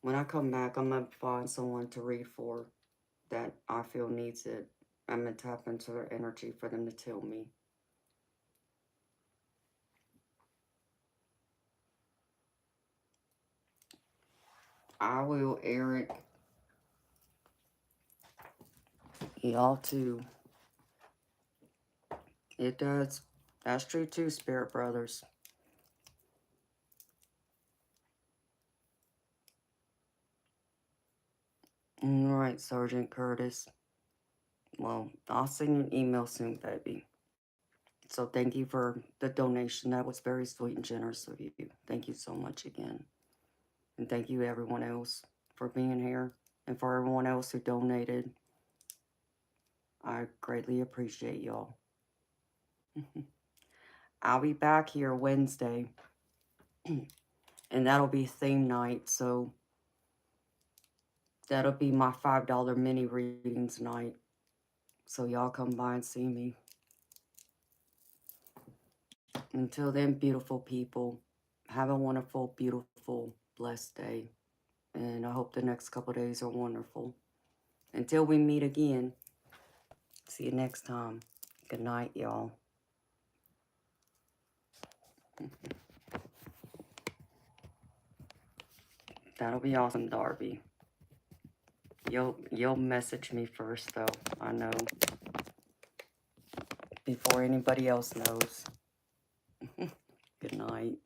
when I come back, I'm going to find someone to read for that I feel needs it. I'm going to tap into their energy for them to tell me. I will, Eric. Y'all too. It does. That's true too, Spirit Brothers. Alright, Sergeant Curtis. Well, I'll send you an email soon, baby. So thank you for the donation. That was very sweet and generous of you. Thank you so much again. And thank you everyone else for being here. And for everyone else who donated. I greatly appreciate y'all. I'll be back here Wednesday. And that'll be theme night. So that'll be my $5 mini readings night. So y'all come by and see me. Until then, beautiful people, have a wonderful, beautiful, blessed day. And I hope the next couple days are wonderful. Until we meet again, see you next time. Good night, y'all. That'll be awesome, Darby. You'll message me first, though. I know. Before anybody else knows. Good night.